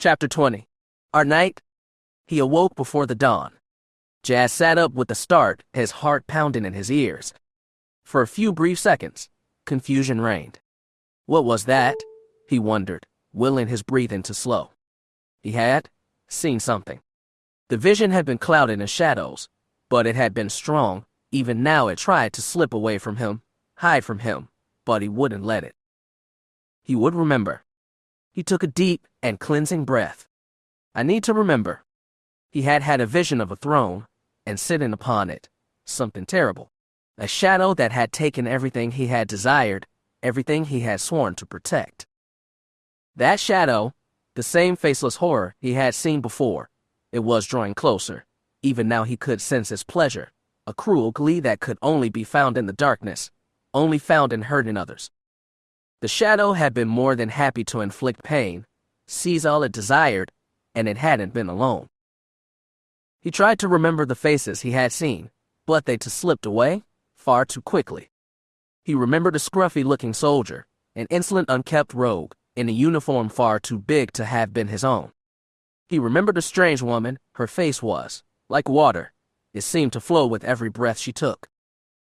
Chapter 20. Our night. He awoke before the dawn. Jas sat up with a start, his heart pounding in his ears. For a few brief seconds, confusion reigned. What was that? He wondered, willing his breathing to slow. He had seen something. The vision had been clouded in shadows, but it had been strong. Even now it tried to slip away from him, hide from him, but he wouldn't let it. He would remember. He took a deep and cleansing breath. I need to remember. He had had a vision of a throne, and sitting upon it, something terrible. A shadow that had taken everything he had desired, everything he had sworn to protect. That shadow, the same faceless horror he had seen before, it was drawing closer. Even now he could sense its pleasure, a cruel glee that could only be found in the darkness, only found in hurting others. The shadow had been more than happy to inflict pain, seize all it desired, and it hadn't been alone. He tried to remember the faces he had seen, but they slipped away far too quickly. He remembered a scruffy-looking soldier, an insolent, unkempt rogue, in a uniform far too big to have been his own. He remembered a strange woman. Her face was like water. It seemed to flow with every breath she took.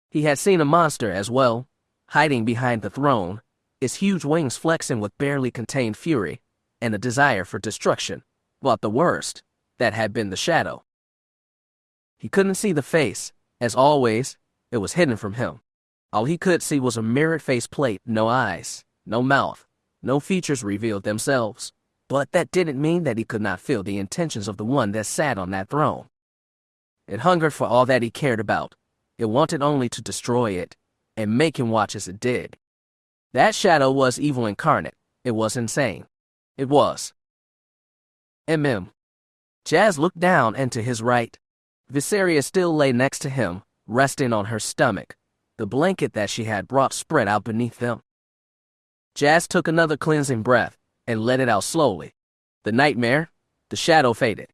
He had seen a monster as well, hiding behind the throne, his huge wings flexing with barely contained fury and a desire for destruction, but the worst, that had been the shadow. He couldn't see the face. As always, it was hidden from him. All he could see was a mirrored faceplate, no eyes, no mouth, no features revealed themselves. But that didn't mean that he could not feel the intentions of the one that sat on that throne. It hungered for all that he cared about. It wanted only to destroy it, and make him watch as it did. That shadow was evil incarnate. It was insane. It was. Jas looked down and to his right. Viseria still lay next to him, resting on her stomach, the blanket that she had brought spread out beneath them. Jas took another cleansing breath and let it out slowly. The nightmare, the shadow faded.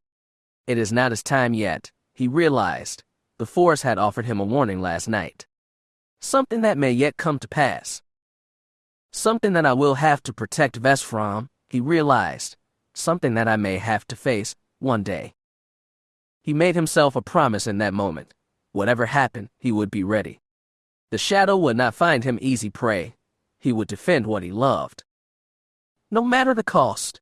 It is not his time yet, he realized. The Force had offered him a warning last night. Something that may yet come to pass. Something that I will have to protect Ves from, he realized. Something that I may have to face one day. He made himself a promise in that moment. Whatever happened, he would be ready. The shadow would not find him easy prey. He would defend what he loved. No matter the cost.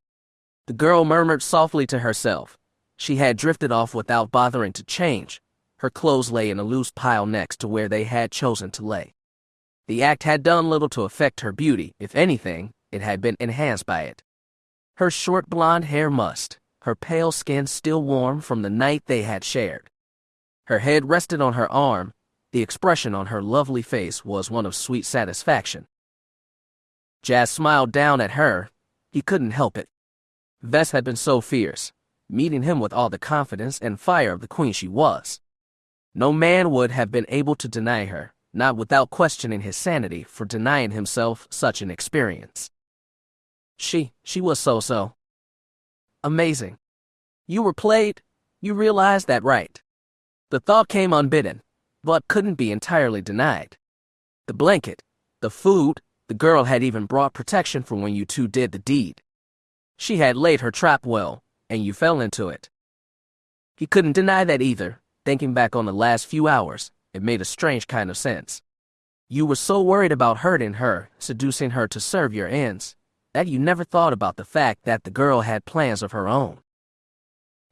The girl murmured softly to herself. She had drifted off without bothering to change. Her clothes lay in a loose pile next to where they had chosen to lay. The act had done little to affect her beauty. If anything, it had been enhanced by it. Her short blonde hair mussed, her pale skin still warm from the night they had shared. Her head rested on her arm. The expression on her lovely face was one of sweet satisfaction. Jas smiled down at her. He couldn't help it. Ves had been so fierce, meeting him with all the confidence and fire of the queen she was. No man would have been able to deny her, not without questioning his sanity for denying himself such an experience. She was so amazing. You were played, you realized that, right? The thought came unbidden, but couldn't be entirely denied. The blanket, the food, the girl had even brought protection for when you two did the deed. She had laid her trap well, and you fell into it. He couldn't deny that either. Thinking back on the last few hours, it made a strange kind of sense. You were so worried about hurting her, seducing her to serve your ends, that you never thought about the fact that the girl had plans of her own.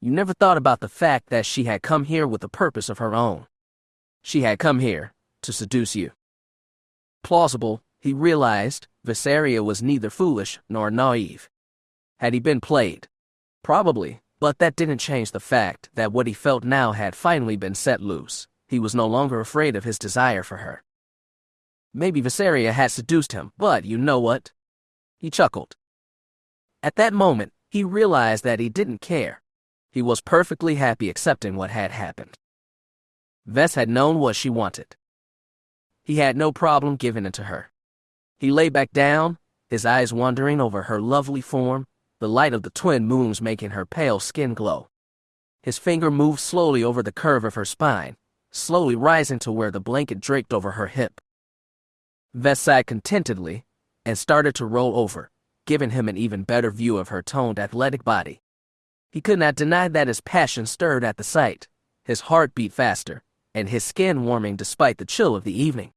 You never thought about the fact that she had come here with a purpose of her own. She had come here to seduce you. Plausible, he realized. Viseria was neither foolish nor naive. Had he been played? Probably, but that didn't change the fact that what he felt now had finally been set loose. He was no longer afraid of his desire for her. Maybe Viseria had seduced him, but you know what? He chuckled. At that moment, he realized that he didn't care. He was perfectly happy accepting what had happened. Ves had known what she wanted. He had no problem giving it to her. He lay back down, his eyes wandering over her lovely form, the light of the twin moons making her pale skin glow. His finger moved slowly over the curve of her spine, slowly rising to where the blanket draped over her hip. Ves sighed contentedly and started to roll over, giving him an even better view of her toned athletic body. He could not deny that his passion stirred at the sight, his heart beat faster, and his skin warming despite the chill of the evening.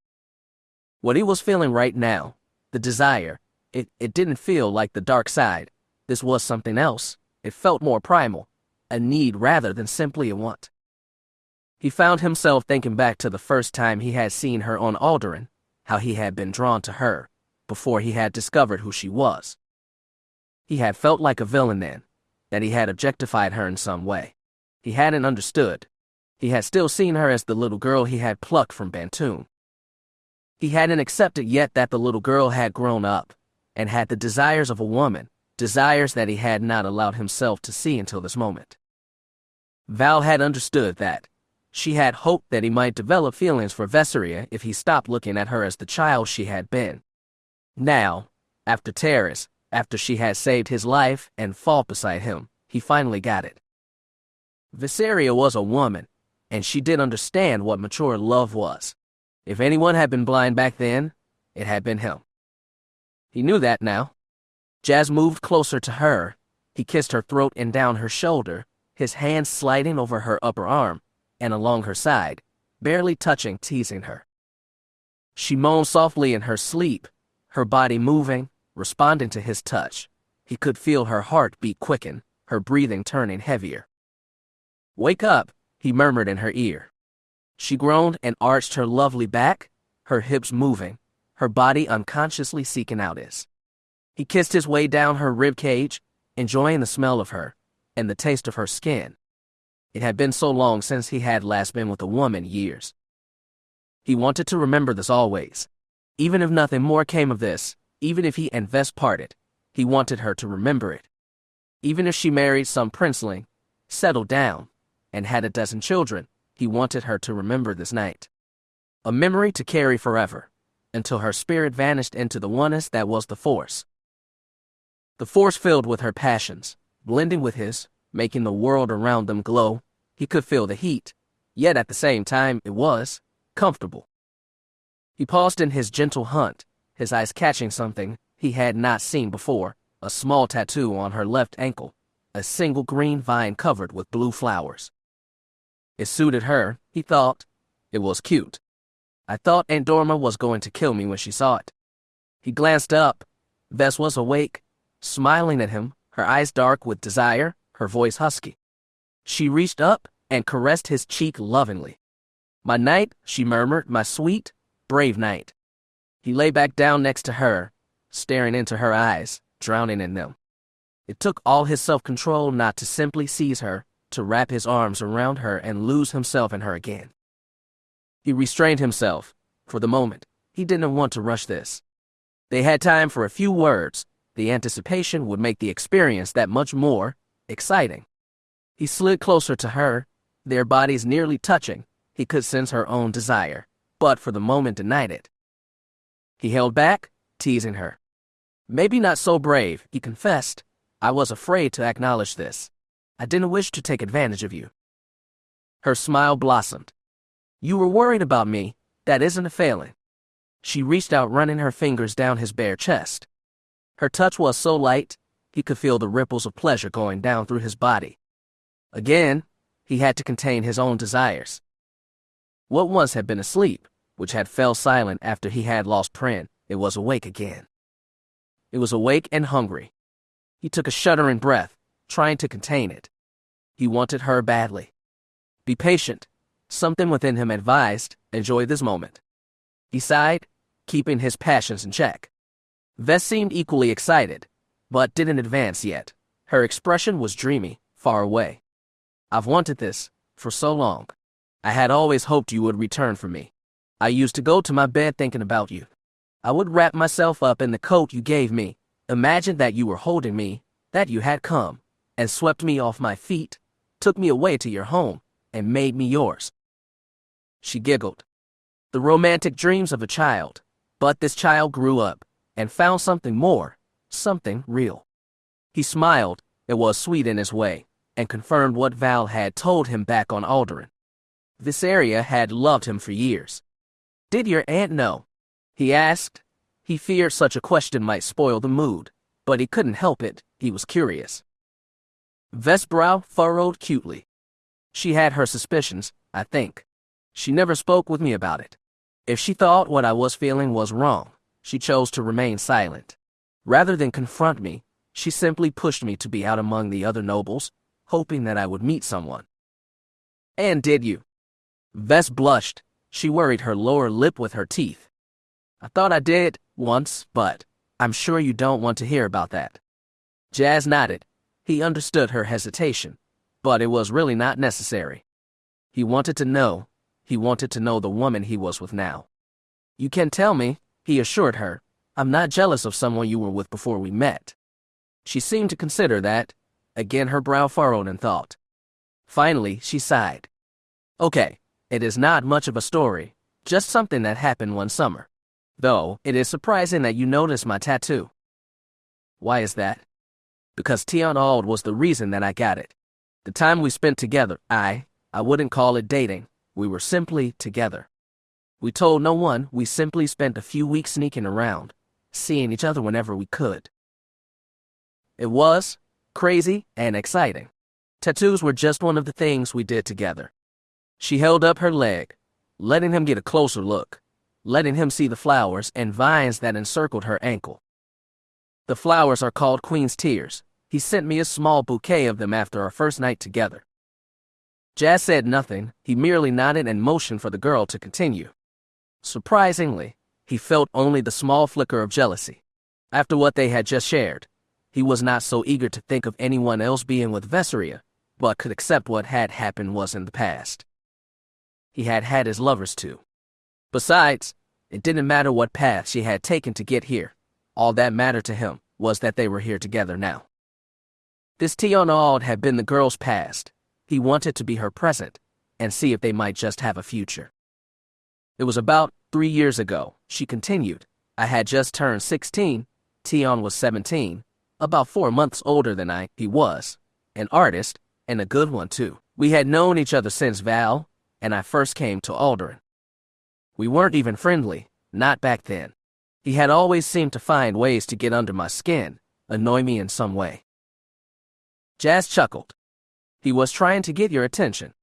What he was feeling right now, the desire, it didn't feel like the dark side. This was something else. It felt more primal, a need rather than simply a want. He found himself thinking back to the first time he had seen her on Alderaan, how he had been drawn to her, before he had discovered who she was. He had felt like a villain then, that he had objectified her in some way. He hadn't understood. He had still seen her as the little girl he had plucked from Bantoon. He hadn't accepted yet that the little girl had grown up, and had the desires of a woman, desires that he had not allowed himself to see until this moment. Val had understood that. She had hoped that he might develop feelings for Viseria if he stopped looking at her as the child she had been. Now, after Terrace, after she had saved his life and fought beside him, he finally got it. Viseria was a woman, and she did understand what mature love was. If anyone had been blind back then, it had been him. He knew that now. Jas moved closer to her. He kissed her throat and down her shoulder, his hand sliding over her upper arm and along her side, barely touching, teasing her. She moaned softly in her sleep, her body moving, responding to his touch. He could feel her heartbeat quicken, her breathing turning heavier. "Wake up," he murmured in her ear. She groaned and arched her lovely back, her hips moving, her body unconsciously seeking out his. He kissed his way down her rib cage, enjoying the smell of her and the taste of her skin. It had been so long since he had last been with a woman, years. He wanted to remember this always. Even if nothing more came of this, even if he and Vess parted, he wanted her to remember it. Even if she married some princeling, settled down, and had a dozen children, he wanted her to remember this night. A memory to carry forever, until her spirit vanished into the oneness that was the Force. The Force filled with her passions, blending with his, making the world around them glow. He could feel the heat, yet at the same time it was comfortable. He paused in his gentle hunt, his eyes catching something he had not seen before, a small tattoo on her left ankle, a single green vine covered with blue flowers. It suited her, he thought. It was cute. I thought Aunt Dorma was going to kill me when she saw it. He glanced up. Vess was awake, smiling at him, her eyes dark with desire, her voice husky. She reached up and caressed his cheek lovingly. "My knight," she murmured, "my sweet, brave knight." He lay back down next to her, staring into her eyes, drowning in them. It took all his self-control not to simply seize her, to wrap his arms around her and lose himself in her again. He restrained himself. For the moment, he didn't want to rush this. They had time for a few words. The anticipation would make the experience that much more exciting. He slid closer to her, their bodies nearly touching. He could sense her own desire, but for the moment denied it. He held back, teasing her. "Maybe not so brave," he confessed. "I was afraid to acknowledge this. I didn't wish to take advantage of you." Her smile blossomed. "You were worried about me. That isn't a failing." She reached out, running her fingers down his bare chest. Her touch was so light, he could feel the ripples of pleasure going down through his body. Again, he had to contain his own desires. What once had been asleep, which had fell silent after he had lost Prin, it was awake again. It was awake and hungry. He took a shuddering breath, trying to contain it. He wanted her badly. Be patient. Something within him advised, enjoy this moment. He sighed, keeping his passions in check. Vess seemed equally excited, but didn't advance yet. Her expression was dreamy, far away. "I've wanted this for so long. I had always hoped you would return for me. I used to go to my bed thinking about you. I would wrap myself up in the coat you gave me, imagine that you were holding me, that you had come, and swept me off my feet, took me away to your home, and made me yours." She giggled. The romantic dreams of a child, but this child grew up and found something more, something real. He smiled, it was sweet in his way, and confirmed what Val had told him back on Alderaan. Viseria had loved him for years. "Did your aunt know?" he asked. He feared such a question might spoil the mood, but he couldn't help it, he was curious. Vest's brow furrowed cutely. She had her suspicions, I think. She never spoke with me about it. If she thought what I was feeling was wrong, she chose to remain silent. Rather than confront me, she simply pushed me to be out among the other nobles, hoping that I would meet someone. And did you? Vest blushed. She worried her lower lip with her teeth. I thought I did, once, but I'm sure you don't want to hear about that. Jas nodded. He understood her hesitation, but it was really not necessary. He wanted to know. He wanted to know the woman he was with now. You can tell me, he assured her. I'm not jealous of someone you were with before we met. She seemed to consider that. Again her brow furrowed in thought. Finally, she sighed. Okay, it is not much of a story, just something that happened one summer. Though, it is surprising that you noticed my tattoo. Why is that? Because Tion Ald was the reason that I got it. The time we spent together, I wouldn't call it dating. We were simply together. We told no one, we simply spent a few weeks sneaking around, seeing each other whenever we could. It was crazy and exciting. Tattoos were just one of the things we did together. She held up her leg, letting him get a closer look, letting him see the flowers and vines that encircled her ankle. The flowers are called Queen's Tears. He sent me a small bouquet of them after our first night together. Jas said nothing. He merely nodded and motioned for the girl to continue. Surprisingly, he felt only the small flicker of jealousy. After what they had just shared, he was not so eager to think of anyone else being with Vesseria, but could accept what had happened was in the past. He had had his lovers too. Besides, it didn't matter what path she had taken to get here. All that mattered to him was that they were here together now. This Tion Ald had been the girl's past. He wanted to be her present and see if they might just have a future. It was about 3 years ago, she continued. I had just turned 16. Tion was 17, about 4 months older than I. He was an artist, and a good one too. We had known each other since Val and I first came to Alderaan. We weren't even friendly, not back then. He had always seemed to find ways to get under my skin, annoy me in some way. Jas chuckled. He was trying to get your attention.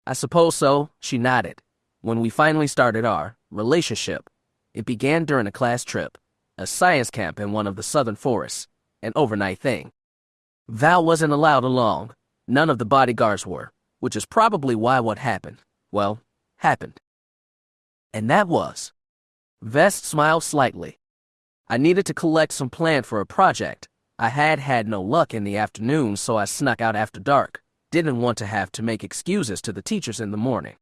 I suppose so, she nodded. When we finally started our relationship, it began during a class trip, a science camp in one of the southern forests, an overnight thing. Val wasn't allowed along. None of the bodyguards were, which is probably why what happened, well, happened. And that was. Vest smiled slightly. I needed to collect some plant for a project. I had no luck in the afternoon, so I snuck out after dark. Didn't want to have to make excuses to the teachers in the morning.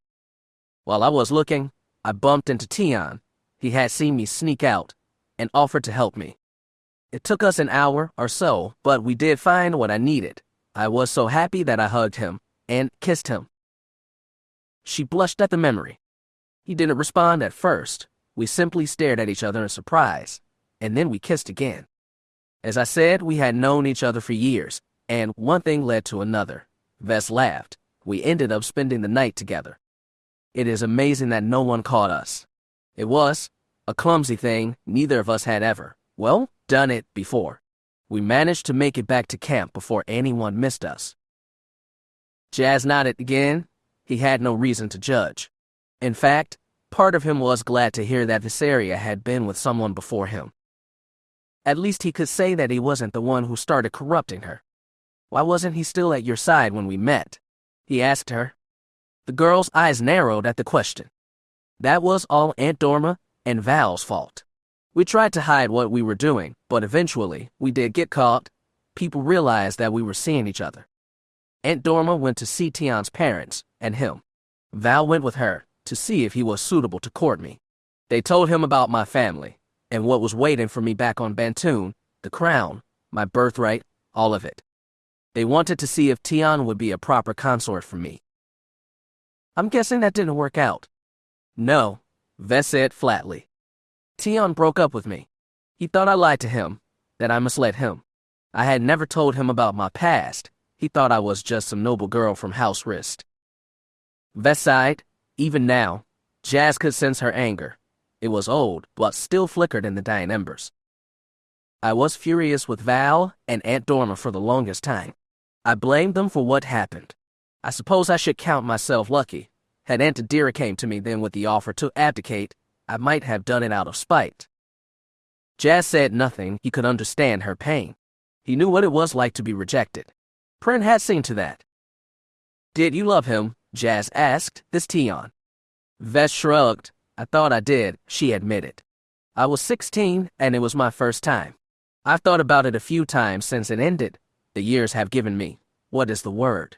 While I was looking, I bumped into Tion. He had seen me sneak out and offered to help me. It took us an hour or so, but we did find what I needed. I was so happy that I hugged him and kissed him. She blushed at the memory. He didn't respond at first. We simply stared at each other in surprise, and then we kissed again. As I said, we had known each other for years, and one thing led to another. Vest laughed. We ended up spending the night together. It is amazing that no one caught us. It was a clumsy thing. Neither of us had ever, well, done it before. We managed to make it back to camp before anyone missed us. Jas nodded again. He had no reason to judge. In fact, part of him was glad to hear that Vesseria had been with someone before him. At least he could say that he wasn't the one who started corrupting her. Why wasn't he still at your side when we met? He asked her. The girl's eyes narrowed at the question. That was all Aunt Dorma and Val's fault. We tried to hide what we were doing, but eventually we did get caught. People realized that we were seeing each other. Aunt Dorma went to see Tion's parents and him. Val went with her to see if he was suitable to court me. They told him about my family and what was waiting for me back on Bantoon, the crown, my birthright, all of it. They wanted to see if Tion would be a proper consort for me. I'm guessing that didn't work out. No, Vest said flatly. Tion broke up with me. He thought I lied to him, that I misled him. I had never told him about my past. He thought I was just some noble girl from House Rist. Vest sighed. Even now, Jas could sense her anger. It was old, but still flickered in the dying embers. I was furious with Val and Aunt Dorma for the longest time. I blamed them for what happened. I suppose I should count myself lucky. Had Aunt Adira came to me then with the offer to abdicate, I might have done it out of spite. Jas said nothing. He could understand her pain. He knew what it was like to be rejected. Prin had seen to that. Did you love him? Jas asked this Tion. Ves shrugged. I thought I did, she admitted. I was 16, and it was my first time. I've thought about it a few times since it ended. The years have given me, what is the word?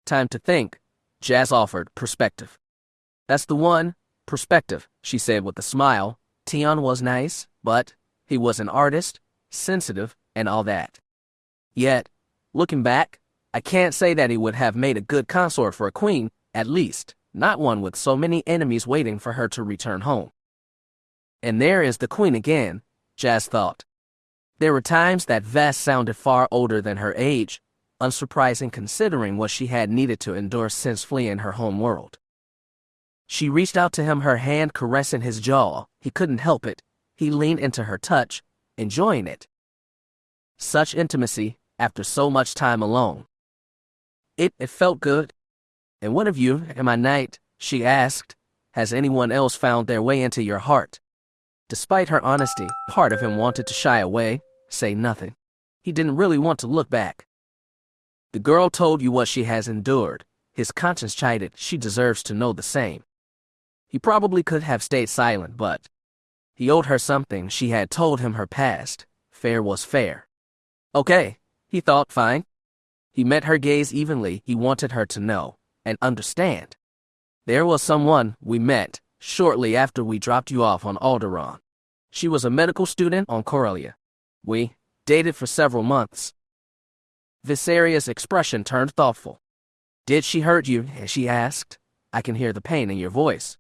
Time to think. Jas offered perspective. That's the one, perspective, she said with a smile. Tion was nice, but he was an artist, sensitive, and all that. Yet, looking back, I can't say that he would have made a good consort for a queen, at least, not one with so many enemies waiting for her to return home. And there is the queen again, Jas thought. There were times that Ves sounded far older than her age, unsurprising considering what she had needed to endure since fleeing her home world. She reached out to him, her hand caressing his jaw. He couldn't help it. He leaned into her touch, enjoying it. Such intimacy after so much time alone. It felt good. And what of you, am I knight? She asked. Has anyone else found their way into your heart? Despite her honesty, part of him wanted to shy away, say nothing. He didn't really want to look back. The girl told you what she has endured. His conscience chided. She deserves to know the same. He probably could have stayed silent, but he owed her something. She had told him her past. Fair was fair. Okay, he thought, fine. He met her gaze evenly. He wanted her to know and understand. There was someone we met shortly after we dropped you off on Alderaan. She was a medical student on Corellia. We dated for several months. Viseria's expression turned thoughtful. Did she hurt you? She asked. I can hear the pain in your voice.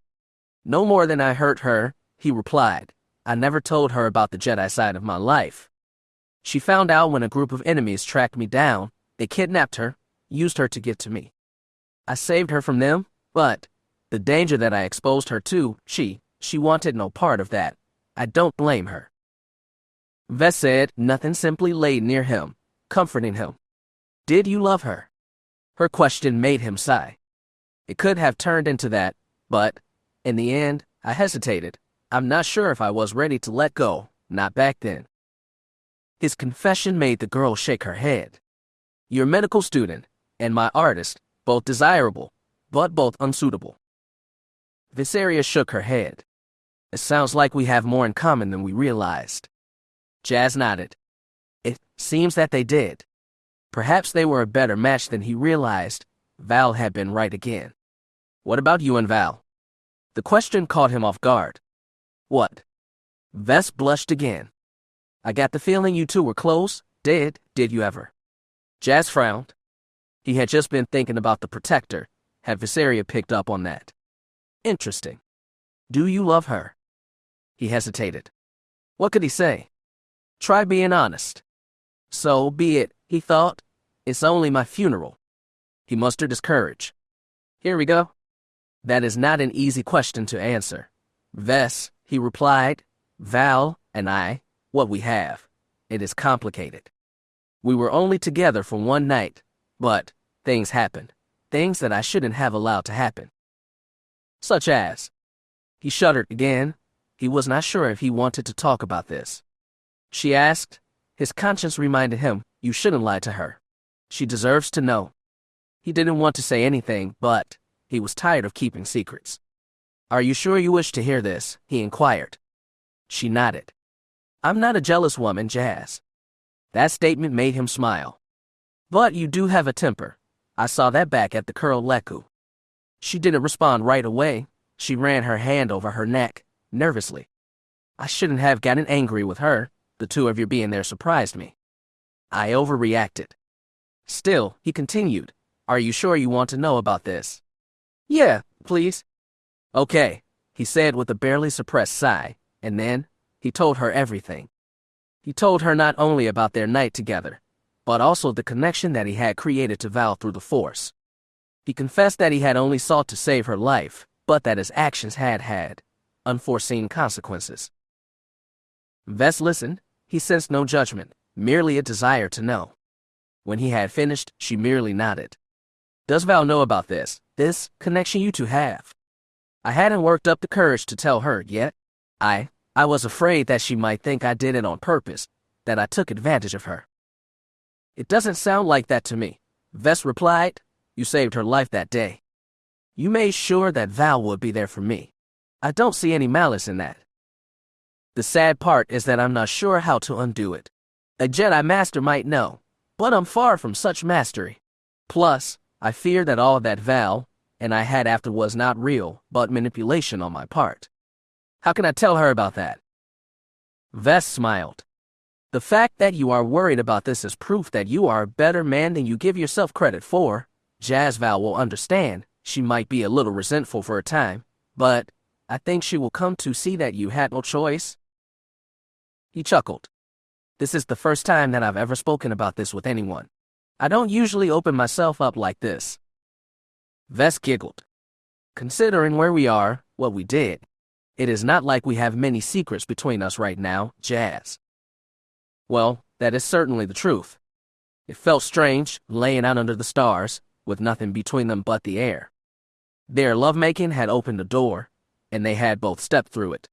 No more than I hurt her, he replied. I never told her about the Jedi side of my life. She found out when a group of enemies tracked me down. They kidnapped her, used her to get to me. I saved her from them, but the danger that I exposed her to, she wanted no part of that. I don't blame her. Ves said nothing, simply laid near him, comforting him. Did you love her? Her question made him sigh. It could have turned into that, but in the end, I hesitated. I'm not sure if I was ready to let go, not back then. His confession made the girl shake her head. You're a medical student, and my artist, both desirable, but both unsuitable. Viseria shook her head. It sounds like we have more in common than we realized. Jas nodded. It seems that they did. Perhaps they were a better match than he realized. Val had been right again. What about you and Val? The question caught him off guard. What? Ves blushed again. I got the feeling you two were close. Did you ever? Jas frowned. He had just been thinking about the protector. Had Viseria picked up on that? Interesting. Do you love her? He hesitated. What could he say? Try being honest. So be it, he thought. It's only my funeral. He mustered his courage. Here we go. That is not an easy question to answer. Ves, he replied. Val and I, what we have. It is complicated. We were only together for one night, but things happened. Things that I shouldn't have allowed to happen. Such as? He shuddered again. He was not sure if he wanted to talk about this. She asked. His conscience reminded him, you shouldn't lie to her. She deserves to know. He didn't want to say anything, but he was tired of keeping secrets. Are you sure you wish to hear this? He inquired. She nodded. I'm not a jealous woman, Jas. That statement made him smile. But you do have a temper. I saw that back at the Curl Leku. She didn't respond right away. She ran her hand over her neck, nervously. I shouldn't have gotten angry with her. The two of you being there surprised me. I overreacted. Still, he continued, are you sure you want to know about this? Yeah, please. Okay, he said with a barely suppressed sigh, and then he told her everything. He told her not only about their night together, but also the connection that he had created to Val through the Force. He confessed that he had only sought to save her life, but that his actions had unforeseen consequences. Ves listened. He sensed no judgment, merely a desire to know. When he had finished, she merely nodded. Does Val know about this connection you two have? I hadn't worked up the courage to tell her yet. I was afraid that she might think I did it on purpose, that I took advantage of her. It doesn't sound like that to me, Vess replied. You saved her life that day. You made sure that Val would be there for me. I don't see any malice in that. The sad part is that I'm not sure how to undo it. A Jedi Master might know, but I'm far from such mastery. Plus, I fear that all that Val and I had after was not real, but manipulation on my part. How can I tell her about that? Vess smiled. The fact that you are worried about this is proof that you are a better man than you give yourself credit for. Val will understand. She might be a little resentful for a time, but I think she will come to see that you had no choice. He chuckled. This is the first time that I've ever spoken about this with anyone. I don't usually open myself up like this. Vess giggled. Considering where we are, what we did, it is not like we have many secrets between us right now, Jas. Well, that is certainly the truth. It felt strange, laying out under the stars, with nothing between them but the air. Their lovemaking had opened a door, and they had both stepped through it.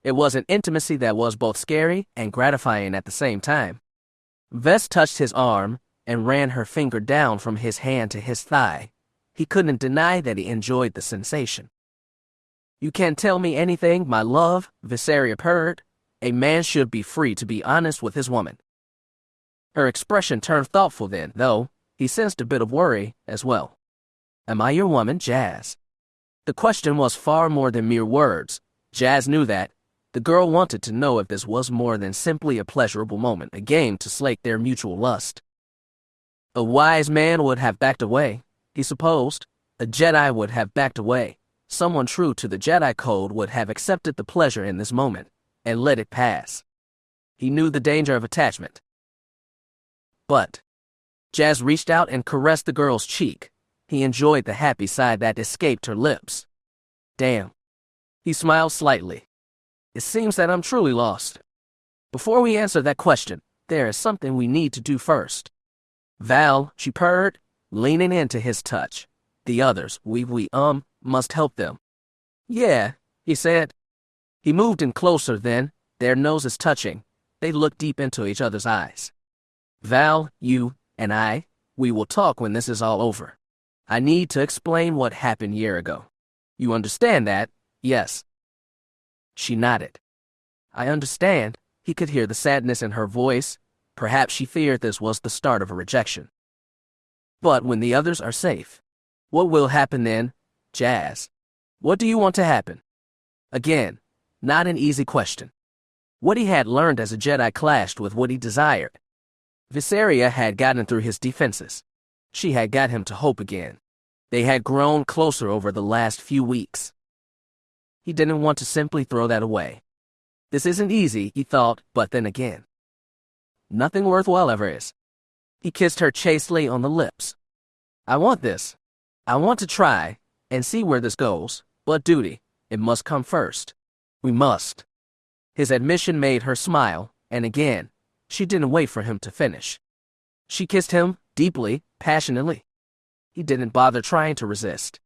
It was an intimacy that was both scary and gratifying at the same time. Vess touched his arm and ran her finger down from his hand to his thigh. He couldn't deny that he enjoyed the sensation. You can't tell me anything, my love, Viseria purred. A man should be free to be honest with his woman. Her expression turned thoughtful then, though he sensed a bit of worry as well. Am I your woman, Jas? The question was far more than mere words. Jas knew that. The girl wanted to know if this was more than simply a pleasurable moment, a game to slake their mutual lust. A wise man would have backed away, he supposed. A Jedi would have backed away. Someone true to the Jedi code would have accepted the pleasure in this moment and let it pass. He knew the danger of attachment. But Jas reached out and caressed the girl's cheek. He enjoyed the happy sigh that escaped her lips. Damn. He smiled slightly. It seems that I'm truly lost. Before we answer that question, there is something we need to do first. Val, she purred, leaning into his touch. The others, we must help them. Yeah, he said. He moved in closer then, their noses touching. They looked deep into each other's eyes. Val, you, and I, we will talk when this is all over. I need to explain what happened a year ago. You understand that, yes? She nodded. I understand. He could hear the sadness in her voice. Perhaps she feared this was the start of a rejection. But when the others are safe, what will happen then, Jas? What do you want to happen? Again, not an easy question. What he had learned as a Jedi clashed with what he desired. Viseria had gotten through his defenses. She had got him to hope again. They had grown closer over the last few weeks. He didn't want to simply throw that away. This isn't easy, he thought, but then again, nothing worthwhile ever is. He kissed her chastely on the lips. I want this. I want to try and see where this goes, but duty, it must come first. We must. His admission made her smile, and again, she didn't wait for him to finish. She kissed him, deeply, passionately. He didn't bother trying to resist.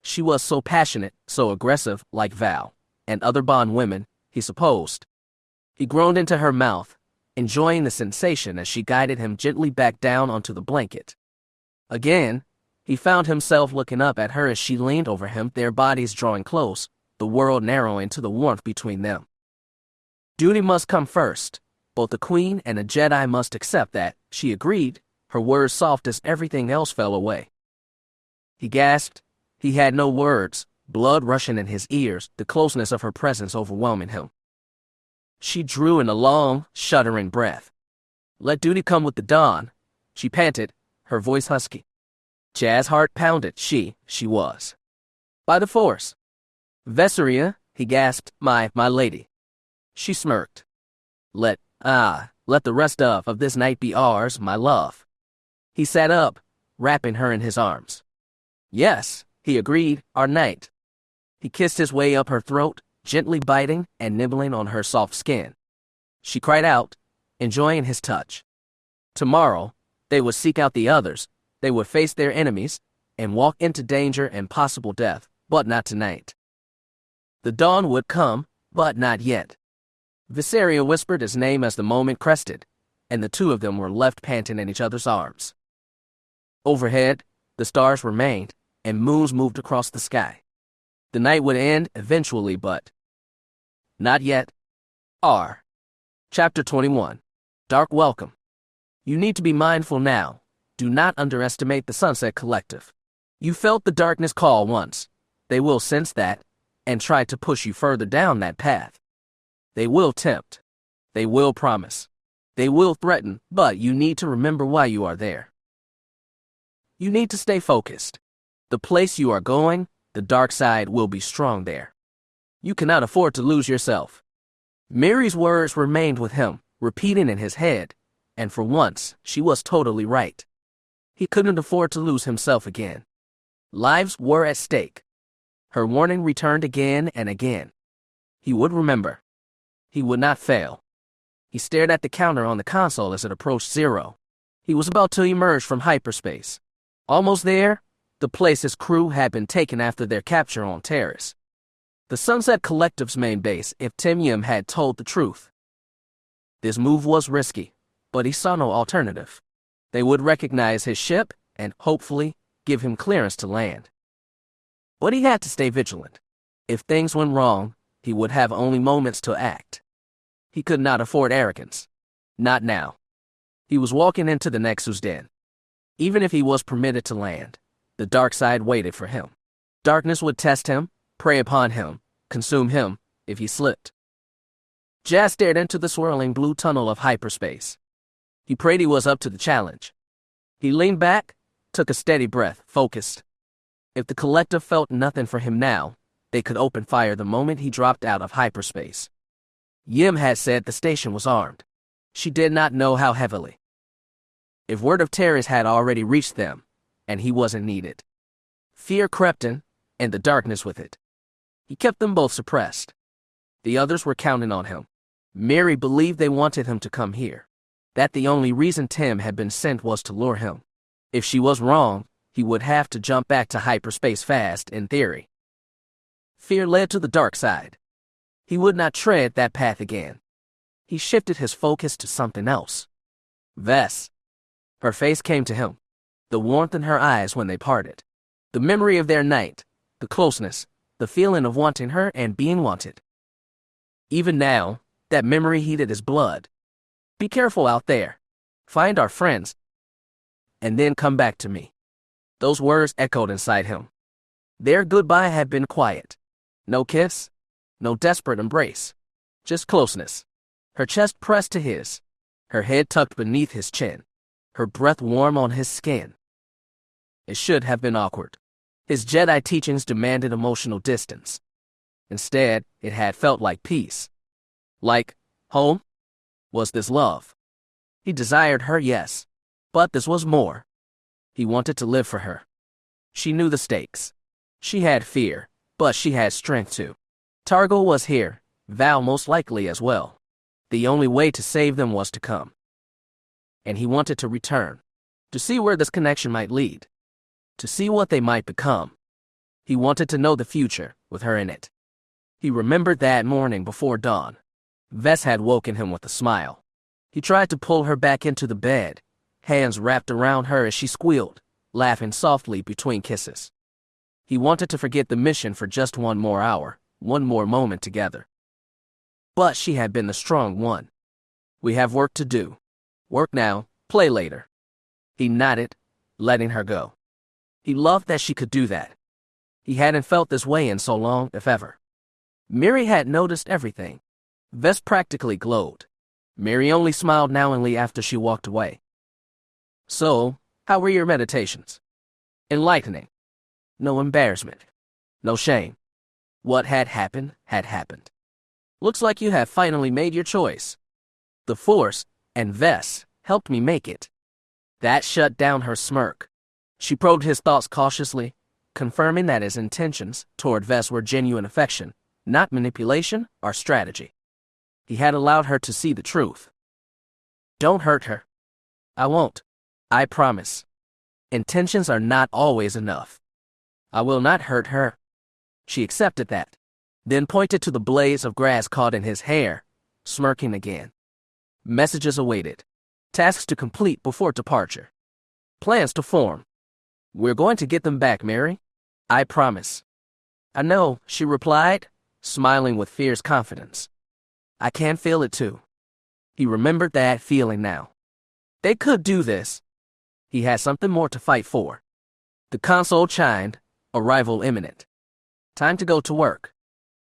She was so passionate, so aggressive, like Val, and other Bond women, he supposed. He groaned into her mouth, enjoying the sensation as she guided him gently back down onto the blanket. Again, he found himself looking up at her as she leaned over him, their bodies drawing close, the world narrowing to the warmth between them. Duty must come first. Both the Queen and a Jedi must accept that, she agreed, her words soft as everything else fell away. He gasped. He had no words, blood rushing in his ears, the closeness of her presence overwhelming him. She drew in a long, shuddering breath. Let duty come with the dawn, she panted, her voice husky. Jas' heart pounded. She was. By the Force. Viseria, he gasped, my lady. She smirked. Let the rest of this night be ours, my love. He sat up, wrapping her in his arms. Yes, he agreed, our night. He kissed his way up her throat, gently biting and nibbling on her soft skin. she cried out, enjoying his touch. Tomorrow, they would seek out the others, they would face their enemies, and walk into danger and possible death, but not tonight. The dawn would come, but not yet. Viseria whispered his name as the moment crested, and the two of them were left panting in each other's arms. Overhead, the stars remained, and moons moved across the sky. The night would end eventually, but not yet. R. Chapter 21. Dark Welcome. You need to be mindful now. Do not underestimate the Sunset Collective. You felt the darkness call once. They will sense that, and try to push you further down that path. They will tempt. They will promise. They will threaten, but you need to remember why you are there. You need to stay focused. The place you are going, the dark side will be strong there. You cannot afford to lose yourself. Mary's words remained with him, repeating in his head, and for once, she was totally right. He couldn't afford to lose himself again. Lives were at stake. Her warning returned again and again. He would remember. He would not fail. He stared at the counter on the console as it approached 0. He was about to emerge from hyperspace. Almost there, the place his crew had been taken after their capture on Terrace. The Sunset Collective's main base if Tim Yim had told the truth. This move was risky, but he saw no alternative. They would recognize his ship and, hopefully, give him clearance to land. But he had to stay vigilant. If things went wrong, he would have only moments to act. He could not afford arrogance. Not now. He was walking into the Nexus den. Even if he was permitted to land, the dark side waited for him. Darkness would test him, prey upon him, consume him, if he slipped. Jas stared into the swirling blue tunnel of hyperspace. He prayed he was up to the challenge. He leaned back, took a steady breath, focused. If the collective felt nothing for him now, they could open fire the moment he dropped out of hyperspace. Yim had said the station was armed. She did not know how heavily. If word of terrorists had already reached them, and he wasn't needed. Fear crept in, and the darkness with it. He kept them both suppressed. The others were counting on him. Mary believed they wanted him to come here. That the only reason Tim had been sent was to lure him. If she was wrong, he would have to jump back to hyperspace fast, in theory. Fear led to the dark side. He would not tread that path again. He shifted his focus to something else. Vess. Her face came to him. The warmth in her eyes when they parted. The memory of their night. The closeness. The feeling of wanting her and being wanted. Even now, that memory heated his blood. Be careful out there. Find our friends. And then come back to me. Those words echoed inside him. Their goodbye had been quiet. No kiss. No desperate embrace. Just closeness. Her chest pressed to his. Her head tucked beneath his chin. Her breath warm on his skin. It should have been awkward. His Jedi teachings demanded emotional distance. Instead, it had felt like peace. Like home? Was this love? He desired her, yes. But this was more. He wanted to live for her. She knew the stakes. She had fear, but she had strength too. Targo was here, Val most likely as well. The only way to save them was to come. And he wanted to return. To see where this connection might lead. To see what they might become. He wanted to know the future, with her in it. He remembered that morning before dawn. Vess had woken him with a smile. He tried to pull her back into the bed, hands wrapped around her as she squealed, laughing softly between kisses. He wanted to forget the mission for just one more hour, one more moment together. But she had been the strong one. We have work to do. Work now, play later. He nodded, letting her go. He loved that she could do that. He hadn't felt this way in so long, if ever. Mary had noticed everything. Vess practically glowed. Mary only smiled knowingly after she walked away. So, how were your meditations? Enlightening. No embarrassment. No shame. What had happened, had happened. Looks like you have finally made your choice. The Force, and Vess, helped me make it. That shut down her smirk. She probed his thoughts cautiously, confirming that his intentions toward Vess were genuine affection, not manipulation or strategy. He had allowed her to see the truth. Don't hurt her. I won't. I promise. Intentions are not always enough. I will not hurt her. She accepted that, then pointed to the blades of grass caught in his hair, smirking again. Messages awaited. Tasks to complete before departure. Plans to form. We're going to get them back, Mary. I promise. I know, she replied, smiling with fierce confidence. I can feel it too. He remembered that feeling now. They could do this. He had something more to fight for. The console chimed, arrival imminent. Time to go to work.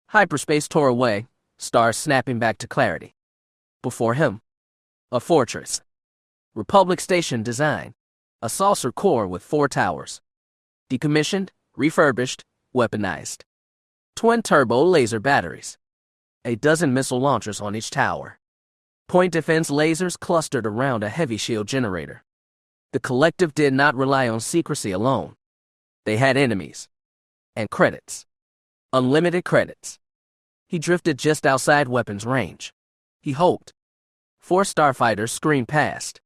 Hyperspace tore away, stars snapping back to clarity. Before him, a fortress. Republic Station design. A saucer core with 4 towers. Decommissioned, refurbished, weaponized. Twin turbo laser batteries. A dozen missile launchers on each tower. Point defense lasers clustered around a heavy shield generator. The collective did not rely on secrecy alone. They had enemies. And credits. Unlimited credits. He drifted just outside weapons range. He hoped. 4 starfighters screamed past.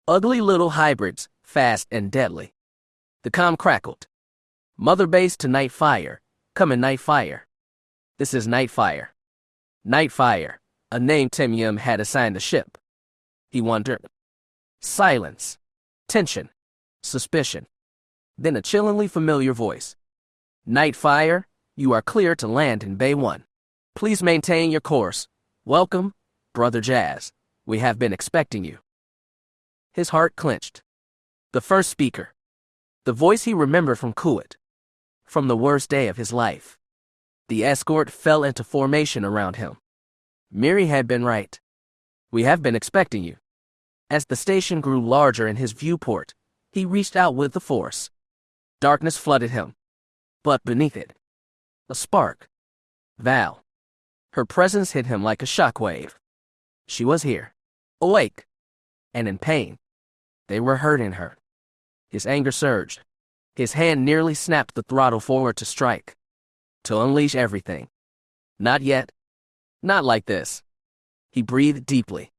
Ugly little hybrids, fast and deadly. The comm crackled. Mother base to Nightfire. Coming Nightfire. This is Nightfire. Nightfire, a name Tim Yim had assigned the ship. He wondered. Silence. Tension. Suspicion. Then a chillingly familiar voice. Nightfire, you are clear to land in Bay 1. Please maintain your course. Welcome, Brother Jas. We have been expecting you. His heart clenched. The first speaker. The voice he remembered from Kuwait. From the worst day of his life. The escort fell into formation around him. Miri had been right. We have been expecting you. As the station grew larger in his viewport, he reached out with the force. Darkness flooded him. But beneath it, a spark. Val. Her presence hit him like a shockwave. She was here, awake, and in pain. They were hurting her. His anger surged. His hand nearly snapped the throttle forward to strike. To unleash everything. Not yet. Not like this. He breathed deeply.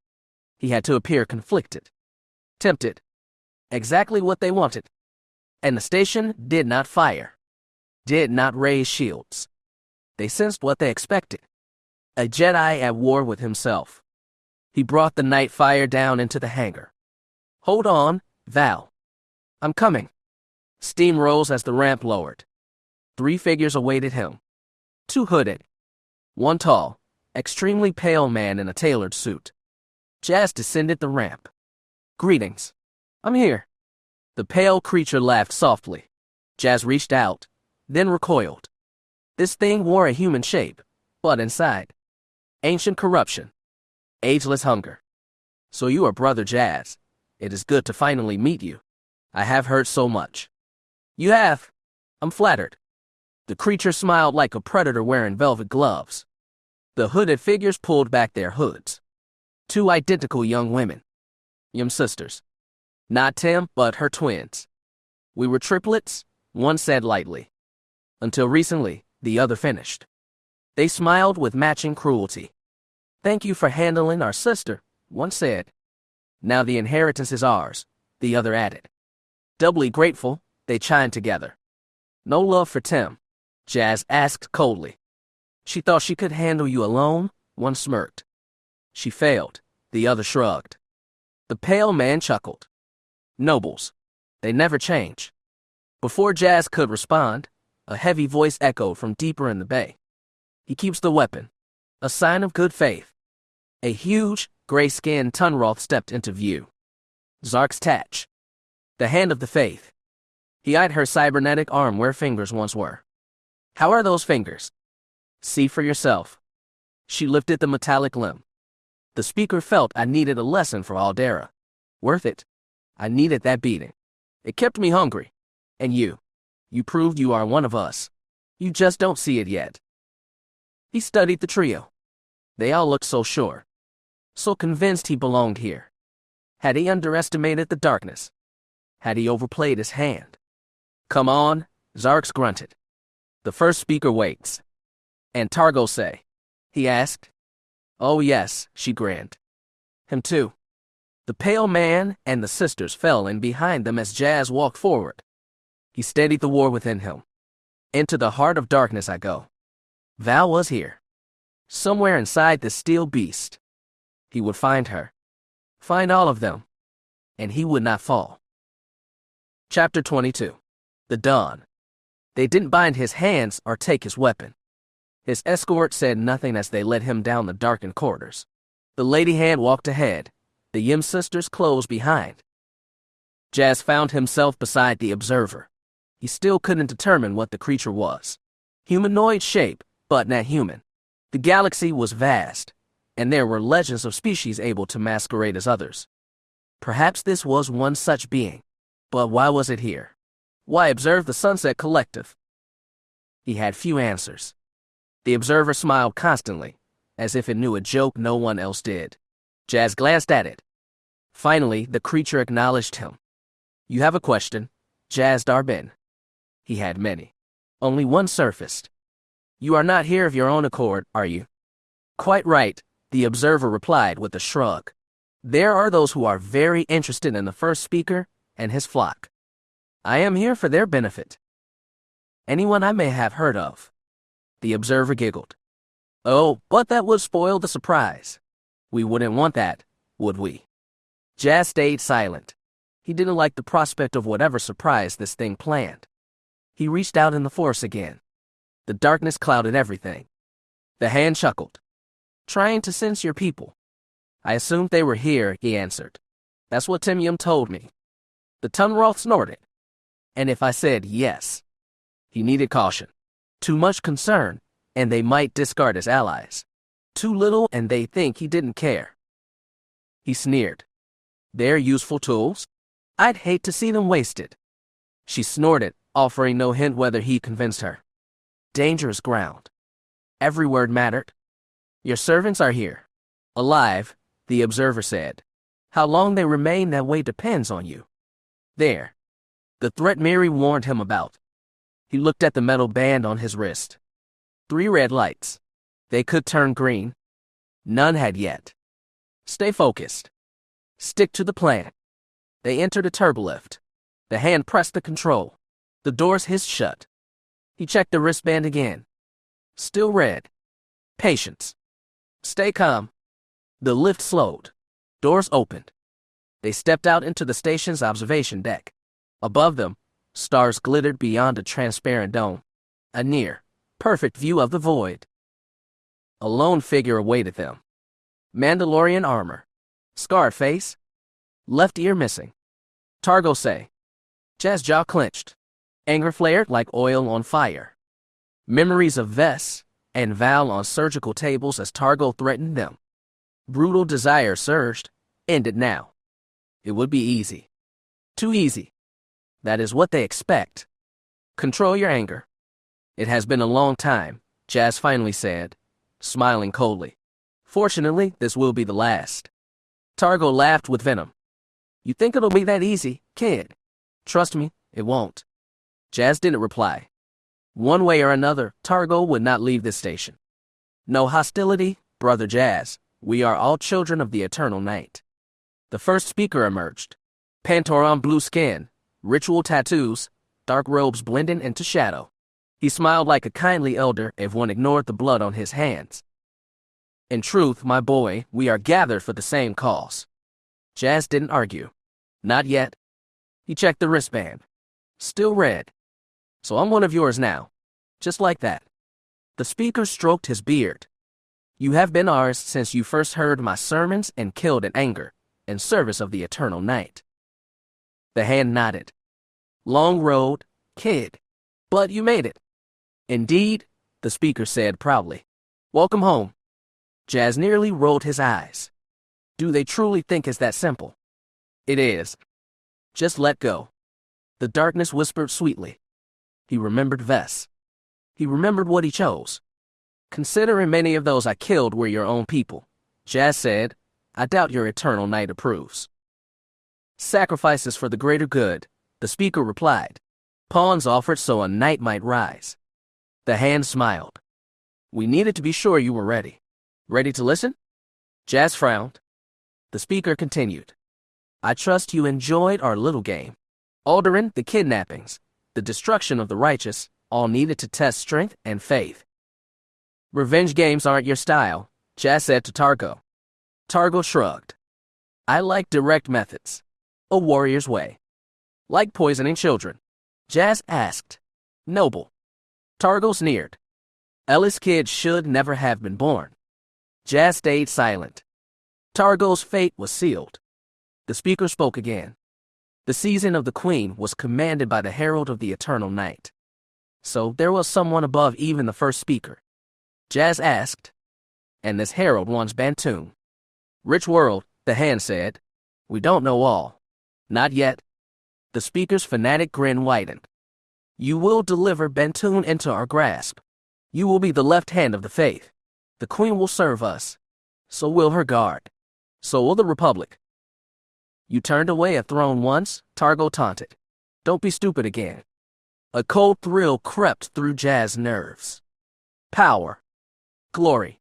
He had to appear conflicted. Tempted. Exactly what they wanted. And the station did not fire. Did not raise shields. They sensed what they expected. A Jedi at war with himself. He brought the Nightfire down into the hangar. Hold on, Val. I'm coming. Steam rose as the ramp lowered. 3 figures awaited him. 2 hooded. 1 tall, extremely pale man in a tailored suit. Jas descended the ramp. Greetings. I'm here. The pale creature laughed softly. Jas reached out, then recoiled. This thing wore a human shape, but inside. Ancient corruption. Ageless hunger. So you are Brother Jas. It is good to finally meet you. I have heard so much. You have. I'm flattered. The creature smiled like a predator wearing velvet gloves. The hooded figures pulled back their hoods. 2 identical young women. Yim's sisters. Not Tim, but her twins. We were triplets, one said lightly. Until recently, the other finished. They smiled with matching cruelty. Thank you for handling our sister, one said. Now the inheritance is ours, the other added. Doubly grateful, they chimed together. No love for Tim, Jas asked coldly. She thought she could handle you alone, one smirked. She failed, the other shrugged. The pale man chuckled. Nobles. They never change. Before Jas could respond, a heavy voice echoed from deeper in the bay. He keeps the weapon. A sign of good faith. A huge, gray-skinned Tunroth stepped into view. Zark's Tatch. The hand of the faith. He eyed her cybernetic arm where fingers once were. How are those fingers? See for yourself. She lifted the metallic limb. The speaker felt I needed a lesson for Aldera. Worth it. I needed that beating. It kept me hungry. And you proved you are one of us. You just don't see it yet. He studied the trio. They all looked so sure. So convinced he belonged here. Had he underestimated the darkness? Had he overplayed his hand? Come on, Zarks grunted. The first speaker waits. And Targo say? He asked. Oh yes, she grinned. Him too. The pale man and the sisters fell in behind them as Jas walked forward. He steadied the war within him. Into the heart of darkness I go. Val was here. Somewhere inside this steel beast. He would find her. Find all of them. And he would not fall. Chapter 22. The Dawn. They didn't bind his hands or take his weapon. His escort said nothing as they led him down the darkened corridors. The lady hand walked ahead, the Yim sisters closed behind. Jas found himself beside the observer. He still couldn't determine what the creature was. Humanoid shape, but not human. The galaxy was vast, and there were legends of species able to masquerade as others. Perhaps this was one such being. But why was it here? Why observe the Sunset Collective? He had few answers. The observer smiled constantly, as if it knew a joke no one else did. Jas glanced at it. Finally, the creature acknowledged him. You have a question, Jas Dar Bynn. He had many. Only one surfaced. You are not here of your own accord, are you? Quite right, the observer replied with a shrug. There are those who are very interested in the first speaker and his flock. I am here for their benefit. Anyone I may have heard of. The observer giggled. Oh, but that would spoil the surprise. We wouldn't want that, would we? Jas stayed silent. He didn't like the prospect of whatever surprise this thing planned. He reached out in the force again. The darkness clouded everything. The hand chuckled. Trying to sense your people. I assumed they were here, he answered. That's what Tim Yim told me. The Tunroth snorted. And if I said yes? He needed caution. Too much concern, and they might discard his allies. Too little, and they think he didn't care. He sneered. They're useful tools. I'd hate to see them wasted. She snorted, offering no hint whether he convinced her. Dangerous ground. Every word mattered. Your servants are here. Alive, the observer said. How long they remain that way depends on you. There. The threat Miri warned him about. He looked at the metal band on his wrist. 3 red lights. They could turn green. None had yet. Stay focused. Stick to the plan. They entered a turbolift. The hand pressed the control. The doors hissed shut. He checked the wristband again. Still red. Patience. Stay calm. The lift slowed. Doors opened. They stepped out into the station's observation deck. Above them, stars glittered beyond a transparent dome. A near, perfect view of the void. A lone figure awaited them. Mandalorian armor. Scarred face. Left ear missing. Targo say. Jas' jaw clenched. Anger flared like oil on fire. Memories of Vess and Val on surgical tables as Targo threatened them. Brutal desire surged, ended now. It would be easy. Too easy. That is what they expect. Control your anger. It has been a long time, Jas finally said, smiling coldly. Fortunately, this will be the last. Targo laughed with venom. You think it'll be that easy, kid? Trust me, it won't. Jas didn't reply. One way or another, Targo would not leave this station. No hostility, brother Jas. We are all children of the eternal night. The first speaker emerged. Pantoran blue skin, ritual tattoos, dark robes blending into shadow. He smiled like a kindly elder if one ignored the blood on his hands. In truth, my boy, we are gathered for the same cause. Jas didn't argue. Not yet. He checked the wristband. Still red. So I'm one of yours now. Just like that. The speaker stroked his beard. You have been ours since you first heard my sermons and killed in anger, in service of the eternal night. The hand nodded. Long road, kid. But you made it. Indeed, the speaker said proudly. Welcome home. Jas nearly rolled his eyes. Do they truly think it's that simple? It is. Just let go. The darkness whispered sweetly. He remembered Vess. He remembered what he chose. Considering many of those I killed were your own people, Jas said, I doubt your eternal night approves. Sacrifices for the greater good, the speaker replied. Pawns offered so a night might rise. The hand smiled. We needed to be sure you were ready. Ready to listen? Jas frowned. The speaker continued. I trust you enjoyed our little game. Alderaan, the kidnappings, the destruction of the righteous, all needed to test strength and faith. Revenge games aren't your style, Jas said to Targo. Targo shrugged. I like direct methods. A warrior's way. Like poisoning children. Jas asked. Noble. Targo sneered. Ellis kids should never have been born. Jas stayed silent. Targo's fate was sealed. The speaker spoke again. The season of the Queen was commanded by the Herald of the Eternal Night. So there was someone above even the first speaker. Jas asked. And this Herald wants Bantoon. Rich world, the hand said. We don't know all. Not yet. The speaker's fanatic grin widened. You will deliver Bantoon into our grasp. You will be the left hand of the faith. The Queen will serve us. So will her guard. So will the Republic. You turned away a throne once, Targo taunted. Don't be stupid again. A cold thrill crept through Jas' nerves. Power. Glory.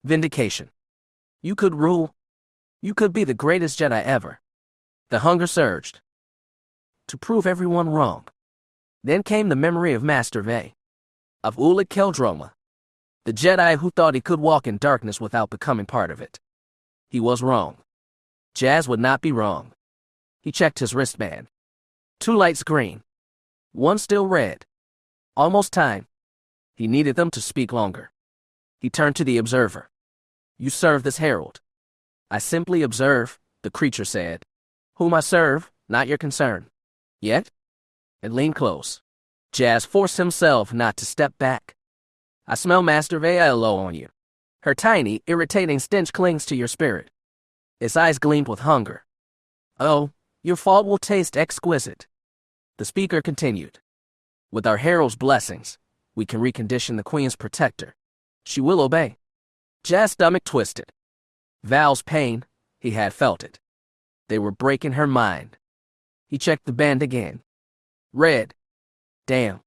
Vindication. You could rule. You could be the greatest Jedi ever. The hunger surged. To prove everyone wrong. Then came the memory of Master Vay. Of Ulic Qel-Droma. The Jedi who thought he could walk in darkness without becoming part of it. He was wrong. Jas would not be wrong. He checked his wristband. 2 lights green. 1 still red. Almost time. He needed them to speak longer. He turned to the observer. You serve this herald. I simply observe, the creature said. Whom I serve, not your concern. Yet? It leaned close. Jas forced himself not to step back. I smell Master Vaylo on you. Her tiny, irritating stench clings to your spirit. Its eyes gleamed with hunger. Oh, your fault will taste exquisite. The speaker continued. With our herald's blessings, we can recondition the Queen's protector. She will obey. Jas' stomach twisted. Val's pain, he had felt it. They were breaking her mind. He checked the band again. Red. Damn.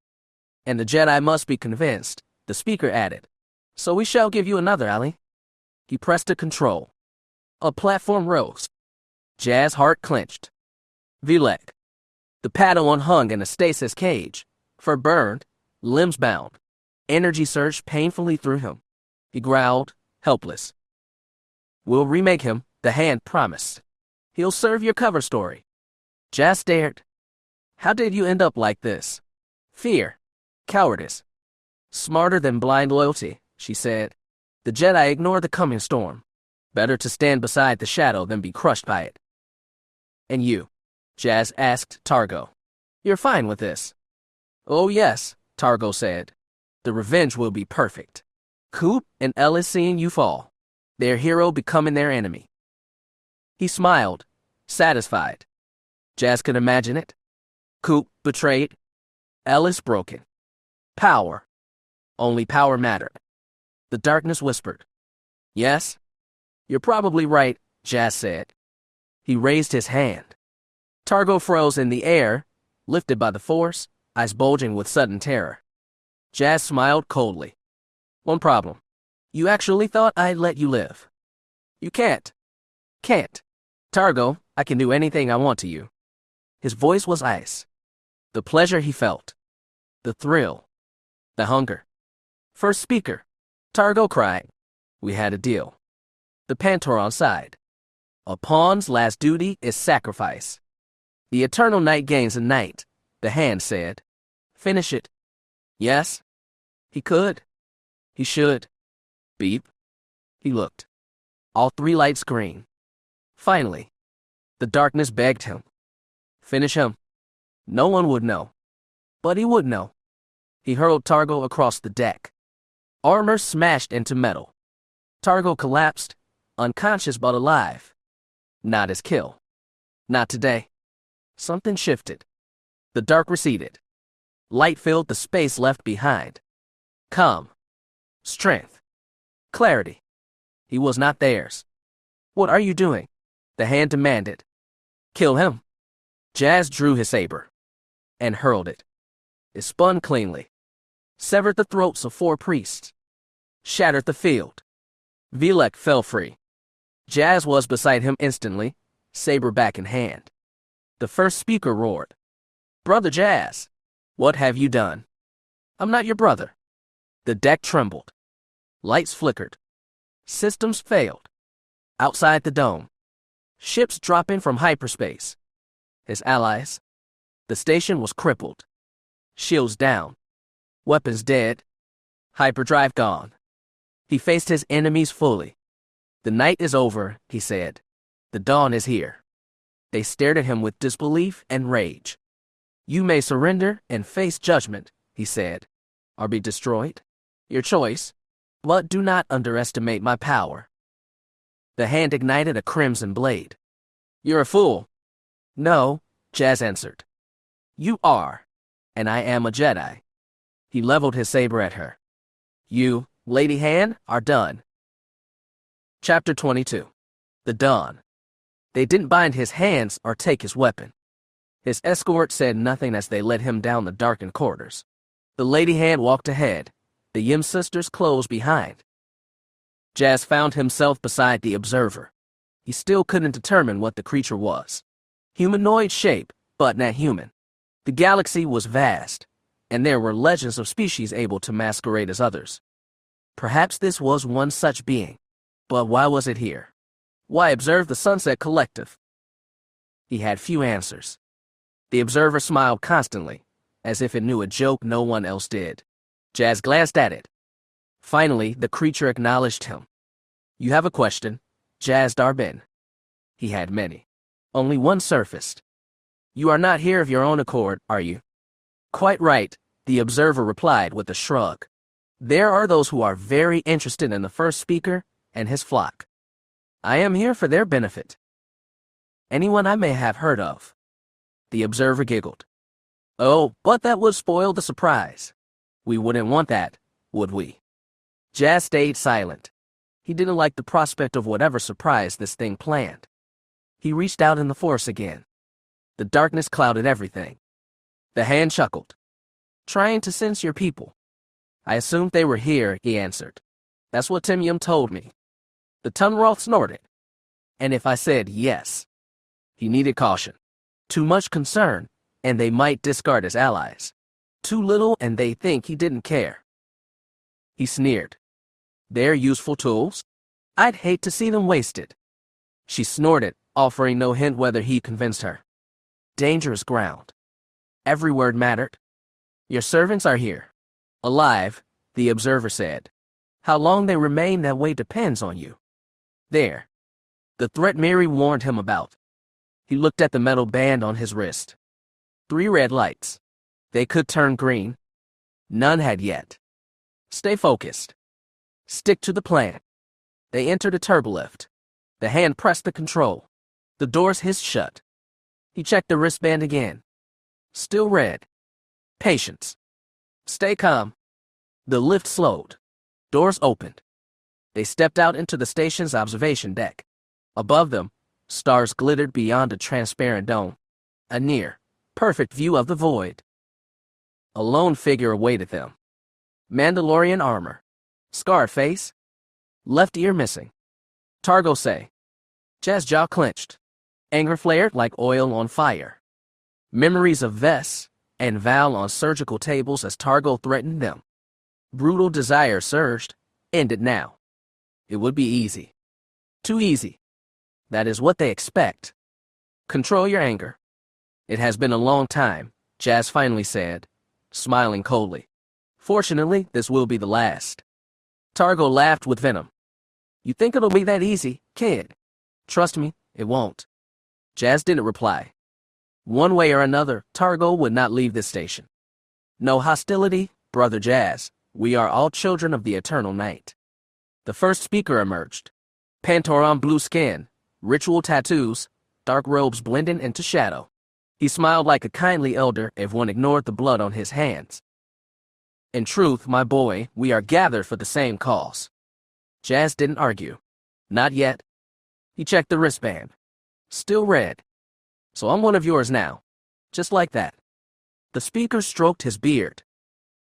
And the Jedi must be convinced, the speaker added. So we shall give you another, ally. He pressed a control. A platform rose. Jas' heart clenched. Vilek. The padawan hung in a stasis cage, fur burned, limbs bound. Energy surged painfully through him. He growled, helpless. We'll remake him, the hand promised. He'll serve your cover story. Jas stared. How did you end up like this? Fear. Cowardice. Smarter than blind loyalty, she said. The Jedi ignore the coming storm. Better to stand beside the shadow than be crushed by it. And you? Jas asked Targo. You're fine with this? Oh yes, Targo said. The revenge will be perfect. Coop and Ellis seeing you fall. Their hero becoming their enemy. He smiled, satisfied. Jas could imagine it. Coop betrayed. Ellis broken. Power. Only power mattered. The darkness whispered. Yes? You're probably right, Jas said. He raised his hand. Targo froze in the air, lifted by the Force, eyes bulging with sudden terror. Jas smiled coldly. One problem. You actually thought I'd let you live. You can't. Can't. Targo, I can do anything I want to you. His voice was ice. The pleasure he felt. The thrill. The hunger. First speaker. Targo cried. We had a deal. The Pantoran sighed. A pawn's last duty is sacrifice. The eternal night gains a night, the hand said. Finish it. Yes. He could. He should. Beep. He looked. All 3 lights green. Finally, the darkness begged him. Finish him. No one would know. But he would know. He hurled Targo across the deck. Armor smashed into metal. Targo collapsed, unconscious but alive. Not his kill. Not today. Something shifted. The dark receded. Light filled the space left behind. Calm. Strength. Clarity. He was not theirs. What are you doing? The hand demanded. Kill him. Jas drew his saber. And hurled it. It spun cleanly. Severed the throats of 4 priests. Shattered the field. Vilek fell free. Jas was beside him instantly, saber back in hand. The first speaker roared, "Brother Jas, what have you done? I'm not your brother." The deck trembled. Lights flickered. Systems failed. Outside the dome, ships dropping from hyperspace. His allies. The station was crippled. Shields down. Weapons dead. Hyperdrive gone. He faced his enemies fully. "The night is over," he said. "The dawn is here." They stared at him with disbelief and rage. "You may surrender and face judgment," he said, "or be destroyed. Your choice. But do not underestimate my power." The hand ignited a crimson blade. "You're a fool." "No," Jas answered. "You are, and I am a Jedi." He leveled his saber at her. "You, Lady Hand, are done." Chapter 22. The Dawn. They didn't bind his hands or take his weapon. His escort said nothing as they led him down the darkened corridors. The Lady Hand walked ahead, the Yim sisters closed behind. Jas found himself beside the Observer. He still couldn't determine what the creature was. Humanoid shape, but not human. The galaxy was vast, and there were legends of species able to masquerade as others. Perhaps this was one such being. But why was it here? Why observe the Sunset Collective? He had few answers. The Observer smiled constantly, as if it knew a joke no one else did. Jas glanced at it. Finally, the creature acknowledged him. "You have a question, Jas Dar Bynn." He had many. Only one surfaced. "You are not here of your own accord, are you?" "Quite right," the Observer replied with a shrug. "There are those who are very interested in the first speaker and his flock. I am here for their benefit." "Anyone I may have heard of?" The Observer giggled. "Oh, but that would spoil the surprise. We wouldn't want that, would we?" Jas stayed silent. He didn't like the prospect of whatever surprise this thing planned. He reached out in the Force again. The darkness clouded everything. The hand chuckled. "Trying to sense your people." "I assumed they were here," he answered. "That's what Tim Yim told me." The Tunroth snorted. "And if I said yes?" He needed caution. Too much concern, and they might discard his allies. Too little, and they think he didn't care. He sneered. "They're useful tools. I'd hate to see them wasted." She snorted, offering no hint whether he convinced her. Dangerous ground. Every word mattered. "Your servants are here. Alive," the Observer said. "How long they remain that way depends on you." There. The threat Mary warned him about. He looked at the metal band on his wrist. 3 red lights. They could turn green. None had yet. Stay focused. Stick to the plan. They entered a turbolift. The hand pressed the control. The doors hissed shut. He checked the wristband again. Still red. Patience. Stay calm. The lift slowed. Doors opened. They stepped out into the station's observation deck. Above them, stars glittered beyond a transparent dome. A near, perfect view of the void. A lone figure awaited them. Mandalorian armor. Scarred face. Left ear missing. Targo say. Jas' jaw clenched. Anger flared like oil on fire. Memories of Vess and Val on surgical tables as Targo threatened them. Brutal desire surged. Ended now. It would be easy. Too easy. That is what they expect. Control your anger. It has been a long time, Jas finally said, smiling coldly. Fortunately, this will be the last. Targo laughed with venom. You think it'll be that easy, kid? Trust me, it won't. Jas didn't reply. One way or another, Targo would not leave this station. No hostility, Brother Jas. We are all children of the eternal night. The first speaker emerged. Pantoran blue skin, ritual tattoos, dark robes blending into shadow. He smiled like a kindly elder if one ignored the blood on his hands. In truth, my boy, we are gathered for the same cause. Jas didn't argue. Not yet. He checked the wristband. Still red. So I'm one of yours now. Just like that. The speaker stroked his beard.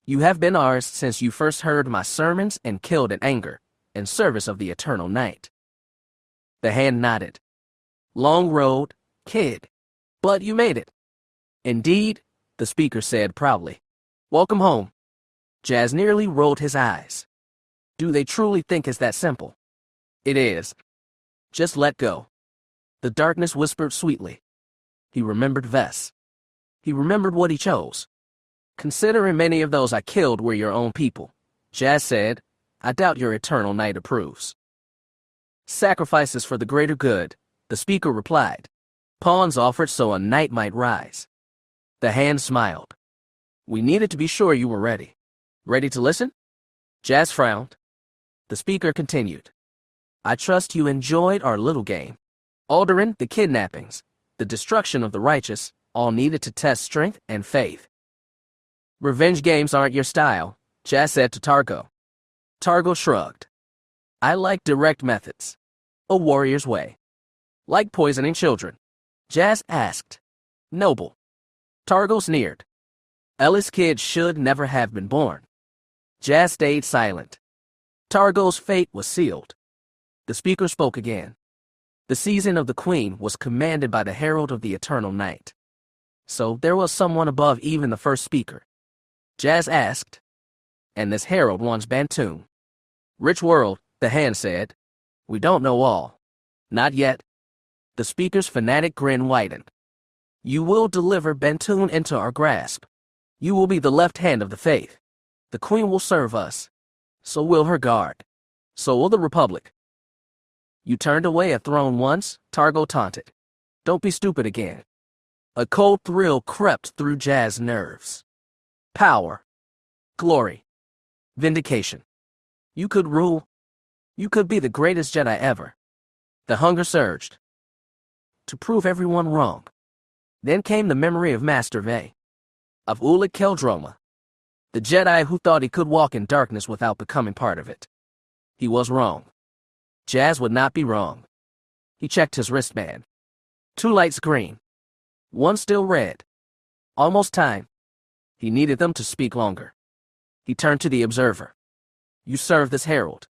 You have been ours since you first heard my sermons and killed in anger, in service of the eternal night. The hand nodded. Long road, kid. But you made it. Indeed, the speaker said proudly. Welcome home. Jas nearly rolled his eyes. Do they truly think it's that simple? It is. Just let go. The darkness whispered sweetly. He remembered Vess. He remembered what he chose. Considering many of those I killed were your own people, Jas said, I doubt your eternal knight approves. Sacrifices for the greater good, the speaker replied. Pawns offered so a knight might rise. The hand smiled. We needed to be sure you were ready. Ready to listen? Jas frowned. The speaker continued. I trust you enjoyed our little game. Alderaan, the kidnappings, the destruction of the righteous, all needed to test strength and faith. Revenge games aren't your style, Jas said to Targo. Targo shrugged. I like direct methods. A warrior's way. Like poisoning children. Jas asked. Noble. Targo sneered. Ellis' kid should never have been born. Jas stayed silent. Targo's fate was sealed. The speaker spoke again. The season of the queen was commanded by the herald of the eternal night. So there was someone above even the first speaker. Jas asked. And this herald wants Bantoon. Rich world, the hand said. We don't know all. Not yet. The speaker's fanatic grin widened. You will deliver Bantoon into our grasp. You will be the left hand of the faith. The queen will serve us. So will her guard. So will the republic. You turned away a throne once, Targo taunted. Don't be stupid again. A cold thrill crept through Jas' nerves. Power. Glory. Vindication. You could rule. You could be the greatest Jedi ever. The hunger surged. To prove everyone wrong. Then came the memory of Master Vay. Of Ulic Qel-Droma. The Jedi who thought he could walk in darkness without becoming part of it. He was wrong. Jas would not be wrong. He checked his wristband. 2 lights green. 1 still red. Almost time. He needed them to speak longer. He turned to the observer. You serve this herald.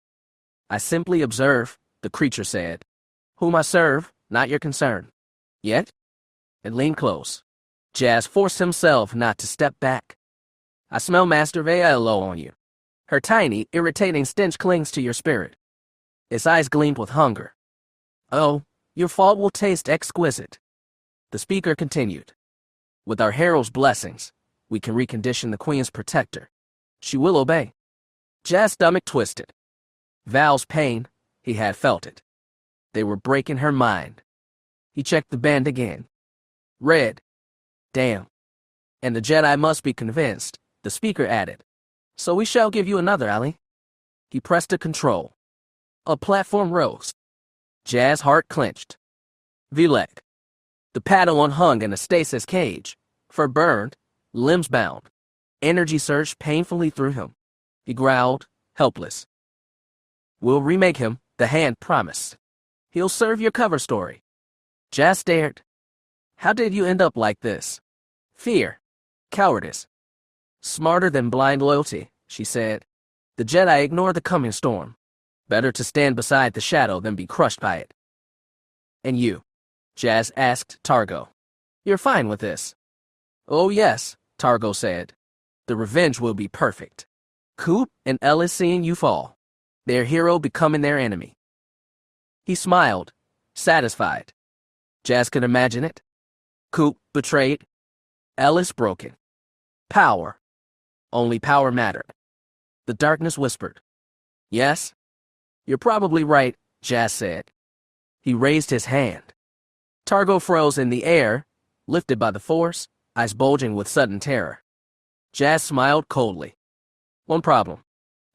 I simply observe, the creature said. Whom I serve, not your concern. Yet? It leaned close. Jas forced himself not to step back. I smell Master Vaya low on you. Her tiny, irritating stench clings to your spirit. Its eyes gleamed with hunger. Oh, your fault will taste exquisite. The speaker continued. With our herald's blessings, we can recondition the queen's protector. She will obey. Jas' stomach twisted. Val's pain, he had felt it. They were breaking her mind. He checked the band again. Red. Damn. And the Jedi must be convinced, the speaker added. So we shall give you another, Ali. He pressed a control. A platform rose. Jas' heart clenched. Vilek. The padawan hung in a stasis cage, fur burned, limbs bound. Energy surged painfully through him. He growled, helpless. We'll remake him, the hand promised. He'll serve your cover story. Jas stared. How did you end up like this? Fear. Cowardice. Smarter than blind loyalty, she said. The Jedi ignore the coming storm. Better to stand beside the shadow than be crushed by it. And you? Jas asked Targo. You're fine with this. Oh yes, Targo said. The revenge will be perfect. Coop and Ellis seeing you fall. Their hero becoming their enemy. He smiled, satisfied. Jas could imagine it. Coop betrayed. Ellis broken. Power. Only power mattered. The darkness whispered. Yes? You're probably right, Jas said. He raised his hand. Targo froze in the air, lifted by the force, eyes bulging with sudden terror. Jas smiled coldly. One problem.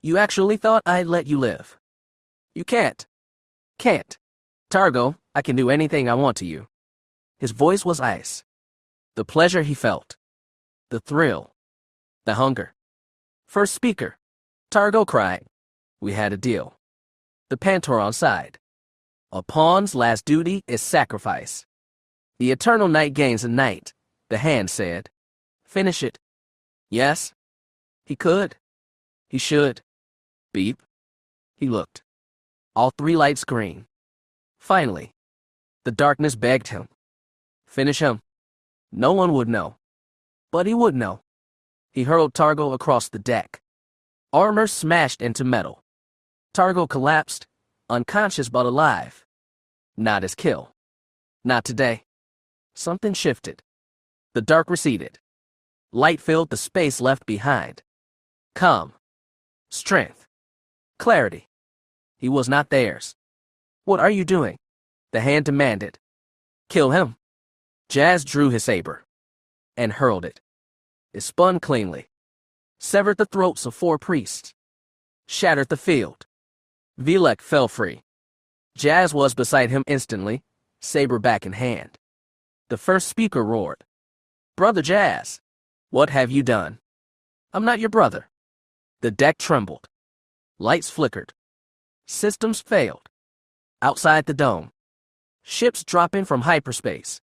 You actually thought I'd let you live. You can't. Can't. Targo, I can do anything I want to you. His voice was ice. The pleasure he felt. The thrill. The hunger. First speaker. Targo cried. We had a deal. The Pantoran sighed. A pawn's last duty is sacrifice. The eternal night gains a night, the hand said. Finish it. Yes. He could. He should. Beep. He looked. All 3 lights green. Finally, the darkness begged him. Finish him. No one would know. But he would know. He hurled Targo across the deck. Armor smashed into metal. Targo collapsed, unconscious but alive. Not his kill. Not today. Something shifted. The dark receded. Light filled the space left behind. Calm. Strength. Clarity. He was not theirs. What are you doing? The hand demanded. Kill him. Jas drew his saber and hurled it. It spun cleanly, severed the throats of 4 priests, shattered the field. Vilek fell free. Jas was beside him instantly, saber back in hand. The first speaker roared. Brother Jas, what have you done? I'm not your brother. The deck trembled. Lights flickered. Systems failed. Outside the dome, ships dropping from hyperspace.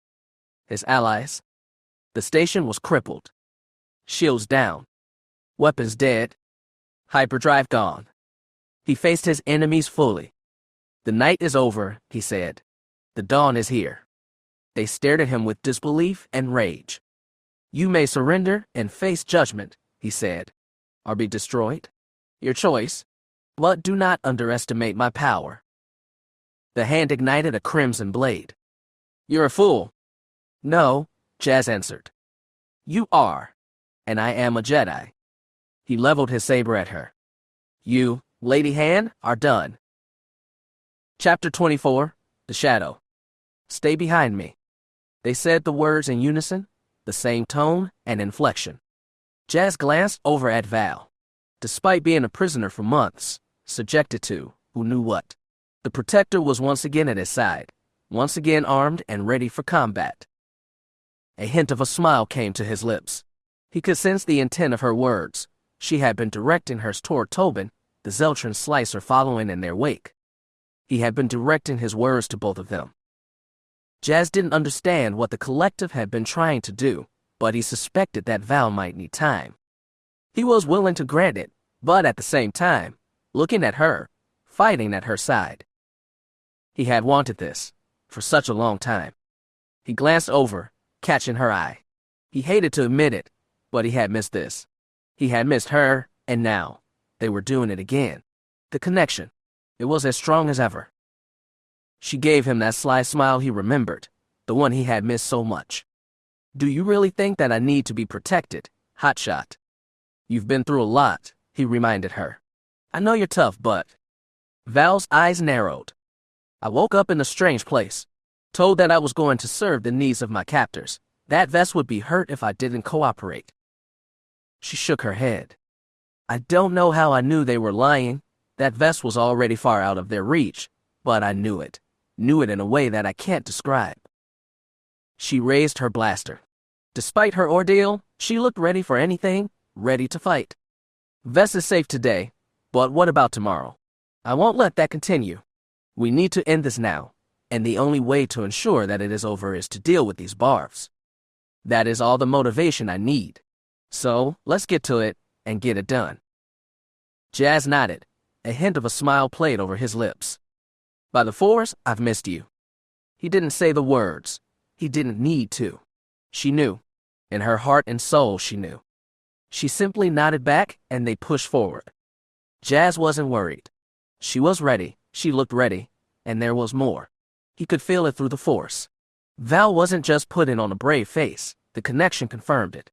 His allies. The station was crippled. Shields down. Weapons dead. Hyperdrive gone. He faced his enemies fully. The night is over, he said. The dawn is here. They stared at him with disbelief and rage. You may surrender and face judgment, he said, or be destroyed. Your choice. But do not underestimate my power. The hand ignited a crimson blade. You're a fool. No, Jas answered. You are, and I am a Jedi. He leveled his saber at her. You, Lady Hand, are done. Chapter 24, The Shadow. Stay behind me. They said the words in unison, the same tone and inflection. Jas glanced over at Val. Despite being a prisoner for months, subjected to, who knew what, the Protector was once again at his side, once again armed and ready for combat. A hint of a smile came to his lips. He could sense the intent of her words. She had been directing hers toward Tobin, the Zeltran slicer following in their wake. He had been directing his words to both of them. Jas didn't understand what the collective had been trying to do, but he suspected that Val might need time. He was willing to grant it, but at the same time, looking at her, fighting at her side. He had wanted this for such a long time. He glanced over, catching her eye. He hated to admit it, but he had missed this. He had missed her, and now they were doing it again. The connection. It was as strong as ever. She gave him that sly smile he remembered, the one he had missed so much. Do you really think that I need to be protected, hotshot? You've been through a lot, he reminded her. I know you're tough, but... Val's eyes narrowed. I woke up in a strange place, told that I was going to serve the needs of my captors. That vest would be hurt if I didn't cooperate. She shook her head. I don't know how I knew they were lying. That vest was already far out of their reach, but I knew it in a way that I can't describe. She raised her blaster. Despite her ordeal, she looked ready for anything, ready to fight. Vest is safe today, but what about tomorrow? I won't let that continue. We need to end this now, and the only way to ensure that it is over is to deal with these Barvs. That is all the motivation I need. So, let's get to it, and get it done. Jas nodded. A hint of a smile played over his lips. By the Force, I've missed you. He didn't say the words. He didn't need to. She knew. In her heart and soul, she knew. She simply nodded back, and they pushed forward. Jas wasn't worried. She was ready, she looked ready, and there was more. He could feel it through the Force. Val wasn't just putting on a brave face, the connection confirmed it.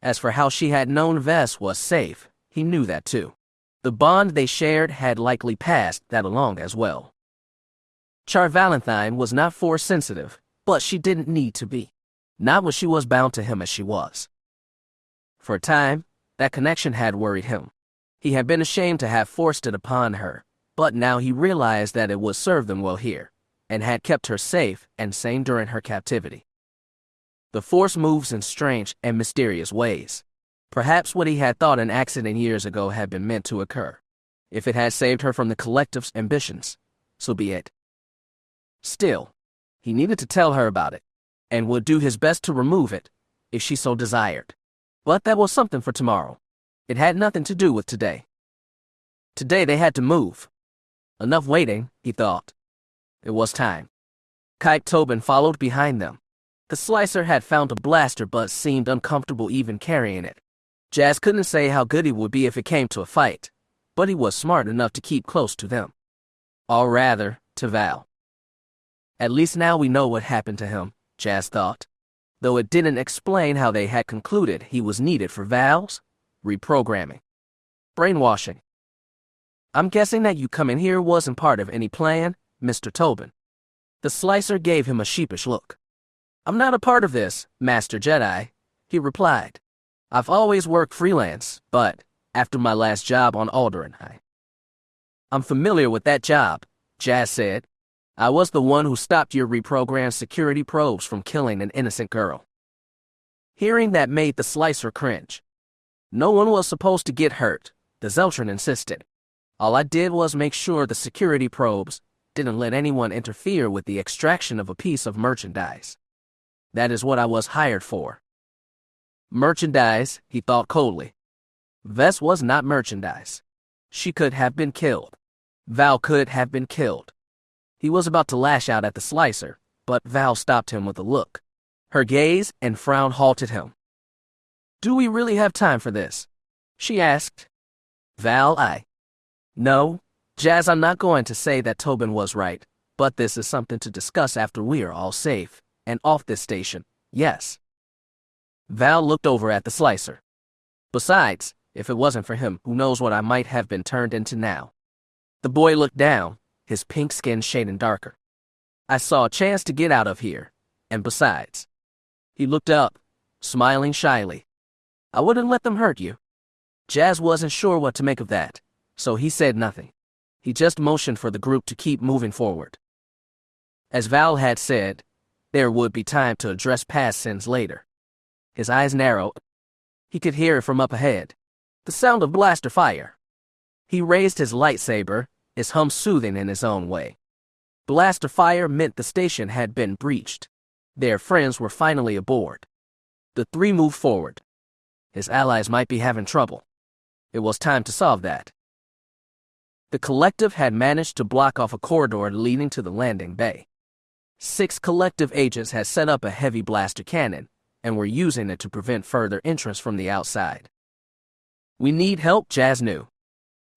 As for how she had known Vess was safe, he knew that too. The bond they shared had likely passed that along as well. Char Valentine was not Force sensitive, but she didn't need to be. Not when she was bound to him as she was. For a time, that connection had worried him. He had been ashamed to have forced it upon her, but now he realized that it would serve them well here, and had kept her safe and sane during her captivity. The Force moves in strange and mysterious ways. Perhaps what he had thought an accident years ago had been meant to occur. If it had saved her from the collective's ambitions, so be it. Still, he needed to tell her about it, and would do his best to remove it, if she so desired. But that was something for tomorrow. It had nothing to do with today. Today they had to move. Enough waiting, he thought. It was time. Kite Tobin followed behind them. The slicer had found a blaster but seemed uncomfortable even carrying it. Jas couldn't say how good he would be if it came to a fight, but he was smart enough to keep close to them. Or rather, to Val. At least now we know what happened to him, Jas thought, though it didn't explain how they had concluded he was needed for Val's reprogramming. Brainwashing. I'm guessing that you coming here wasn't part of any plan, Mr. Tobin. The slicer gave him a sheepish look. I'm not a part of this, Master Jedi, he replied. I've always worked freelance, but after my last job on Alderaan, I'm familiar with that job, Jas said. I was the one who stopped your reprogrammed security probes from killing an innocent girl. Hearing that made the slicer cringe. No one was supposed to get hurt, the Zeltron insisted. All I did was make sure the security probes didn't let anyone interfere with the extraction of a piece of merchandise. That is what I was hired for. Merchandise, he thought coldly. Vess was not merchandise. She could have been killed. Val could have been killed. He was about to lash out at the slicer, but Val stopped him with a look. Her gaze and frown halted him. Do we really have time for this? She asked. Val, No, Jas, I'm not going to say that Tobin was right, but this is something to discuss after we are all safe and off this station, yes. Val looked over at the slicer. Besides, if it wasn't for him, who knows what I might have been turned into now. The boy looked down, his pink skin shading darker. I saw a chance to get out of here, and besides. He looked up, smiling shyly. I wouldn't let them hurt you. Jas wasn't sure what to make of that, so he said nothing. He just motioned for the group to keep moving forward. As Val had said, there would be time to address past sins later. His eyes narrowed. He could hear it from up ahead. The sound of blaster fire. He raised his lightsaber, his hum soothing in his own way. Blaster fire meant the station had been breached. Their friends were finally aboard. The three moved forward. His allies might be having trouble. It was time to solve that. The collective had managed to block off a corridor leading to the landing bay. 6 collective agents had set up a heavy blaster cannon and were using it to prevent further entrance from the outside. We need help, Jas knew.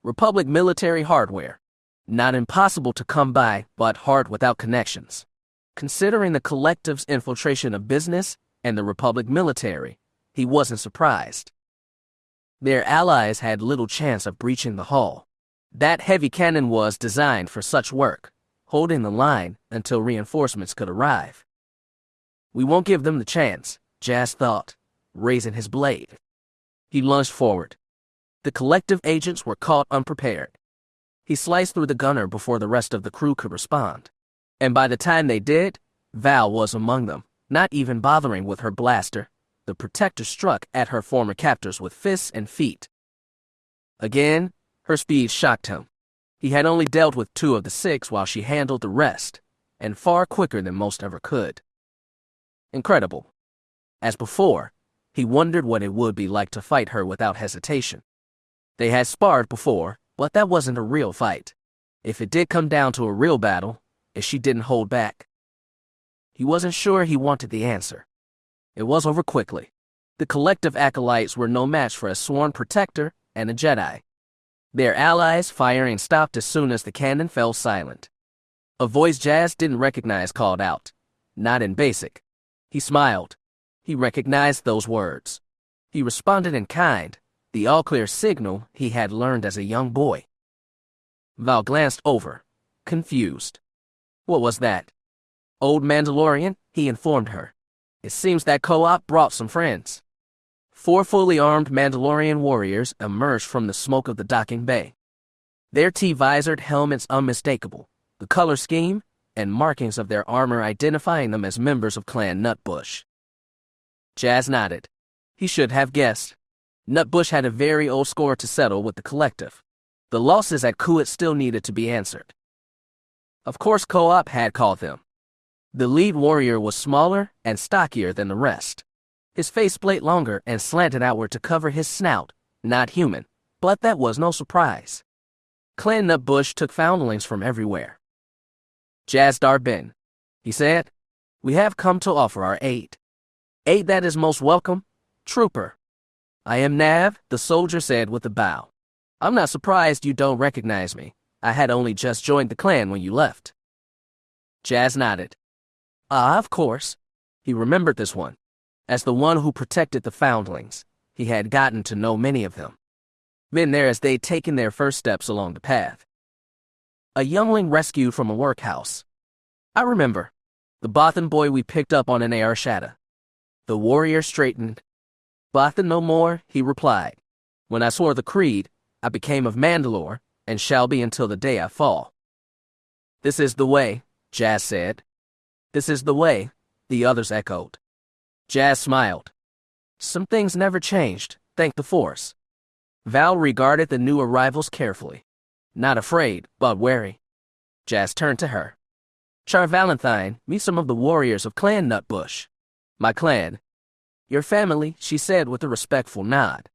Republic military hardware. Not impossible to come by, but hard without connections. Considering the collective's infiltration of business and the Republic military, he wasn't surprised. Their allies had little chance of breaching the hull. That heavy cannon was designed for such work, holding the line until reinforcements could arrive. We won't give them the chance, Jas thought, raising his blade. He lunged forward. The collective agents were caught unprepared. He sliced through the gunner before the rest of the crew could respond. And by the time they did, Val was among them, not even bothering with her blaster. The protector struck at her former captors with fists and feet. Again, her speed shocked him. He had only dealt with 2 of the 6 while she handled the rest, and far quicker than most ever could. Incredible. As before, he wondered what it would be like to fight her without hesitation. They had sparred before, but that wasn't a real fight. If it did come down to a real battle, if she didn't hold back. He wasn't sure he wanted the answer. It was over quickly. The collective acolytes were no match for a sworn protector and a Jedi. Their allies' firing stopped as soon as the cannon fell silent. A voice Jas didn't recognize called out, not in basic. He smiled. He recognized those words. He responded in kind, the all-clear signal he had learned as a young boy. Val glanced over, confused. What was that? Old Mandalorian, he informed her. It seems that Co-op brought some friends. 4 fully armed Mandalorian warriors emerged from the smoke of the docking bay. Their T-visored helmets unmistakable, the color scheme and markings of their armor identifying them as members of Clan Nutbush. Jas nodded. He should have guessed. Nutbush had a very old score to settle with the collective. The losses at Kuwait still needed to be answered. Of course, Co-op had called them. The lead warrior was smaller and stockier than the rest. His faceplate longer and slanted outward to cover his snout, not human, but that was no surprise. Clan Nutbush took foundlings from everywhere. Jas Dar Bynn, he said. We have come to offer our aid. Aid that is most welcome, trooper. I am Nav, the soldier said with a bow. I'm not surprised you don't recognize me. I had only just joined the clan when you left. Jas nodded. Of course. He remembered this one. As the one who protected the foundlings, he had gotten to know many of them. Been there as they'd taken their first steps along the path. A youngling rescued from a workhouse. I remember. The Bothan boy we picked up on an heir shadow. The warrior straightened. Bothan no more, he replied. When I swore the creed, I became of Mandalore, and shall be until the day I fall. This is the way, Jas said. This is the way, the others echoed. Jas smiled. Some things never changed, thank the Force. Val regarded the new arrivals carefully. Not afraid, but wary. Jas turned to her. Char Valentine, meet some of the warriors of Clan Nutbush. My clan. Your family, she said with a respectful nod.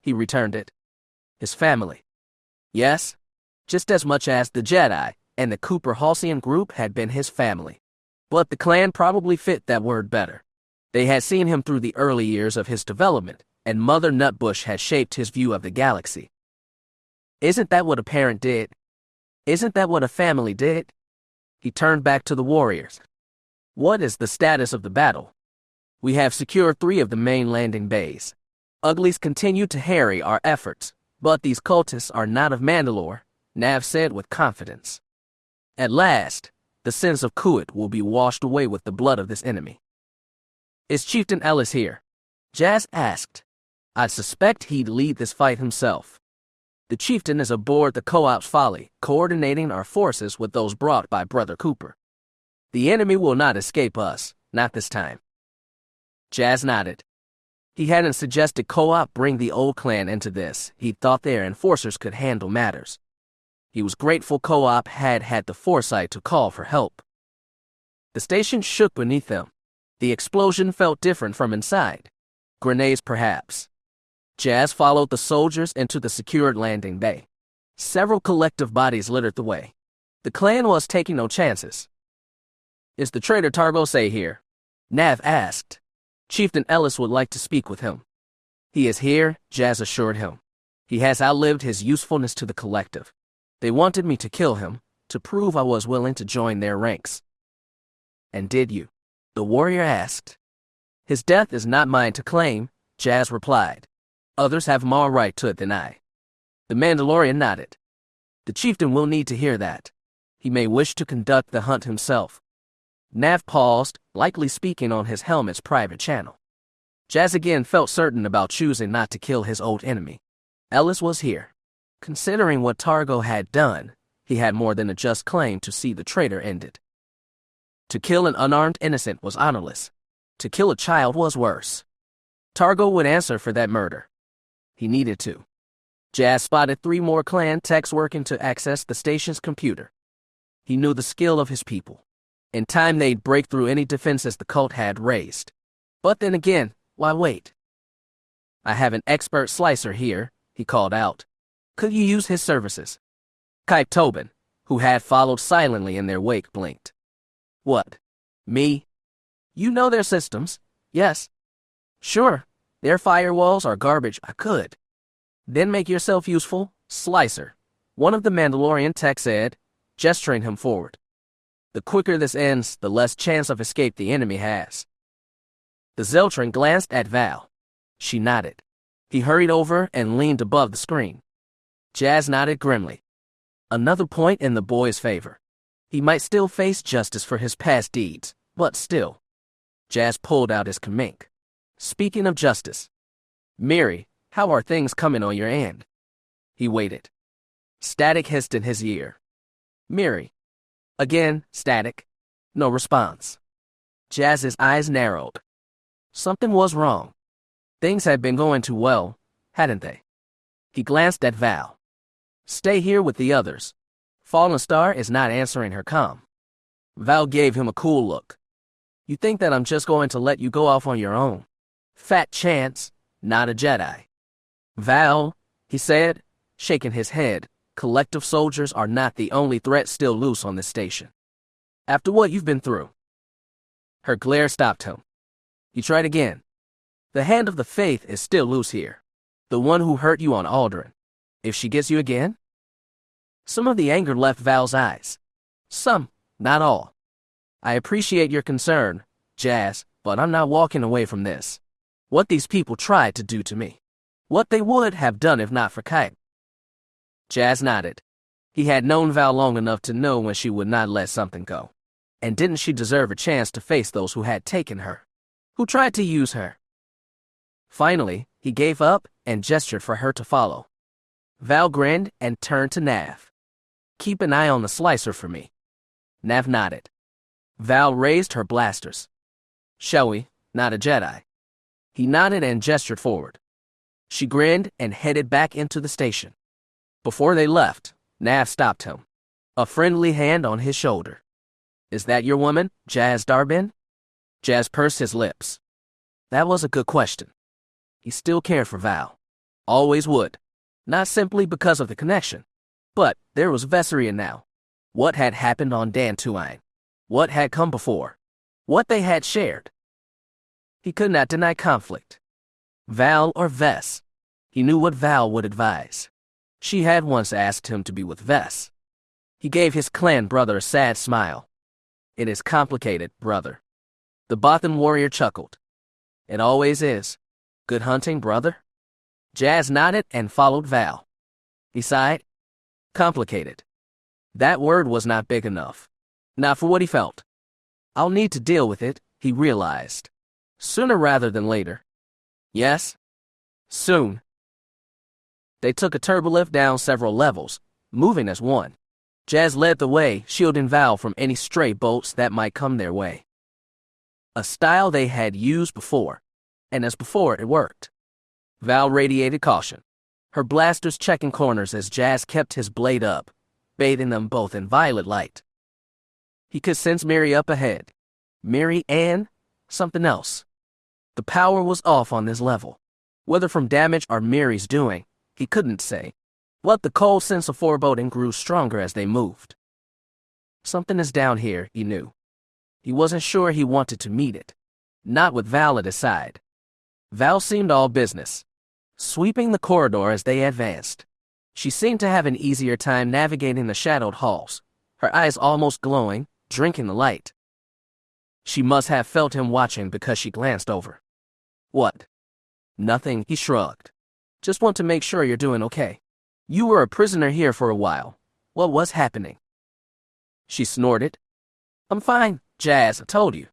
He returned it. His family. Yes, just as much as the Jedi and the Cooper Halcyon group had been his family. But the clan probably fit that word better. They had seen him through the early years of his development, and Mother Nutbush had shaped his view of the galaxy. Isn't that what a parent did? Isn't that what a family did? He turned back to the warriors. What is the status of the battle? We have secured 3 of the main landing bays. Uglies continue to harry our efforts, but these cultists are not of Mandalore, Nav said with confidence. At last, the sins of Kuat will be washed away with the blood of this enemy. Is Chieftain Ellis here? Jas asked. I suspect he'd lead this fight himself. The chieftain is aboard the Co-op's Folly, coordinating our forces with those brought by Brother Cooper. The enemy will not escape us, not this time. Jas nodded. He hadn't suggested Co-op bring the old clan into this. He thought their enforcers could handle matters. He was grateful Co-op had had the foresight to call for help. The station shook beneath them. The explosion felt different from inside. Grenades, perhaps. Jas followed the soldiers into the secured landing bay. Several collective bodies littered the way. The clan was taking no chances. Is the traitor Targo Say here? Nav asked. Chieftain Ellis would like to speak with him. He is here, Jas assured him. He has outlived his usefulness to the collective. They wanted me to kill him, to prove I was willing to join their ranks. And did you? The warrior asked. His death is not mine to claim, Jas replied. Others have more right to it than I. The Mandalorian nodded. The chieftain will need to hear that. He may wish to conduct the hunt himself. Nav paused, likely speaking on his helmet's private channel. Jas again felt certain about choosing not to kill his old enemy. Ellis was here. Considering what Targo had done, he had more than a just claim to see the traitor ended. To kill an unarmed innocent was honorless. To kill a child was worse. Targo would answer for that murder. He needed to. Jas spotted 3 more clan techs working to access the station's computer. He knew the skill of his people. In time they'd break through any defenses the cult had raised. But then again, why wait? I have an expert slicer here, he called out. Could you use his services? Kype Tobin, who had followed silently in their wake, blinked. What? Me? You know their systems, yes. Sure, their firewalls are garbage, I could. Then make yourself useful, Slicer, one of the Mandalorian techs said, gesturing him forward. The quicker this ends, the less chance of escape the enemy has. The Zeltran glanced at Val. She nodded. He hurried over and leaned above the screen. Jas nodded grimly. Another point in the boy's favor. He might still face justice for his past deeds, but still. Jas pulled out his kamink. Speaking of justice. Miri, how are things coming on your end? He waited. Static hissed in his ear. Miri. Again, static. No response. Jas's eyes narrowed. Something was wrong. Things had been going too well, hadn't they? He glanced at Val. Stay here with the others. Fallenstar is not answering her comm. Val gave him a cool look. You think that I'm just going to let you go off on your own? Fat chance, not a Jedi. Val, he said, shaking his head, collective soldiers are not the only threat still loose on this station. After what you've been through. Her glare stopped him. He tried again. The hand of the faith is still loose here. The one who hurt you on Alderaan. If she gets you again? Some of the anger left Val's eyes. Some, not all. I appreciate your concern, Jas, but I'm not walking away from this. What these people tried to do to me. What they would have done if not for Kite. Jas nodded. He had known Val long enough to know when she would not let something go. And didn't she deserve a chance to face those who had taken her? Who tried to use her? Finally, he gave up and gestured for her to follow. Val grinned and turned to Nav. Keep an eye on the slicer for me. Nav nodded. Val raised her blasters. Shall we? Not a Jedi. He nodded and gestured forward. She grinned and headed back into the station. Before they left, Nav stopped him. A friendly hand on his shoulder. Is that your woman, Jas Dar Bynn? Jas pursed his lips. That was a good question. He still cared for Val. Always would. Not simply because of the connection. But there was Vesseria now. What had happened on Bantoon? What had come before? What they had shared? He could not deny conflict. Val or Vess? He knew what Val would advise. She had once asked him to be with Vess. He gave his clan brother a sad smile. It is complicated, brother. The Bothan warrior chuckled. It always is. Good hunting, brother? Jas nodded and followed Val. He sighed. Complicated. That word was not big enough. Not for what he felt. I'll need to deal with it, he realized. Sooner rather than later. Yes? Soon. They took a turbolift down several levels, moving as one. Jas led the way, shielding Val from any stray bolts that might come their way. A style they had used before, and as before it worked. Val radiated caution, her blasters checking corners as Jas kept his blade up, bathing them both in violet light. He could sense Miri up ahead. Miri and something else. The power was off on this level. Whether from damage or Miri's doing, he couldn't say. What the cold sense of foreboding grew stronger as they moved. Something is down here, he knew. He wasn't sure he wanted to meet it. Not with Val at his side. Val seemed all business, sweeping the corridor as they advanced. She seemed to have an easier time navigating the shadowed halls, her eyes almost glowing, drinking the light. She must have felt him watching because she glanced over. What? Nothing, he shrugged. Just want to make sure you're doing okay. You were a prisoner here for a while. What was happening? She snorted. I'm fine, Jas, I told you.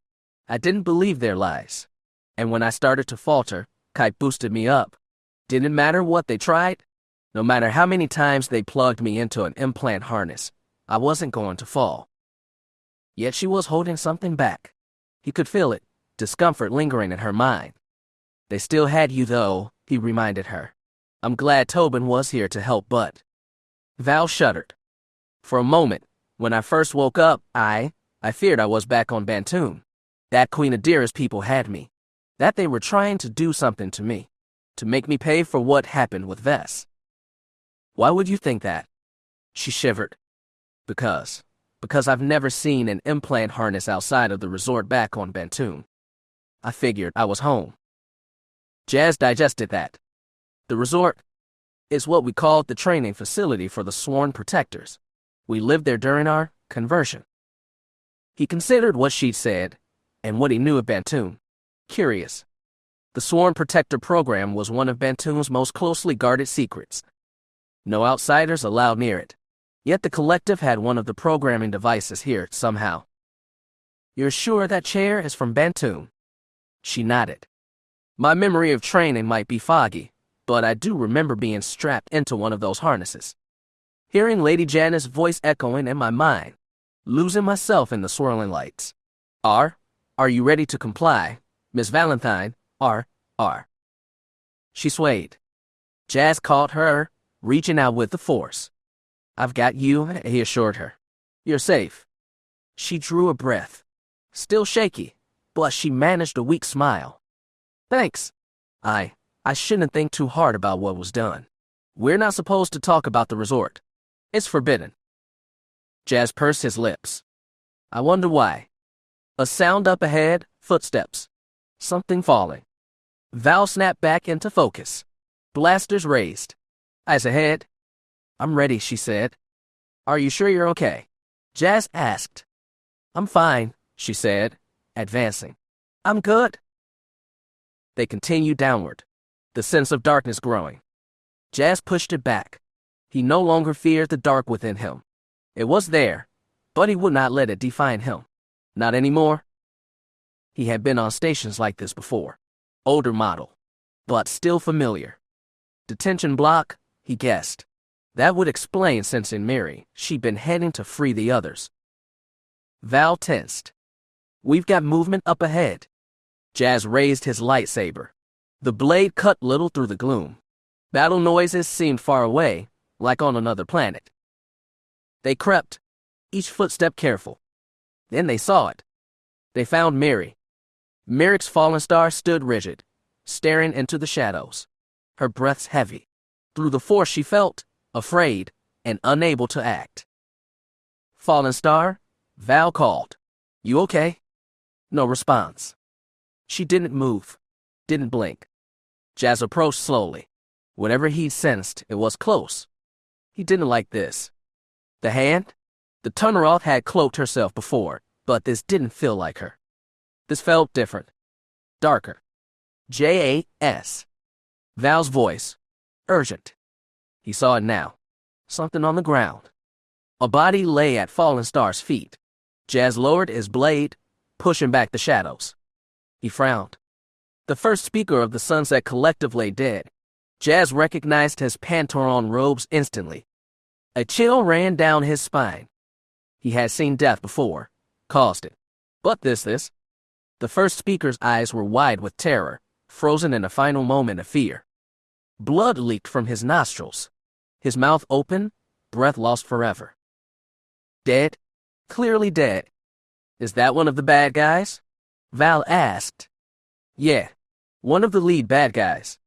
I didn't believe their lies. And when I started to falter, Kite boosted me up. Didn't matter what they tried. No matter how many times they plugged me into an implant harness, I wasn't going to fall. Yet she was holding something back. He could feel it, discomfort lingering in her mind. They still had you, though, he reminded her. I'm glad Tobin was here to help, but... Val shuddered. For a moment, when I first woke up, I feared I was back on Bantoon. That Queen Adira's people had me. That they were trying to do something to me. To make me pay for what happened with Vess. Why would you think that? She shivered. Because I've never seen an implant harness outside of the resort back on Bantoon. I figured I was home. Jas digested that. The resort is what we called the training facility for the sworn protectors. We lived there during our conversion. He considered what she'd said and what he knew of Bantoon. Curious. The sworn protector program was one of Bantoon's most closely guarded secrets. No outsiders allowed near it. Yet the collective had one of the programming devices here somehow. You're sure that chair is from Bantoon? She nodded. My memory of training might be foggy, but I do remember being strapped into one of those harnesses. Hearing Lady Janet's voice echoing in my mind, losing myself in the swirling lights. Are you ready to comply, Miss Valentine? Are. She swayed. Jas caught her, reaching out with the force. I've got you, he assured her. You're safe. She drew a breath. Still shaky, but she managed a weak smile. Thanks. I shouldn't think too hard about what was done. We're not supposed to talk about the resort. It's forbidden. Jas pursed his lips. I wonder why. A sound up ahead, footsteps. Something falling. Val snapped back into focus. Blasters raised. Eyes ahead. I'm ready, she said. Are you sure you're okay? Jas asked. I'm fine, she said, advancing. I'm good. They continued downward, the sense of darkness growing. Jas pushed it back. He no longer feared the dark within him. It was there, but he would not let it define him. Not anymore. He had been on stations like this before. Older model, but still familiar. Detention block, he guessed. That would explain since in Miri, she'd been heading to free the others. Val tensed. We've got movement up ahead. Jas raised his lightsaber. The blade cut little through the gloom. Battle noises seemed far away, like on another planet. They crept, each footstep careful. Then they saw it. They found Miri. Mirax Fallenstar stood rigid, staring into the shadows. Her breaths heavy. Through the force she felt, afraid, and unable to act. Fallenstar, Val called. You okay? No response. She didn't move, didn't blink. Jas approached slowly. Whatever he sensed, it was close. He didn't like this. The hand? The Tunneroth had cloaked herself before, but this didn't feel like her. This felt different. Darker. Jas. Val's voice. Urgent. He saw it now. Something on the ground. A body lay at Fallenstar's feet. Jas lowered his blade, pushing back the shadows. He frowned. The first speaker of the Sunset Collective lay dead. Jas recognized his Bantoon robes instantly. A chill ran down his spine. He had seen death before, caused it. But this. The first speaker's eyes were wide with terror, frozen in a final moment of fear. Blood leaked from his nostrils. His mouth open, breath lost forever. Dead? Clearly dead. Is that one of the bad guys? Val asked. Yeah, one of the lead bad guys.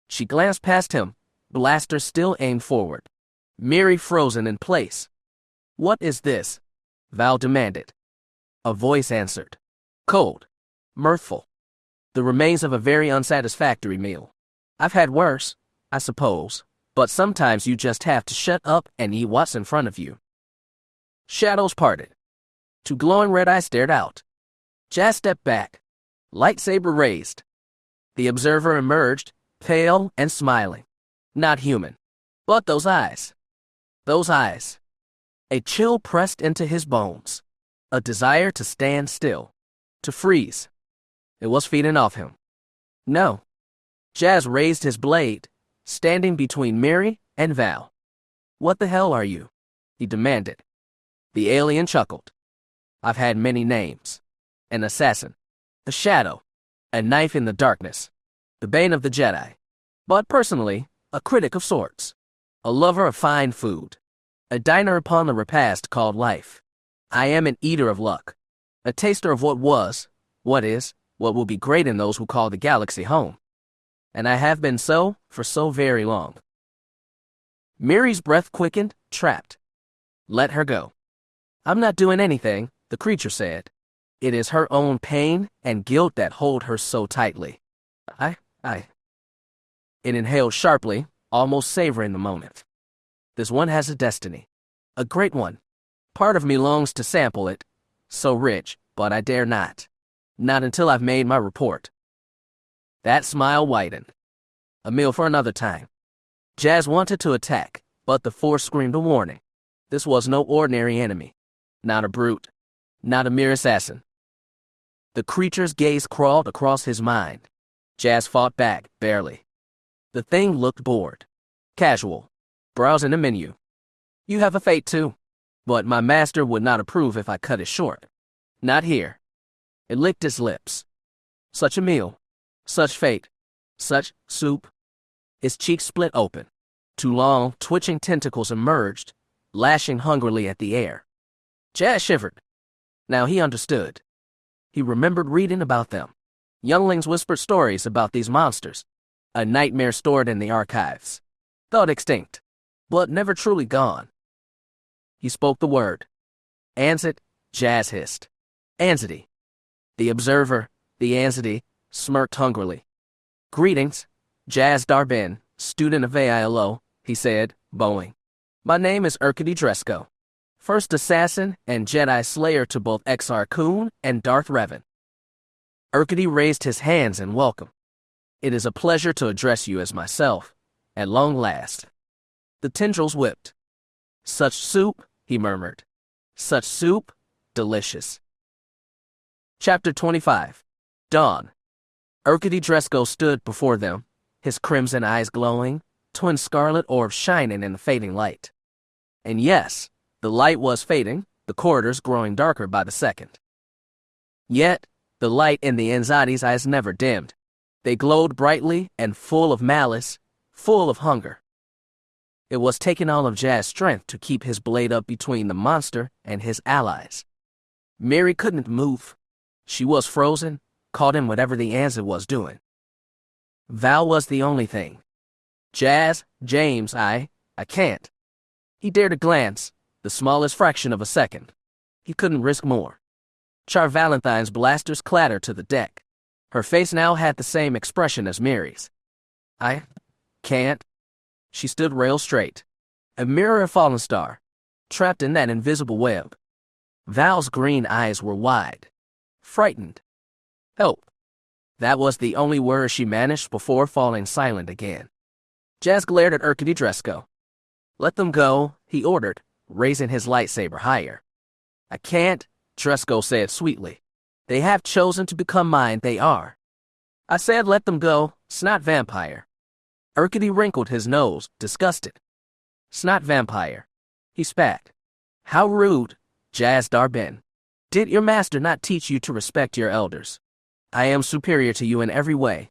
She glanced past him, blaster still aimed forward. Miri frozen in place. What is this? Val demanded. A voice answered. Cold. Mirthful. The remains of a very unsatisfactory meal. I've had worse, I suppose, but sometimes you just have to shut up and eat what's in front of you. Shadows parted. Two glowing red eyes stared out. Jas stepped back, lightsaber raised. The observer emerged, pale and smiling. Not human. But those eyes. Those eyes. A chill pressed into his bones. A desire to stand still. To freeze. It was feeding off him. No. Jas raised his blade, standing between Miri and Val. What the hell are you? He demanded. The alien chuckled. I've had many names. An assassin. A shadow. A knife in the darkness. The bane of the Jedi. But personally, a critic of sorts. A lover of fine food. A diner upon the repast called life. I am an eater of luck. A taster of what was, what is, what will be great in those who call the galaxy home. And I have been so for so very long. Miri's breath quickened, trapped. Let her go. I'm not doing anything, the creature said. It is her own pain and guilt that hold her so tightly. It inhaled sharply, almost savoring the moment. This one has a destiny. A great one. Part of me longs to sample it. So rich, but I dare not. Not until I've made my report. That smile widened. A meal for another time. Jas wanted to attack, but the Force screamed a warning. This was no ordinary enemy. Not a brute. Not a mere assassin. The creature's gaze crawled across his mind. Jas fought back, barely. The thing looked bored. Casual. Browsing a menu. You have a fate too. But my master would not approve if I cut it short. Not here. It licked its lips. Such a meal. Such fate. Such soup. Its cheeks split open. Two long, twitching tentacles emerged, lashing hungrily at the air. Jas shivered. Now he understood. He remembered reading about them. Younglings whispered stories about these monsters. A nightmare stored in the archives. Thought extinct, but never truly gone. He spoke the word. Ansit, Jas hissed. Ansidy. The observer, the Ansidy, smirked hungrily. Greetings, Jas Dar Bynn, student of AILO, he said, bowing. My name is Urquidi Dresco, first assassin and Jedi slayer to both Exar Kun and Darth Revan. Urquidi raised his hands in welcome. It is a pleasure to address you as myself, at long last. The tendrils whipped. Such soup, he murmured. Such soup, delicious. Chapter 25. Dawn. Urquidi Dresco stood before them, his crimson eyes glowing, twin scarlet orbs shining in the fading light. And yes, the light was fading, the corridors growing darker by the second. Yet, the light in the Anzadi's eyes never dimmed. They glowed brightly and full of malice, full of hunger. It was taking all of Jas' strength to keep his blade up between the monster and his allies. Mary couldn't move. She was frozen, caught in whatever the Anza was doing. Val was the only thing. Jas, James, I can't. He dared a glance, the smallest fraction of a second. He couldn't risk more. Char Valentine's blasters clattered to the deck. Her face now had the same expression as Mary's. I can't. She stood rail straight. A Mirax Fallenstar, trapped in that invisible web. Val's green eyes were wide. Frightened. Help. That was the only word she managed before falling silent again. Jas glared at Urquidi Dresco. Let them go, he ordered, raising his lightsaber higher. I can't, Dresco said sweetly. They have chosen to become mine, they are. I said let them go, snot vampire. Urquidi wrinkled his nose, disgusted. Snot vampire. He spat. How rude, Jas Dar Bynn. Did your master not teach you to respect your elders? I am superior to you in every way.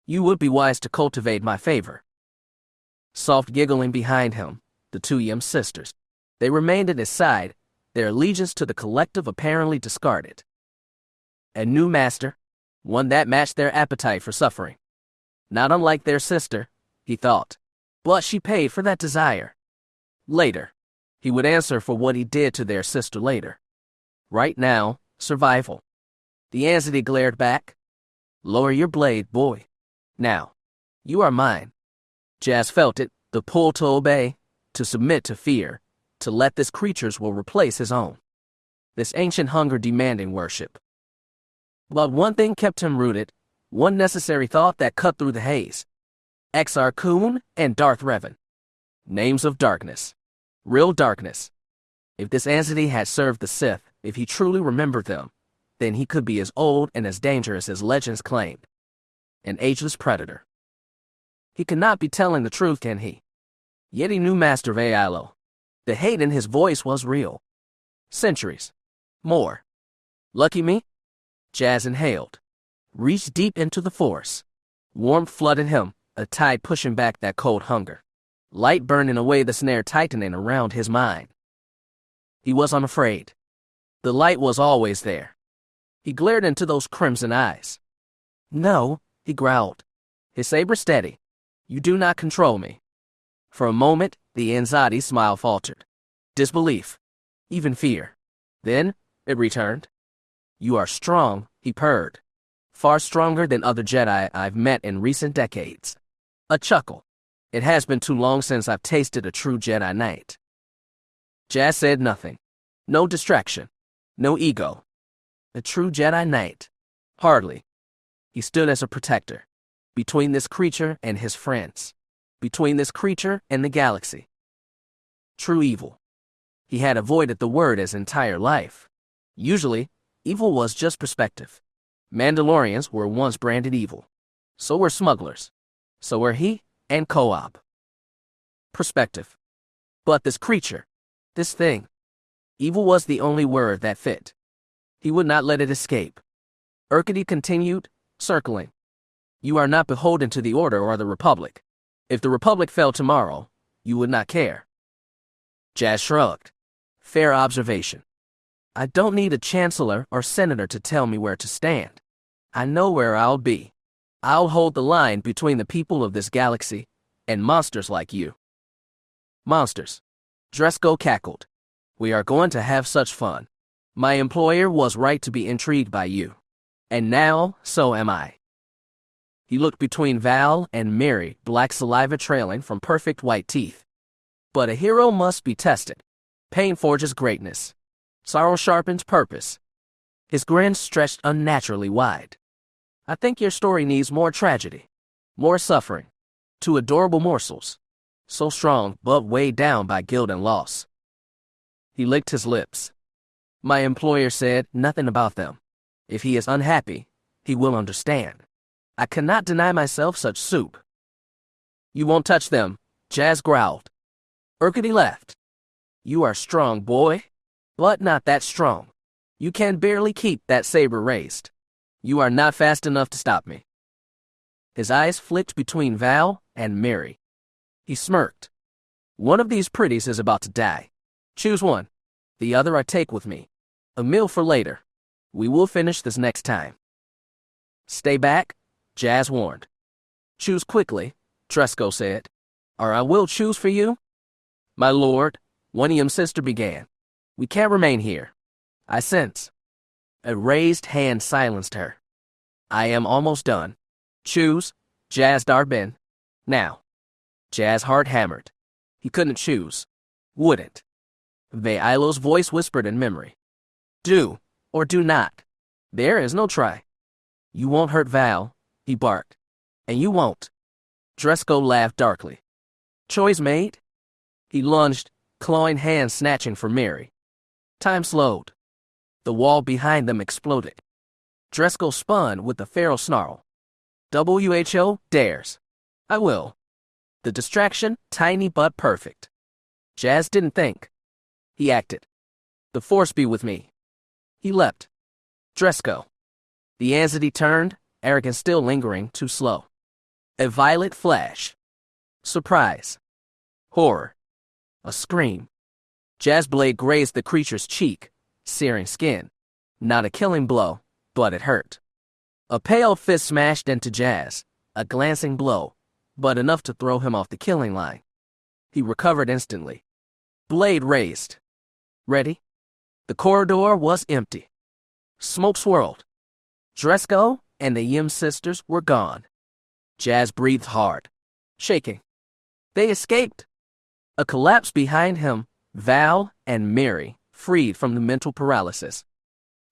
You would be wise to cultivate my favor. Soft giggling behind him, the two Yim sisters. They remained at his side, their allegiance to the collective apparently discarded. A new master, one that matched their appetite for suffering. Not unlike their sister, he thought. But she paid for that desire. Later. He would answer for what he did to their sister later. Right now, survival. The Ansidy glared back. Lower your blade, boy. Now. You are mine. Jas felt it, the pull to obey, to submit to fear, to let this creature's will replace his own. This ancient hunger demanding worship. But one thing kept him rooted, one necessary thought that cut through the haze. Exar Kun and Darth Revan. Names of darkness. Real darkness. If this Ansidy had served the Sith, if he truly remembered them, then he could be as old and as dangerous as legends claimed. An ageless predator. He could not be telling the truth, can he? Yet he knew Master of Ailo. The hate in his voice was real. Centuries. More. Lucky me? Jas inhaled. Reached deep into the force. Warmth flooded him, a tide pushing back that cold hunger. Light burning away the snare tightening around his mind. He was unafraid. The light was always there. He glared into those crimson eyes. No, he growled. His saber steady. You do not control me. For a moment, the Anzadi's smile faltered. Disbelief. Even fear. Then, it returned. You are strong, he purred. Far stronger than other Jedi I've met in recent decades. A chuckle. It has been too long since I've tasted a true Jedi Knight. Jas said nothing. No distraction. No ego. A true Jedi Knight. Hardly. He stood as a protector. Between this creature and his friends. Between this creature and the galaxy. True evil. He had avoided the word his entire life. Usually, evil was just perspective. Mandalorians were once branded evil. So were smugglers. So were he and Co-op. Perspective. But this creature, this thing, evil was the only word that fit. He would not let it escape. Urquidi continued, circling. You are not beholden to the Order or the Republic. If the Republic fell tomorrow, you would not care. Jas shrugged. Fair observation. I don't need a chancellor or senator to tell me where to stand. I know where I'll be. I'll hold the line between the people of this galaxy and monsters like you. Monsters. Dresco cackled. We are going to have such fun. My employer was right to be intrigued by you. And now, so am I. He looked between Val and Mary, black saliva trailing from perfect white teeth. But a hero must be tested. Pain forges greatness. Sorrow sharpens purpose. His grin stretched unnaturally wide. I think your story needs more tragedy, more suffering, two adorable morsels, so strong but weighed down by guilt and loss. He licked his lips. My employer said nothing about them. If he is unhappy, he will understand. I cannot deny myself such soup. You won't touch them, Jas growled. Urquhart laughed. You are strong, boy, but not that strong. You can barely keep that saber raised. You are not fast enough to stop me. His eyes flicked between Val and Mary. He smirked. One of these pretties is about to die. Choose one. The other I take with me. A meal for later. We will finish this next time. Stay back, Jas warned. Choose quickly, Tresco said, or I will choose for you. My lord, William's sister began. We can't remain here. I sense. A raised hand silenced her. I am almost done. Choose, Jas Dar Bynn. Now. Jas' heart hammered. He couldn't choose. Wouldn't. Veilo's voice whispered in memory. Do, or do not. There is no try. You won't hurt Val, he barked. And you won't. Tresco laughed darkly. Choice made? He lunged, clawing hands snatching for Mary. Time slowed. The wall behind them exploded. Tresco spun with a feral snarl. WHO dares. I will. The distraction, tiny but perfect. Jas didn't think. He acted. The force be with me. He leapt. Tresco. The anxiety turned, arrogance still lingering, too slow. A violet flash. Surprise. Horror. A scream. Jas' blade grazed the creature's cheek, searing skin. Not a killing blow, but it hurt. A pale fist smashed into Jas, a glancing blow, but enough to throw him off the killing line. He recovered instantly. Blade raised. Ready? The corridor was empty. Smoke swirled. Tresco and the Yim sisters were gone. Jas breathed hard, shaking. They escaped. A collapse behind him, Val and Mary freed from the mental paralysis.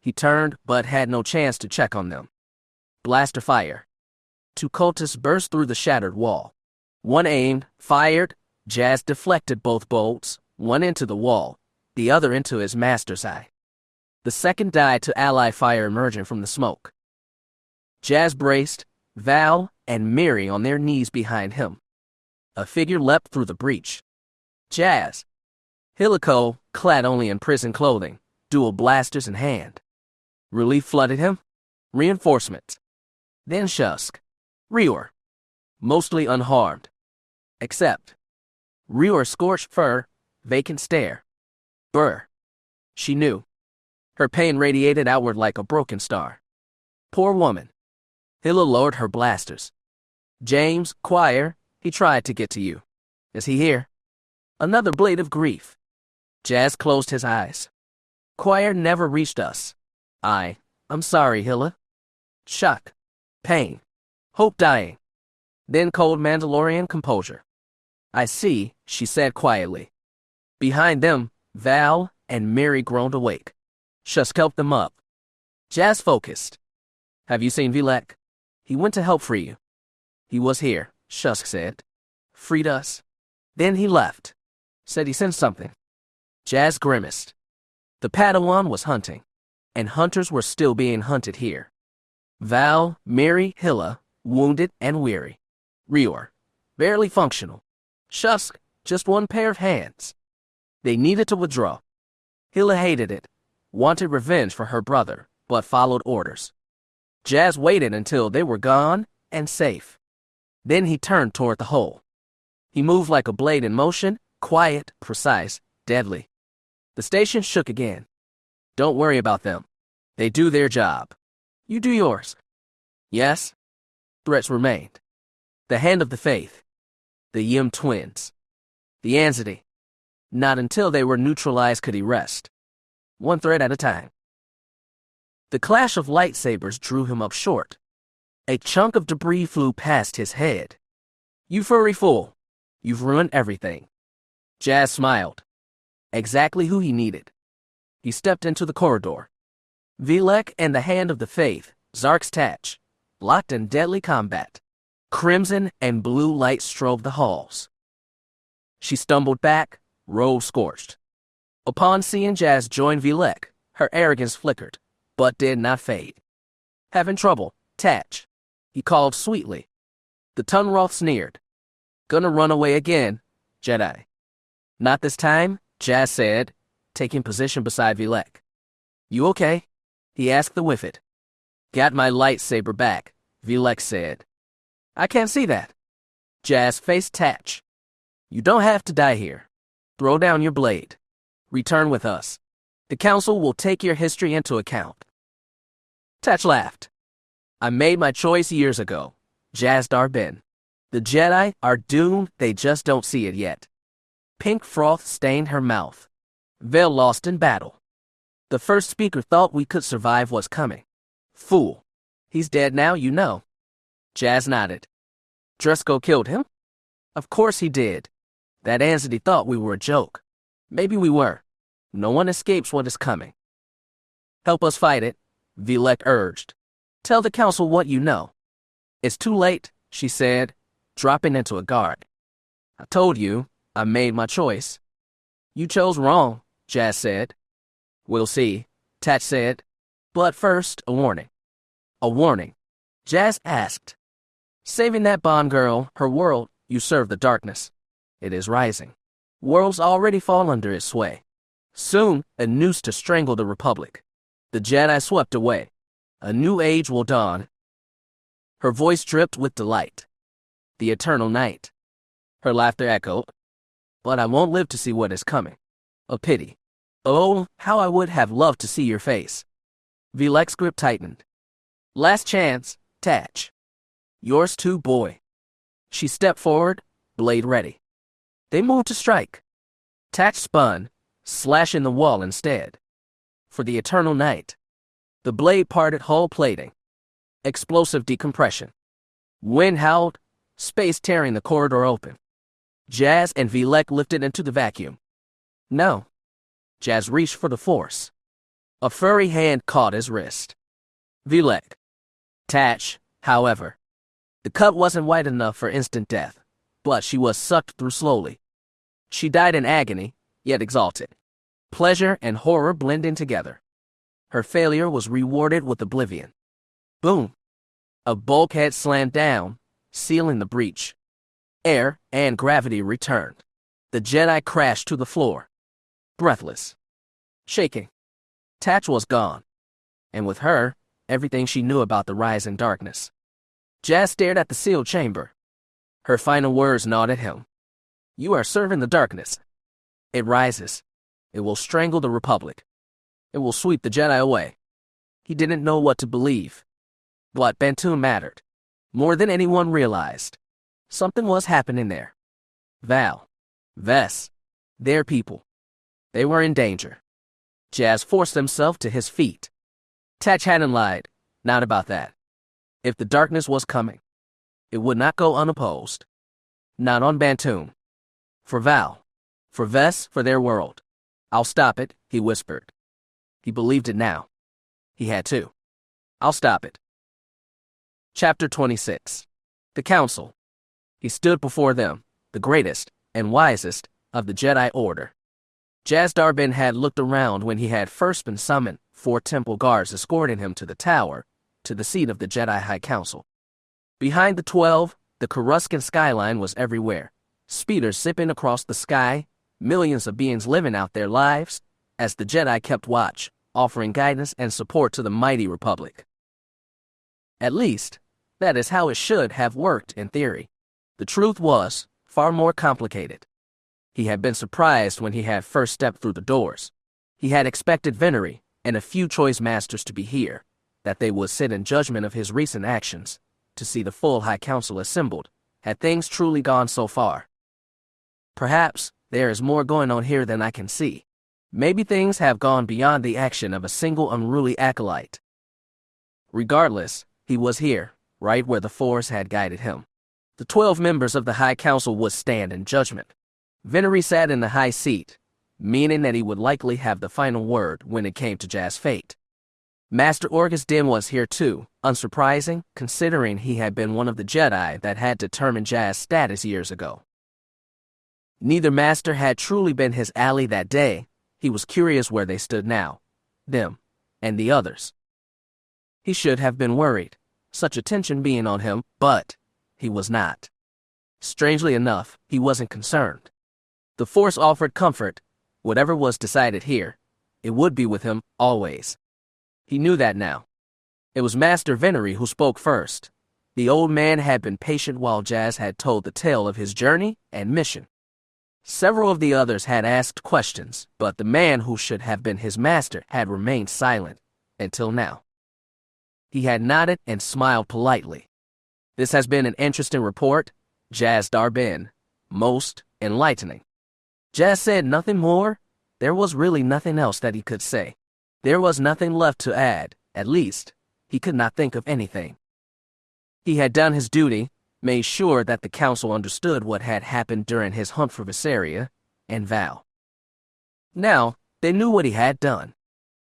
He turned but had no chance to check on them. Blaster fire. Two cultists burst through the shattered wall. One aimed, fired. Jas deflected both bolts, one into the wall, the other into his master's eye. The second died to ally fire emerging from the smoke. Jas braced, Val and Mary on their knees behind him. A figure leapt through the breach. Jas. Helico, clad only in prison clothing, dual blasters in hand. Relief flooded him. Reinforcements. Then Shusk. Rior. Mostly unharmed. Except. Rior scorched fur, vacant stare. Brr. She knew. Her pain radiated outward like a broken star. Poor woman. Hilla lowered her blasters. James, Choir, he tried to get to you. Is he here? Another blade of grief. Jas closed his eyes. Choir never reached us. I'm sorry, Hilla. Shock. Pain. Hope dying. Then cold Mandalorian composure. I see, she said quietly. Behind them, Val and Mary groaned awake. Shusk helped them up. Jas focused. Have you seen Vilek? He went to help free you. He was here, Shusk said. Freed us. Then he left. Said he sent something. Jas grimaced. The padawan was hunting, and hunters were still being hunted here. Val, Mary, Hilla, wounded and weary. Rior, barely functional. Shusk, just one pair of hands. They needed to withdraw. Hilla hated it, wanted revenge for her brother, but followed orders. Jas waited until they were gone and safe. Then he turned toward the hole. He moved like a blade in motion, quiet, precise, deadly. The station shook again. Don't worry about them. They do their job. You do yours. Yes? Threats remained. The hand of the faith. The Yim twins. The Ansidy. Not until they were neutralized could he rest. one thread at a time. The clash of lightsabers drew him up short. A chunk of debris flew past his head. "You furry fool. You've ruined everything." Jas smiled. Exactly who he needed. He stepped into the corridor. Vilek and the Hand of the Faith, Zark's Tatch, locked in deadly combat. Crimson and blue light strove the halls. She stumbled back, robe scorched. Upon seeing Jas join Vilek, her arrogance flickered, but did not fade. "Having trouble, Tatch," he called sweetly. The Tunroth sneered. "Gonna run away again, Jedi." "Not this time," Jas said, taking position beside Vilek. "You okay?" he asked the Whiffet. "Got my lightsaber back," Vilek said. "I can't see that." Jas faced Tatch. "You don't have to die here. Throw down your blade. Return with us. The Council will take your history into account." Tatch laughed. "I made my choice years ago, Jas Dar Bynn. The Jedi are doomed, they just don't see it yet." Pink froth stained her mouth. "Veil lost in battle. The first speaker thought we could survive what's coming. Fool. He's dead now, you know." Jas nodded. "Driscoll killed him?" "Of course he did. That entity thought we were a joke. Maybe we were. No one escapes what is coming." "Help us fight it," Vilek urged. "Tell the Council what you know." "It's too late," she said, dropping into a guard. "I told you, I made my choice." "You chose wrong," Jas said. "We'll see," Tatch said. "But first, a warning." "A warning?" Jas asked. "Saving that Bond girl, her world, you serve the darkness. It is rising. Worlds already fall under its sway. Soon, a noose to strangle the Republic. The Jedi swept away. A new age will dawn." Her voice dripped with delight. "The eternal night." Her laughter echoed. "But I won't live to see what is coming. A pity. Oh, how I would have loved to see your face." Vilek's grip tightened. "Last chance, Tatch. Yours too, boy." She stepped forward, blade ready. They moved to strike. Tatch spun, slashing the wall instead. For the eternal night. The blade parted hull plating. Explosive decompression. Wind howled, space tearing the corridor open. Jas and Vilek lifted into the vacuum. "No." Jas reached for the Force. A furry hand caught his wrist. Vilek. Tatch, however. The cut wasn't wide enough for instant death, but she was sucked through slowly. She died in agony, yet exalted. Pleasure and horror blending together. Her failure was rewarded with oblivion. Boom. A bulkhead slammed down, sealing the breach. Air and gravity returned. The Jedi crashed to the floor. Breathless. Shaking. Tatch was gone. And with her, everything she knew about the rising darkness. Jas stared at the sealed chamber. Her final words gnawed at him. "You are serving the darkness. It rises. It will strangle the Republic. It will sweep the Jedi away." He didn't know what to believe. But Bantoon mattered. More than anyone realized. Something was happening there. Val. Vess. Their people. They were in danger. Jas forced himself to his feet. Tatch hadn't lied. Not about that. If the darkness was coming, it would not go unopposed. Not on Bantoon. For Val. For Vess, for their world. "I'll stop it," he whispered. He believed it now. He had to. "I'll stop it." Chapter 26. The Council. He stood before them, the greatest and wisest of the Jedi Order. Jas Dar Bynn had looked around when he had first been summoned, 4 temple guards escorting him to the tower, to the seat of the Jedi High Council. Behind the 12, the Coruscant skyline was everywhere, speeders zipping across the sky, millions of beings living out their lives, as the Jedi kept watch, offering guidance and support to the mighty Republic. At least, that is how it should have worked in theory. The truth was far more complicated. He had been surprised when he had first stepped through the doors. He had expected Venery and a few choice masters to be here, that they would sit in judgment of his recent actions, to see the full High Council assembled, had things truly gone so far. Perhaps there is more going on here than I can see. Maybe things have gone beyond the action of a single unruly acolyte. Regardless, he was here, right where the Force had guided him. The 12 members of the High Council would stand in judgment. Venery sat in the high seat, meaning that he would likely have the final word when it came to Jaz's fate. Master Orgus Din was here too, unsurprising, considering he had been one of the Jedi that had determined Jaz's status years ago. Neither master had truly been his ally that day. He was curious where they stood now, them, and the others. He should have been worried, such attention being on him, but he was not. Strangely enough, he wasn't concerned. The Force offered comfort. Whatever was decided here, it would be with him always. He knew that now. It was Master Venery who spoke first. The old man had been patient while Jas had told the tale of his journey and mission. Several of the others had asked questions, but the man who should have been his master had remained silent until now. He had nodded and smiled politely. This has been an interesting report, Jas Dar Bynn. Most enlightening. Jas said nothing more. There was really nothing else that he could say. There was nothing left to add, at least, he could not think of anything. He had done his duty, made sure that the council understood what had happened during his hunt for Visaria, and Val. Now, they knew what he had done.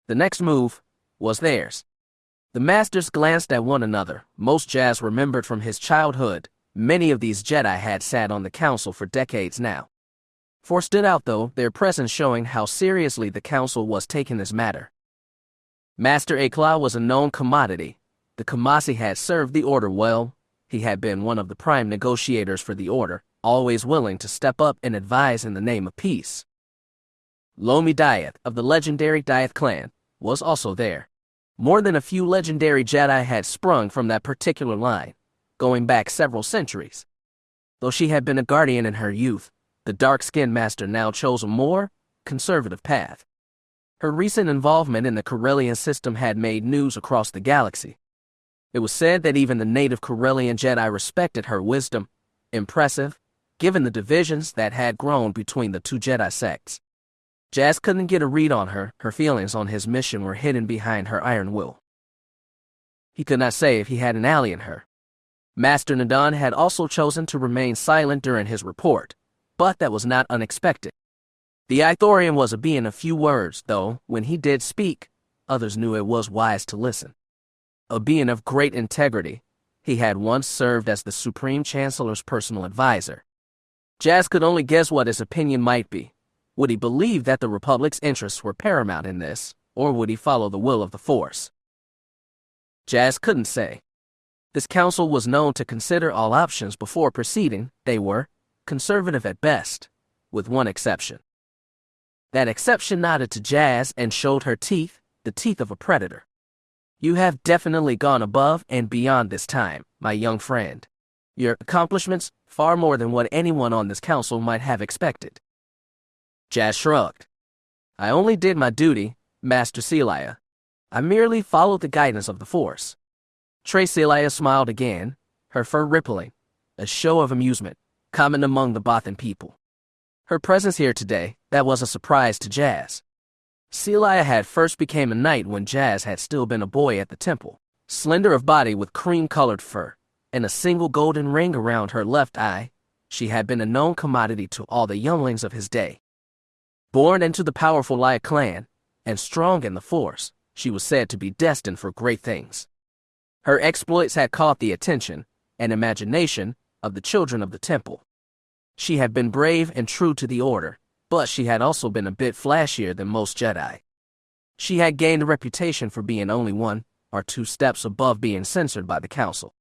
The next move was theirs. The masters glanced at one another. Most Jas remembered from his childhood. Many of these Jedi had sat on the council for decades now. Four stood out, though, their presence showing how seriously the council was taking this matter. Master Acolyte was a known commodity. The Kamasi had served the Order well. He had been one of the prime negotiators for the Order, always willing to step up and advise in the name of peace. Lomi Diath of the legendary Diath clan was also there. More than a few legendary Jedi had sprung from that particular line, going back several centuries. Though she had been a guardian in her youth, the dark-skinned master now chose a more conservative path. Her recent involvement in the Corellian system had made news across the galaxy. It was said that even the native Corellian Jedi respected her wisdom. Impressive, given the divisions that had grown between the two Jedi sects. Jas couldn't get a read on her. Her feelings on his mission were hidden behind her iron will. He could not say if he had an ally in her. Master Nadan had also chosen to remain silent during his report, but that was not unexpected. The Ithorian was a being of few words, though when he did speak, others knew it was wise to listen. A being of great integrity, he had once served as the Supreme Chancellor's personal advisor. Jas could only guess what his opinion might be. Would he believe that the Republic's interests were paramount in this, or would he follow the will of the Force? Jas couldn't say. This council was known to consider all options before proceeding. They were conservative at best, with one exception. That exception nodded to Jas and showed her teeth, the teeth of a predator. You have definitely gone above and beyond this time, my young friend. Your accomplishments, far more than what anyone on this council might have expected. Jas shrugged. I only did my duty, Master Celia. I merely followed the guidance of the Force. Celia smiled again, her fur rippling, a show of amusement, common among the Bothan people. Her presence here today, that was a surprise to Jas. Celia had first became a knight when Jas had still been a boy at the temple, slender of body with cream-colored fur, and a single golden ring around her left eye. She had been a known commodity to all the younglings of his day. Born into the powerful Lai clan, and strong in the Force, she was said to be destined for great things. Her exploits had caught the attention and imagination of the children of the temple. She had been brave and true to the Order, but she had also been a bit flashier than most Jedi. She had gained a reputation for being only one or two steps above being censored by the Council.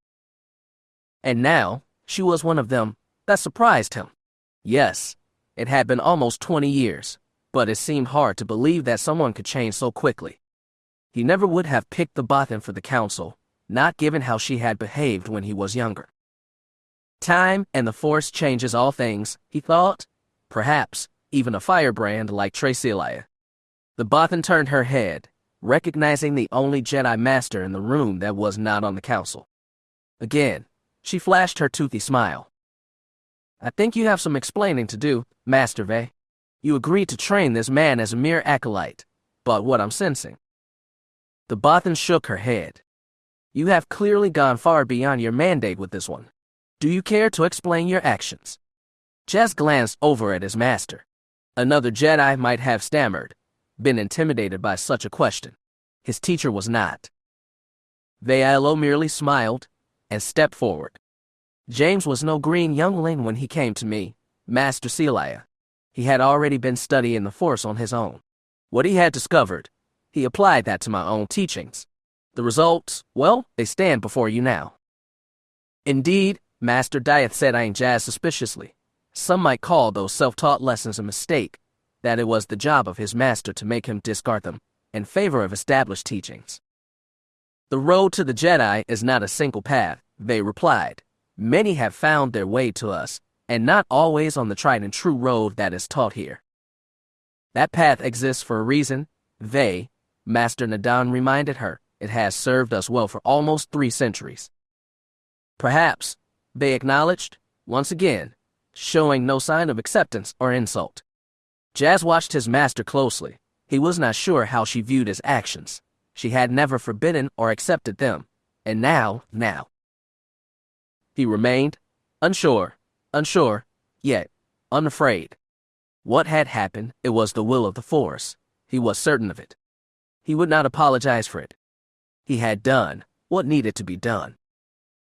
And now, she was one of them. That surprised him. Yes, it had been almost 20 years, but it seemed hard to believe that someone could change so quickly. He never would have picked the Bothan for the Council, not given how she had behaved when he was younger. Time and the Force changes all things, he thought. Perhaps even a firebrand like Celia. The Bothan turned her head, recognizing the only Jedi Master in the room that was not on the Council. Again, she flashed her toothy smile. I think you have some explaining to do, Master Vey. You agreed to train this man as a mere acolyte, but what I'm sensing. The Bothan shook her head. You have clearly gone far beyond your mandate with this one. Do you care to explain your actions? Jas glanced over at his master. Another Jedi might have stammered, been intimidated by such a question. His teacher was not. Valo merely smiled and stepped forward. James was no green youngling when he came to me, Master Celia. He had already been studying the Force on his own. What he had discovered, he applied that to my own teachings. The results, well, they stand before you now. Indeed, Master Dieth said eyeing Jas suspiciously. Some might call those self-taught lessons a mistake, that it was the job of his master to make him discard them in favor of established teachings. The road to the Jedi is not a single path, they replied. Many have found their way to us, and not always on the tried and true road that is taught here. That path exists for a reason, Master Nadan reminded her. It has served us well for almost 3 centuries. Perhaps, they acknowledged, once again, showing no sign of acceptance or insult. Jas watched his master closely. He was not sure how she viewed his actions. She had never forbidden or accepted them, and now. He remained, unsure, yet unafraid. What had happened, it was the will of the Force. He was certain of it. He would not apologize for it. He had done what needed to be done.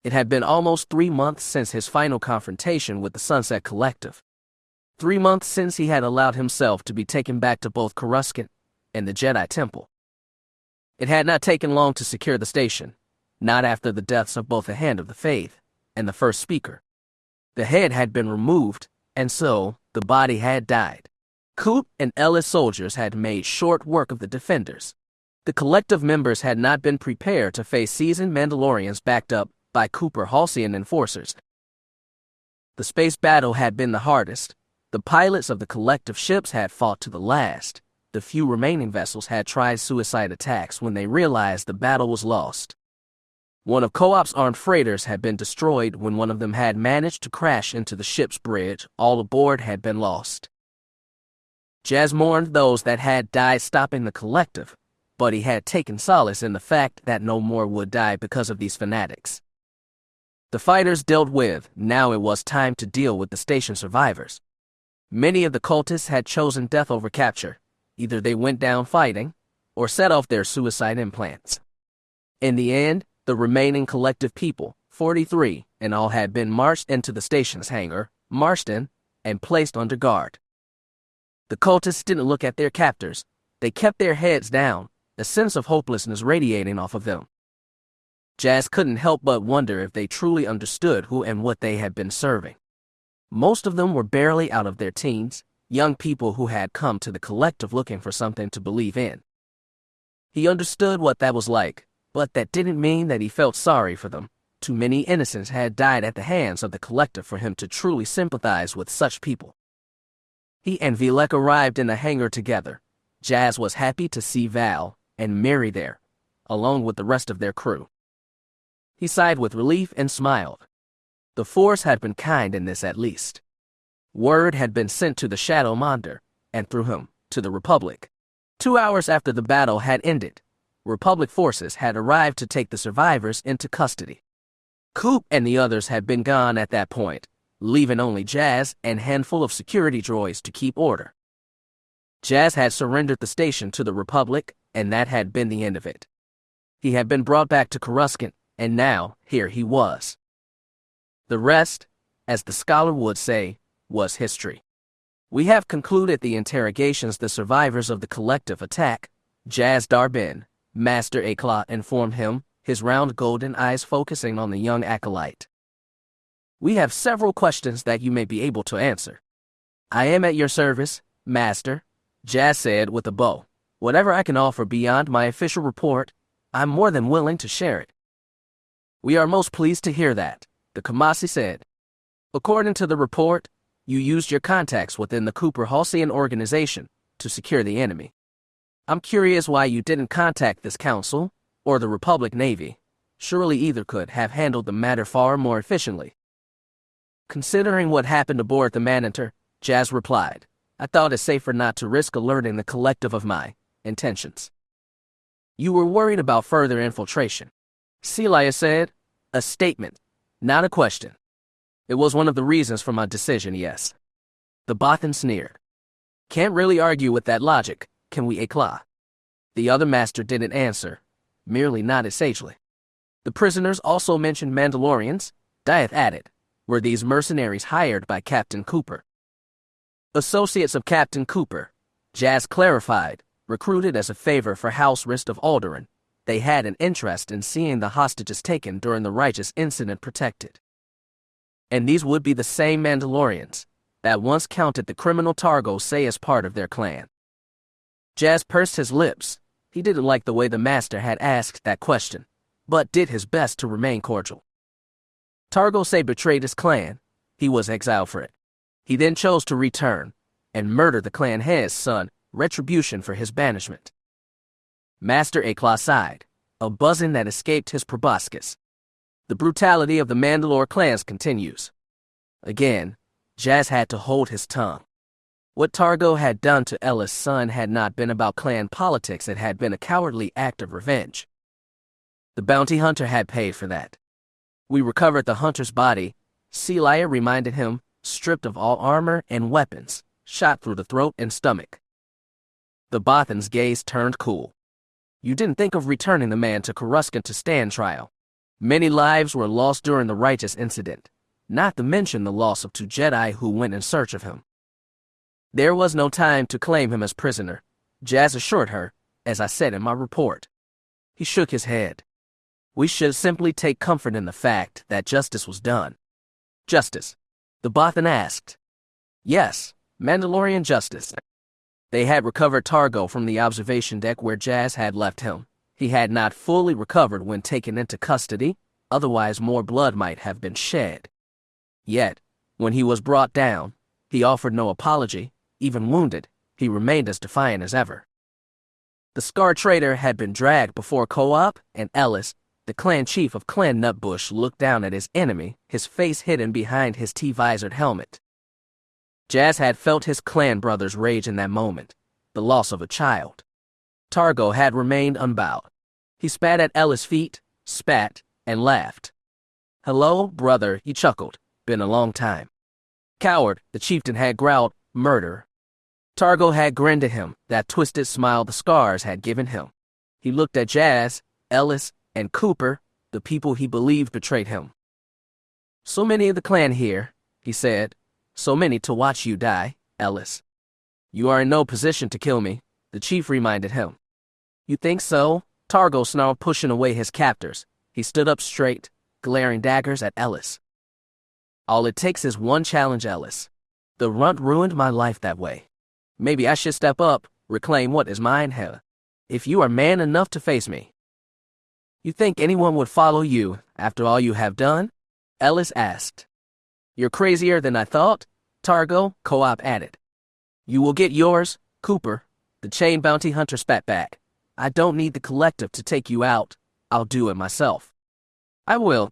It had been almost 3 months since his final confrontation with the Sunset Collective. 3 months since he had allowed himself to be taken back to both Coruscant and the Jedi Temple. It had not taken long to secure the station, not after the deaths of both the Hand of the Faith and the first speaker. The head had been removed, and so the body had died. Coop and Ellis soldiers had made short work of the defenders. The collective members had not been prepared to face seasoned Mandalorians backed up by Cooper Halcyon enforcers. The space battle had been the hardest. The pilots of the collective ships had fought to the last. The few remaining vessels had tried suicide attacks when they realized the battle was lost. One of Co-op's armed freighters had been destroyed when one of them had managed to crash into the ship's bridge. All aboard had been lost. Jas mourned those that had died stopping the collective, but he had taken solace in the fact that no more would die because of these fanatics. The fighters dealt with, now it was time to deal with the station survivors. Many of the cultists had chosen death over capture. Either they went down fighting, or set off their suicide implants. In the end, the remaining collective people, 43 in all, had been marched into the station's hangar, marched in, and placed under guard. The cultists didn't look at their captors. They kept their heads down, a sense of hopelessness radiating off of them. Jas couldn't help but wonder if they truly understood who and what they had been serving. Most of them were barely out of their teens, young people who had come to the collective looking for something to believe in. He understood what that was like, but that didn't mean that he felt sorry for them. Too many innocents had died at the hands of the collective for him to truly sympathize with such people. He and Vilek arrived in the hangar together. Jas was happy to see Val and Mary there, along with the rest of their crew. He sighed with relief and smiled. The Force had been kind in this at least. Word had been sent to the Shadow Monder, and through him, to the Republic. 2 hours after the battle had ended, Republic forces had arrived to take the survivors into custody. Coop and the others had been gone at that point, leaving only Jas and a handful of security droids to keep order. Jas had surrendered the station to the Republic, and that had been the end of it. He had been brought back to Coruscant, and now, here he was. The rest, as the scholar would say, was history. We have concluded the interrogations the survivors of the collective attack, Jas Dar Bynn, Master Acolyte informed him, his round golden eyes focusing on the young acolyte. We have several questions that you may be able to answer. I am at your service, Master, Jas said with a bow. Whatever I can offer beyond my official report, I'm more than willing to share it. We are most pleased to hear that, the Kamasi said. According to the report, you used your contacts within the Cooper Halcyon organization to secure the enemy. I'm curious why you didn't contact this council or the Republic Navy. Surely either could have handled the matter far more efficiently. Considering what happened aboard the Monitor, Jas replied, I thought it safer not to risk alerting the collective of my intentions. You were worried about further infiltration, Celia said. A statement, not a question. It was one of the reasons for my decision, yes. The Bothan sneered. Can't really argue with that logic, can we, Éclat? The other master didn't answer, merely nodded sagely. The prisoners also mentioned Mandalorians, Dieth added. Were these mercenaries hired by Captain Cooper? Associates of Captain Cooper, Jas clarified, recruited as a favor for House Rist of Alderaan. They had an interest in seeing the hostages taken during the righteous incident protected. And these would be the same Mandalorians that once counted the criminal Targo say as part of their clan. Jas pursed his lips. He didn't like the way the master had asked that question, but did his best to remain cordial. Targo say betrayed his clan. He was exiled for it. He then chose to return and murder the clan head's son, retribution for his banishment. Master Éclat sighed, a buzzing that escaped his proboscis. The brutality of the Mandalore clans continues. Again, Jas had to hold his tongue. What Targo had done to Ella's son had not been about clan politics, it had been a cowardly act of revenge. The bounty hunter had paid for that. We recovered the hunter's body, Celia reminded him, stripped of all armor and weapons, shot through the throat and stomach. The Bothan's gaze turned cool. You didn't think of returning the man to Coruscant to stand trial. Many lives were lost during the righteous incident, not to mention the loss of 2 Jedi who went in search of him. There was no time to claim him as prisoner, Jas assured her, as I said in my report. He shook his head. We should simply take comfort in the fact that justice was done. Justice? The Bothan asked. Yes, Mandalorian justice. They had recovered Targo from the observation deck where Jas had left him. He had not fully recovered when taken into custody, otherwise more blood might have been shed. Yet, when he was brought down, he offered no apology. Even wounded, he remained as defiant as ever. The scarred traitor had been dragged before Co-op, and Ellis, the clan chief of Clan Nutbush, looked down at his enemy, his face hidden behind his T-visored helmet. Jas had felt his clan brother's rage in that moment, the loss of a child. Targo had remained unbowed. He spat at Ellis' feet, spat, and laughed. Hello, brother, he chuckled. Been a long time. Coward, the chieftain had growled, murder. Targo had grinned at him, that twisted smile the scars had given him. He looked at Jas, Ellis, and Cooper, the people he believed betrayed him. So many of the clan here, he said. So many to watch you die, Ellis. You are in no position to kill me, the chief reminded him. You think so? Targo snarled, pushing away his captors. He stood up straight, glaring daggers at Ellis. All it takes is one challenge, Ellis. The runt ruined my life that way. Maybe I should step up, reclaim what is mine, hell. If you are man enough to face me. You think anyone would follow you after all you have done? Ellis asked. You're crazier than I thought, Targo, Co-op added. You will get yours, Cooper, the chain bounty hunter spat back. I don't need the collective to take you out. I'll do it myself. I will.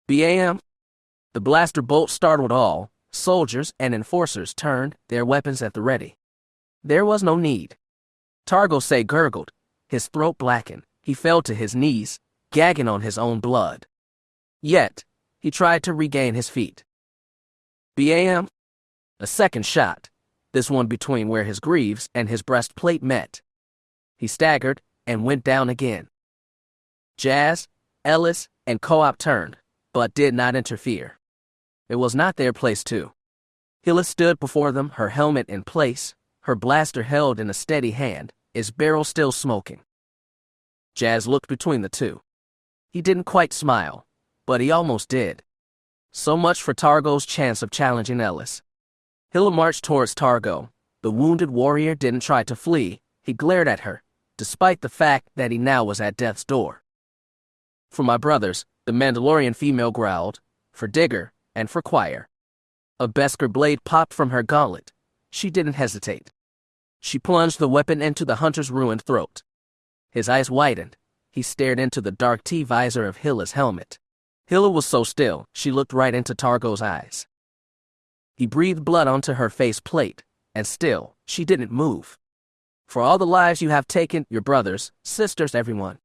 BAM. The blaster bolt startled all. Soldiers and enforcers turned, their weapons at the ready. There was no need. Targo say gurgled. His throat blackened. He fell to his knees, gagging on his own blood. Yet, he tried to regain his feet. BAM. A second shot, this one between where his greaves and his breastplate met. He staggered and went down again. Jas, Ellis, and Co-op turned, but did not interfere. It was not their place to. Hilla stood before them, her helmet in place, her blaster held in a steady hand, its barrel still smoking. Jas looked between the two. He didn't quite smile, but he almost did. So much for Targo's chance of challenging Ellis. Hilla marched towards Targo. The wounded warrior didn't try to flee. He glared at her, despite the fact that he now was at death's door. For my brothers, the Mandalorian female growled, for Digger, and for Choir. A Beskar blade popped from her gauntlet. She didn't hesitate. She plunged the weapon into the hunter's ruined throat. His eyes widened. He stared into the dark T-visor of Hilla's helmet. Hilla was so still, she looked right into Targo's eyes. He breathed blood onto her face plate, and still, she didn't move. For all the lives you have taken, your brothers, sisters, everyone.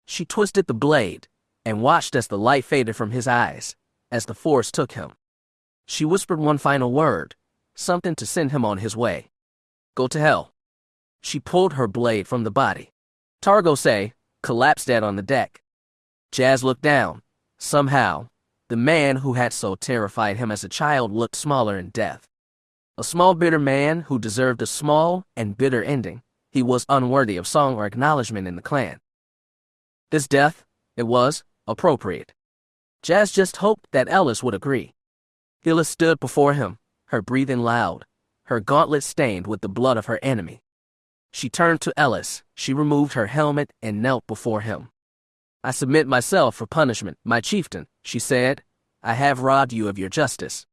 She twisted the blade and watched as the light faded from his eyes, as the Force took him. She whispered one final word, something to send him on his way. Go to hell. She pulled her blade from the body. Targosay collapsed dead on the deck. Jas looked down. Somehow, the man who had so terrified him as a child looked smaller in death. A small, bitter man who deserved a small and bitter ending. He was unworthy of song or acknowledgement in the clan. This death, it was appropriate. Jas just hoped that Ellis would agree. Hilla stood before him, her breathing loud, her gauntlet stained with the blood of her enemy. She turned to Ellis. She removed her helmet and knelt before him. I submit myself for punishment, my chieftain, she said. I have robbed you of your justice.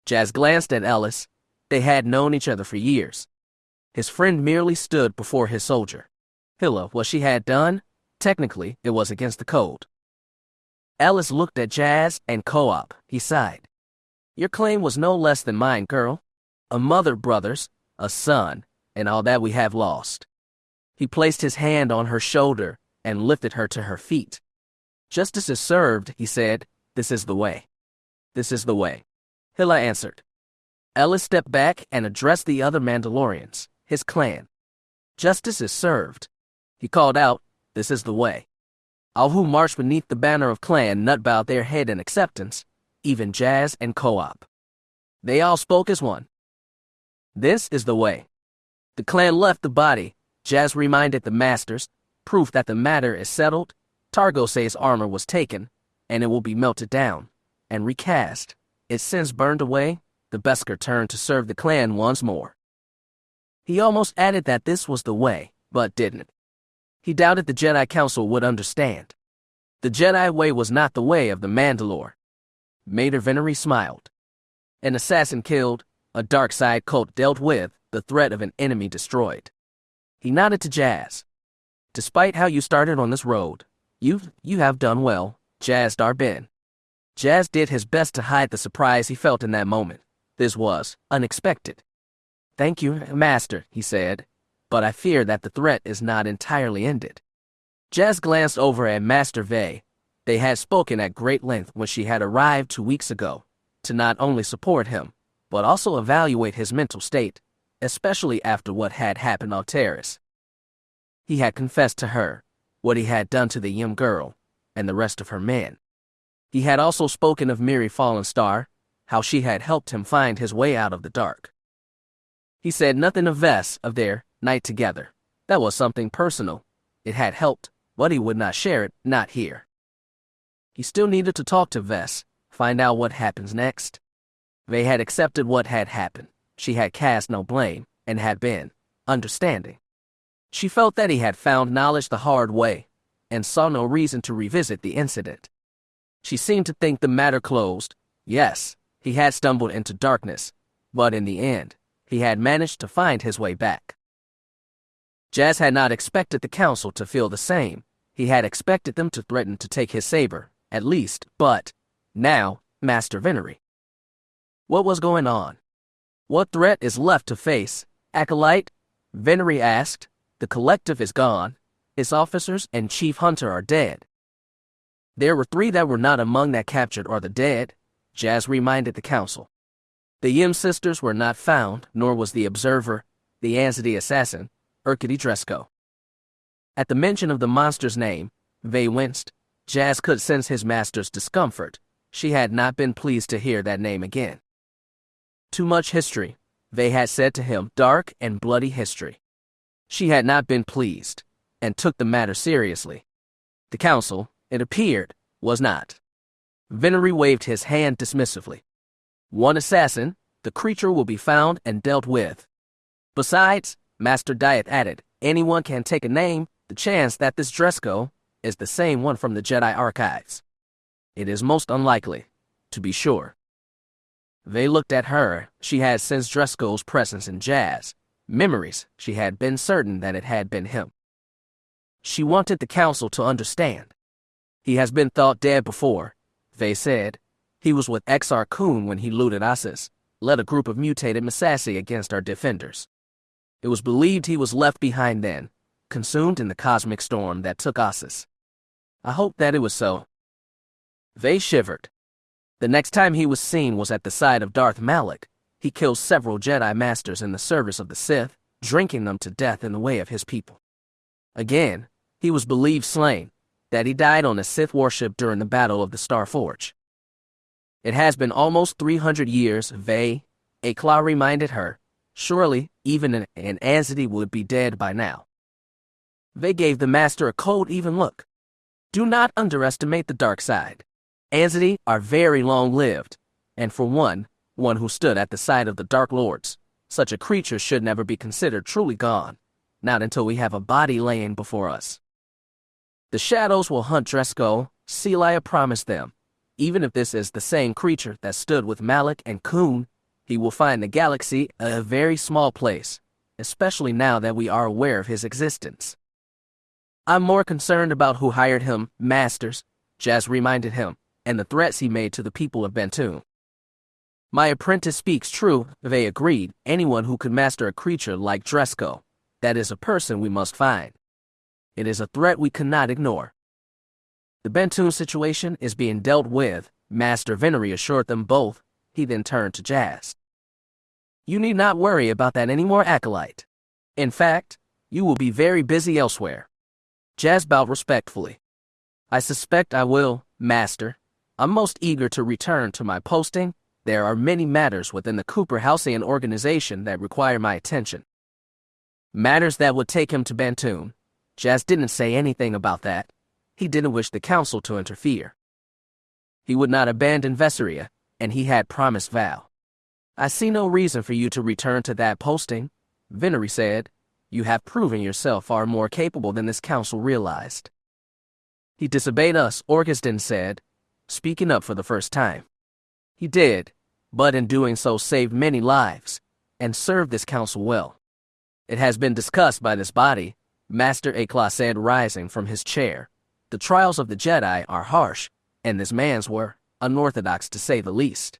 Jas glanced at Ellis. They had known each other for years. His friend merely stood before his soldier. Hilla, what she had done, technically, it was against the code. Ellis looked at Jas and Co-op. He sighed. Your claim was no less than mine, girl. A mother, brothers, a son, and all that we have lost. He placed his hand on her shoulder and lifted her to her feet. Justice is served, he said. This is the way. This is the way. Hilla answered. Ellis stepped back and addressed the other Mandalorians, his clan. Justice is served. He called out, this is the way. All who marched beneath the banner of clan nut bowed their head in acceptance, even Jas and Co-op. They all spoke as one. This is the way. The clan left the body. Jas reminded the masters, proof that the matter is settled. Targosay's armor was taken, and it will be melted down and recast. Its sins burned away. The Beskar turned to serve the clan once more. He almost added that this was the way, but didn't. He doubted the Jedi Council would understand. The Jedi way was not the way of the Mandalore. Mater Venery smiled. An assassin killed, a dark side cult dealt with, the threat of an enemy destroyed. He nodded to Jas. Despite how you started on this road, you have done well, Jas Dar Bynn. Jas did his best to hide the surprise he felt in that moment. This was unexpected. Thank you, Master, he said, but I fear that the threat is not entirely ended. Jas glanced over at Master Vey. They had spoken at great length when she had arrived 2 weeks ago, to not only support him, but also evaluate his mental state, especially after what had happened on Terrace. He had confessed to her what he had done to the young girl and the rest of her men. He had also spoken of Mirax Fallenstar, how she had helped him find his way out of the dark. He said nothing of Vess, of their night together. That was something personal. It had helped, but he would not share it, not here. He still needed to talk to Vess, find out what happens next. Vey had accepted what had happened. She had cast no blame, and had been understanding. She felt that he had found knowledge the hard way, and saw no reason to revisit the incident. She seemed to think the matter closed. Yes, he had stumbled into darkness, but in the end, he had managed to find his way back. Jas had not expected the council to feel the same. He had expected them to threaten to take his saber, at least, but now, Master Venery. What was going on? What threat is left to face? Acolyte? Venery asked. The collective is gone. Its officers and Chief Hunter are dead. There were 3 that were not among that captured or the dead, Jas reminded the council. The Yim sisters were not found, nor was the observer, the Anzadi assassin, Urkity Dresco. At the mention of the monster's name, Vey winced. Jas could sense his master's discomfort. She had not been pleased to hear that name again. Too much history, Vey had said to him, dark and bloody history. She had not been pleased, and took the matter seriously. The council, it appeared, was not. Venery waved his hand dismissively. One assassin, the creature will be found and dealt with. Besides, Master Diet added, anyone can take a name, the chance that this Dresco is the same one from the Jedi archives. It is most unlikely, to be sure. They looked at her. She had sensed Dresco's presence in Jas. Memories, she had been certain that it had been him. She wanted the council to understand. He has been thought dead before, they said. He was with Exar Kun when he looted Asas, led a group of mutated Massassi against our defenders. It was believed he was left behind then, consumed in the cosmic storm that took Ossus. I hope that it was so. They shivered. The next time he was seen was at the side of Darth Malak. He killed several Jedi Masters in the service of the Sith, drinking them to death in the way of his people. Again, he was believed slain, that he died on a Sith warship during the Battle of the Star Forge. It has been almost 300 years, Akla reminded her. Surely, even an Anzidi would be dead by now. They gave the Master a cold, even look. Do not underestimate the dark side. Anzidi are very long-lived, and for one who stood at the side of the Dark Lords, such a creature should never be considered truly gone, not until we have a body laying before us. The shadows will hunt Dresco, Celia promised them. Even if this is the same creature that stood with Malak and Kun, he will find the galaxy a very small place, especially now that we are aware of his existence. I'm more concerned about who hired him, Masters, Jas reminded him, and the threats he made to the people of Bantoon. My apprentice speaks true, they agreed. Anyone who could master a creature like Dresco, that is a person we must find. It is a threat we cannot ignore. The Bantoon situation is being dealt with, Master Venery assured them both. He then turned to Jas. You need not worry about that anymore, Acolyte. In fact, you will be very busy elsewhere. Jas bowed respectfully. I suspect I will, Master. I'm most eager to return to my posting. There are many matters within the Cooper Halcyon organization that require my attention. Matters that would take him to Bantoon. Jas didn't say anything about that. He didn't wish the council to interfere. He would not abandon Vesseria, and he had promised Val. I see no reason for you to return to that posting, Venery said. You have proven yourself far more capable than this council realized. He disobeyed us, Orgiston said, speaking up for the first time. He did, but in doing so saved many lives, and served this council well. It has been discussed by this body, Master Akla said, rising from his chair. The trials of the Jedi are harsh, and this man's were unorthodox to say the least.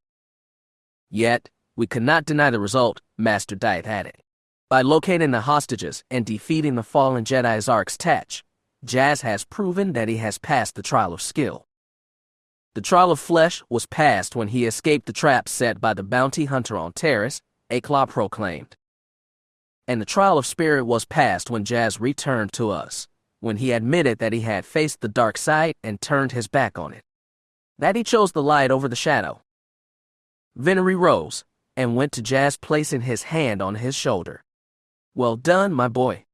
Yet, we cannot deny the result, Master Dieth added. By locating the hostages and defeating the fallen Jedi Zark's Tatch, Jas has proven that he has passed the trial of skill. The trial of flesh was passed when he escaped the trap set by the bounty hunter on Terrace, Akla proclaimed. And the trial of spirit was passed when Jas returned to us, when he admitted that he had faced the dark side and turned his back on it. That he chose the light over the shadow. Venery rose and went to Jas, placing his hand on his shoulder. Well done, my boy.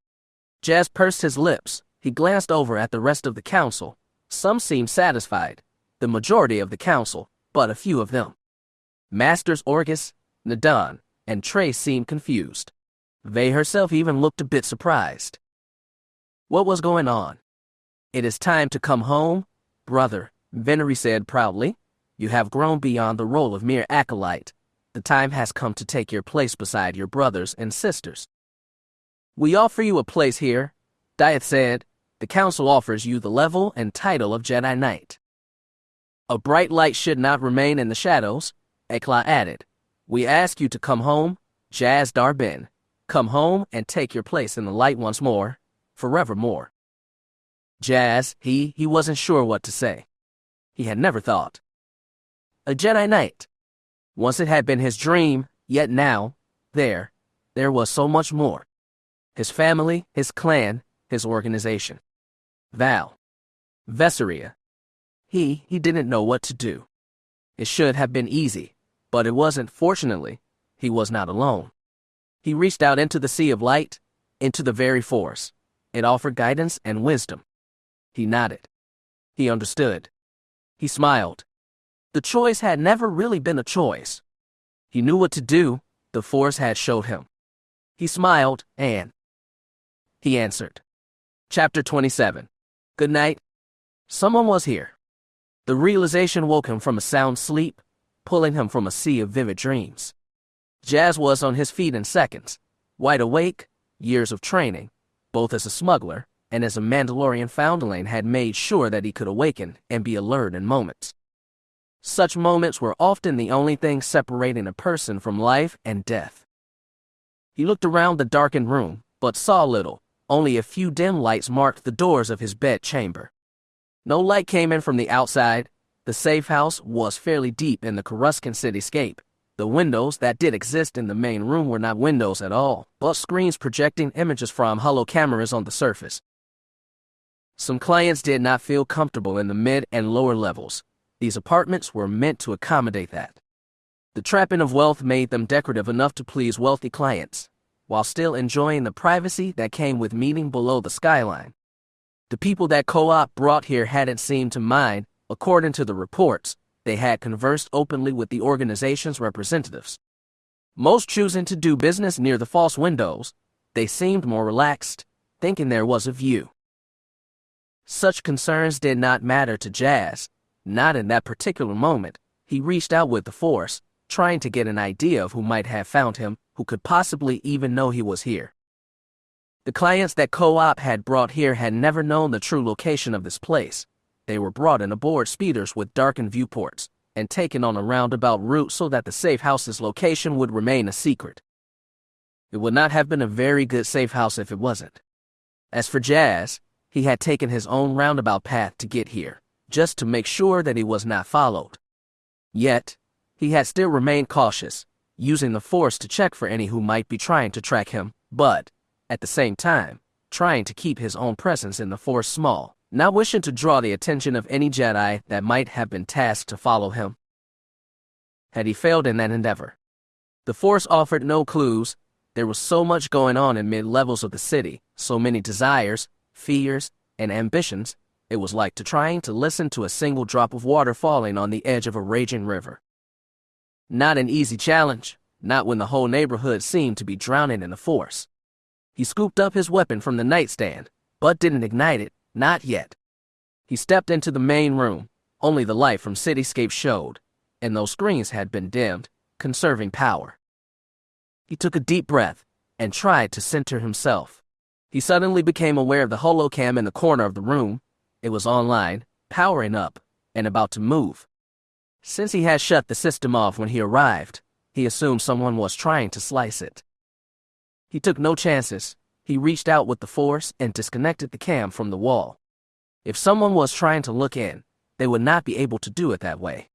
Jas pursed his lips. He glanced over at the rest of the council. Some seemed satisfied. The majority of the council, but a few of them. Masters Orgus, Nadan, and Trey seemed confused. Vey herself even looked a bit surprised. What was going on? It is time to come home, brother, Venery said proudly. You have grown beyond the role of mere acolyte. The time has come to take your place beside your brothers and sisters. We offer you a place here, Dieth said. The council offers you the level and title of Jedi Knight. A bright light should not remain in the shadows, Akla added. We ask you to come home, Jas Dar Bynn. Come home and take your place in the light once more, forevermore. Jas, he wasn't sure what to say. He had never thought. A Jedi Knight. Once it had been his dream, yet now, there was so much more. His family, his clan, his organization. Val. Vesseria. He didn't know what to do. It should have been easy, but it wasn't. Fortunately, he was not alone. He reached out into the sea of light, into the very force. It offered guidance and wisdom. He nodded. He understood. He smiled. The choice had never really been a choice. He knew what to do. The force had showed him. He smiled, and he answered. Chapter 27. Good night. Someone was here. The realization woke him from a sound sleep, pulling him from a sea of vivid dreams. Jas was on his feet in seconds, wide awake. Years of training, both as a smuggler and as a Mandalorian foundling, had made sure that he could awaken and be alert in moments. Such moments were often the only thing separating a person from life and death. He looked around the darkened room, but saw little. Only a few dim lights marked the doors of his bed chamber. No light came in from the outside. The safe house was fairly deep in the Coruscant cityscape. The windows that did exist in the main room were not windows at all, but screens projecting images from hollow cameras on the surface. Some clients did not feel comfortable in the mid and lower levels. These apartments were meant to accommodate that. The trapping of wealth made them decorative enough to please wealthy clients, while still enjoying the privacy that came with meeting below the skyline. The people that Co-op brought here hadn't seemed to mind. According to the reports, they had conversed openly with the organization's representatives. Most choosing to do business near the false windows, they seemed more relaxed, thinking there was a view. Such concerns did not matter to Jas, not in that particular moment. He reached out with the Force, trying to get an idea of who might have found him, who could possibly even know he was here. The clients that Co-op had brought here had never known the true location of this place. They were brought in aboard speeders with darkened viewports, and taken on a roundabout route so that the safe house's location would remain a secret. It would not have been a very good safe house if it wasn't. As for Jas, he had taken his own roundabout path to get here, just to make sure that he was not followed. Yet, he had still remained cautious, using the Force to check for any who might be trying to track him, but, at the same time, trying to keep his own presence in the Force small, not wishing to draw the attention of any Jedi that might have been tasked to follow him. Had he failed in that endeavor? The Force offered no clues. There was so much going on in mid-levels of the city, so many desires, fears, and ambitions. It was like trying to listen to a single drop of water falling on the edge of a raging river. Not an easy challenge, not when the whole neighborhood seemed to be drowning in the Force. He scooped up his weapon from the nightstand, but didn't ignite it. Not yet. He stepped into the main room. Only the light from Cityscape showed, and those screens had been dimmed, conserving power. He took a deep breath and tried to center himself. He suddenly became aware of the holocam in the corner of the room. It was online, powering up, and about to move. Since he had shut the system off when he arrived, he assumed someone was trying to slice it. He took no chances. He reached out with the Force and disconnected the cam from the wall. If someone was trying to look in, they would not be able to do it that way.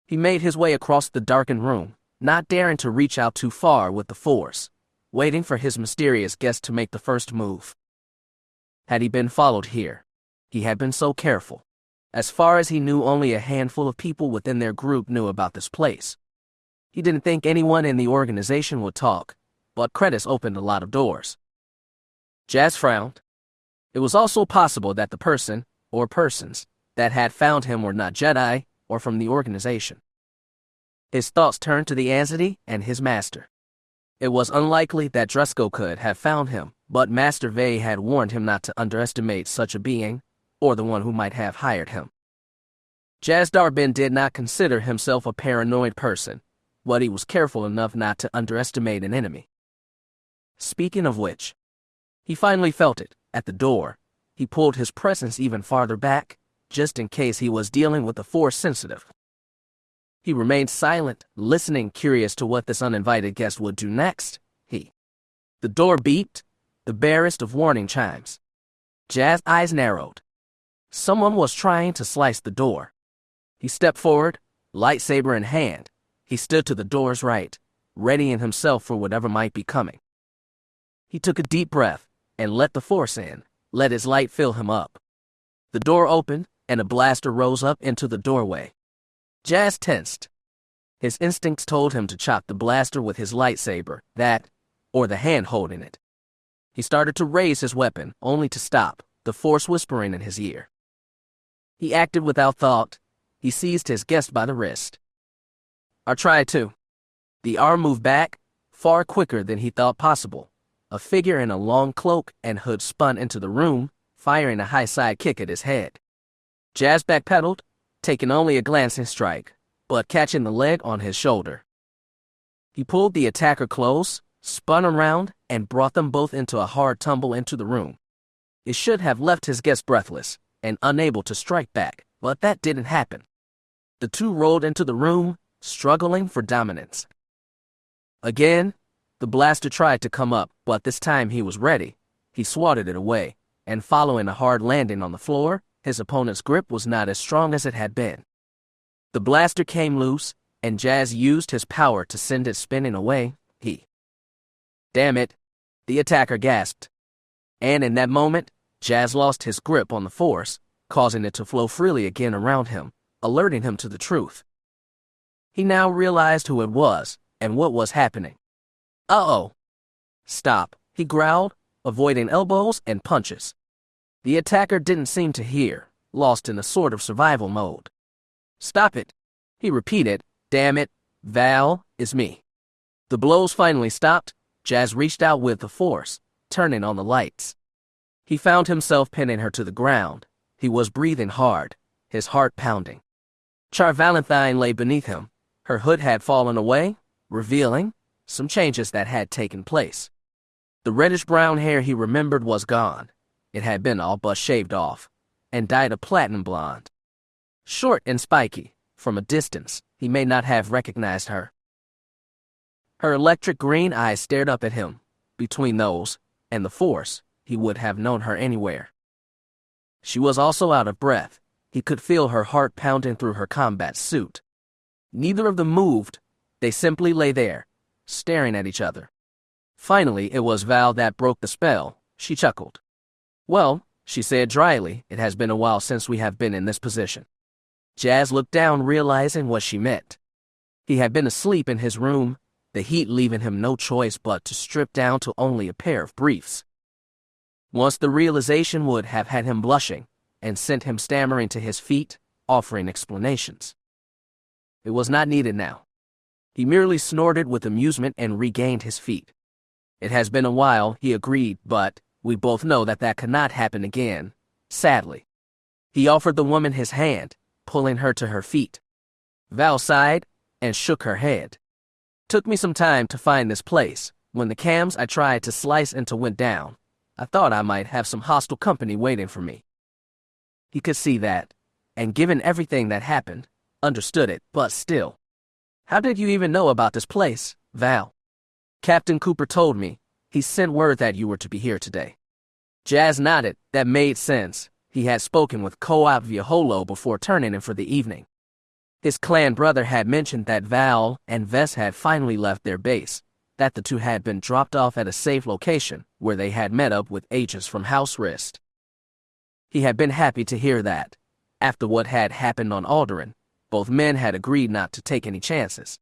He made his way across the darkened room, not daring to reach out too far with the Force, waiting for his mysterious guest to make the first move. Had he been followed here? He had been so careful. As far as he knew, only a handful of people within their group knew about this place. He didn't think anyone in the organization would talk, but credits opened a lot of doors. Jas frowned. It was also possible that the person, or persons, that had found him were not Jedi, or from the organization. His thoughts turned to the Ansidy and his master. It was unlikely that Dresco could have found him, but Master Vey had warned him not to underestimate such a being, or the one who might have hired him. Jas Dar Bynn did not consider himself a paranoid person, but he was careful enough not to underestimate an enemy. Speaking of which, he finally felt it, at the door. He pulled his presence even farther back, just in case he was dealing with the Force sensitive. He remained silent, listening, curious to what this uninvited guest would do next. The door beeped, the barest of warning chimes. Jas' eyes narrowed. Someone was trying to slice the door. He stepped forward, lightsaber in hand. He stood to the door's right, readying himself for whatever might be coming. He took a deep breath and let the Force in, let his light fill him up. The door opened, and a blaster rose up into the doorway. Jas tensed. His instincts told him to chop the blaster with his lightsaber, or the hand holding it. He started to raise his weapon, only to stop, the Force whispering in his ear. He acted without thought. He seized his guest by the wrist. I tried to. The arm moved back, far quicker than he thought possible. A figure in a long cloak and hood spun into the room, firing a high side kick at his head. Jas backpedaled, taking only a glancing strike, but catching the leg on his shoulder. He pulled the attacker close, spun around, and brought them both into a hard tumble into the room. It should have left his guest breathless and unable to strike back, but that didn't happen. The two rolled into the room, struggling for dominance. Again, the blaster tried to come up, but this time he was ready. He swatted it away, and following a hard landing on the floor, his opponent's grip was not as strong as it had been. The blaster came loose, and Jas used his power to send it spinning away. Damn it, the attacker gasped. And in that moment, Jas lost his grip on the force, causing it to flow freely again around him, alerting him to the truth. He now realized who it was, and what was happening. Uh-oh. Stop, he growled, avoiding elbows and punches. The attacker didn't seem to hear, lost in a sort of survival mode. Stop it, he repeated. Damn it, Val, it's me. The blows finally stopped. Jas reached out with the force, turning on the lights. He found himself pinning her to the ground. He was breathing hard, his heart pounding. Char Valentine lay beneath him. Her hood had fallen away, revealing some changes that had taken place. The reddish-brown hair he remembered was gone. It had been all but shaved off, and dyed a platinum blonde. Short and spiky, from a distance, he may not have recognized her. Her electric green eyes stared up at him. Between those and the force, he would have known her anywhere. She was also out of breath. He could feel her heart pounding through her combat suit. Neither of them moved. They simply lay there, staring at each other. Finally, it was Val that broke the spell. She chuckled. Well, she said dryly, it has been a while since we have been in this position. Jas looked down, realizing what she meant. He had been asleep in his room, the heat leaving him no choice but to strip down to only a pair of briefs. Once the realization would have had him blushing and sent him stammering to his feet, offering explanations. It was not needed now. He merely snorted with amusement and regained his feet. It has been a while, he agreed, but we both know that cannot happen again, sadly. He offered the woman his hand, pulling her to her feet. Val sighed and shook her head. Took me some time to find this place. When the cams I tried to slice into went down, I thought I might have some hostile company waiting for me. He could see that, and given everything that happened, understood it, but still. How did you even know about this place, Val? Captain Cooper told me. He sent word that you were to be here today. Jas nodded. That made sense. He had spoken with Co-op via Holo before turning in for the evening. His clan brother had mentioned that Val and Vess had finally left their base, that the two had been dropped off at a safe location where they had met up with agents from House Rist. He had been happy to hear that. After what had happened on Alderaan, both men had agreed not to take any chances.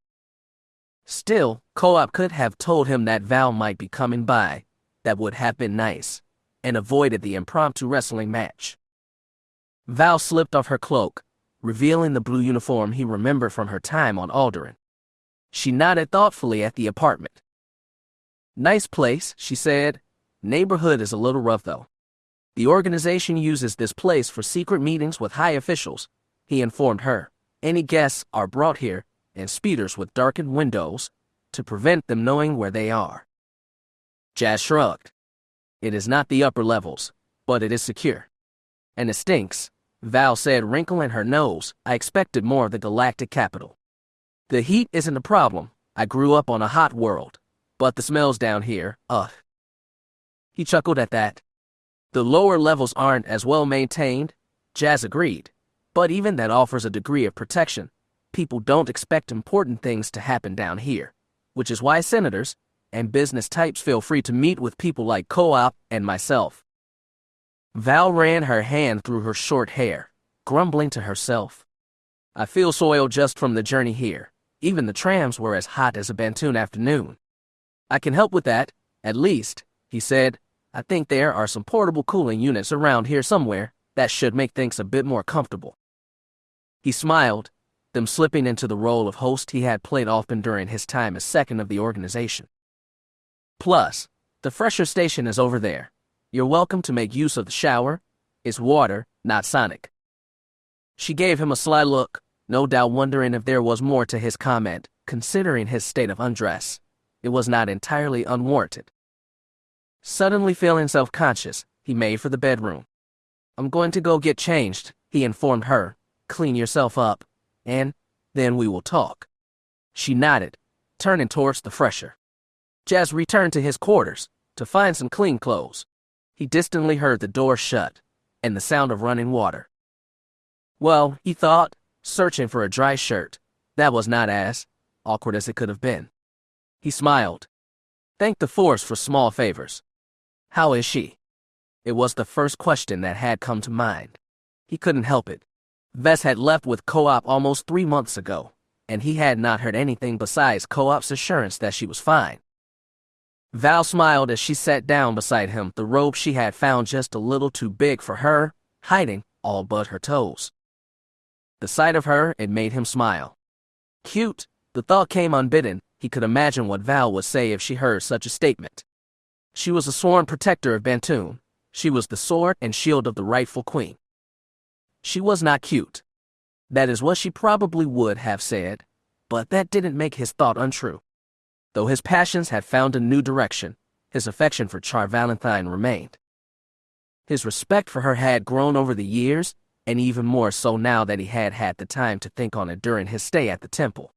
Still, Co-op could have told him that Val might be coming by. That would have been nice, and avoided the impromptu wrestling match. Val slipped off her cloak, revealing the blue uniform he remembered from her time on Alderaan. She nodded thoughtfully at the apartment. Nice place, she said. Neighborhood is a little rough, though. The organization uses this place for secret meetings with high officials, he informed her. Any guests are brought here in speeders with darkened windows to prevent them knowing where they are. Jas shrugged. It is not the upper levels, but it is secure. And it stinks, Val said, wrinkling her nose. I expected more of the galactic capital. The heat isn't a problem. I grew up on a hot world. But the smells down here, ugh. He chuckled at that. The lower levels aren't as well maintained, Jas agreed. But even that offers a degree of protection. People don't expect important things to happen down here, which is why senators and business types feel free to meet with people like Co-op and myself. Val ran her hand through her short hair, grumbling to herself. I feel soiled just from the journey here. Even the trams were as hot as a Bantoon afternoon. I can help with that, at least, he said. I think there are some portable cooling units around here somewhere that should make things a bit more comfortable. He smiled, them slipping into the role of host he had played often during his time as second of the organization. Plus, the fresher station is over there. You're welcome to make use of the shower. It's water, not sonic. She gave him a sly look, no doubt wondering if there was more to his comment, considering his state of undress. It was not entirely unwarranted. Suddenly feeling self-conscious, he made for the bedroom. I'm going to go get changed, he informed her. Clean yourself up. and then we will talk." She nodded, turning towards the fresher. Jas returned to his quarters to find some clean clothes. He distantly heard the door shut and the sound of running water. Well, he thought, searching for a dry shirt, that was not as awkward as it could have been. He smiled. Thanked the Force for small favors. How is she? It was the first question that had come to mind. He couldn't help it. Vess had left with Co-op almost 3 months ago, and he had not heard anything besides Co-op's assurance that she was fine. Val smiled as she sat down beside him, the robe she had found just a little too big for her, hiding all but her toes. The sight of her, it made him smile. Cute, the thought came unbidden. He could imagine what Val would say if she heard such a statement. She was a sworn protector of Bantoon. She was the sword and shield of the rightful queen. She was not cute. That is what she probably would have said, but that didn't make his thought untrue. Though his passions had found a new direction, his affection for Char Valentine remained. His respect for her had grown over the years, and even more so now that he had had the time to think on it during his stay at the temple.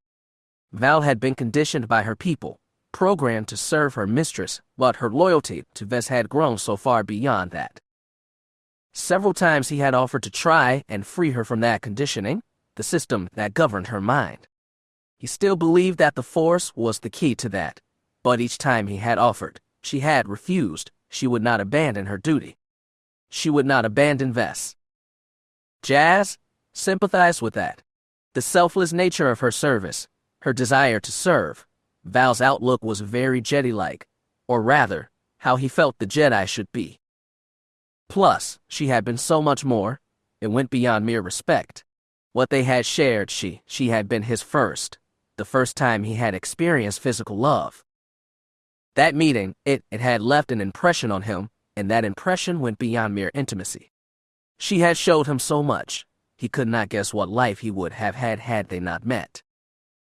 Val had been conditioned by her people, programmed to serve her mistress, but her loyalty to Vess had grown so far beyond that. Several times he had offered to try and free her from that conditioning, the system that governed her mind. He still believed that the Force was the key to that, but each time he had offered, she had refused. She would not abandon her duty. She would not abandon Vess. Jas sympathized with that. The selfless nature of her service, her desire to serve. Val's outlook was very Jedi-like, or rather, how he felt the Jedi should be. Plus, she had been so much more. It went beyond mere respect. What they had shared, she had been his first, the first time he had experienced physical love. That meeting, it had left an impression on him, and that impression went beyond mere intimacy. She had showed him so much, he could not guess what life he would have had they not met.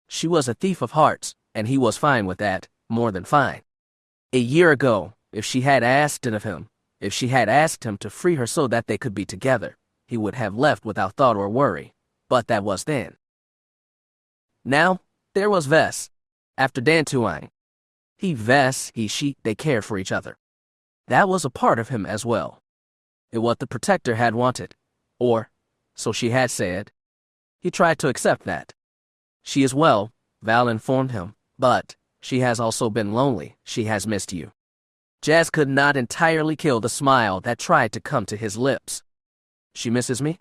She was a thief of hearts, and he was fine with that, more than fine. A year ago, if she had asked it of him, if she had asked him to free her so that they could be together, he would have left without thought or worry, but that was then. Now, there was Vess. After Bantoon, she, they cared for each other. That was a part of him as well. It was what the protector had wanted, or, so she had said. He tried to accept that. She is well, Val informed him, but she has also been lonely. She has missed you. Jas could not entirely kill the smile that tried to come to his lips. She misses me?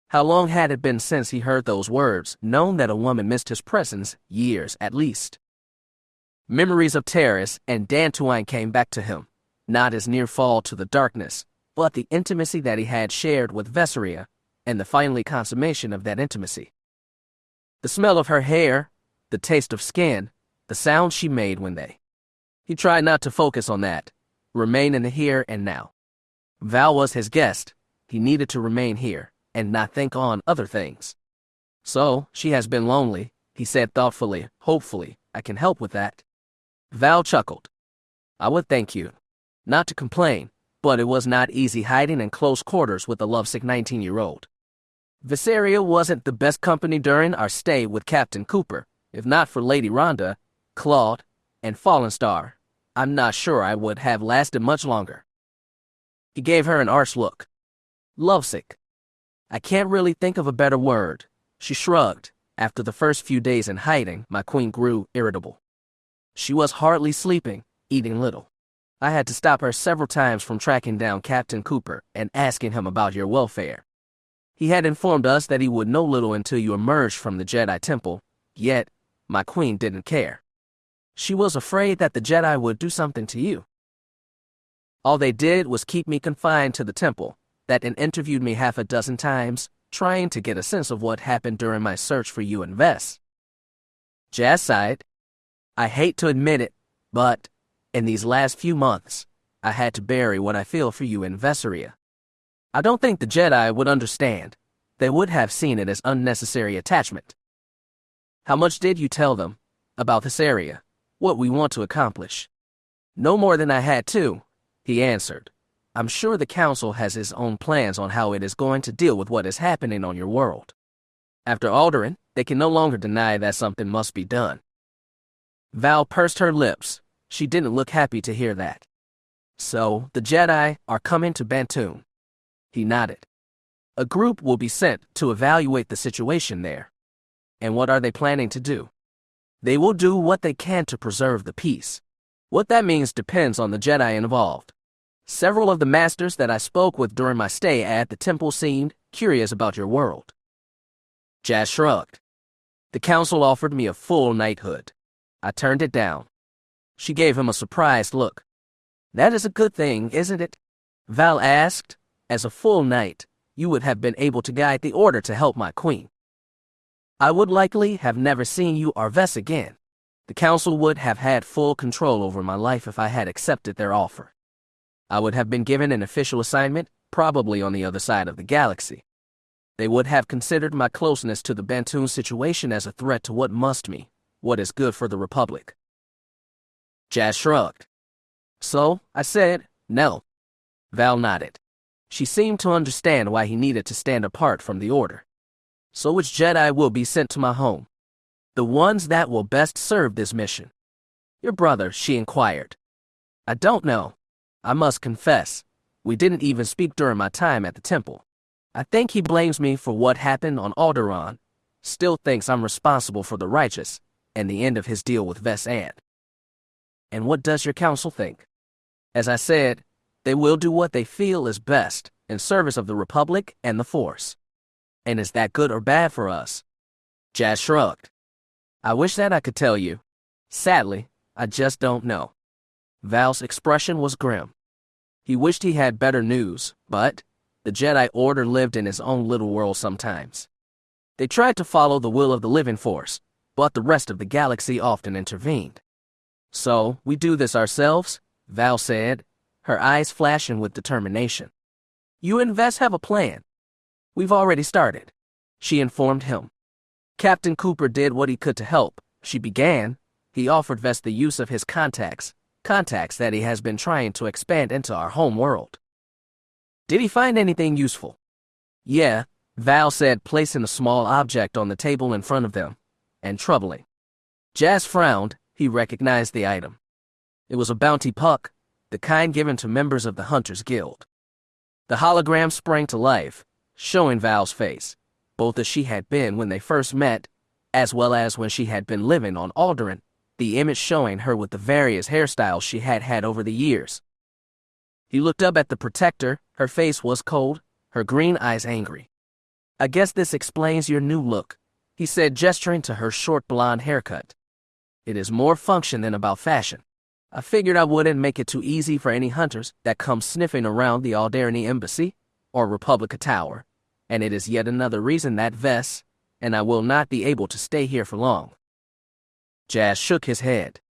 How long had it been since he heard those words, known that a woman missed his presence? Years, at least. Memories of terrorists and Bantoon came back to him, not his near fall to the darkness, but the intimacy that he had shared with Vesseria, and the final consummation of that intimacy. The smell of her hair, the taste of skin, the sound she made when they. He tried not to focus on that, remain in the here and now. Val was his guest. He needed to remain here and not think on other things. So, she has been lonely, he said thoughtfully. Hopefully, I can help with that. Val chuckled. I would thank you. Not to complain, but it was not easy hiding in close quarters with a lovesick 19-year-old. Vesseria wasn't the best company during our stay with Captain Cooper. If not for Lady Rhonda, Claude, and Fallenstar, I'm not sure I would have lasted much longer. He gave her an arch look. Lovesick. I can't really think of a better word. She shrugged. After the first few days in hiding, my queen grew irritable. She was hardly sleeping, eating little. I had to stop her several times from tracking down Captain Cooper and asking him about your welfare. He had informed us that he would know little until you emerged from the Jedi Temple, yet my queen didn't care. She was afraid that the Jedi would do something to you. All they did was keep me confined to the temple, that and interviewed me half a dozen times, trying to get a sense of what happened during my search for you and Vess. Jas sighed. I hate to admit it, but in these last few months, I had to bury what I feel for you in Vesseria. I don't think the Jedi would understand. They would have seen it as unnecessary attachment. How much did you tell them about this area, what we want to accomplish? No more than I had to, he answered. I'm sure the Council has its own plans on how it is going to deal with what is happening on your world. After Alderaan, They can no longer deny that something must be done. Val pursed her lips. She didn't look happy to hear that. So, the Jedi are coming to Bantoon. He nodded. A group will be sent to evaluate the situation there. And what are they planning to do? They will do what they can to preserve the peace. What that means depends on the Jedi involved. Several of the masters that I spoke with during my stay at the temple seemed curious about your world. Jas shrugged. The council offered me a full knighthood. I turned it down. She gave him a surprised look. That is a good thing, isn't it? Val asked. As a full knight, you would have been able to guide the order to help my queen. I would likely have never seen you or Vess again. The council would have had full control over my life if I had accepted their offer. I would have been given an official assignment, probably on the other side of the galaxy. They would have considered my closeness to the Bantoon situation as a threat to what must be, what is good for the Republic. Jas shrugged. So, I said, no. Val nodded. She seemed to understand why he needed to stand apart from the Order. So which Jedi will be sent to my home? The ones that will best serve this mission. Your brother, she inquired. I don't know. I must confess, we didn't even speak during my time at the temple. I think he blames me for what happened on Alderaan, still thinks I'm responsible for the righteous, and the end of his deal with Vess Ant. And what does your council think? As I said, they will do what they feel is best in service of the Republic and the Force. And is that good or bad for us? Jas shrugged. I wish that I could tell you. Sadly, I just don't know. Val's expression was grim. He wished he had better news, but the Jedi Order lived in his own little world sometimes. They tried to follow the will of the living force, but the rest of the galaxy often intervened. So, we do this ourselves, Val said, her eyes flashing with determination. You and Vess have a plan. We've already started, she informed him. Captain Cooper did what he could to help. She began. He offered Vess the use of his contacts that he has been trying to expand into our home world. Did he find anything useful? Yeah, Val said, placing a small object on the table in front of them, and troubling. Jas frowned. He recognized the item. It was a bounty puck, the kind given to members of the Hunters Guild. The hologram sprang to life, showing Val's face, both as she had been when they first met, as well as when she had been living on Alderaan, the image showing her with the various hairstyles she had had over the years. He looked up at the protector. Her face was cold, her green eyes angry. I guess this explains your new look, he said, gesturing to her short blonde haircut. It is more function than about fashion. I figured I wouldn't make it too easy for any hunters that come sniffing around the Alderaan embassy or Republica Tower, and it is yet another reason that Vess and I will not be able to stay here for long. Jas shook his head.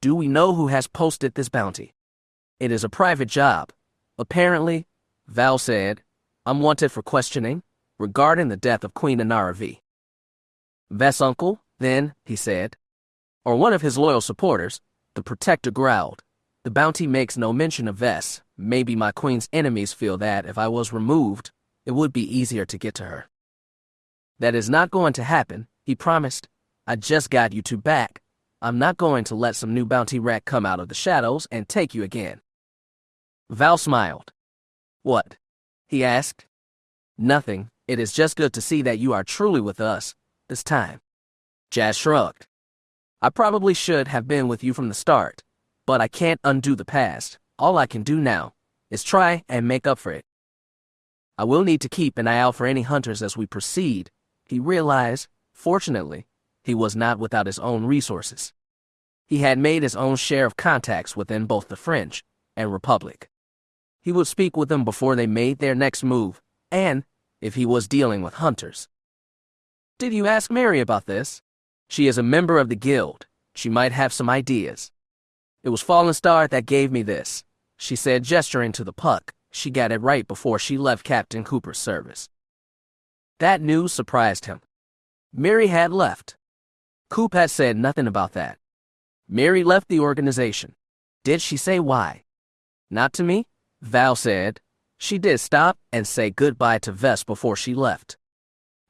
Do we know who has posted this bounty? It is a private job. Apparently, Val said, I'm wanted for questioning regarding the death of Queen Inara V. Vess' uncle, then, he said. Or one of his loyal supporters, the protector growled. The bounty makes no mention of Vess. Maybe my queen's enemies feel that if I was removed, it would be easier to get to her. That is not going to happen, he promised. I just got you two back. I'm not going to let some new bounty rat come out of the shadows and take you again. Val smiled. What? He asked. Nothing. It is just good to see that you are truly with us, this time. Jas shrugged. I probably should have been with you from the start, but I can't undo the past. All I can do now is try and make up for it. I will need to keep an eye out for any hunters as we proceed. He realized, fortunately, he was not without his own resources. He had made his own share of contacts within both the Fringe and Republic. He would speak with them before they made their next move, and if he was dealing with hunters. Did you ask Mary about this? She is a member of the guild. She might have some ideas. It was Fallenstar that gave me this, she said, gesturing to the puck. She got it right before she left Captain Cooper's service. That news surprised him. Mary had left. Coop had said nothing about that. Mary left the organization. Did she say why? Not to me, Val said. She did stop and say goodbye to Vess before she left.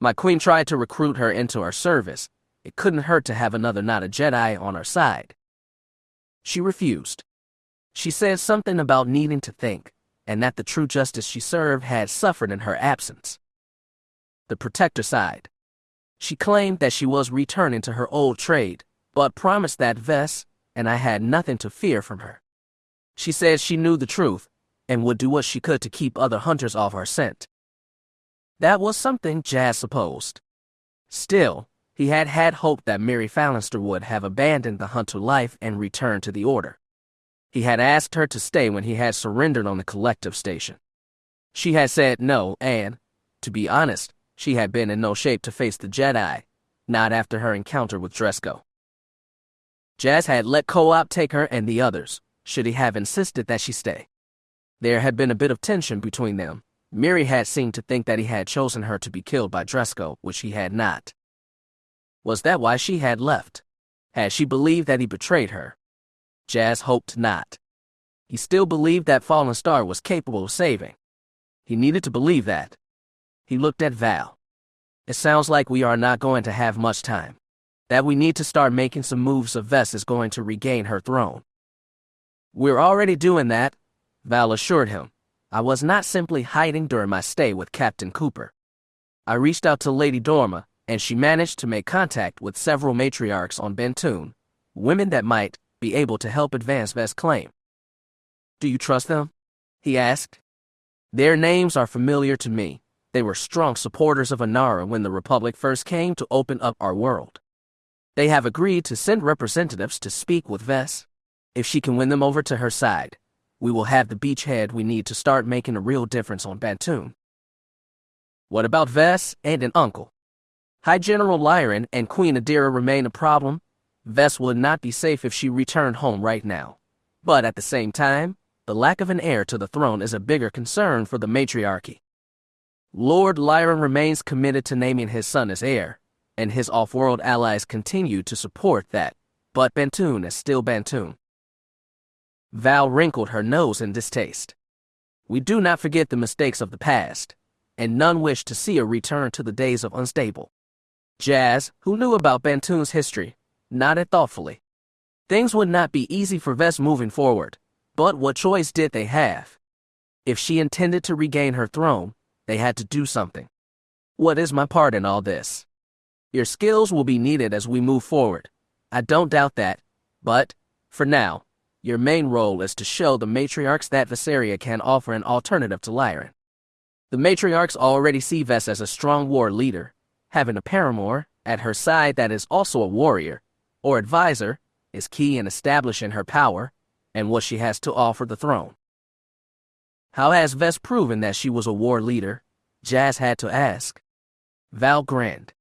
My queen tried to recruit her into her service. It couldn't hurt to have another not a Jedi on our side. She refused. She said something about needing to think, and that the true justice she served had suffered in her absence. The protector sighed. She claimed that she was returning to her old trade, but promised that Vess and I had nothing to fear from her. She said she knew the truth, and would do what she could to keep other hunters off our scent. That was something Jas supposed. Still, he had hope that Mirax Fallenstar would have abandoned the hunter life and returned to the Order. He had asked her to stay when he had surrendered on the collective station. She had said no, and, to be honest, she had been in no shape to face the Jedi, not after her encounter with Dresco. Jas had let Co-op take her and the others, should he have insisted that she stay. There had been a bit of tension between them. Miri had seemed to think that he had chosen her to be killed by Dresco, which he had not. Was that why she had left? Had she believed that he betrayed her? Jas hoped not. He still believed that Fallenstar was capable of saving. He needed to believe that. He looked at Val. It sounds like we are not going to have much time. That we need to start making some moves if Vess is going to regain her throne. We're already doing that, Val assured him. I was not simply hiding during my stay with Captain Cooper. I reached out to Lady Dorma, and she managed to make contact with several matriarchs on Bantoon, women that might be able to help advance Vess' claim. Do you trust them? He asked. Their names are familiar to me. They were strong supporters of Anara when the Republic first came to open up our world. They have agreed to send representatives to speak with Vess. If she can win them over to her side, we will have the beachhead we need to start making a real difference on Bantoon. What about Vess and an uncle? High General Lyran and Queen Adira remain a problem. Vess would not be safe if she returned home right now. But at the same time, the lack of an heir to the throne is a bigger concern for the matriarchy. Lord Lyran remains committed to naming his son as heir, and his off-world allies continue to support that, but Bantoon is still Bantoon. Val wrinkled her nose in distaste. We do not forget the mistakes of the past, and none wish to see a return to the days of unstable. Jas, who knew about Bantoon's history, nodded thoughtfully. Things would not be easy for Vess moving forward, but what choice did they have? If she intended to regain her throne, they had to do something. What is my part in all this? Your skills will be needed as we move forward. I don't doubt that, but, for now, your main role is to show the matriarchs that Visseria can offer an alternative to Lyran. The matriarchs already see Vess as a strong war leader. Having a paramour at her side that is also a warrior, or advisor, is key in establishing her power and what she has to offer the throne. How has Vess proven that she was a war leader? Jas had to ask. Val grinned.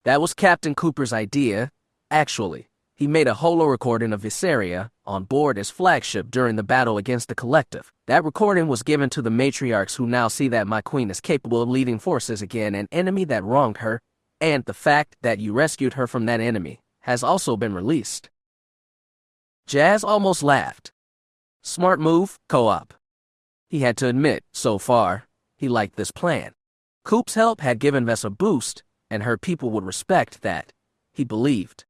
That was Captain Cooper's idea. Actually, he made a holo recording of Visseria on board his flagship during the battle against the Collective. That recording was given to the matriarchs who now see that my queen is capable of leading forces against an enemy that wronged her, and the fact that you rescued her from that enemy has also been released. Jas almost laughed. Smart move, Co-op. He had to admit, so far, he liked this plan. Coop's help had given Vess a boost, and her people would respect that, he believed.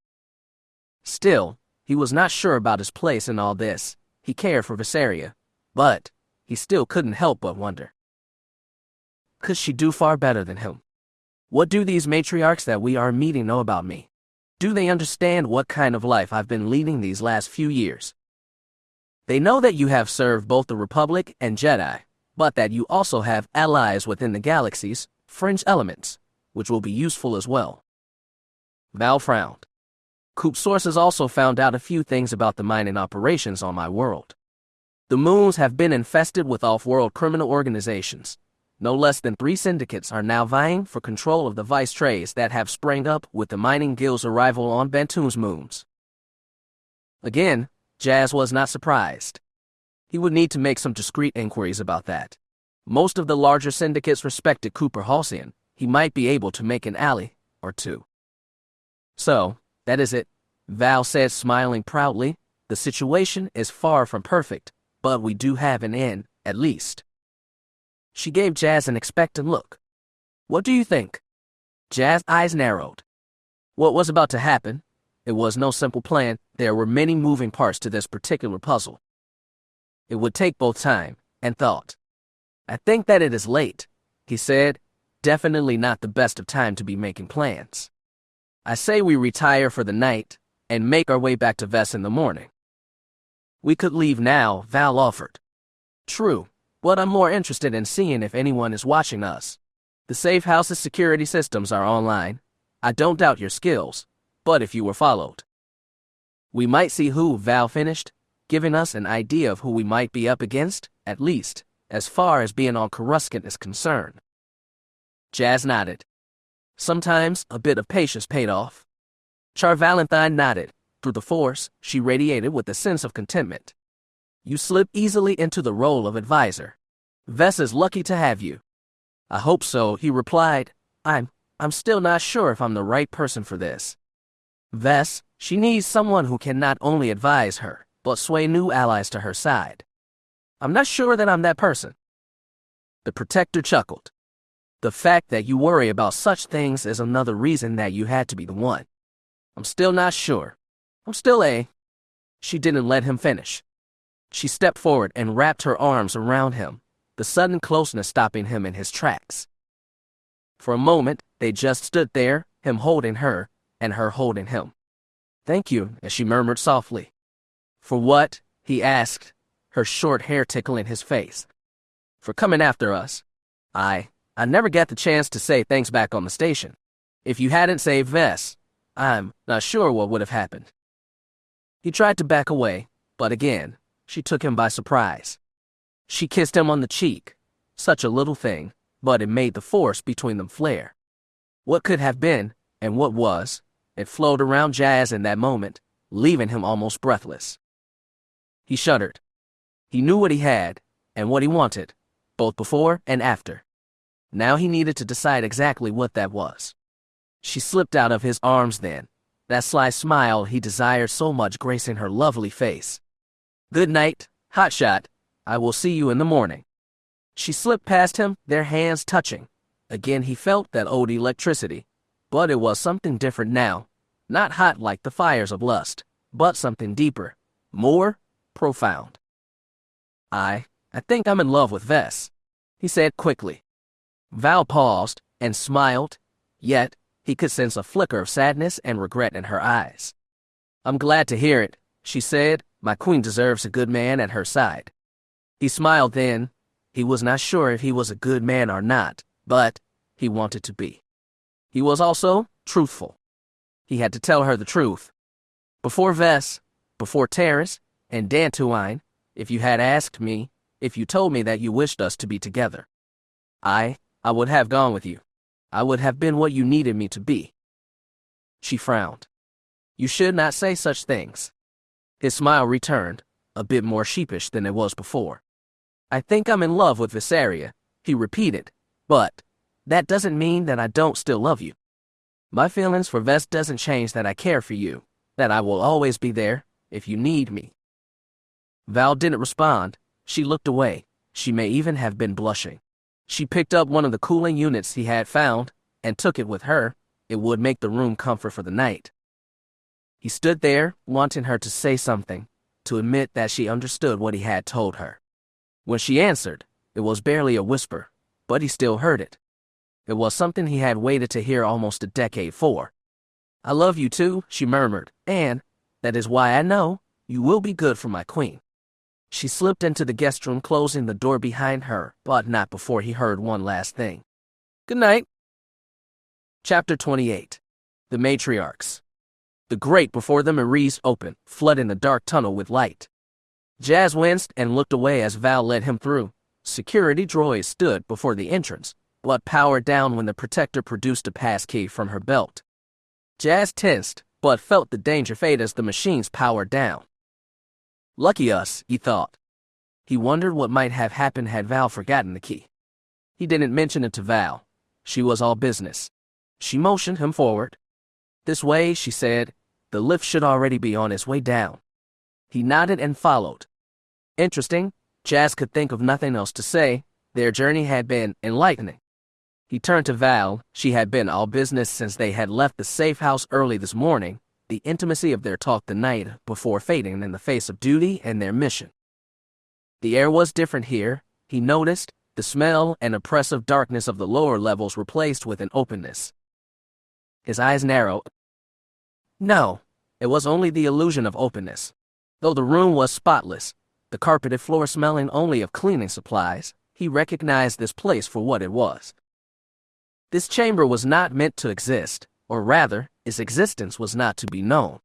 Still, he was not sure about his place in all this. He cared for Visseria, but he still couldn't help but wonder. Could she do far better than him? What do these matriarchs that we are meeting know about me? Do they understand what kind of life I've been leading these last few years? They know that you have served both the Republic and Jedi, but that you also have allies within the galaxy's fringe elements, which will be useful as well. Val frowned. Coop's sources also found out a few things about the mining operations on my world. The moons have been infested with off-world criminal organizations. No less than 3 syndicates are now vying for control of the vice trades that have sprang up with the mining guild's arrival on Bantoon's moons. Again, Jas was not surprised. He would need to make some discreet inquiries about that. Most of the larger syndicates respected Cooper Halcyon. He might be able to make an ally or two. So, that is it, Val said, smiling proudly. The situation is far from perfect, but we do have an end, at least. She gave Jas an expectant look. What do you think? Jaz's eyes narrowed. What was about to happen? It was no simple plan. There were many moving parts to this particular puzzle. It would take both time and thought. I think that it is late, he said. Definitely not the best of time to be making plans. I say we retire for the night and make our way back to Vess in the morning. We could leave now, Val offered. True, but I'm more interested in seeing if anyone is watching us. The safe house's security systems are online. I don't doubt your skills, but if you were followed, we might see who, Val finished, giving us an idea of who we might be up against, at least, as far as being on Coruscant is concerned. Jas nodded. Sometimes a bit of patience paid off. Char Valentine nodded. Through the Force, she radiated with a sense of contentment. You slip easily into the role of advisor. Vess is lucky to have you. I hope so, he replied. I'm still not sure if I'm the right person for this. Vess, she needs someone who can not only advise her, but sway new allies to her side. I'm not sure that I'm that person. The Protector chuckled. The fact that you worry about such things is another reason that you had to be the one. I'm still not sure. I'm still a... She didn't let him finish. She stepped forward and wrapped her arms around him, the sudden closeness stopping him in his tracks. For a moment, they just stood there, him holding her, and her holding him. Thank you, as she murmured softly. For what? He asked, her short hair tickling his face. For coming after us. I never got the chance to say thanks back on the station. If you hadn't saved Vess, I'm not sure what would have happened. He tried to back away, but again, she took him by surprise. She kissed him on the cheek. Such a little thing, but it made the force between them flare. What could have been, and what was, it flowed around Jas in that moment, leaving him almost breathless. He shuddered. He knew what he had, and what he wanted, both before and after. Now he needed to decide exactly what that was. She slipped out of his arms then, that sly smile he desired so much gracing her lovely face. Good night, hotshot. I will see you in the morning. She slipped past him, their hands touching. Again he felt that old electricity, but it was something different now. Not hot like the fires of lust, but something deeper, more profound. I think I'm in love with Vess, he said quickly. Val paused and smiled, yet he could sense a flicker of sadness and regret in her eyes. I'm glad to hear it, she said. My queen deserves a good man at her side. He smiled then. He was not sure if he was a good man or not, but he wanted to be. He was also truthful. He had to tell her the truth. Before Vess, before Terrace, and Bantoon, if you had asked me, if you told me that you wished us to be together, I would have gone with you. I would have been what you needed me to be. She frowned. You should not say such things. His smile returned, a bit more sheepish than it was before. I think I'm in love with Visaria, he repeated, but that doesn't mean that I don't still love you. My feelings for Vess doesn't change that I care for you, that I will always be there if you need me. Val didn't respond. She looked away. She may even have been blushing. She picked up one of the cooling units he had found and took it with her. It would make the room comfort for the night. He stood there, wanting her to say something, to admit that she understood what he had told her. When she answered, it was barely a whisper, but he still heard it. It was something he had waited to hear almost a decade for. I love you too, she murmured, and that is why I know you will be good for my queen. She slipped into the guest room, closing the door behind her, but not before he heard one last thing. Good night. Chapter 28. The Matriarchs. The grate before them erased open, flooding the dark tunnel with light. Jas winced and looked away as Val led him through. Security droids stood before the entrance, blood powered down when the Protector produced a passkey from her belt. Jas tensed, but felt the danger fade as the machines powered down. Lucky us, he thought. He wondered what might have happened had Val forgotten the key. He didn't mention it to Val. She was all business. She motioned him forward. This way, she said. The lift should already be on its way down. He nodded and followed. Interesting. Jas could think of nothing else to say. Their journey had been enlightening. He turned to Val. She had been all business since they had left the safe house early this morning, the intimacy of their talk the night before fading in the face of duty and their mission. The air was different here, he noticed, the smell and oppressive darkness of the lower levels replaced with an openness. His eyes narrowed. No, it was only the illusion of openness. Though the room was spotless, the carpeted floor smelling only of cleaning supplies, he recognized this place for what it was. This chamber was not meant to exist, or rather, its existence was not to be known.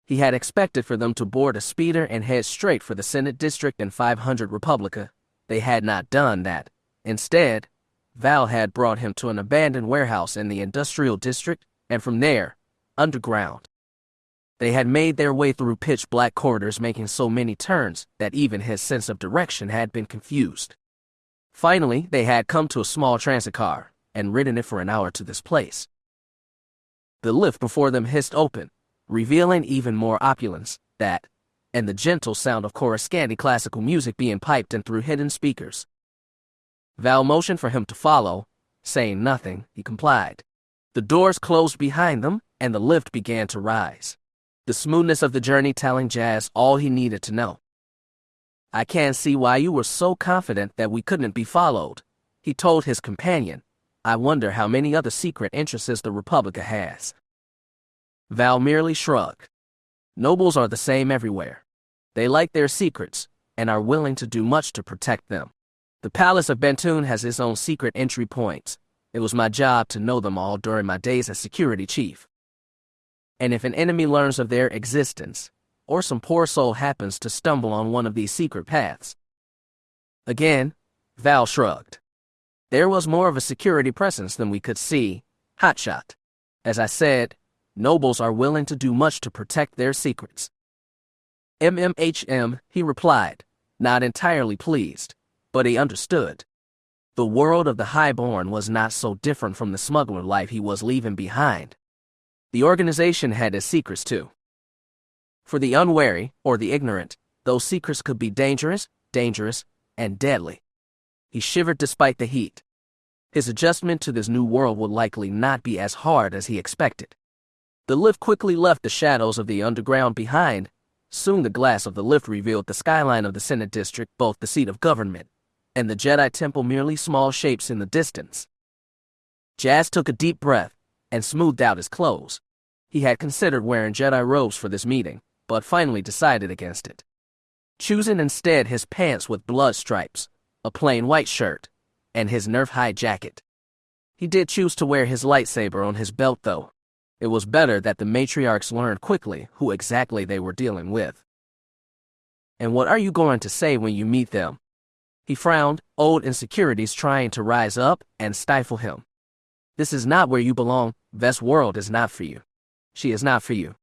He had expected for them to board a speeder and head straight for the Senate District and 500 Republica. They had not done that. Instead, Val had brought him to an abandoned warehouse in the industrial district, and from there, underground. They had made their way through pitch-black corridors, making so many turns that even his sense of direction had been confused. Finally, they had come to a small transit car and ridden it for an hour to this place. The lift before them hissed open, revealing even more opulence, and the gentle sound of Coruscanti classical music being piped in through hidden speakers. Val motioned for him to follow. Saying nothing, he complied. The doors closed behind them, and the lift began to rise. The smoothness of the journey telling Jas all he needed to know. I can't see why you were so confident that we couldn't be followed, he told his companion. I wonder how many other secret interests the Republica has. Val merely shrugged. Nobles are the same everywhere. They like their secrets, and are willing to do much to protect them. The palace of Bantoon has its own secret entry points. It was my job to know them all during my days as security chief. And if an enemy learns of their existence, or some poor soul happens to stumble on one of these secret paths. Again, Val shrugged. There was more of a security presence than we could see. Hotshot. As I said, nobles are willing to do much to protect their secrets. He replied, not entirely pleased, but he understood. The world of the highborn was not so different from the smuggler life he was leaving behind. The organization had its secrets too. For the unwary or the ignorant, those secrets could be dangerous, and deadly. He shivered despite the heat. His adjustment to this new world would likely not be as hard as he expected. The lift quickly left the shadows of the underground behind. Soon the glass of the lift revealed the skyline of the Senate District, both the seat of government and the Jedi Temple, merely small shapes in the distance. Jas took a deep breath and smoothed out his clothes. He had considered wearing Jedi robes for this meeting, but finally decided against it, choosing instead his pants with blood stripes, a plain white shirt, and his nerf-high jacket. He did choose to wear his lightsaber on his belt, though. It was better that the matriarchs learned quickly who exactly they were dealing with. And what are you going to say when you meet them? He frowned, old insecurities trying to rise up and stifle him. This is not where you belong. Vest's world is not for you. She is not for you.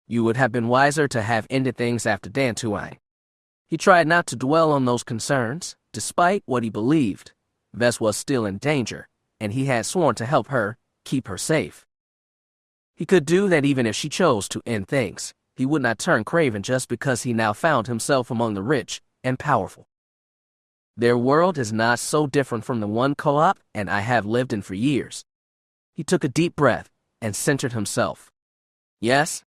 You would have been wiser to have ended things after Bantoon. He tried not to dwell on those concerns. Despite what he believed, Vest was still in danger, and he had sworn to help her, keep her safe. He could do that even if she chose to end things. He would not turn craven just because he now found himself among the rich and powerful. Their world is not so different from the one co-op and I have lived in for years. He took a deep breath and centered himself. Yes,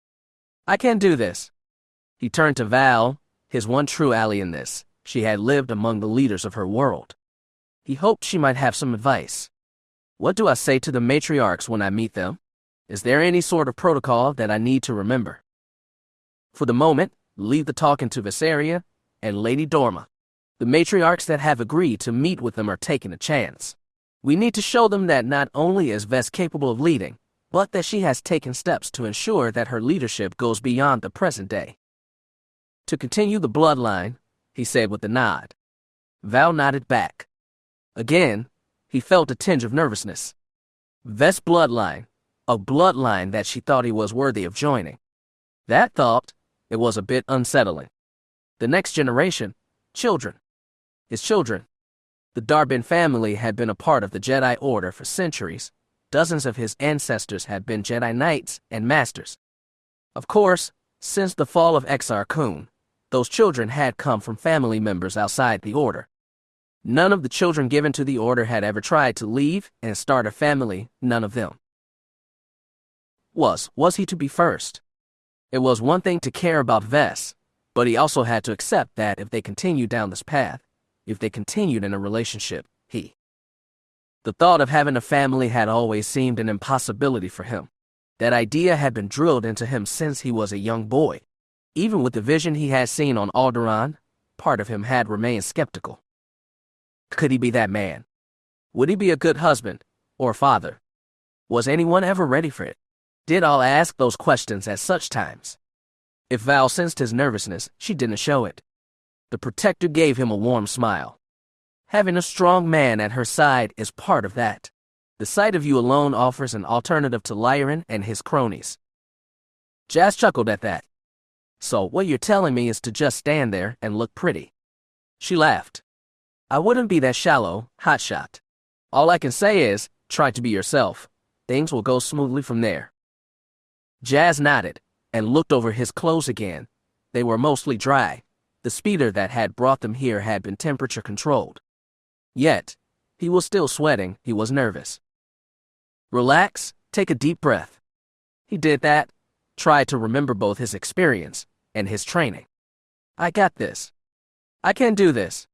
I can do this. He turned to Val, his one true ally in this. She had lived among the leaders of her world. He hoped she might have some advice. What do I say to the matriarchs when I meet them? Is there any sort of protocol that I need to remember? For the moment, leave the talking to Visaria and Lady Dorma. The matriarchs that have agreed to meet with them are taking a chance. We need to show them that not only is Vest capable of leading, but that she has taken steps to ensure that her leadership goes beyond the present day. To continue the bloodline, he said with a nod. Val nodded back. Again, he felt a tinge of nervousness. Vest's bloodline, a bloodline that she thought he was worthy of joining. That thought, it was a bit unsettling. The next generation, children. His children. The Dar Bynn family had been a part of the Jedi Order for centuries. Dozens of his ancestors had been Jedi Knights and Masters. Of course, since the fall of Exar Kun, those children had come from family members outside the Order. None of the children given to the order had ever tried to leave and start a family, none of them. Was he to be first? It was one thing to care about Ves, but he also had to accept that if they continued down this path, if they continued in a relationship, the thought of having a family had always seemed an impossibility for him. That idea had been drilled into him since he was a young boy. Even with the vision he had seen on Alderaan, part of him had remained skeptical. Could he be that man? Would he be a good husband or father? Was anyone ever ready for it? Did Al ask those questions at such times? If Val sensed his nervousness, she didn't show it. The protector gave him a warm smile. Having a strong man at her side is part of that. The sight of you alone offers an alternative to Lyran and his cronies. Jas chuckled at that. So what you're telling me is to just stand there and look pretty. She laughed. I wouldn't be that shallow, hotshot. All I can say is, try to be yourself. Things will go smoothly from there. Jas nodded and looked over his clothes again. They were mostly dry. The speeder that had brought them here had been temperature controlled. Yet, he was still sweating. He was nervous. Relax, take a deep breath. He did that, tried to remember both his experience and his training. I got this. I can do this.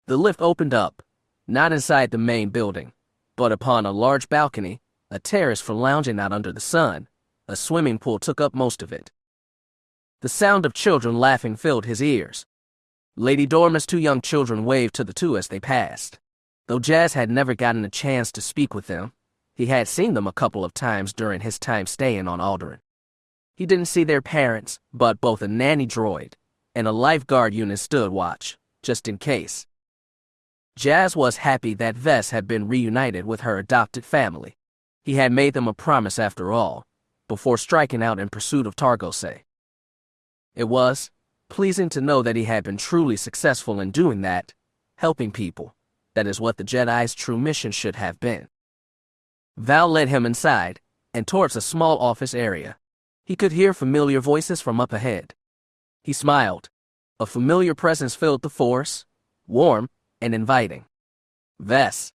The lift opened up, not inside the main building, but upon a large balcony, a terrace for lounging out under the sun. A swimming pool took up most of it. The sound of children laughing filled his ears. Lady Dorma's two young children waved to the two as they passed. Though Jas had never gotten a chance to speak with them, he had seen them a couple of times during his time staying on Alderaan. He didn't see their parents, but both a nanny droid and a lifeguard unit stood watch, just in case. Jas was happy that Ves had been reunited with her adopted family. He had made them a promise after all, before striking out in pursuit of Targosay. It was pleasing to know that he had been truly successful in doing that, helping people. That is what the Jedi's true mission should have been. Val led him inside, and towards a small office area. He could hear familiar voices from up ahead. He smiled. A familiar presence filled the force, warm and inviting. Ves.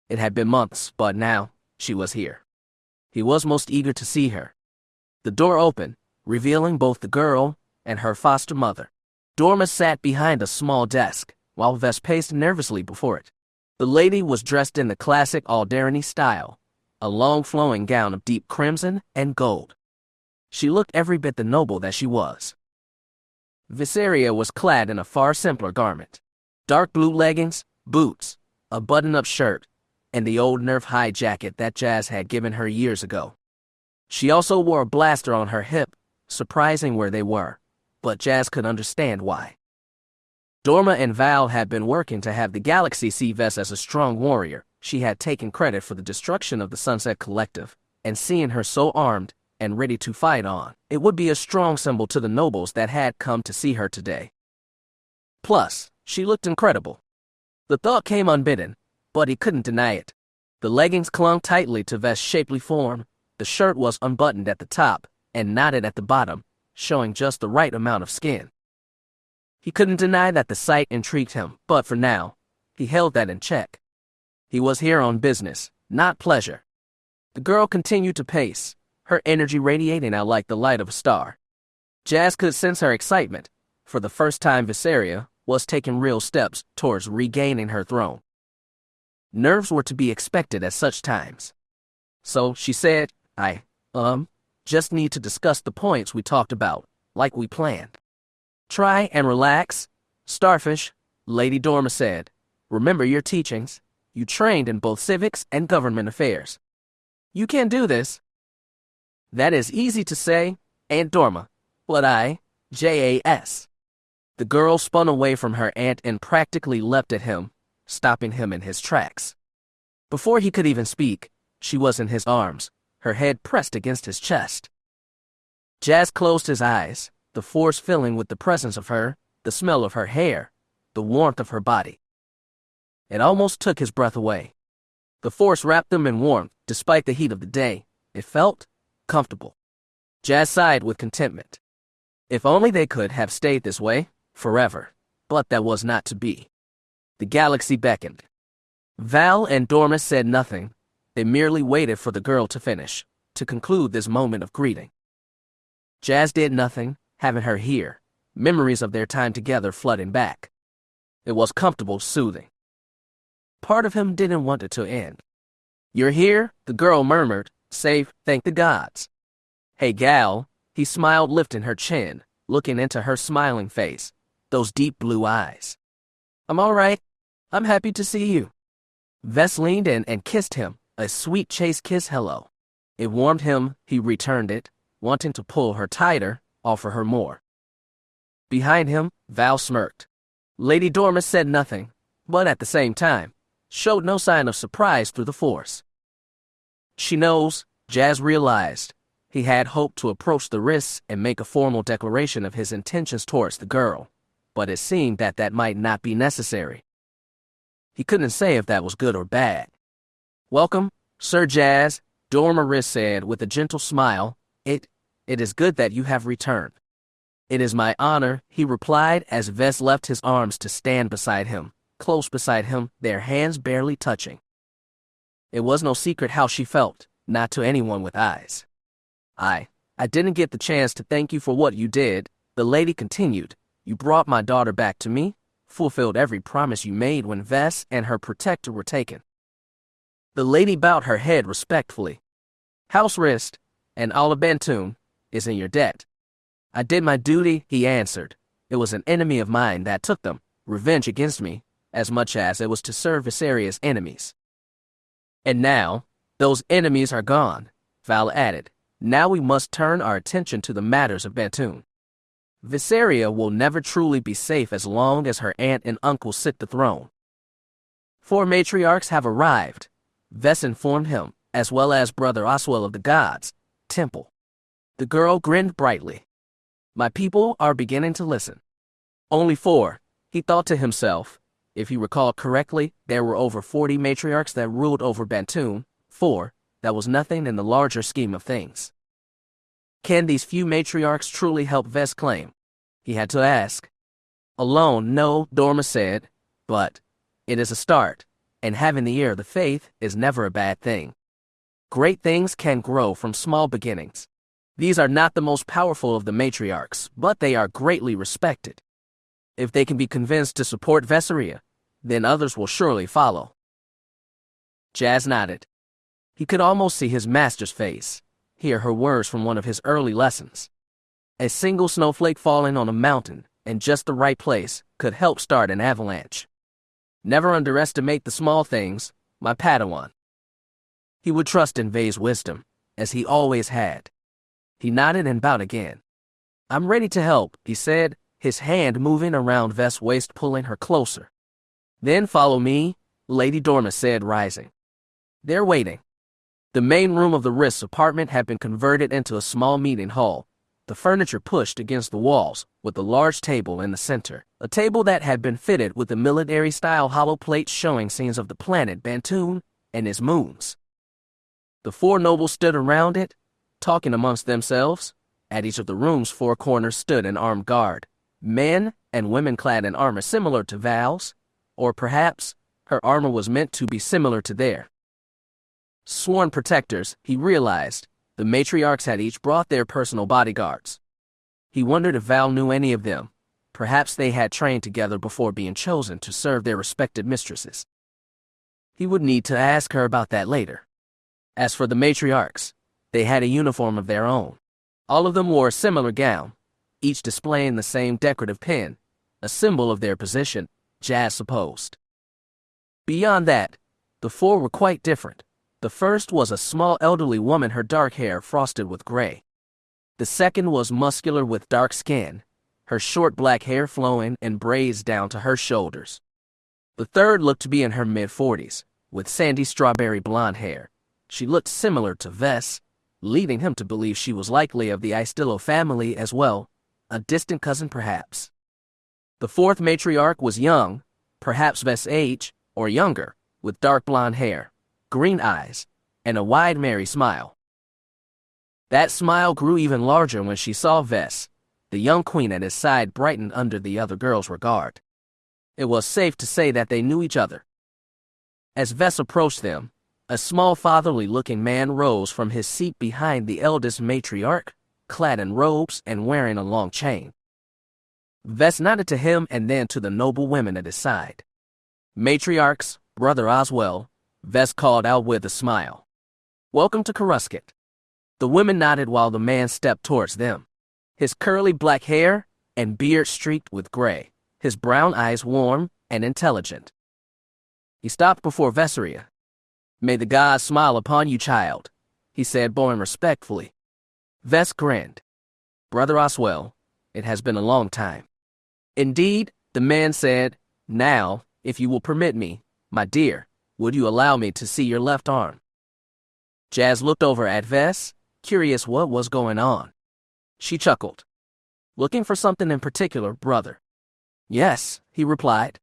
It had been months, but now, she was here. He was most eager to see her. The door opened, revealing both the girl and her foster mother. Dorma sat behind a small desk, while Ves paced nervously before it. The lady was dressed in the classic Alderaan style, a long flowing gown of deep crimson and gold. She looked every bit the noble that she was. Viseria was clad in a far simpler garment. Dark blue leggings, boots, a button-up shirt, and the old nerf high jacket that Jas had given her years ago. She also wore a blaster on her hip, surprising where they were, but Jas could understand why. Dorma and Val had been working to have the galaxy see Ves as a strong warrior. She had taken credit for the destruction of the Sunset Collective, and seeing her so armed and ready to fight on, it would be a strong symbol to the nobles that had come to see her today. Plus, she looked incredible. The thought came unbidden, but he couldn't deny it. The leggings clung tightly to Ves' shapely form, the shirt was unbuttoned at the top and knotted at the bottom, showing just the right amount of skin. He couldn't deny that the sight intrigued him, but for now, he held that in check. He was here on business, not pleasure. The girl continued to pace, her energy radiating out like the light of a star. Jas could sense her excitement. For the first time, Viseria was taking real steps towards regaining her throne. Nerves were to be expected at such times. So she said, I just need to discuss the points we talked about, like we planned. Try and relax, Starfish, Lady Dorma said. Remember your teachings. You trained in both civics and government affairs. You can do this. That is easy to say, Aunt Dorma, but Jas. The girl spun away from her aunt and practically leapt at him, stopping him in his tracks. Before he could even speak, she was in his arms, her head pressed against his chest. Jas closed his eyes, the force filling with the presence of her, the smell of her hair, the warmth of her body. It almost took his breath away. The force wrapped them in warmth, despite the heat of the day. It felt comfortable. Jas sighed with contentment. If only they could have stayed this way, forever. But that was not to be. The galaxy beckoned. Val and Dorma said nothing. They merely waited for the girl to finish, to conclude this moment of greeting. Jas did nothing, having her here, memories of their time together flooding back. It was comfortable, soothing. Part of him didn't want it to end. "You're here?" the girl murmured. "Safe, thank the gods." "Hey, gal," he smiled, lifting her chin, looking into her smiling face, those deep blue eyes. "I'm all right. I'm happy to see you." Ves leaned in and kissed him, a sweet chase kiss hello. It warmed him, he returned it, wanting to pull her tighter, offer her more. Behind him, Val smirked. Lady Dorma said nothing, but at the same time, showed no sign of surprise through the Force. She knows, Jas realized. He had hoped to approach the risks and make a formal declaration of his intentions towards the girl, but it seemed that that might not be necessary. He couldn't say if that was good or bad. "Welcome, Sir Jas," Dorma said with a gentle smile. It is good that you have returned." "It is my honor," he replied as Ves left his arms to stand beside him, close beside him, their hands barely touching. It was no secret how she felt, not to anyone with eyes. I didn't get the chance to thank you for what you did," the lady continued. "You brought my daughter back to me, fulfilled every promise you made when Ves and her protector were taken." The lady bowed her head respectfully. "House Rist, and all of Bantoon, is in your debt." "I did my duty," he answered. "It was an enemy of mine that took them, revenge against me, as much as it was to serve Viseria's enemies." "And now, those enemies are gone," Val added. "Now we must turn our attention to the matters of Bantoon. Viseria will never truly be safe as long as her aunt and uncle sit the throne." 4 matriarchs have arrived, Ves informed him, as well as Brother Oswell of the Gods' Temple. The girl grinned brightly. "My people are beginning to listen." Only 4, he thought to himself. If he recalled correctly, there were over 40 matriarchs that ruled over Bantoon. 4, that was nothing in the larger scheme of things. Can these few matriarchs truly help Ves claim? He had to ask. "Alone, no," Dorma said, "but it is a start, and having the ear of the faith is never a bad thing. Great things can grow from small beginnings. These are not the most powerful of the matriarchs, but they are greatly respected. If they can be convinced to support Viseria, then others will surely follow." Jas nodded. He could almost see his master's face, hear her words from one of his early lessons. A single snowflake falling on a mountain in just the right place could help start an avalanche. "Never underestimate the small things, my padawan." He would trust in Vay's wisdom, as he always had. He nodded and bowed again. "I'm ready to help," he said, his hand moving around Ves' waist, pulling her closer. "Then follow me," Lady Dorma said, rising. They're waiting. The main room of the Rist's apartment had been converted into a small meeting hall, the furniture pushed against the walls, with a large table in the center, a table that had been fitted with a military-style hollow plate showing scenes of the planet Bantoon and its moons. The 4 nobles stood around it, talking amongst themselves. At each of the room's 4 corners stood an armed guard, men and women clad in armor similar to Val's, or perhaps her armor was meant to be similar to theirs. Sworn protectors, he realized. The matriarchs had each brought their personal bodyguards. He wondered if Val knew any of them. Perhaps they had trained together before being chosen to serve their respected mistresses. He would need to ask her about that later. As for the matriarchs, they had a uniform of their own. All of them wore a similar gown, each displaying the same decorative pin, a symbol of their position, Jas supposed. Beyond that, the 4 were quite different. The first was a small elderly woman, her dark hair frosted with gray. The second was muscular with dark skin, her short black hair flowing in braids down to her shoulders. The third looked to be in her mid-40s, with sandy strawberry blonde hair. She looked similar to Ves, leading him to believe she was likely of the Istillo family as well, a distant cousin perhaps. The 4th matriarch was young, perhaps Ves' age, or younger, with dark blonde hair, green eyes, and a wide merry smile. That smile grew even larger when she saw Ves. The young queen at his side brightened under the other girl's regard. It was safe to say that they knew each other. As Vess approached them, a small fatherly-looking man rose from his seat behind the eldest matriarch, clad in robes and wearing a long chain. Vess nodded to him and then to the noble women at his side. Matriarchs, Brother Oswell, Vess called out with a smile. Welcome to Coruscant. The women nodded while the man stepped towards them. His curly black hair and beard streaked with gray, his brown eyes warm and intelligent. He stopped before Vesseria. May the gods smile upon you, child, he said, bowing respectfully. Vess grinned. Brother Oswell, it has been a long time. Indeed, the man said, now, if you will permit me, my dear, would you allow me to see your left arm? Jas looked over at Vess, curious what was going on. She chuckled. Looking for something in particular, brother? Yes, he replied.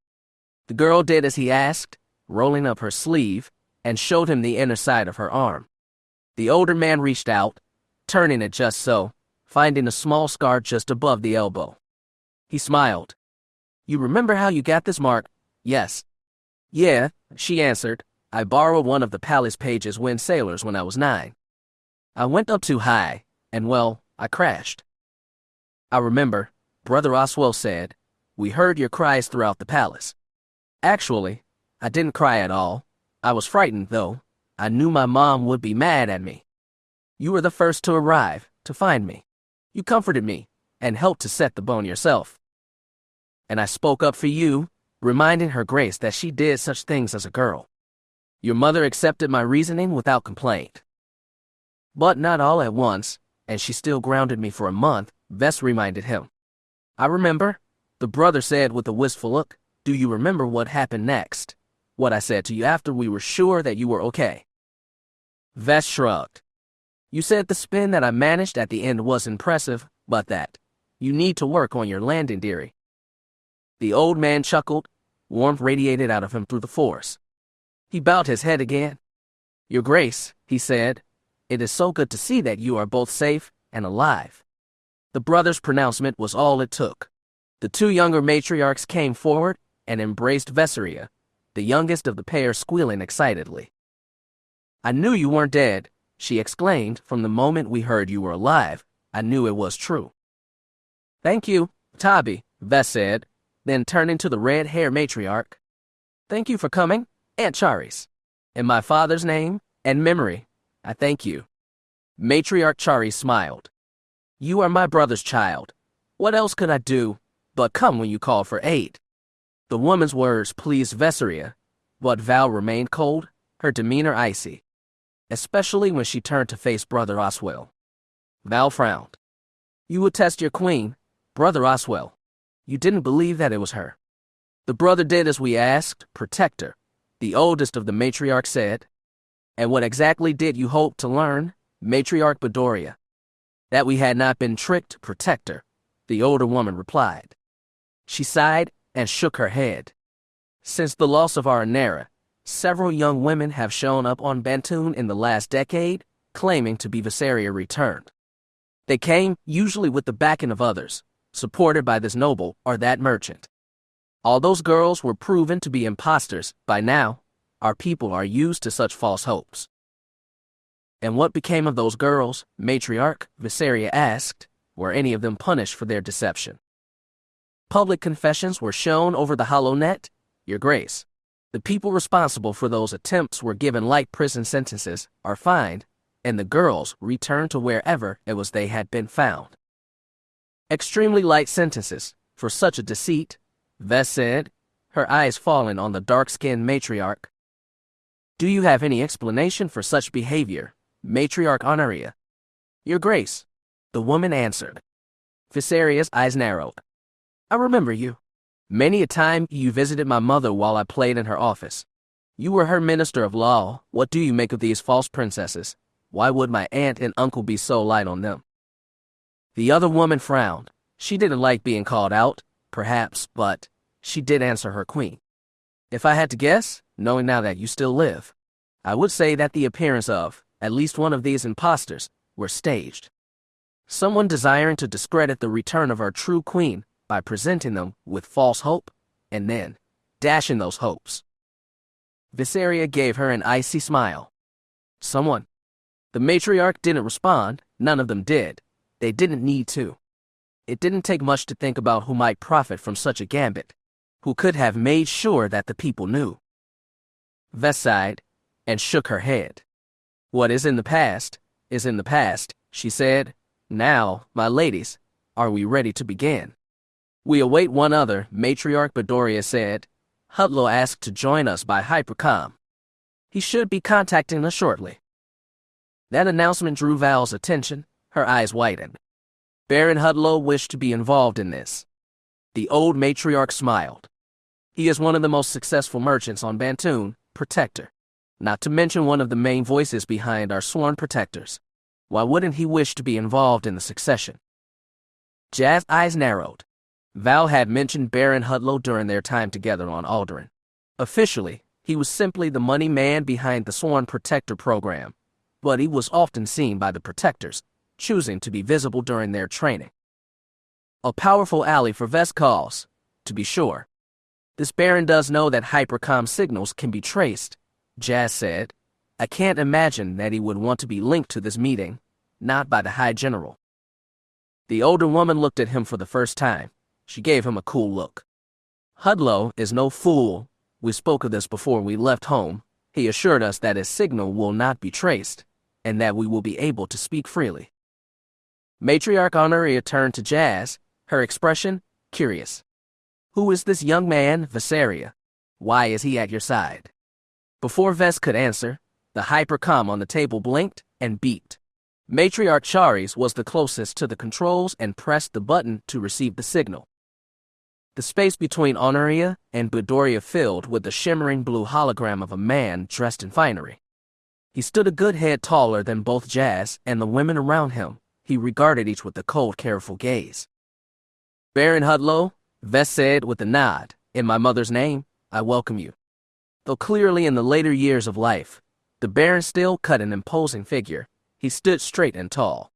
The girl did as he asked, rolling up her sleeve, and showed him the inner side of her arm. The older man reached out, turning it just so, finding a small scar just above the elbow. He smiled. You remember how you got this mark? Yes. Yeah, she answered. I borrowed one of the palace page's wind sailors when I was 9. I went up too high, and well, I crashed. I remember, Brother Oswell said, we heard your cries throughout the palace. Actually, I didn't cry at all. I was frightened, though. I knew my mom would be mad at me. You were the first to arrive, to find me. You comforted me, and helped to set the bone yourself. And I spoke up for you, reminding her grace that she did such things as a girl. Your mother accepted my reasoning without complaint. But not all at once, and she still grounded me for a month, Vess reminded him. I remember, the brother said with a wistful look. Do you remember what happened next? What I said to you after we were sure that you were okay? Vess shrugged. You said the spin that I managed at the end was impressive, but that you need to work on your landing, dearie. The old man chuckled. Warmth radiated out of him through the force. He bowed his head again. Your Grace, he said, it is so good to see that you are both safe and alive. The brother's pronouncement was all it took. The 2 younger matriarchs came forward and embraced Vesseria, the youngest of the pair squealing excitedly. I knew you weren't dead, she exclaimed. From the moment we heard you were alive, I knew it was true. Thank you, Tabi, Vess said, then turning to the red-haired matriarch. Thank you for coming, Aunt Charis. In my father's name and memory, I thank you. Matriarch Charis smiled. You are my brother's child. What else could I do but come when you call for aid? The woman's words pleased Vesseria, but Val remained cold, her demeanor icy, especially when she turned to face Brother Oswell. Val frowned. You would test your queen, Brother Oswell. You didn't believe that it was her. The brother did as we asked, protect her, the oldest of the matriarchs said. And what exactly did you hope to learn, Matriarch Bedoria? That we had not been tricked to protect her, the older woman replied. She sighed and shook her head. Since the loss of our Anera, several young women have shown up on Bantoon in the last decade, claiming to be Vesseria returned. They came, usually with the backing of others, supported by this noble or that merchant. All those girls were proven to be imposters. By now, our people are used to such false hopes. And what became of those girls, Matriarch, Vesseria asked? Were any of them punished for their deception? Public confessions were shown over the HoloNet, Your Grace. The people responsible for those attempts were given light prison sentences, are fined, and the girls returned to wherever it was they had been found. Extremely light sentences for such a deceit, Vess said, her eyes falling on the dark-skinned matriarch. Do you have any explanation for such behavior, Matriarch Honoria? Your Grace, the woman answered. Visseria's eyes narrowed. I remember you. Many a time you visited my mother while I played in her office. You were her minister of law. What do you make of these false princesses? Why would my aunt and uncle be so light on them? The other woman frowned. She didn't like being called out, perhaps, but she did answer her queen. If I had to guess, knowing now that you still live, I would say that the appearance of, at least one of these impostors, were staged. Someone desiring to discredit the return of our true queen by presenting them with false hope, and then, dashing those hopes. Viseria gave her an icy smile. Someone. The matriarch didn't respond. None of them did. They didn't need to. It didn't take much to think about who might profit from such a gambit, who could have made sure that the people knew. Ves sighed and shook her head. What is in the past, she said. Now, my ladies, are we ready to begin? We await one other, Matriarch Bedoria said. Hudlow asked to join us by hypercom. He should be contacting us shortly. That announcement drew Val's attention. Her eyes widened. Baron Hudlow wished to be involved in this. The old matriarch smiled. He is one of the most successful merchants on Bantoon, Protector, not to mention one of the main voices behind our sworn protectors. Why wouldn't he wish to be involved in the succession? Jaz's eyes narrowed. Val had mentioned Baron Hudlow during their time together on Alderaan. Officially, he was simply the money man behind the Sworn Protector program, but he was often seen by the Protectors, choosing to be visible during their training. A powerful ally for Ves cause, to be sure. This Baron does know that hypercom signals can be traced, Jas said. I can't imagine that he would want to be linked to this meeting, not by the High General. The older woman looked at him for the first time. She gave him a cool look. Hudlow is no fool. We spoke of this before we left home. He assured us that his signal will not be traced, and that we will be able to speak freely. Matriarch Honoria turned to Jas, her expression curious. Who is this young man, Viseria? Why is he at your side? Before Ves could answer, the hypercom on the table blinked and beeped. Matriarch Charis was the closest to the controls and pressed the button to receive the signal. The space between Honoria and Bedoria filled with the shimmering blue hologram of a man dressed in finery. He stood a good head taller than both Jas and the women around him. He regarded each with a cold, careful gaze. Baron Hudlow, Ves said with a nod, in my mother's name, I welcome you. Though clearly in the later years of life, the Baron still cut an imposing figure. He stood straight and tall.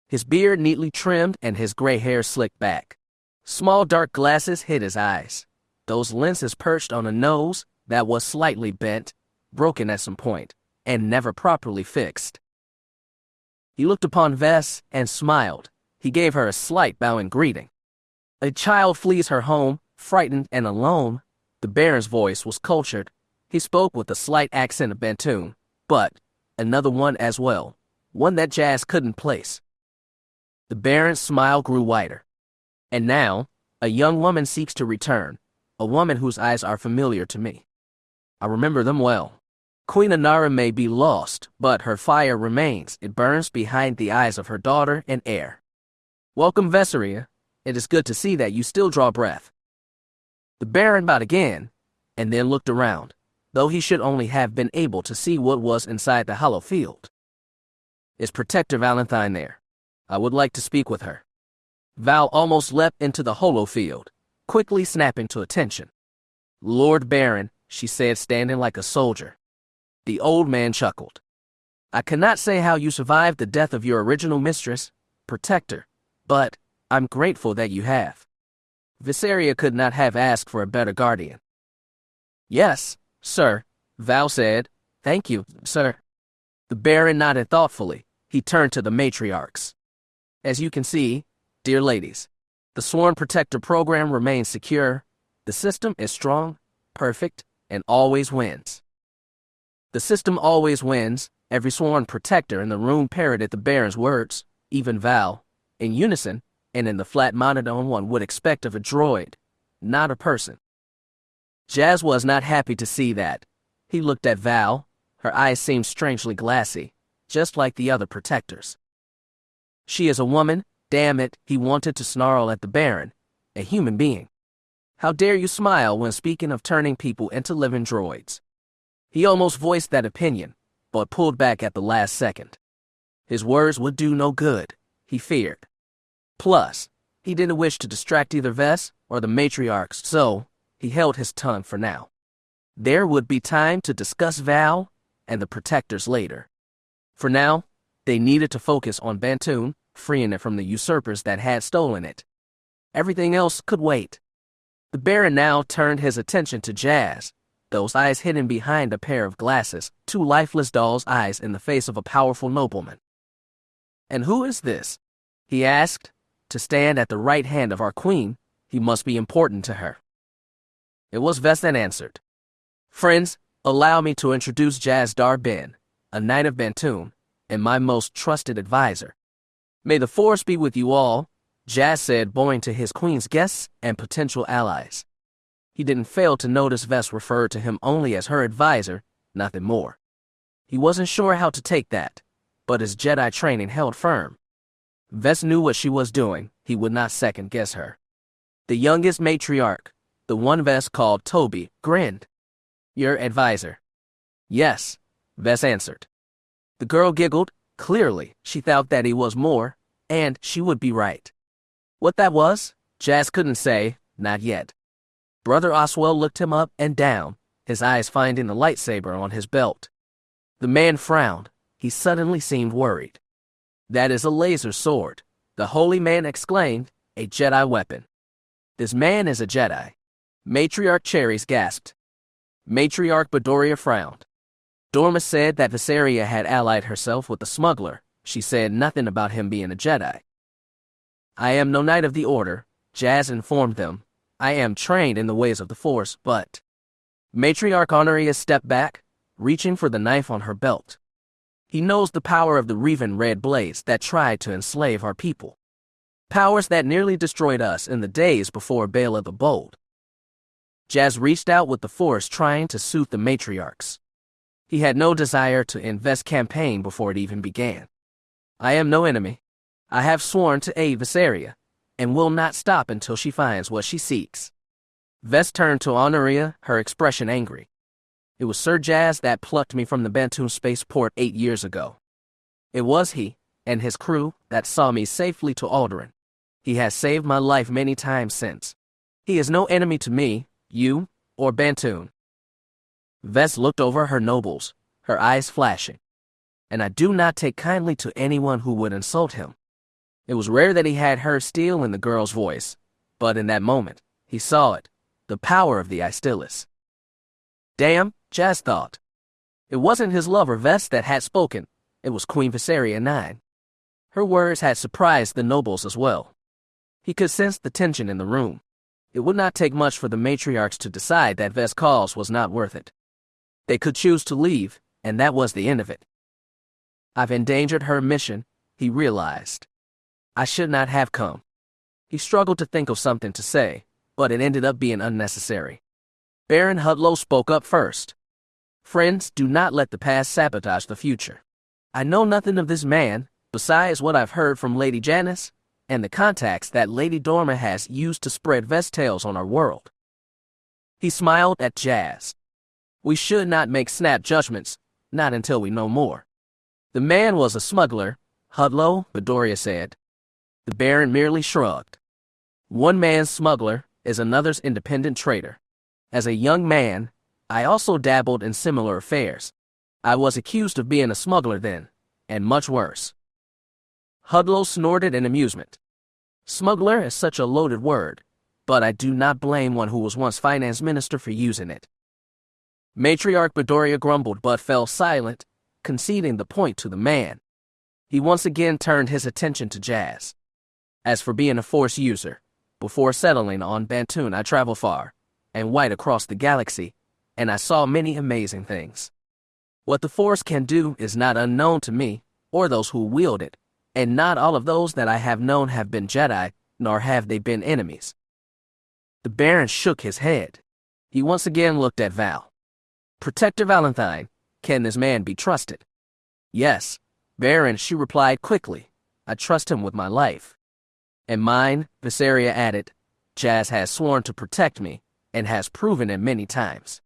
His beard neatly trimmed and his gray hair slicked back. Small dark glasses hid his eyes. Those lenses perched on a nose that was slightly bent, broken at some point, and never properly fixed. He looked upon Ves and smiled. He gave her a slight bow in greeting. A child flees her home, frightened and alone. The Baron's voice was cultured. He spoke with a slight accent of Bantoon, but another one as well, one that Jas couldn't place. The Baron's smile grew wider. And now, a young woman seeks to return, a woman whose eyes are familiar to me. I remember them well. Queen Inara may be lost, but her fire remains. It burns behind the eyes of her daughter and heir. Welcome, Viseria. It is good to see that you still draw breath. The Baron bowed again, and then looked around, though he should only have been able to see what was inside the hollow field. Is Protector Valentine there? I would like to speak with her. Val almost leapt into the hollow field, quickly snapping to attention. Lord Baron, she said, standing like a soldier. The old man chuckled. I cannot say how you survived the death of your original mistress, Protector, but I'm grateful that you have. Viseria could not have asked for a better guardian. Yes, sir, Val said. Thank you, sir. The Baron nodded thoughtfully. He turned to the matriarchs. As you can see, dear ladies, the Sworn Protector program remains secure. The system is strong, perfect, and always wins. The system always wins. Every Sworn Protector in the room parroted the Baron's words, even Val, in unison, and in the flat monotone one would expect of a droid, not a person. Jas was not happy to see that. He looked at Val. Her eyes seemed strangely glassy, just like the other Protectors. She is a woman, damn it, he wanted to snarl at the Baron, a human being. How dare you smile when speaking of turning people into living droids? He almost voiced that opinion, but pulled back at the last second. His words would do no good, he feared. Plus, he didn't wish to distract either Ves or the matriarchs, so he held his tongue for now. There would be time to discuss Val and the Protectors later. For now, they needed to focus on Bantoon, freeing it from the usurpers that had stolen it. Everything else could wait. The Baron now turned his attention to Jas, those eyes hidden behind a pair of glasses, two lifeless doll's eyes in the face of a powerful nobleman. "And who is this?" he asked. "To stand at the right hand of our queen, he must be important to her." It was Ves that answered. "Friends, allow me to introduce Jas Dar Bynn, a knight of Bantoon, and my most trusted advisor." "May the force be with you all," Jas said, bowing to his queen's guests and potential allies. He didn't fail to notice Ves referred to him only as her advisor, nothing more. He wasn't sure how to take that, but his Jedi training held firm. Ves knew what she was doing. He would not second-guess her. The youngest matriarch, the one Ves called Toby, grinned. "Your advisor?" "Yes," Ves answered. The girl giggled. Clearly, she thought that he was more, and she would be right. What that was, Jas couldn't say, not yet. Brother Oswell looked him up and down, his eyes finding the lightsaber on his belt. The man frowned. He suddenly seemed worried. "That is a laser sword," the holy man exclaimed, "a Jedi weapon." "This man is a Jedi." Matriarch Cherries gasped. Matriarch Bedoria frowned. Dorma said that Viseria had allied herself with the smuggler. She said nothing about him being a Jedi. "I am no knight of the Order," Jas informed them. "I am trained in the ways of the Force, but—" Matriarch Honoria stepped back, reaching for the knife on her belt. "He knows the power of the Revan red blades that tried to enslave our people. Powers that nearly destroyed us in the days before Bela the Bold." Jas reached out with the Force, trying to soothe the matriarchs. He had no desire to invest campaign before it even began. "I am no enemy. I have sworn to aid Viseria, and will not stop until she finds what she seeks." Ves turned to Honoria, her expression angry. "It was Sir Jas that plucked me from the Bantoon spaceport 8 years ago. It was he, and his crew, that saw me safely to Alderaan. He has saved my life many times since. He is no enemy to me, you, or Bantoon." Ves looked over her nobles, her eyes flashing. "And I do not take kindly to anyone who would insult him." It was rare that he had heard steel in the girl's voice, but in that moment, he saw it, the power of the Aestilis. Damn, Jas thought. It wasn't his lover Ves that had spoken, it was Queen Viseria IX. Her words had surprised the nobles as well. He could sense the tension in the room. It would not take much for the matriarchs to decide that Ves' cause was not worth it. They could choose to leave, and that was the end of it. "I've endangered her mission," he realized. "I should not have come." He struggled to think of something to say, but it ended up being unnecessary. Baron Hudlow spoke up first. "Friends, do not let the past sabotage the future. I know nothing of this man, besides what I've heard from Lady Janice, and the contacts that Lady Dorma has used to spread Ves tales on our world." He smiled at Jas. "We should not make snap judgments, not until we know more." "The man was a smuggler," Hudlow, Bedoria said. The Baron merely shrugged. "One man's smuggler is another's independent trader. As a young man, I also dabbled in similar affairs. I was accused of being a smuggler then, and much worse." Hudlow snorted in amusement. "Smuggler is such a loaded word, but I do not blame one who was once finance minister for using it." Matriarch Bedoria grumbled but fell silent, conceding the point to the man. He once again turned his attention to Jas. "As for being a Force user, before settling on Bantoon I traveled far and wide across the galaxy, and I saw many amazing things. What the Force can do is not unknown to me or those who wield it, and not all of those that I have known have been Jedi, nor have they been enemies." The Baron shook his head. He once again looked at Val. "Protector Valentine, can this man be trusted?" "Yes, Baron," she replied quickly. "I trust him with my life." "And mine," Viseria added. "Jas has sworn to protect me, and has proven it many times."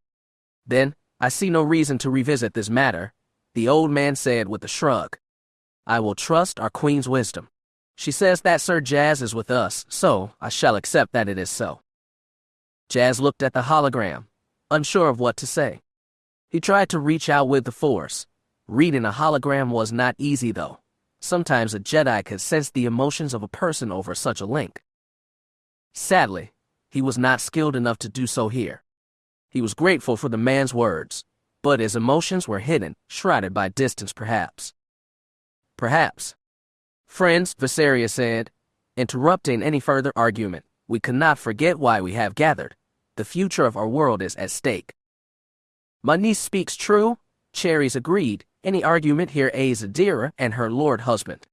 "Then, I see no reason to revisit this matter," the old man said with a shrug. "I will trust our Queen's wisdom. She says that Sir Jas is with us, so I shall accept that it is so." Jas looked at the hologram, unsure of what to say. He tried to reach out with the Force. Reading a hologram was not easy, though. Sometimes a Jedi could sense the emotions of a person over such a link. Sadly, he was not skilled enough to do so here. He was grateful for the man's words, but his emotions were hidden, shrouded by distance perhaps. Perhaps. Friends, Viserys said, interrupting any further argument, we cannot forget why we have gathered. The future of our world is at stake. My niece speaks true, Cherries agreed. Any argument here aids Adira and her lord husband.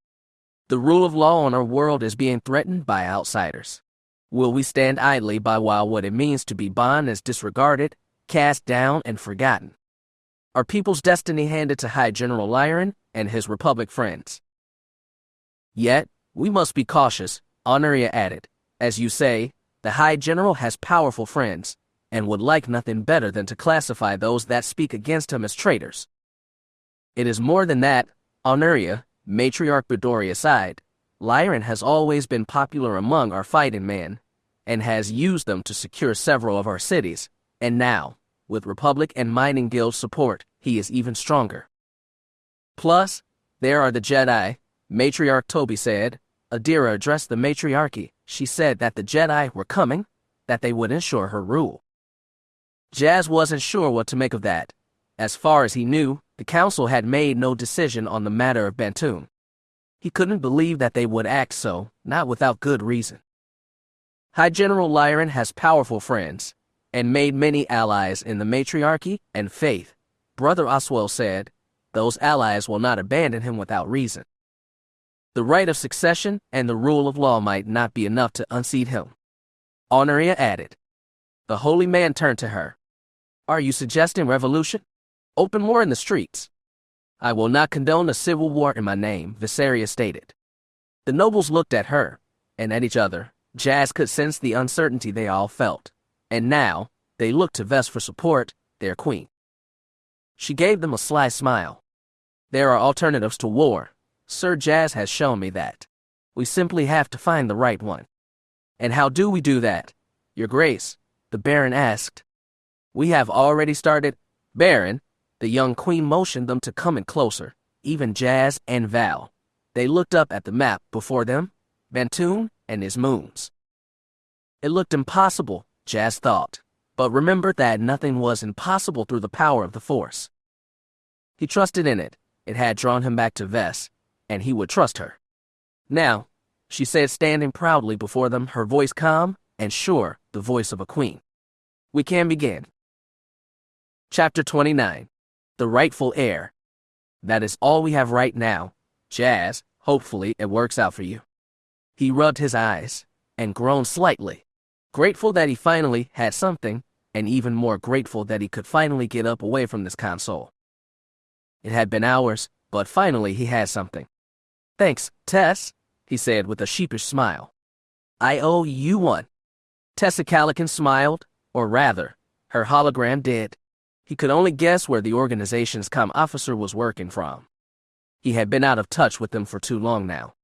The rule of law on our world is being threatened by outsiders. Will we stand idly by while what it means to be bond is disregarded, cast down, and forgotten? Our people's destiny handed to High General Lyron and his Republic friends. Yet, we must be cautious, Honoria added. As you say, the High General has powerful friends, and would like nothing better than to classify those that speak against him as traitors. It is more than that, Honoria, Matriarch Bedoria aside. Lyron has always been popular among our fighting men, and has used them to secure several of our cities, and now, with Republic and Mining Guild support, he is even stronger. Plus, there are the Jedi, Matriarch Toby said. Adira addressed the matriarchy. She said that the Jedi were coming, that they would ensure her rule. Jas wasn't sure what to make of that. As far as he knew, the council had made no decision on the matter of Bantoon. He couldn't believe that they would act so, not without good reason. High General Lyron has powerful friends, and made many allies in the matriarchy and faith, Brother Oswell said. Those allies will not abandon him without reason. The right of succession and the rule of law might not be enough to unseat him, Honoria added. The holy man turned to her. Are you suggesting revolution? Open war in the streets? I will not condone a civil war in my name, Viserys stated. The nobles looked at her, and at each other. Jas could sense the uncertainty they all felt, and now, they looked to Ves for support, their queen. She gave them a sly smile. There are alternatives to war. Sir Jas has shown me that. We simply have to find the right one. And how do we do that? Your Grace, the Baron asked. We have already started. Baron, the young queen motioned them to come in closer, even Jas and Val. They looked up at the map before them, Bantoon and his moons. It looked impossible, Jas thought, but remembered that nothing was impossible through the power of the Force. He trusted in it. It had drawn him back to Ves, and he would trust her. Now, she said, standing proudly before them, her voice calm and sure, the voice of a queen. We can begin. Chapter 29. The rightful heir. That is all we have right now. Jas, hopefully it works out for you. He rubbed his eyes and groaned slightly, grateful that he finally had something, and even more grateful that he could finally get up away from this console. It had been hours, but finally he had something. Thanks, Tess, he said with a sheepish smile. I owe you one. Tessa Calican smiled, or rather, her hologram did. He could only guess where the organization's comm officer was working from. He had been out of touch with them for too long now.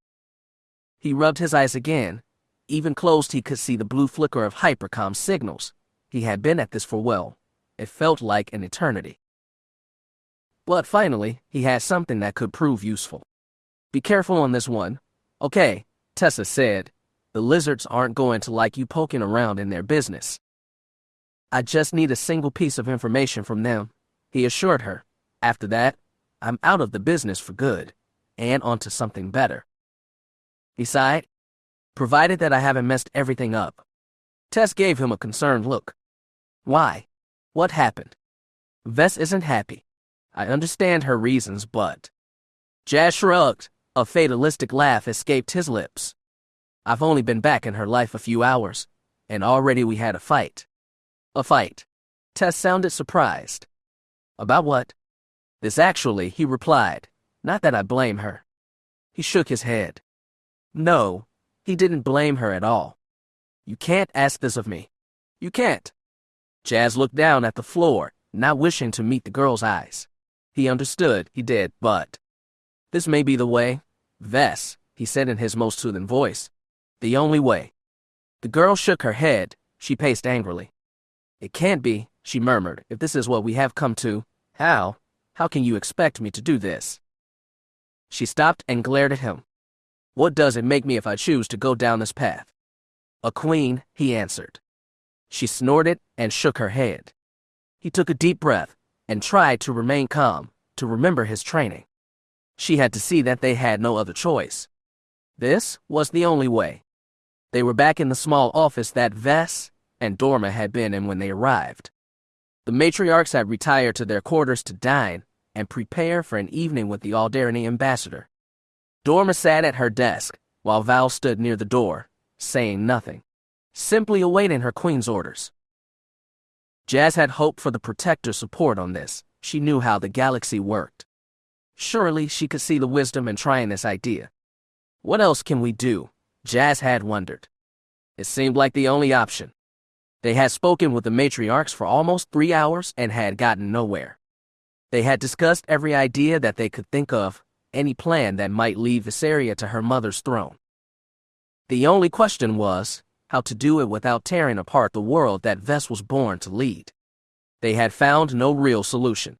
He rubbed his eyes again. Even closed, he could see the blue flicker of hypercom signals. He had been at this for well. It felt like an eternity. But finally, he had something that could prove useful. Be careful on this one. Okay, Tessa said. The lizards aren't going to like you poking around in their business. I just need a single piece of information from them, he assured her. After that, I'm out of the business for good, and onto something better. He sighed. Provided that I haven't messed everything up. Tess gave him a concerned look. Why? What happened? Ves isn't happy. I understand her reasons, but... Jas shrugged. A fatalistic laugh escaped his lips. I've only been back in her life a few hours, and already we had a fight. A fight. Tess sounded surprised. About what? This actually, he replied. Not that I blame her. He shook his head. No, he didn't blame her at all. You can't ask this of me. You can't. Jas looked down at the floor, not wishing to meet the girl's eyes. He understood, he did, but... This may be the way. Ves, he said in his most soothing voice. The only way. The girl shook her head. She paced angrily. It can't be, she murmured, if this is what we have come to. How can you expect me to do this? She stopped and glared at him. What does it make me if I choose to go down this path? A queen, he answered. She snorted and shook her head. He took a deep breath and tried to remain calm, to remember his training. She had to see that they had no other choice. This was the only way. They were back in the small office that Ves and Dorma had been in when they arrived. The matriarchs had retired to their quarters to dine and prepare for an evening with the Alderani ambassador. Dorma sat at her desk, while Val stood near the door, saying nothing, simply awaiting her queen's orders. Jas had hoped for the Protector's support on this. She knew how the galaxy worked. Surely she could see the wisdom in trying this idea. What else can we do? Jas had wondered. It seemed like the only option. They had spoken with the matriarchs for almost 3 hours and had gotten nowhere. They had discussed every idea that they could think of, any plan that might lead Viseria to her mother's throne. The only question was how to do it without tearing apart the world that Ves was born to lead. They had found no real solution.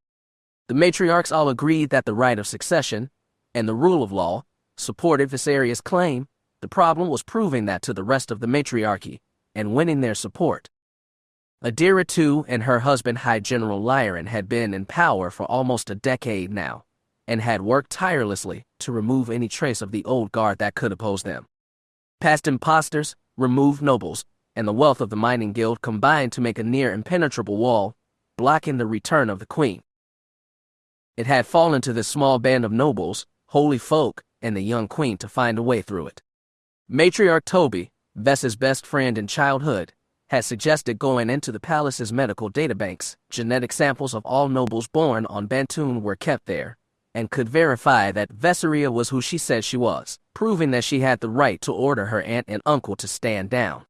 The matriarchs all agreed that the right of succession and the rule of law supported Viseria's claim. The problem was proving that to the rest of the matriarchy and winning their support. Adira too and her husband High General Lyran had been in power for almost a decade now, and had worked tirelessly to remove any trace of the old guard that could oppose them. Past impostors, removed nobles, and the wealth of the mining guild combined to make a near impenetrable wall, blocking the return of the queen. It had fallen to this small band of nobles, holy folk, and the young queen to find a way through it. Matriarch Toby, Ves's best friend in childhood, had suggested going into the palace's medical databanks. Genetic samples of all nobles born on Bantoon were kept there, and could verify that Viseria was who she said she was, proving that she had the right to order her aunt and uncle to stand down.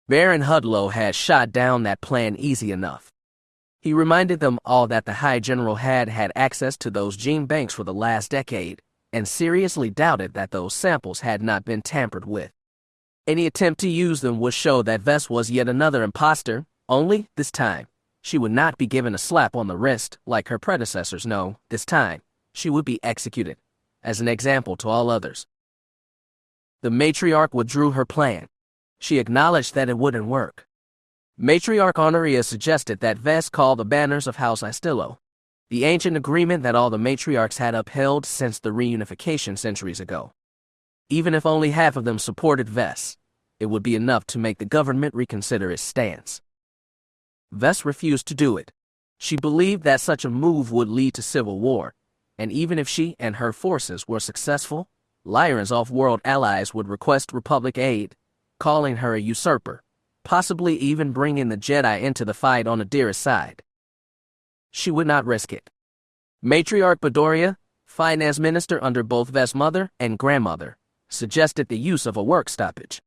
Baron Hudlow had shot down that plan easy enough. He reminded them all that the High General had had access to those gene banks for the last decade, and seriously doubted that those samples had not been tampered with. Any attempt to use them would show that Ves was yet another imposter, only, this time, she would not be given a slap on the wrist like her predecessors. No, this time, she would be executed, as an example to all others. The matriarch withdrew her plan. She acknowledged that it wouldn't work. Matriarch Honoria suggested that Ves call the banners of House Astillo, the ancient agreement that all the matriarchs had upheld since the reunification centuries ago. Even if only half of them supported Ves, it would be enough to make the government reconsider its stance. Ves refused to do it. She believed that such a move would lead to civil war, and even if she and her forces were successful, Lyran's off-world allies would request Republic aid, calling her a usurper, possibly even bringing the Jedi into the fight on Adira's side. She would not risk it. Matriarch Bedoria, finance minister under both Ves' mother and grandmother, suggested the use of a work stoppage.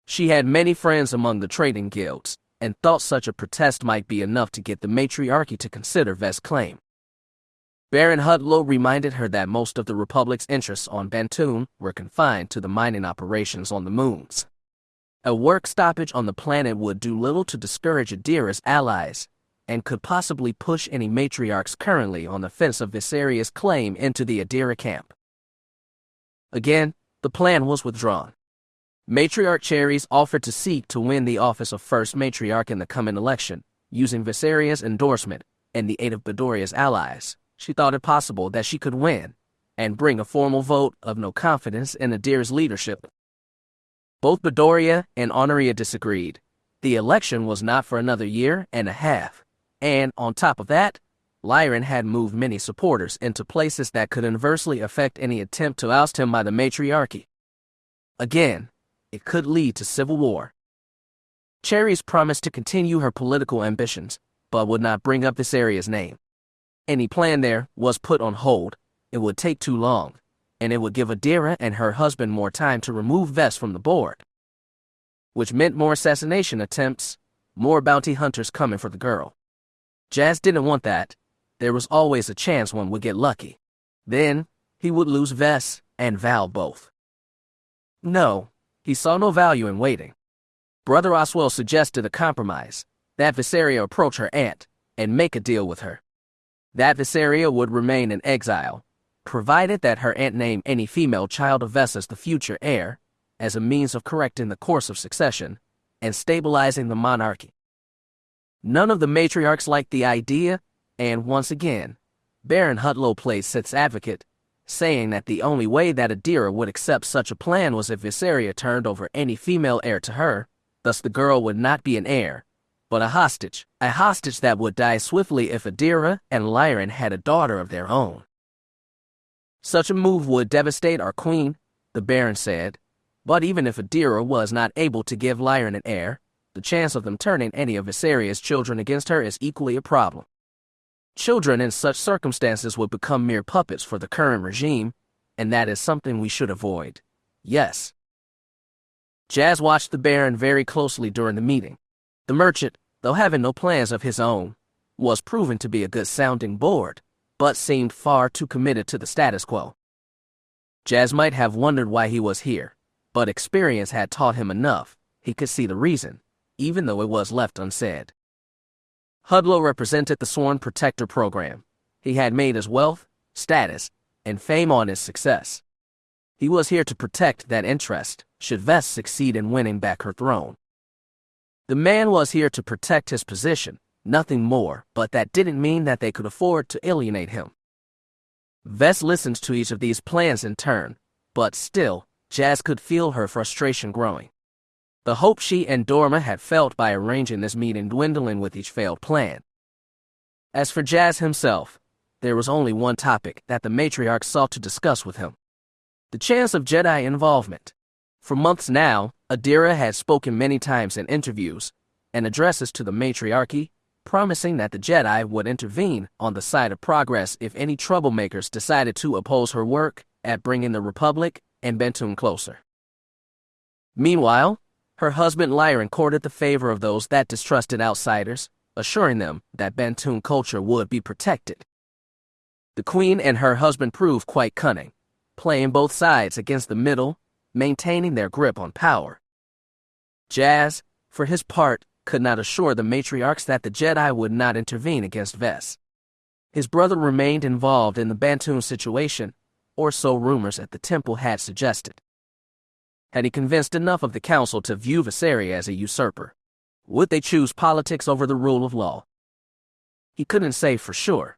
She had many friends among the trading guilds, and thought such a protest might be enough to get the matriarchy to consider Ves' claim. Baron Hudlow reminded her that most of the Republic's interests on Bantoon were confined to the mining operations on the moons. A work stoppage on the planet would do little to discourage Adira's allies, and could possibly push any matriarchs currently on the fence of Viseria's claim into the Adira camp. Again, the plan was withdrawn. Matriarch Cherries offered to seek to win the office of first matriarch in the coming election, using Viseria's endorsement and the aid of Bedoria's allies. She thought it possible that she could win, and bring a formal vote of no confidence in Adira's leadership. Both Bedoria and Honoria disagreed. The election was not for another year and a half, and on top of that, Lyran had moved many supporters into places that could adversely affect any attempt to oust him by the matriarchy. Again, it could lead to civil war. Cherries promised to continue her political ambitions, but would not bring up Viseria's name. Any plan there was put on hold. It would take too long, and it would give Adira and her husband more time to remove Ves from the board, which meant more assassination attempts, more bounty hunters coming for the girl. Jas didn't want that. There was always a chance one would get lucky. Then, he would lose Ves and Val both. No, he saw no value in waiting. Brother Oswell suggested a compromise, that Viseria approach her aunt and make a deal with her. That Viseria would remain in exile, provided that her aunt named any female child of Ves as the future heir, as a means of correcting the course of succession, and stabilizing the monarchy. None of the matriarchs liked the idea, and once again, Baron Hudlow played Sith's advocate, saying that the only way that Adira would accept such a plan was if Viseria turned over any female heir to her, thus the girl would not be an heir, but a hostage that would die swiftly if Adira and Lyran had a daughter of their own. Such a move would devastate our queen, the Baron said, but even if Adira was not able to give Lyran an heir, the chance of them turning any of Viseria's children against her is equally a problem. Children in such circumstances would become mere puppets for the current regime, and that is something we should avoid. Yes. Jas watched the Baron very closely during the meeting. The merchant, though having no plans of his own, was proven to be a good sounding board, but seemed far too committed to the status quo. Jas might have wondered why he was here, but experience had taught him enough. He could see the reason, even though it was left unsaid. Hudlow represented the Sworn Protector program. He had made his wealth, status, and fame on his success. He was here to protect that interest, should Vess succeed in winning back her throne. The man was here to protect his position, nothing more, but that didn't mean that they could afford to alienate him. Vess listened to each of these plans in turn, but still, Jas could feel her frustration growing. The hope she and Dorma had felt by arranging this meeting dwindling with each failed plan. As for Jas himself, there was only one topic that the matriarch sought to discuss with him: the chance of Jedi involvement. For months now, Adira had spoken many times in interviews and addresses to the matriarchy, promising that the Jedi would intervene on the side of progress if any troublemakers decided to oppose her work at bringing the Republic and Bantoon closer. Meanwhile, her husband Lyran courted the favor of those that distrusted outsiders, assuring them that Bantoon culture would be protected. The queen and her husband proved quite cunning, playing both sides against the middle, maintaining their grip on power. Jas, for his part, could not assure the matriarchs that the Jedi would not intervene against Vess. His brother remained involved in the Bantoon situation, or so rumors at the temple had suggested. Had he convinced enough of the council to view Viseria as a usurper? Would they choose politics over the rule of law? He couldn't say for sure.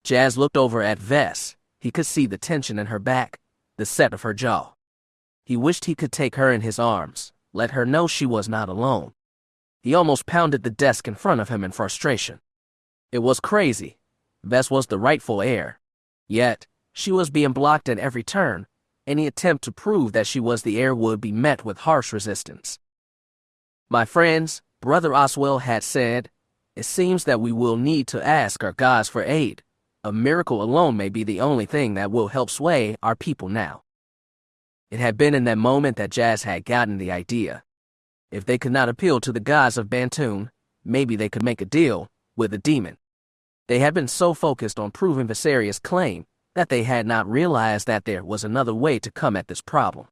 Jas looked over at Vess. He could see the tension in her back, the set of her jaw. He wished he could take her in his arms, let her know she was not alone. He almost pounded the desk in front of him in frustration. It was crazy. Vess was the rightful heir. Yet, she was being blocked at every turn. Any attempt to prove that she was the heir would be met with harsh resistance. My friends, Brother Oswell had said, it seems that we will need to ask our gods for aid. A miracle alone may be the only thing that will help sway our people now. It had been in that moment that Jas had gotten the idea. If they could not appeal to the gods of Bantoon, maybe they could make a deal with a demon. They had been so focused on proving Viseria's claim that they had not realized that there was another way to come at this problem.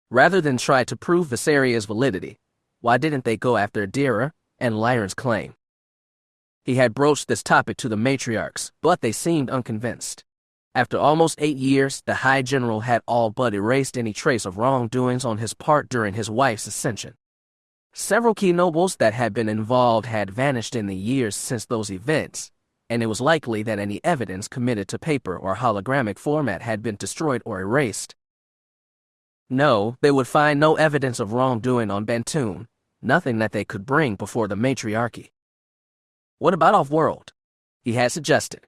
Rather than try to prove Viseria's validity, why didn't they go after Adira and Lyran's claim? He had broached this topic to the matriarchs, but they seemed unconvinced. After almost 8 years, the High General had all but erased any trace of wrongdoings on his part during his wife's ascension. Several key nobles that had been involved had vanished in the years since those events, and it was likely that any evidence committed to paper or hologramic format had been destroyed or erased. No, they would find no evidence of wrongdoing on Bantoon, nothing that they could bring before the matriarchy. What about off-world? He had suggested.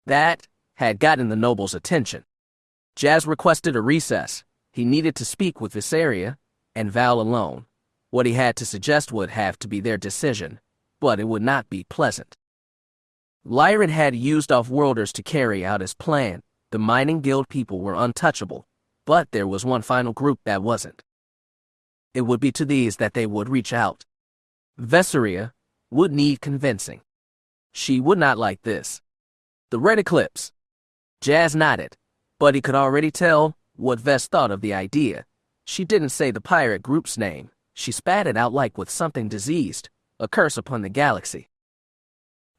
That had gotten the nobles' attention. Jas requested a recess. He needed to speak with Viseria and Val alone. What he had to suggest would have to be their decision, but it would not be pleasant. Lyran had used off-worlders to carry out his plan. The mining guild people were untouchable, but there was one final group that wasn't. It would be to these that they would reach out. Viseria would need convincing. She would not like this. The Red Eclipse. Jas nodded, but he could already tell what Vess thought of the idea. She didn't say the pirate group's name. She spat it out like with something diseased, a curse upon the galaxy.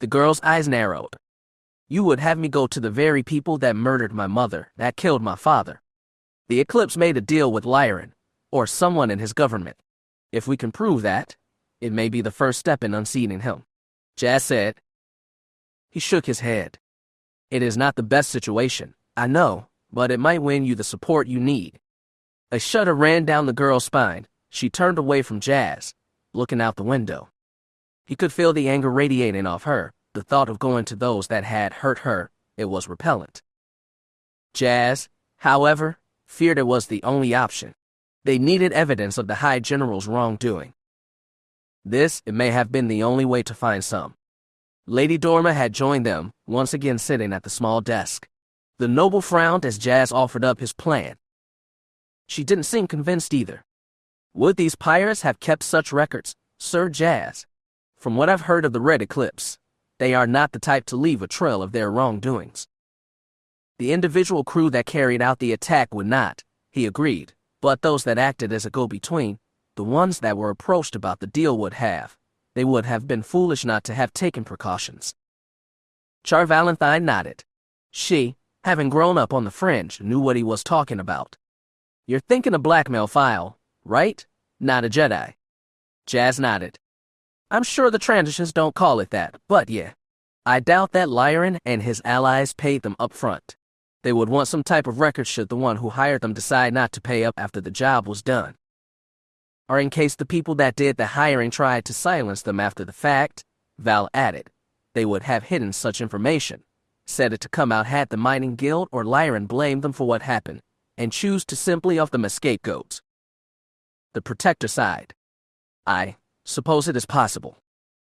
The girl's eyes narrowed. You would have me go to the very people that murdered my mother, that killed my father. The Eclipse made a deal with Lyran, or someone in his government. If we can prove that, it may be the first step in unseating him, Jas said. He shook his head. It is not the best situation, I know, but it might win you the support you need. A shudder ran down the girl's spine. She turned away from Jas, looking out the window. He could feel the anger radiating off her. The thought of going to those that had hurt her, it was repellent. Jas, however, feared it was the only option. They needed evidence of the High General's wrongdoing. This, it may have been the only way to find some. Lady Dorma had joined them, once again sitting at the small desk. The noble frowned as Jas offered up his plan. She didn't seem convinced either. Would these pirates have kept such records, Sir Jas? From what I've heard of the Red Eclipse, they are not the type to leave a trail of their wrongdoings. The individual crew that carried out the attack would not, he agreed, but those that acted as a go-between, the ones that were approached about the deal would have. They would have been foolish not to have taken precautions. Char Valentine nodded. She, having grown up on the fringe, knew what he was talking about. You're thinking a blackmail file, right? Not a Jedi. Jas nodded. I'm sure the transitions don't call it that, but yeah. I doubt that Lyran and his allies paid them up front. They would want some type of record should the one who hired them decide not to pay up after the job was done. Or in case the people that did the hiring tried to silence them after the fact, Val added, they would have hidden such information, said it to come out had the mining guild or Lyran blamed them for what happened, and choose to simply off them as scapegoats. The Protector sighed. I suppose it is possible.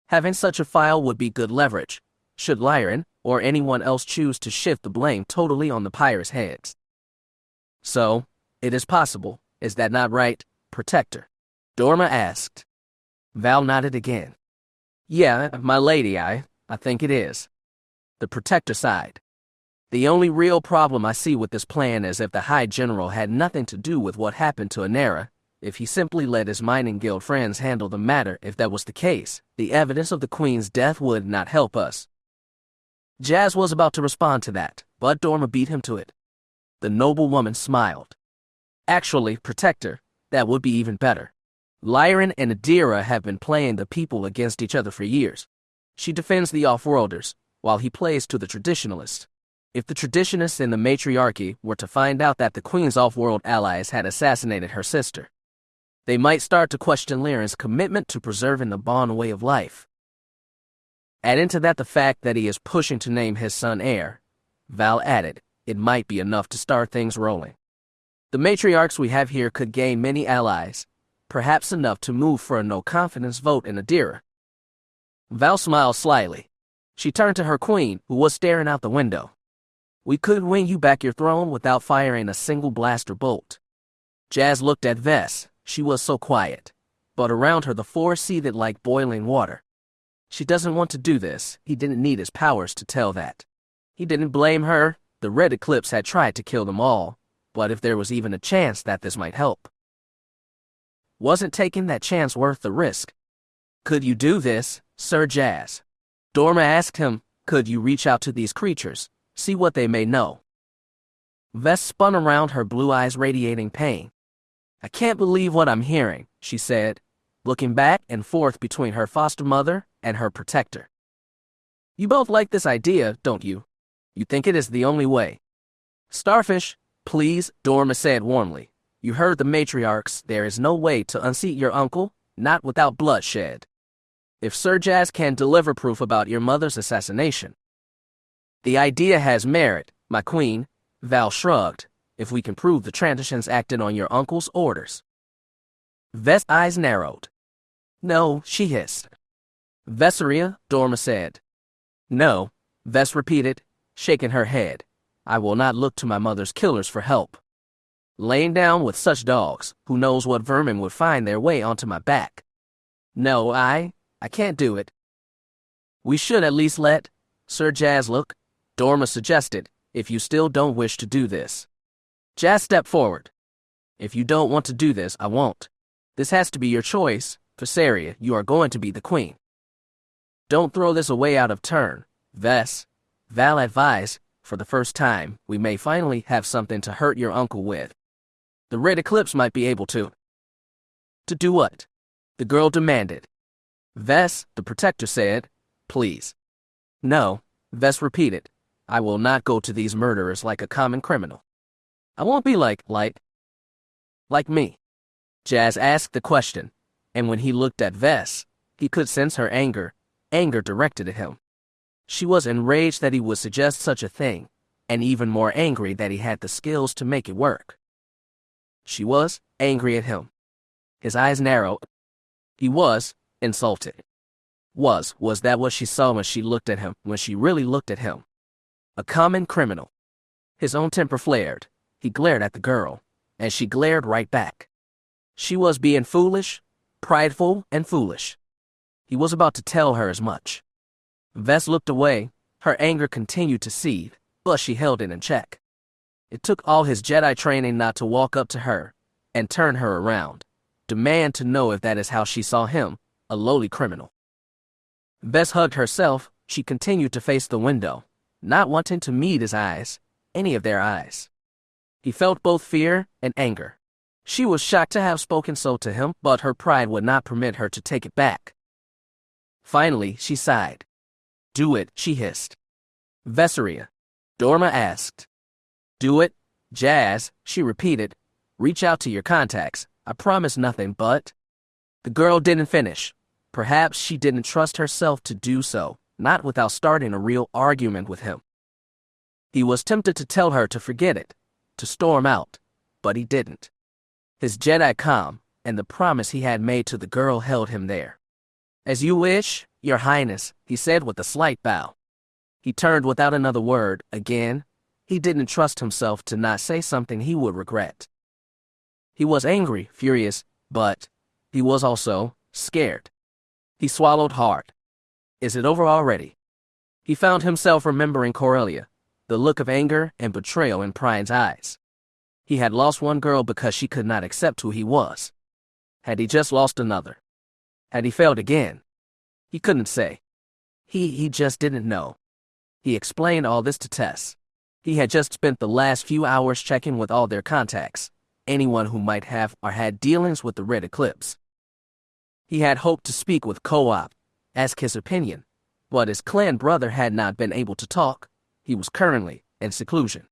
Having such a file would be good leverage, should Lyran or anyone else choose to shift the blame totally on the pirates' heads. So, it is possible, is that not right, Protector? Dorma asked. Val nodded again. Yeah, my lady, I think it is. The Protector sighed. The only real problem I see with this plan is if the High General had nothing to do with what happened to Anera, if he simply let his mining guild friends handle the matter. If that was the case, the evidence of the Queen's death would not help us. Jas was about to respond to that, but Dorma beat him to it. The noble woman smiled. Actually, Protector, that would be even better. Lyran and Adira have been playing the people against each other for years. She defends the off-worlders, while he plays to the traditionalists. If the traditionists in the matriarchy were to find out that the Queen's off-world allies had assassinated her sister, they might start to question Lyran's commitment to preserving the Bond way of life. Add into that the fact that he is pushing to name his son heir, Val added, it might be enough to start things rolling. The matriarchs we have here could gain many allies, perhaps enough to move for a no-confidence vote in Adira. Val smiled slyly. She turned to her queen, who was staring out the window. We could win you back your throne without firing a single blaster bolt. Jas looked at Vess. She was so quiet, but around her the force seethed like boiling water. She doesn't want to do this. He didn't need his powers to tell that. He didn't blame her. The Red Eclipse had tried to kill them all, but if there was even a chance that this might help. Wasn't taking that chance worth the risk? Could you do this, Sir Jas? Dorma asked him, could you reach out to these creatures, see what they may know? Vess spun around, her blue eyes radiating pain. I can't believe what I'm hearing, she said, looking back and forth between her foster mother and her protector. You both like this idea, don't you? You think it is the only way. Starfish, please, Dorma said warmly. You heard the matriarchs. There is no way to unseat your uncle, not without bloodshed. If Sir Jas can deliver proof about your mother's assassination. The idea has merit, my queen, Val shrugged, if we can prove the transitions acted on your uncle's orders. Vess' eyes narrowed. No, she hissed. Vesseria, Dorma said. No, Vess repeated, shaking her head. I will not look to my mother's killers for help. Laying down with such dogs, who knows what vermin would find their way onto my back. No, I can't do it. We should at least let Sir Jas look, Dorma suggested, if you still don't wish to do this. Jas stepped forward. If you don't want to do this, I won't. This has to be your choice, Visseria. You are going to be the queen. Don't throw this away out of turn, Vess. Val advised, for the first time, we may finally have something to hurt your uncle with. The Red Eclipse might be able to. To do what? The girl demanded. Vess, the protector said, please. No, Vess repeated. I will not go to these murderers like a common criminal. I won't be like me. Jas asked the question, and when he looked at Vess, he could sense her anger directed at him. She was enraged that he would suggest such a thing, and even more angry that he had the skills to make it work. She was angry at him. His eyes narrowed. He was insulted. Was that what she saw when she looked at him, when she really looked at him? A common criminal. His own temper flared. He glared at the girl, and she glared right back. She was being foolish, prideful, and foolish. He was about to tell her as much. Vess looked away. Her anger continued to seethe, but she held it in check. It took all his Jedi training not to walk up to her and turn her around, demand to know if that is how she saw him, a lowly criminal. Vess hugged herself. She continued to face the window, not wanting to meet his eyes, any of their eyes. He felt both fear and anger. She was shocked to have spoken so to him, but her pride would not permit her to take it back. Finally, she sighed. Do it, she hissed. Vesseria, Dorma asked. Do it, Jas, she repeated. Reach out to your contacts. I promise nothing but... The girl didn't finish. Perhaps she didn't trust herself to do so, not without starting a real argument with him. He was tempted to tell her to forget it, to storm out, but he didn't. His Jedi calm and the promise he had made to the girl held him there. As you wish, Your Highness, he said with a slight bow. He turned without another word. Again, he didn't trust himself to not say something he would regret. He was angry, furious, but he was also scared. He swallowed hard. Is it over already? He found himself remembering Corellia, the look of anger and betrayal in Prine's eyes. He had lost one girl because she could not accept who he was. Had he just lost another? Had he failed again? He couldn't say. He just didn't know. He explained all this to Tess. He had just spent the last few hours checking with all their contacts, anyone who might have or had dealings with the Red Eclipse. He had hoped to speak with Co-op, ask his opinion, but his clan brother had not been able to talk. He was currently in seclusion.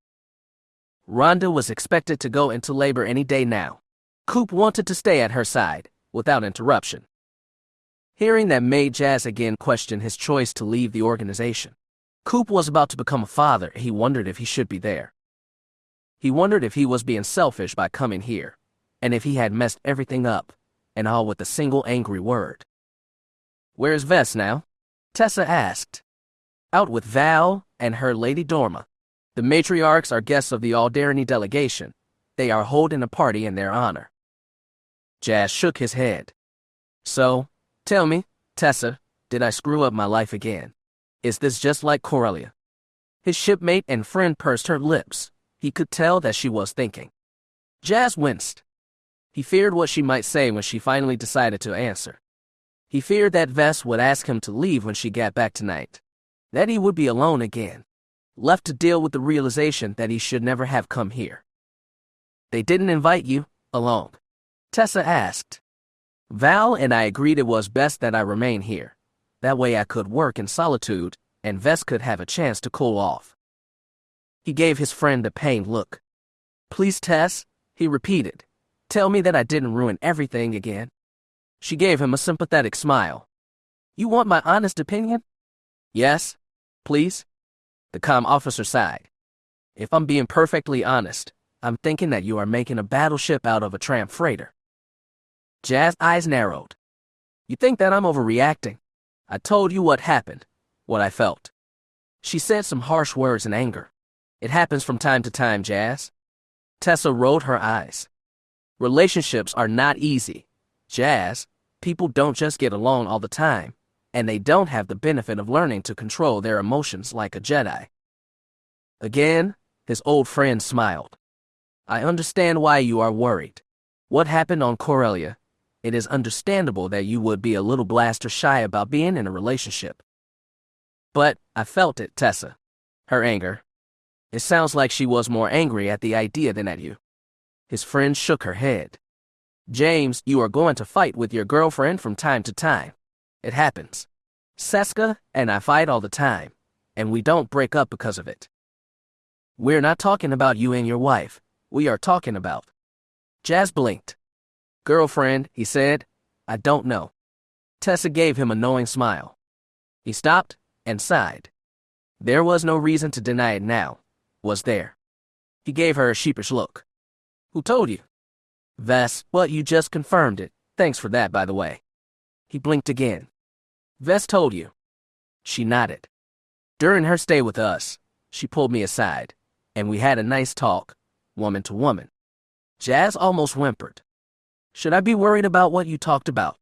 Rhonda was expected to go into labor any day now. Coop wanted to stay at her side, without interruption. Hearing that made Jas again question his choice to leave the organization. Coop was about to become a father. He wondered if he should be there. He wondered if he was being selfish by coming here, and if he had messed everything up, and all with a single angry word. Where's Vess now? Tessa asked. Out with Val and her Lady Dorma. The matriarchs are guests of the Alderani delegation. They are holding a party in their honor. Jas shook his head. So, tell me, Tessa, did I screw up my life again? Is this just like Corellia? His shipmate and friend pursed her lips. He could tell that she was thinking. Jas winced. He feared what she might say when she finally decided to answer. He feared that Vess would ask him to leave when she got back tonight. That he would be alone again, left to deal with the realization that he should never have come here. They didn't invite you along? Tessa asked. Val and I agreed it was best that I remain here. That way I could work in solitude, and Vess could have a chance to cool off. He gave his friend a pained look. Please, Tess, he repeated. Tell me that I didn't ruin everything again. She gave him a sympathetic smile. You want my honest opinion? Yes, please. The comm officer sighed. If I'm being perfectly honest, I'm thinking that you are making a battleship out of a tramp freighter. Jas' eyes narrowed. You think that I'm overreacting? I told you what happened, what I felt. She said some harsh words in anger. It happens from time to time, Jas. Tessa rolled her eyes. Relationships are not easy. Jas, people don't just get along all the time, and they don't have the benefit of learning to control their emotions like a Jedi. Again, his old friend smiled. I understand why you are worried. What happened on Corellia? It is understandable that you would be a little blaster shy about being in a relationship. But I felt it, Tessa. Her anger. It sounds like she was more angry at the idea than at you. His friend shook her head. James, you are going to fight with your girlfriend from time to time. It happens. Seska and I fight all the time, and we don't break up because of it. We're not talking about you and your wife. We are talking about... Jas blinked. Girlfriend, he said. I don't know. Tessa gave him a knowing smile. He stopped and sighed. There was no reason to deny it now, was there? He gave her a sheepish look. Who told you? Vess, well, you just confirmed it. Thanks for that, by the way. He blinked again. Vess told you. She nodded. During her stay with us, she pulled me aside, and we had a nice talk, woman to woman. Jas almost whimpered. Should I be worried about what you talked about?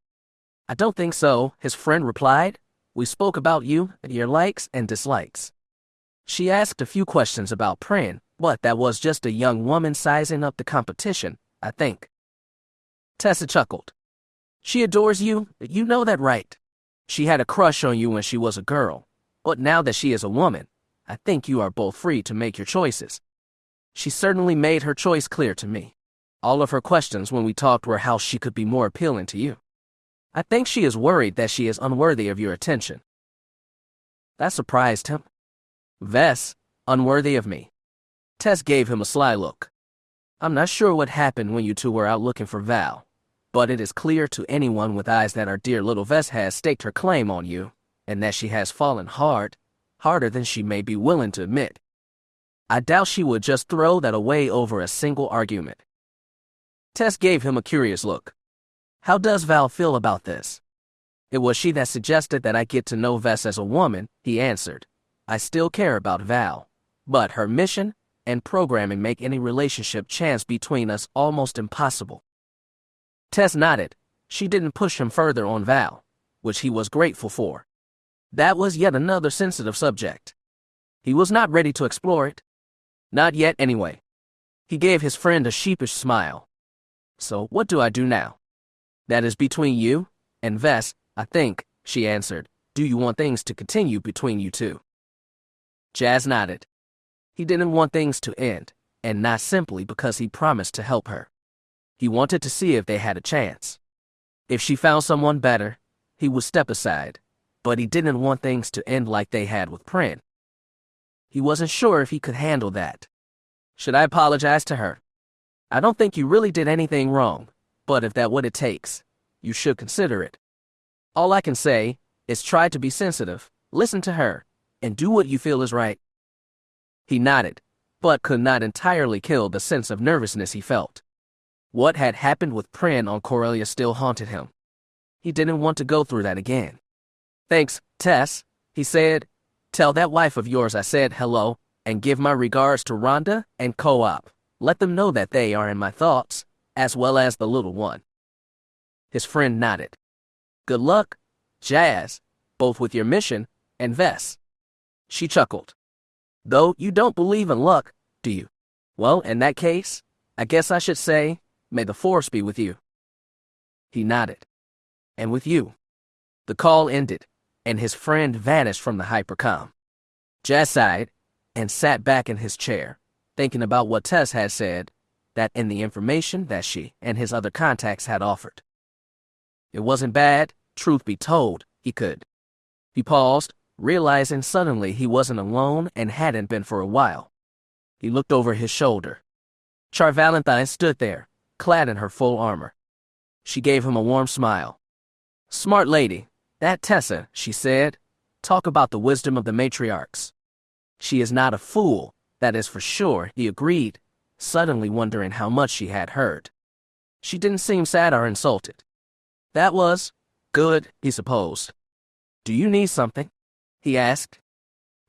I don't think so, his friend replied. We spoke about you, your likes and dislikes. She asked a few questions about Prin, but that was just a young woman sizing up the competition, I think. Tessa chuckled. She adores you, you know that, right? She had a crush on you when she was a girl, but now that she is a woman, I think you are both free to make your choices. She certainly made her choice clear to me. All of her questions when we talked were how she could be more appealing to you. I think she is worried that she is unworthy of your attention. That surprised him. Vess, unworthy of me. Tess gave him a sly look. I'm not sure what happened when you two were out looking for Val, but it is clear to anyone with eyes that our dear little Vess has staked her claim on you, and that she has fallen hard, harder than she may be willing to admit. I doubt she would just throw that away over a single argument. Tess gave him a curious look. How does Val feel about this? It was she that suggested that I get to know Vess as a woman, he answered. I still care about Val, but her mission and programming make any relationship chance between us almost impossible. Tess nodded. She didn't push him further on Val, which he was grateful for. That was yet another sensitive subject. He was not ready to explore it. Not yet, anyway. He gave his friend a sheepish smile. So what do I do now? That is between you and Vess, I think, she answered. Do you want things to continue between you two? Jas nodded. He didn't want things to end, and not simply because he promised to help her. He wanted to see if they had a chance. If she found someone better, he would step aside, but he didn't want things to end like they had with Prin. He wasn't sure if he could handle that. Should I apologize to her? I don't think you really did anything wrong, but if that's what it takes, you should consider it. All I can say is try to be sensitive, listen to her, and do what you feel is right. He nodded, but could not entirely kill the sense of nervousness he felt. What had happened with Prin on Corellia still haunted him. He didn't want to go through that again. Thanks, Tess, he said. Tell that wife of yours I said hello, and give my regards to Rhonda and Co-op. Let them know that they are in my thoughts, as well as the little one. His friend nodded. Good luck, Jas, both with your mission and Vess. She chuckled. Though you don't believe in luck, do you? Well, in that case, I guess I should say, may the force be with you. He nodded. And with you. The call ended, and his friend vanished from the hypercom. Jas sighed and sat back in his chair, thinking about what Tess had said, that in the information that she and his other contacts had offered. It wasn't bad, truth be told, he could. He paused, realizing suddenly he wasn't alone and hadn't been for a while. He looked over his shoulder. Char Valentine stood there, clad in her full armor. She gave him a warm smile. Smart lady, that Tessa, she said. Talk about the wisdom of the matriarchs. She is not a fool, that is for sure, he agreed, suddenly wondering how much she had heard. She didn't seem sad or insulted. That was good, he supposed. Do you need something? He asked.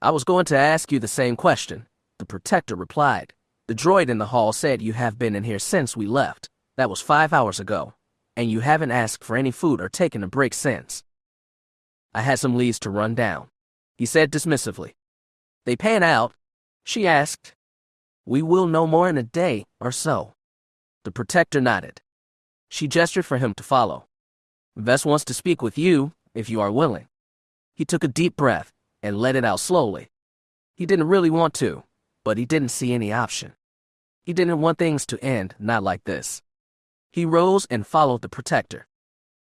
I was going to ask you the same question, the protector replied. The droid in the hall said you have been in here since we left. That was 5 hours ago, and you haven't asked for any food or taken a break since. I had some leads to run down, he said dismissively. They pan out? She asked. We will know more in a day or so. The protector nodded. She gestured for him to follow. Vess wants to speak with you, if you are willing. He took a deep breath and let it out slowly. He didn't really want to, but he didn't see any option. He didn't want things to end not like this. He rose and followed the protector.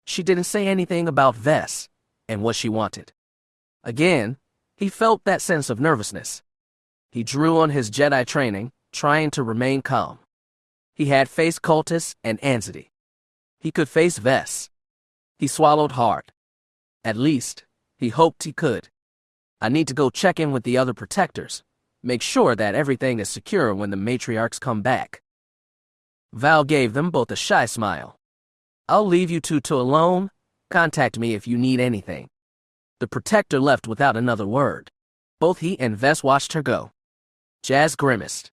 She didn't say anything about Ves and what she wanted. Again, he felt that sense of nervousness. He drew on his Jedi training, trying to remain calm. He had faced cultists and Anxiety. He could face Ves. He swallowed hard. At least, he hoped he could. I need to go check in with the other protectors. Make sure that everything is secure when the matriarchs come back. Val gave them both a shy smile. I'll leave you two alone. Contact me if you need anything. The protector left without another word. Both he and Ves watched her go. Jas grimaced.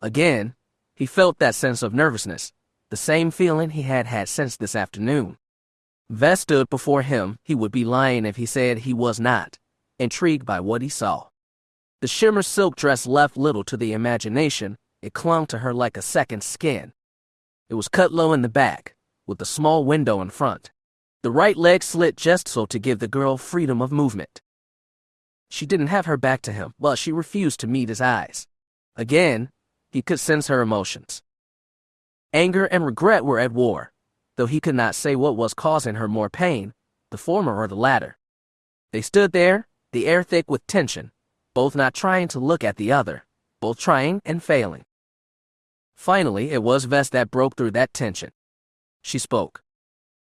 Again, he felt that sense of nervousness, the same feeling he had had since this afternoon. Ves stood before him. He would be lying if he said he was not, intrigued by what he saw. The shimmer silk dress left little to the imagination. It clung to her like a second skin. It was cut low in the back, with a small window in front. The right leg slit just so to give the girl freedom of movement. She didn't have her back to him, but she refused to meet his eyes. Again, he could sense her emotions. Anger and regret were at war, though he could not say what was causing her more pain, the former or the latter. They stood there, the air thick with tension, both not trying to look at the other, both trying and failing. Finally, it was Ves that broke through that tension. She spoke.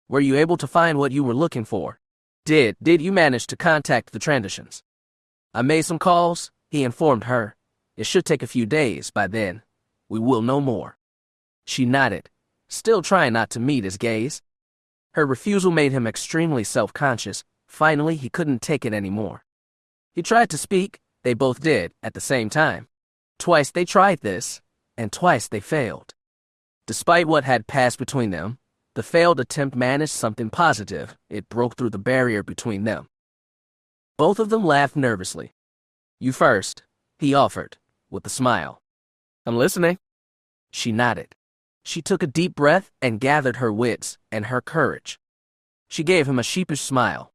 Were you able to find what you were looking for? Did you manage to contact the transitions? I made some calls, he informed her. It should take a few days. By then, we will know more. She nodded, still trying not to meet his gaze. Her refusal made him extremely self-conscious. Finally, he couldn't take it anymore. He tried to speak. They both did, at the same time. Twice they tried this, and twice they failed. Despite what had passed between them, the failed attempt managed something positive. It broke through the barrier between them. Both of them laughed nervously. You first, he offered, with a smile. I'm listening. She nodded. She took a deep breath and gathered her wits and her courage. She gave him a sheepish smile.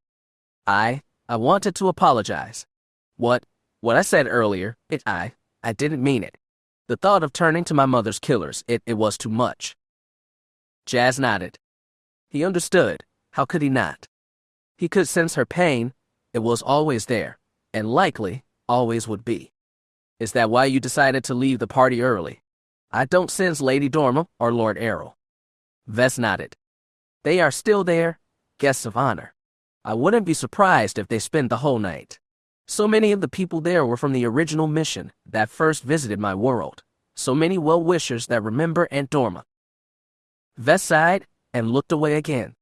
I wanted to apologize. What I said earlier, I didn't mean it. The thought of turning to my mother's killers, it was too much. Jas nodded. He understood. How could he not? He could sense her pain. It was always there, and likely always would be. Is that why you decided to leave the party early? I don't sense Lady Dorma or Lord Errol. Ves nodded. They are still there, guests of honor. I wouldn't be surprised if they spent the whole night. So many of the people there were from the original mission that first visited my world. So many well-wishers that remember Aunt Dorma. Ves sighed and looked away again.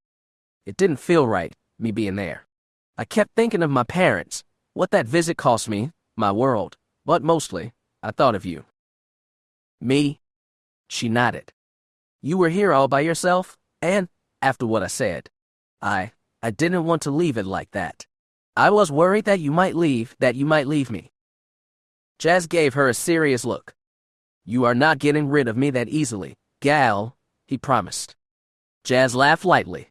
It didn't feel right, me being there. I kept thinking of my parents, what that visit cost me, my world, but mostly, I thought of you. Me? She nodded. You were here all by yourself, and, after what I said, I didn't want to leave it like that. I was worried that you might leave me. Jas gave her a serious look. You are not getting rid of me that easily, gal, he promised. Jas laughed lightly.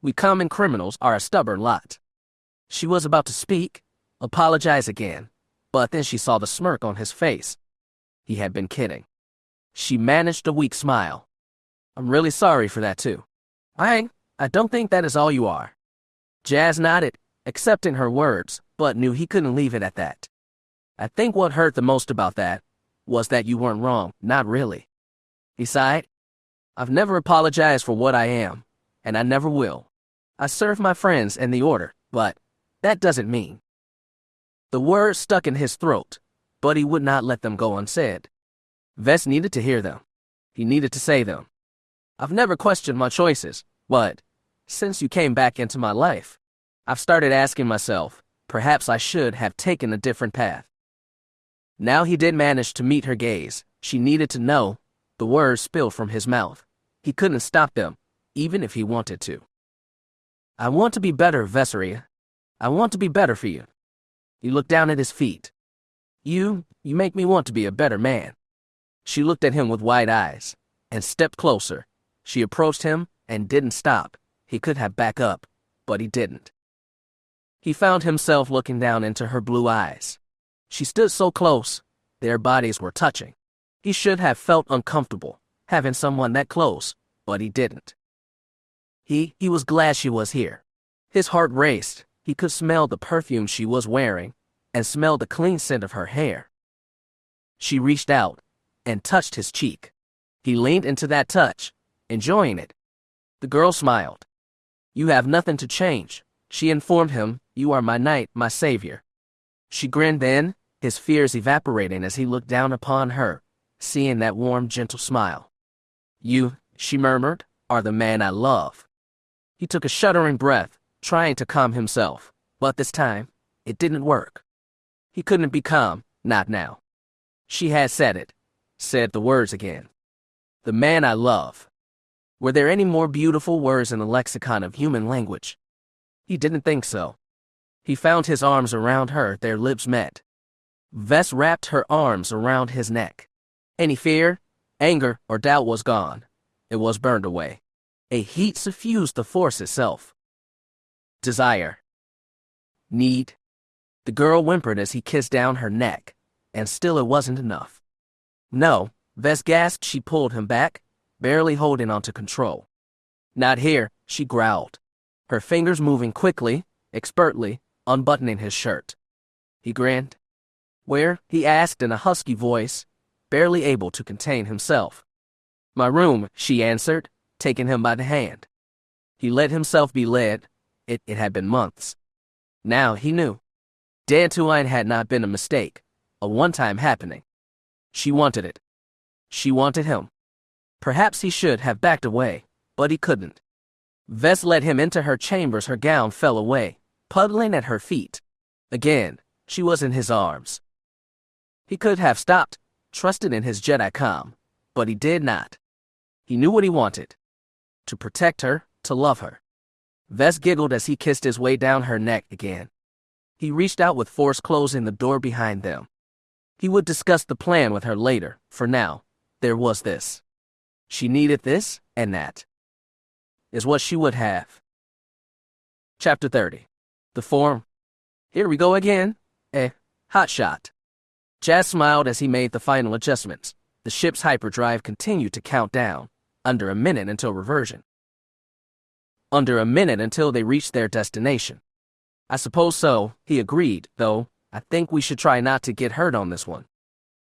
We common criminals are a stubborn lot. She was about to speak, apologize again, but then she saw the smirk on his face. He had been kidding. She managed a weak smile. I'm really sorry for that too. I don't think that is all you are. Jas nodded, accepting her words, but knew he couldn't leave it at that. I think what hurt the most about that was that you weren't wrong, not really. He sighed. I've never apologized for what I am, and I never will. I serve my friends and the Order, but that doesn't mean. The words stuck in his throat, but he would not let them go unsaid. Ves needed to hear them. He needed to say them. I've never questioned my choices, but since you came back into my life, I've started asking myself, perhaps I should have taken a different path. Now he did manage to meet her gaze. She needed to know. The words spilled from his mouth. He couldn't stop them, even if he wanted to. I want to be better, Veseria. I want to be better for you. He looked down at his feet. You make me want to be a better man. She looked at him with wide eyes, and stepped closer. She approached him, and didn't stop. He could have backed up, but he didn't. He found himself looking down into her blue eyes. She stood so close, their bodies were touching. He should have felt uncomfortable, having someone that close, but he didn't. He was glad she was here. His heart raced. He could smell the perfume she was wearing and smell the clean scent of her hair. She reached out and touched his cheek. He leaned into that touch, enjoying it. The girl smiled. "You have nothing to change," she informed him. "You are my knight, my savior." She grinned then, his fears evaporating as he looked down upon her, seeing that warm, gentle smile. "You," she murmured, "are the man I love." He took a shuddering breath, trying to calm himself, but this time, it didn't work. He couldn't be calm, not now. She had said the words again. The man I love. Were there any more beautiful words in the lexicon of human language? He didn't think so. He found his arms around her, their lips met. Vess wrapped her arms around his neck. Any fear, anger, or doubt was gone. It was burned away. A heat suffused the force itself. Desire. Need. The girl whimpered as he kissed down her neck, and still it wasn't enough. "No," Vess gasped. She pulled him back, barely holding on to control. "Not here," she growled, her fingers moving quickly, expertly, unbuttoning his shirt. He grinned. "Where?" he asked in a husky voice, barely able to contain himself. "My room," she answered, taking him by the hand. He let himself be led. It had been months. Now he knew. Bantoon had not been a mistake, a one-time happening. She wanted it. She wanted him. Perhaps he should have backed away, but he couldn't. Vess led him into her chambers. Her gown fell away, puddling at her feet. Again, she was in his arms. He could have stopped, trusted in his Jedi calm, but he did not. He knew what he wanted. To protect her, to love her. Vess giggled as he kissed his way down her neck again. He reached out with force, closing the door behind them. He would discuss the plan with her later. For now, there was this. She needed this, and that is what she would have. Chapter 30. The Form. Here we go again. Hot shot. Jas smiled as he made the final adjustments. The ship's hyperdrive continued to count down. Under a minute until reversion. Under a minute until they reached their destination. "I suppose so," he agreed, "though I think we should try not to get hurt on this one.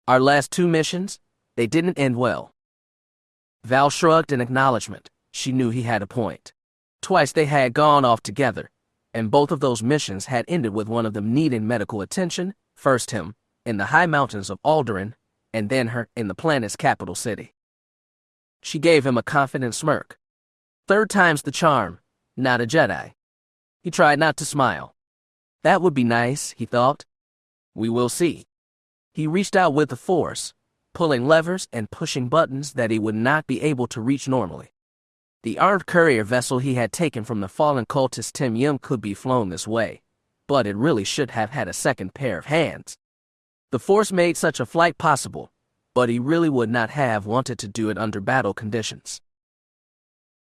Our last 2 missions, they didn't end well." Val shrugged in acknowledgement. She knew he had a point. Twice they had gone off together, and both of those missions had ended with one of them needing medical attention, first him, in the high mountains of Alderaan, and then her in the planet's capital city. She gave him a confident smirk. 3rd time's the charm, not a Jedi. He tried not to smile. That would be nice, he thought. We will see. He reached out with the force, pulling levers and pushing buttons that he would not be able to reach normally. The armed courier vessel he had taken from the fallen cultist Tim Yim could be flown this way, but it really should have had a second pair of hands. The force made such a flight possible, but he really would not have wanted to do it under battle conditions.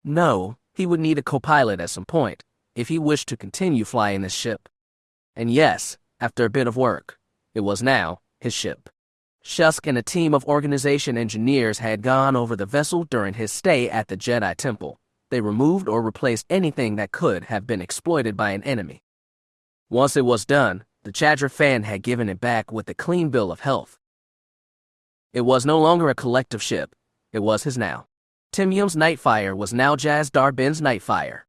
No, he would need a co-pilot at some point, if he wished to continue flying this ship. And yes, after a bit of work, it was now his ship. Shusk and a team of organization engineers had gone over the vessel during his stay at the Jedi Temple. They removed or replaced anything that could have been exploited by an enemy. Once it was done, the Chadra fan had given it back with a clean bill of health. It was no longer a collective ship. It was his now. Tim Yim's Nightfire was now Jas Dar Bynn's Nightfire.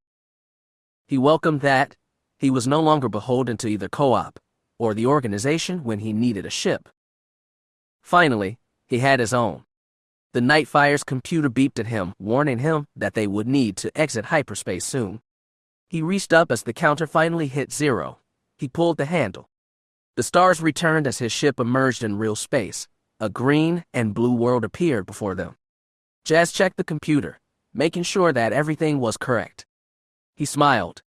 He welcomed that. He was no longer beholden to either co-op or the organization when he needed a ship. Finally, he had his own. The Nightfire's computer beeped at him, warning him that they would need to exit hyperspace soon. He reached up as the counter finally hit 0. He pulled the handle. The stars returned as his ship emerged in real space. A green and blue world appeared before them. Jas checked the computer, making sure that everything was correct. He smiled.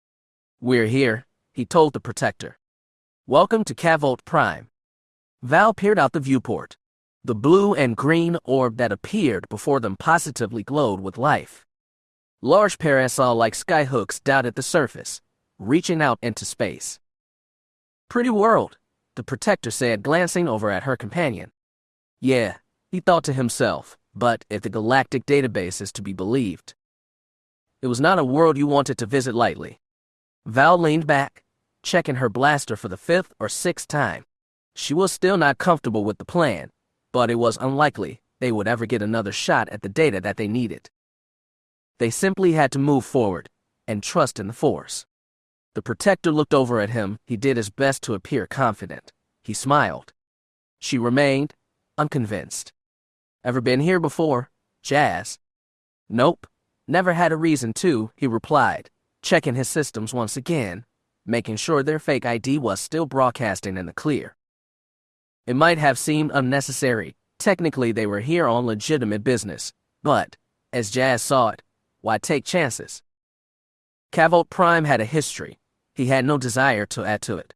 We're here, he told the Protector. Welcome to Cavolt Prime. Val peered out the viewport. The blue and green orb that appeared before them positively glowed with life. Large parasol-like skyhooks dotted the surface, reaching out into space. Pretty world, the Protector said, glancing over at her companion. Yeah, he thought to himself, but if the galactic database is to be believed, it was not a world you wanted to visit lightly. Val leaned back, checking her blaster for the 5th or 6th time. She was still not comfortable with the plan, but it was unlikely they would ever get another shot at the data that they needed. They simply had to move forward and trust in the Force. The Protector looked over at him. He did his best to appear confident. He smiled. She remained unconvinced. Ever been here before, Jas? Nope. Never had a reason to, he replied, checking his systems once again, making sure their fake ID was still broadcasting in the clear. It might have seemed unnecessary. Technically, they were here on legitimate business, but, as Jas saw it, why take chances? Cavote Prime had a history. He had no desire to add to it.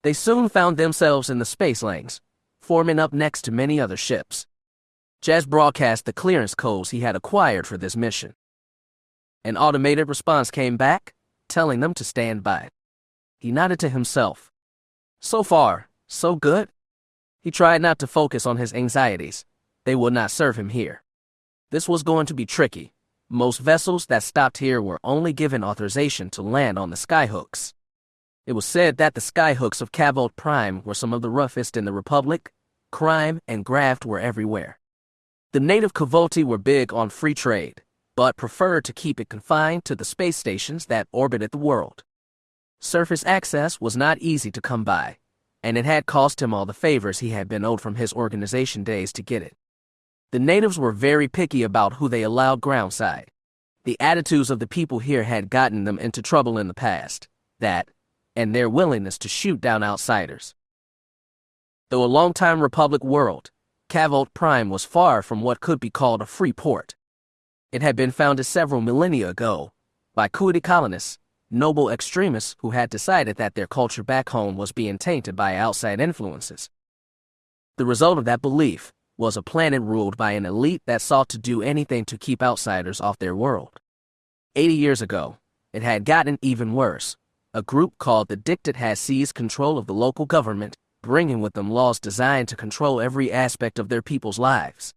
They soon found themselves in the space lanes, forming up next to many other ships. Jas broadcast the clearance codes he had acquired for this mission. An automated response came back, telling them to stand by. He nodded to himself. So far, so good. He tried not to focus on his anxieties. They would not serve him here. This was going to be tricky. Most vessels that stopped here were only given authorization to land on the skyhooks. It was said that the skyhooks of Cavote Prime were some of the roughest in the Republic. Crime and graft were everywhere. The native Cavoti were big on free trade, but preferred to keep it confined to the space stations that orbited the world. Surface access was not easy to come by, and it had cost him all the favors he had been owed from his organization days to get it. The natives were very picky about who they allowed groundside. The attitudes of the people here had gotten them into trouble in the past, and their willingness to shoot down outsiders. Though a long-time Republic world, Cavote Prime was far from what could be called a free port. It had been founded several millennia ago by Kuidi colonists, noble extremists who had decided that their culture back home was being tainted by outside influences. The result of that belief was a planet ruled by an elite that sought to do anything to keep outsiders off their world. 80 years ago, it had gotten even worse. A group called the Dictate had seized control of the local government, bringing with them laws designed to control every aspect of their people's lives.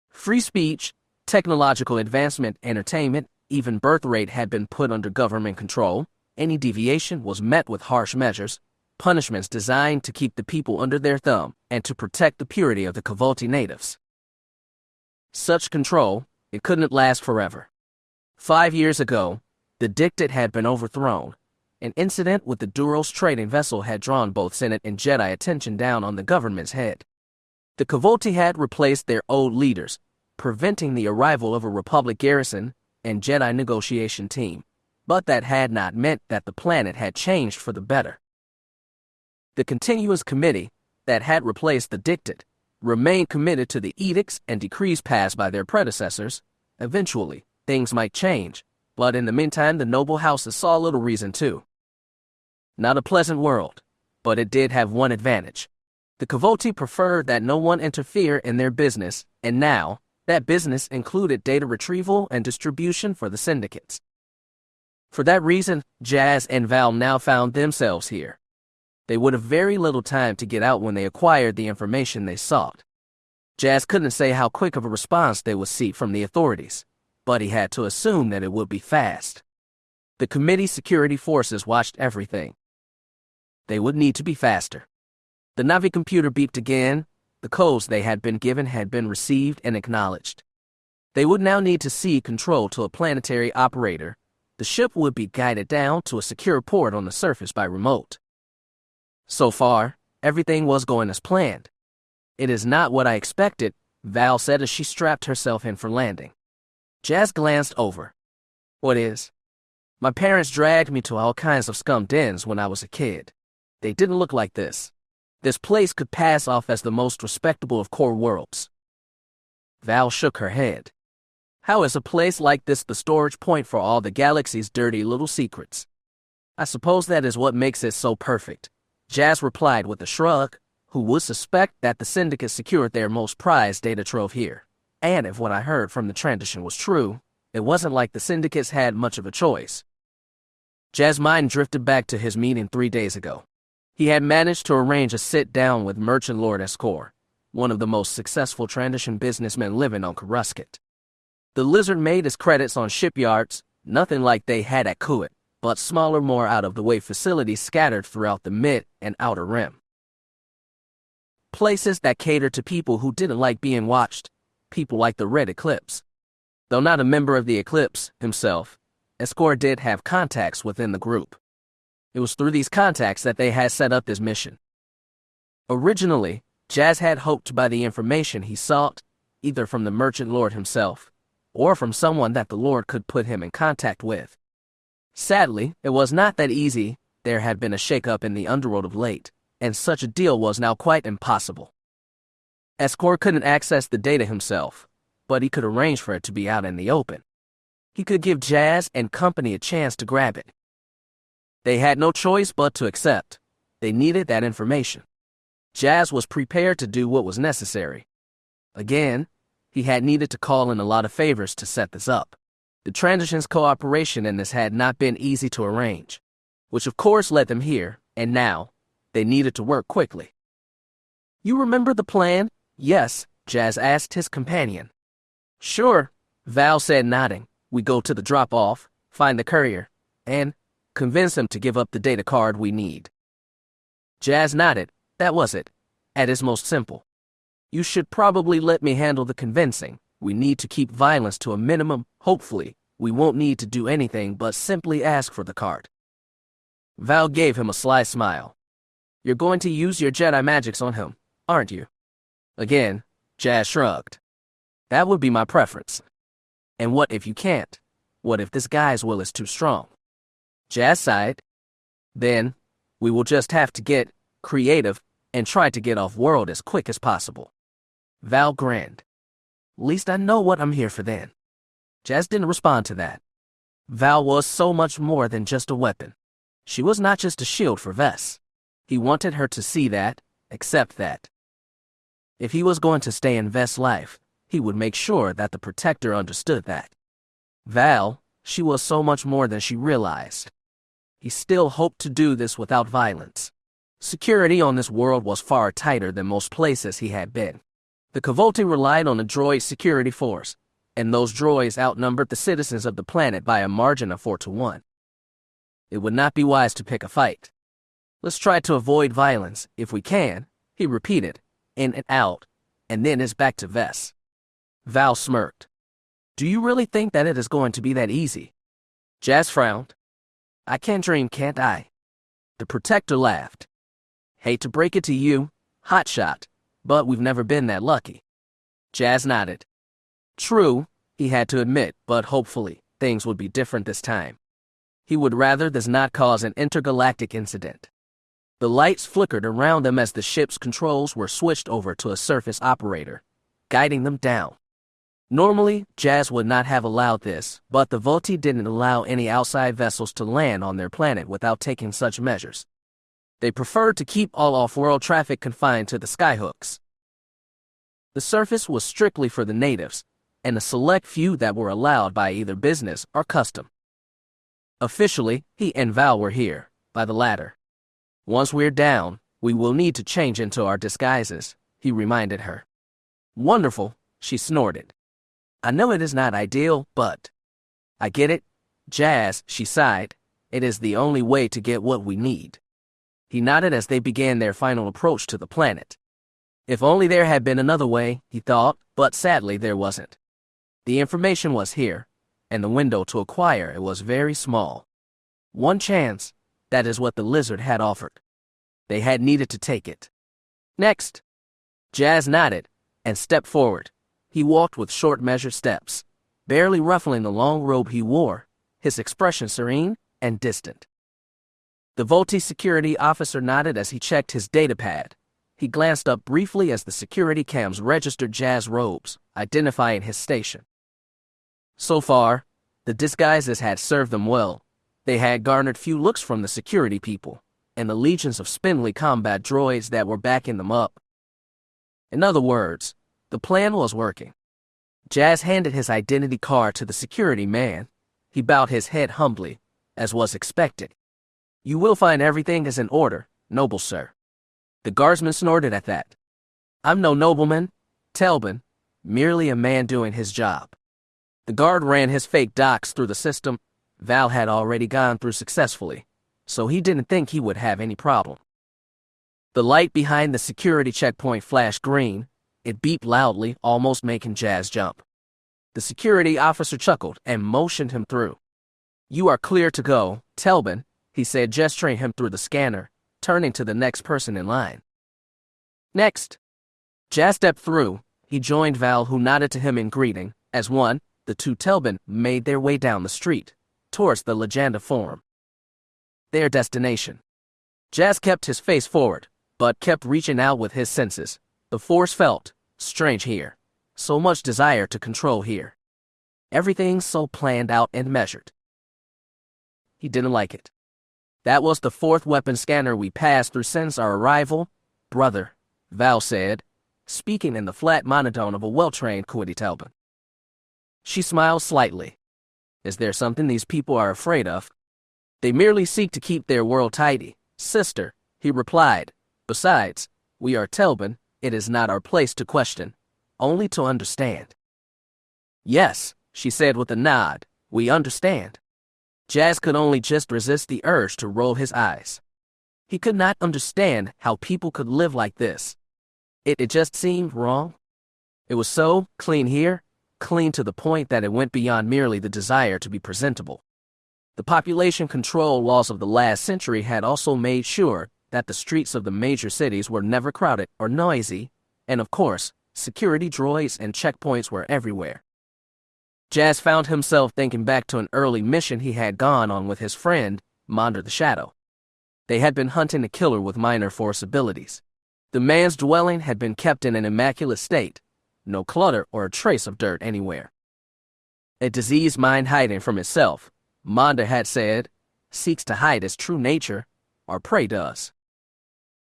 Free speech, technological advancement, entertainment, even birth rate had been put under government control. Any deviation was met with harsh measures, punishments designed to keep the people under their thumb and to protect the purity of the Cavoti natives. Such control, it couldn't last forever. 5 years ago, the Dictate had been overthrown. An incident with the Duros trading vessel had drawn both Senate and Jedi attention down on the government's head. The Cavoti had replaced their old leaders, preventing the arrival of a Republic garrison and Jedi negotiation team, but that had not meant that the planet had changed for the better. The continuous committee that had replaced the Dictate remained committed to the edicts and decrees passed by their predecessors. Eventually, things might change, but in the meantime the noble houses saw little reason to. Not a pleasant world, but it did have one advantage. The Cavoti preferred that no one interfere in their business, and now, that business included data retrieval and distribution for the syndicates. For that reason, Jas and Val now found themselves here. They would have very little time to get out when they acquired the information they sought. Jas couldn't say how quick of a response they would see from the authorities, but he had to assume that it would be fast. The committee's security forces watched everything. They would need to be faster. The Navi computer beeped again. The codes they had been given had been received and acknowledged. They would now need to cede control to a planetary operator. The ship would be guided down to a secure port on the surface by remote. So far, everything was going as planned. It is not what I expected, Val said as she strapped herself in for landing. Jas glanced over. What is? My parents dragged me to all kinds of scum dens when I was a kid. They didn't look like this. This place could pass off as the most respectable of core worlds. Val shook her head. How is a place like this the storage point for all the galaxy's dirty little secrets? I suppose that is what makes it so perfect, Jas replied with a shrug. Who would suspect that the syndicate secured their most prized data trove here? And if what I heard from the transition was true, it wasn't like the syndicates had much of a choice. Jas' mind drifted back to his meeting 3 days ago. He had managed to arrange a sit-down with Merchant Lord Escor, one of the most successful transition businessmen living on Coruscant. The lizard made his credits on shipyards, nothing like they had at Kuwait, but smaller, more out-of-the-way facilities scattered throughout the mid and outer rim. Places that catered to people who didn't like being watched, people like the Red Eclipse. Though not a member of the Eclipse himself, Escort did have contacts within the group. It was through these contacts that they had set up this mission. Originally, Jas had hoped by the information he sought, either from the Merchant Lord himself, or from someone that the Lord could put him in contact with. Sadly, it was not that easy. There had been a shake-up in the underworld of late, and such a deal was now quite impossible. Escort couldn't access the data himself, but he could arrange for it to be out in the open. He could give Jas and company a chance to grab it. They had no choice but to accept. They needed that information. Jas was prepared to do what was necessary. Again, he had needed to call in a lot of favors to set this up. The transition's cooperation in this had not been easy to arrange, which of course led them here, and now, they needed to work quickly. "You remember the plan?" "Yes," Jas asked his companion. "Sure," Val said, nodding. "We go to the drop-off, find the courier, and convince him to give up the data card we need." Jas nodded. That was it. At its most simple. "You should probably let me handle the convincing. We need to keep violence to a minimum. Hopefully, we won't need to do anything but simply ask for the card." Val gave him a sly smile. "You're going to use your Jedi magics on him, aren't you?" Again, Jas shrugged. "That would be my preference." "And what if you can't? What if this guy's will is too strong?" Jas sighed. "Then, we will just have to get creative and try to get off-world as quick as possible." Val grinned. "Least I know what I'm here for then." Jas didn't respond to that. Val was so much more than just a weapon. She was not just a shield for Vess. He wanted her to see that, accept that. If he was going to stay in Vess' life, he would make sure that the Protector understood that. Val, she was so much more than she realized. He still hoped to do this without violence. Security on this world was far tighter than most places he had been. The Kavoti relied on a droid security force, and those droids outnumbered the citizens of the planet by a margin of 4-1. It would not be wise to pick a fight. "Let's try to avoid violence, if we can," he repeated, in and out, and then it's back to Vess. Val smirked. "Do you really think that it is going to be that easy?" Jas frowned. "I can dream, can't I?" The Protector laughed. "Hate to break it to you, hotshot, but we've never been that lucky." Jas nodded. True, he had to admit, but hopefully, things would be different this time. He would rather this not cause an intergalactic incident. The lights flickered around them as the ship's controls were switched over to a surface operator, guiding them down. Normally, Jas would not have allowed this, but the Voti didn't allow any outside vessels to land on their planet without taking such measures. They preferred to keep all off-world traffic confined to the skyhooks. The surface was strictly for the natives, and a select few that were allowed by either business or custom. Officially, he and Val were here, by the latter. "Once we're down, we will need to change into our disguises," he reminded her. "Wonderful," she snorted. "I know it is not ideal, but I get it. Jas," she sighed. "It is the only way to get what we need." He nodded as they began their final approach to the planet. If only there had been another way, he thought, but sadly there wasn't. The information was here, and the window to acquire it was very small. One chance, that is what the lizard had offered. They had needed to take it. "Next." Jas nodded and stepped forward. He walked with short measured steps, barely ruffling the long robe he wore, his expression serene and distant. The Voti security officer nodded as he checked his datapad. He glanced up briefly as the security cams registered Jas' robes, identifying his station. So far, the disguises had served them well. They had garnered few looks from the security people, and the legions of spindly combat droids that were backing them up. In other words, the plan was working. Jas handed his identity card to the security man. He bowed his head humbly, as was expected. "You will find everything is in order, noble sir." The guardsman snorted at that. I'm no nobleman, Telbin, merely a man doing his job. The guard ran his fake docs through the system Val had already gone through successfully, so he didn't think he would have any problem. The light behind the security checkpoint flashed green. It beeped loudly, almost making Jas jump. The security officer chuckled and motioned him through. "You are clear to go, Telbin," he said, gesturing him through the scanner, turning to the next person in line. Next. Jas stepped through. He joined Val, who nodded to him in greeting. As one, the two Telbin made their way down the street, towards the Legenda Forum. Their destination. Jas kept his face forward, but kept reaching out with his senses. The force felt strange here. So much desire to control here. Everything so planned out and measured. He didn't like it. That was the fourth weapon scanner we passed through since our arrival, brother, Val said, speaking in the flat monotone of a well-trained Kuwaiti Telbin. She smiled slightly. Is there something these people are afraid of? They merely seek to keep their world tidy, sister, he replied. Besides, we are Telbin, it is not our place to question, only to understand. Yes, she said with a nod, we understand. Jas could only just resist the urge to roll his eyes. He could not understand how people could live like this. It just seemed wrong. It was so clean here, clean to the point that it went beyond merely the desire to be presentable. The population control laws of the last century had also made sure that the streets of the major cities were never crowded or noisy, and of course, security droids and checkpoints were everywhere. Jas found himself thinking back to an early mission he had gone on with his friend, Monder the Shadow. They had been hunting a killer with minor force abilities. The man's dwelling had been kept in an immaculate state, no clutter or a trace of dirt anywhere. A diseased mind hiding from itself, Monder had said, seeks to hide its true nature, or prey does.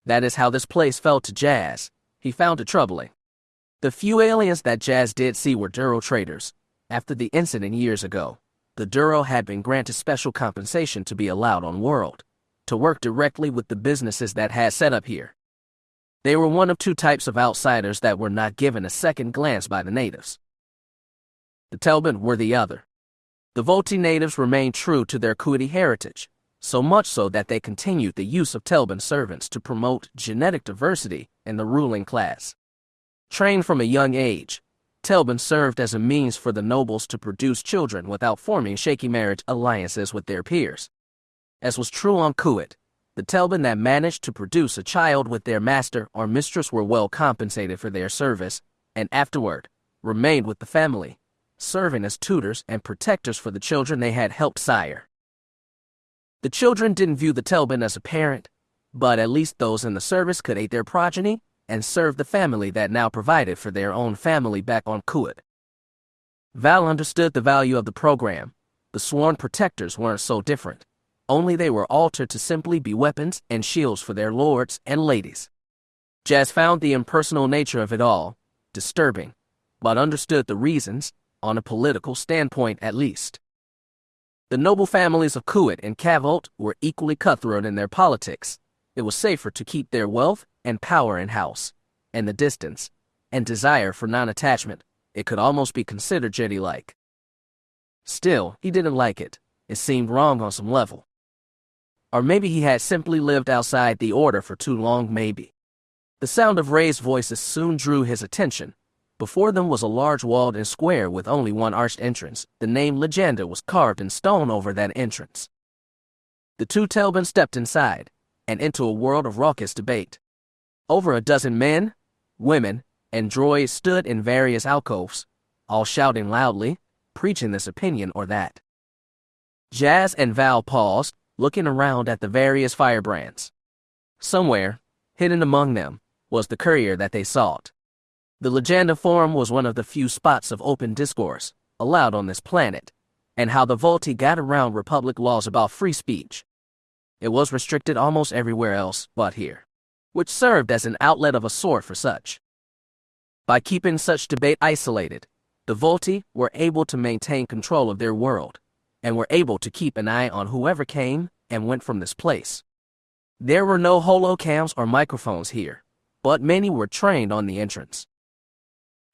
That is how this place felt to Jas. He found it troubling. The few aliens that Jas did see were Duro traders. After the incident years ago, the Duro had been granted special compensation to be allowed on world, to work directly with the businesses that had set up here. They were one of two types of outsiders that were not given a second glance by the natives. The Telbin were the other. The Volti natives remained true to their Kuwaiti heritage, so much so that they continued the use of Telbin servants to promote genetic diversity in the ruling class. Trained from a young age, Telbin served as a means for the nobles to produce children without forming shaky marriage alliances with their peers. As was true on Kuwait, the Telbin that managed to produce a child with their master or mistress were well compensated for their service, and afterward, remained with the family, serving as tutors and protectors for the children they had helped sire. The children didn't view the Telbin as a parent, but at least those in the service could aid their progeny and serve the family that now provided for their own family back on Kuwait. Val understood the value of the program. The sworn protectors weren't so different, only they were altered to simply be weapons and shields for their lords and ladies. Jas found the impersonal nature of it all disturbing, but understood the reasons, on a political standpoint at least. The noble families of Kuwait and Kavolt were equally cutthroat in their politics. It was safer to keep their wealth and power in-house, and the distance and desire for non-attachment. It could almost be considered Jedi-like. Still, he didn't like it. It seemed wrong on some level. Or maybe he had simply lived outside the Order for too long, maybe. The sound of raised voices soon drew his attention. Before them was a large walled-in square with only one arched entrance. The name Legenda was carved in stone over that entrance. The two Telbin stepped inside, and into a world of raucous debate. Over a dozen men, women, and droids stood in various alcoves, all shouting loudly, preaching this opinion or that. Jas and Val paused, looking around at the various firebrands. Somewhere, hidden among them, was the courier that they sought. The Legenda Forum was one of the few spots of open discourse allowed on this planet, and how the Volti got around Republic laws about free speech. It was restricted almost everywhere else but here, which served as an outlet of a sort for such. By keeping such debate isolated, the Volti were able to maintain control of their world, and were able to keep an eye on whoever came and went from this place. There were no holocams or microphones here, but many were trained on the entrance.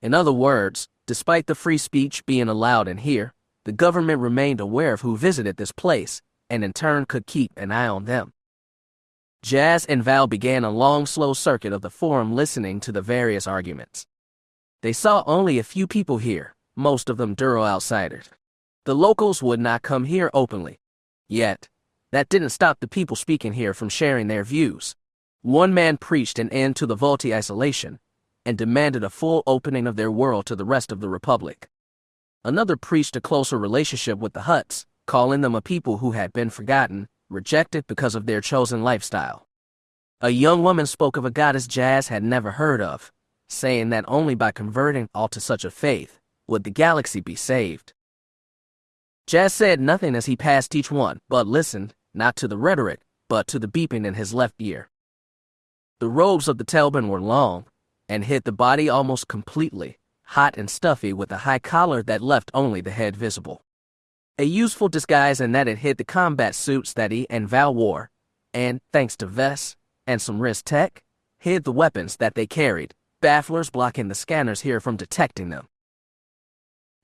In other words, despite the free speech being allowed in here, the government remained aware of who visited this place, and in turn could keep an eye on them. Jas and Val began a long, slow circuit of the forum listening to the various arguments. They saw only a few people here, most of them Duro outsiders. The locals would not come here openly. Yet, that didn't stop the people speaking here from sharing their views. One man preached an end to the Volti isolation and demanded a full opening of their world to the rest of the Republic. Another preached a closer relationship with the Hutts, calling them a people who had been forgotten, rejected because of their chosen lifestyle. A young woman spoke of a goddess Jas had never heard of, saying that only by converting all to such a faith would the galaxy be saved. Jas said nothing as he passed each one, but listened, not to the rhetoric, but to the beeping in his left ear. The robes of the Telbin were long, and hid the body almost completely, hot and stuffy with a high collar that left only the head visible. A useful disguise in that it hid the combat suits that he and Val wore, and, thanks to vests and some wrist tech, hid the weapons that they carried, bafflers blocking the scanners here from detecting them.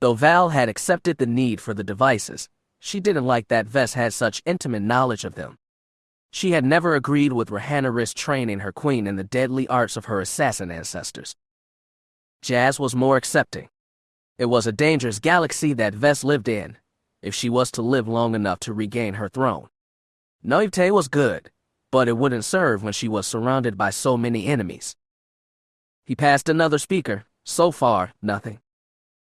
Though Val had accepted the need for the devices, she didn't like that Vess had such intimate knowledge of them. She had never agreed with Rahannaris training her queen in the deadly arts of her assassin ancestors. Jas was more accepting. It was a dangerous galaxy that Vess lived in, if she was to live long enough to regain her throne. Naivete was good, but it wouldn't serve when she was surrounded by so many enemies. He passed another speaker. So far, nothing.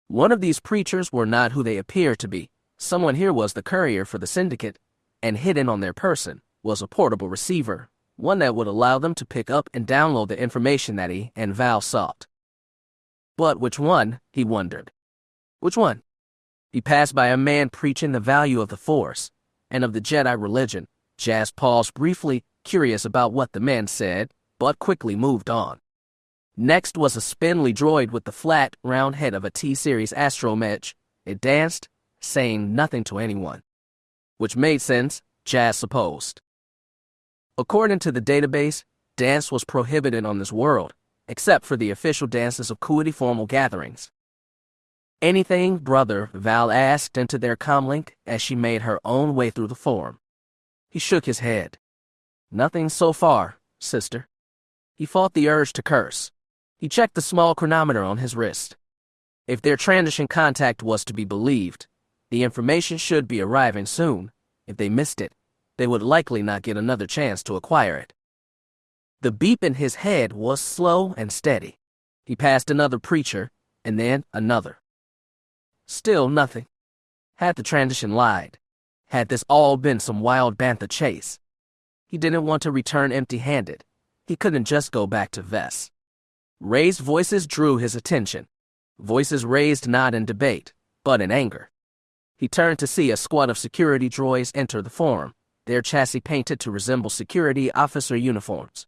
One of these preachers were not who they appeared to be. Someone here was the courier for the syndicate, and hidden on their person was a portable receiver, one that would allow them to pick up and download the information that he and Val sought. But which one, he wondered. Which one? He passed by a man preaching the value of the Force and of the Jedi religion. Jas paused briefly, curious about what the man said, but quickly moved on. Next was a spindly droid with the flat, round head of a T-Series astromech. It danced, saying nothing to anyone. Which made sense, Jas supposed. According to the database, dance was prohibited on this world, except for the official dances of Kuiti formal gatherings. Anything, brother? Val asked into their comlink as she made her own way through the forum. He shook his head. Nothing so far, sister. He fought the urge to curse. He checked the small chronometer on his wrist. If their transition contact was to be believed, the information should be arriving soon. If they missed it, they would likely not get another chance to acquire it. The beep in his head was slow and steady. He passed another preacher, and then another. Still nothing. Had the transition lied? Had this all been some wild bantha chase? He didn't want to return empty-handed. He couldn't just go back to Vess. Raised voices drew his attention. Voices raised not in debate, but in anger. He turned to see a squad of security droids enter the forum, their chassis painted to resemble security officer uniforms.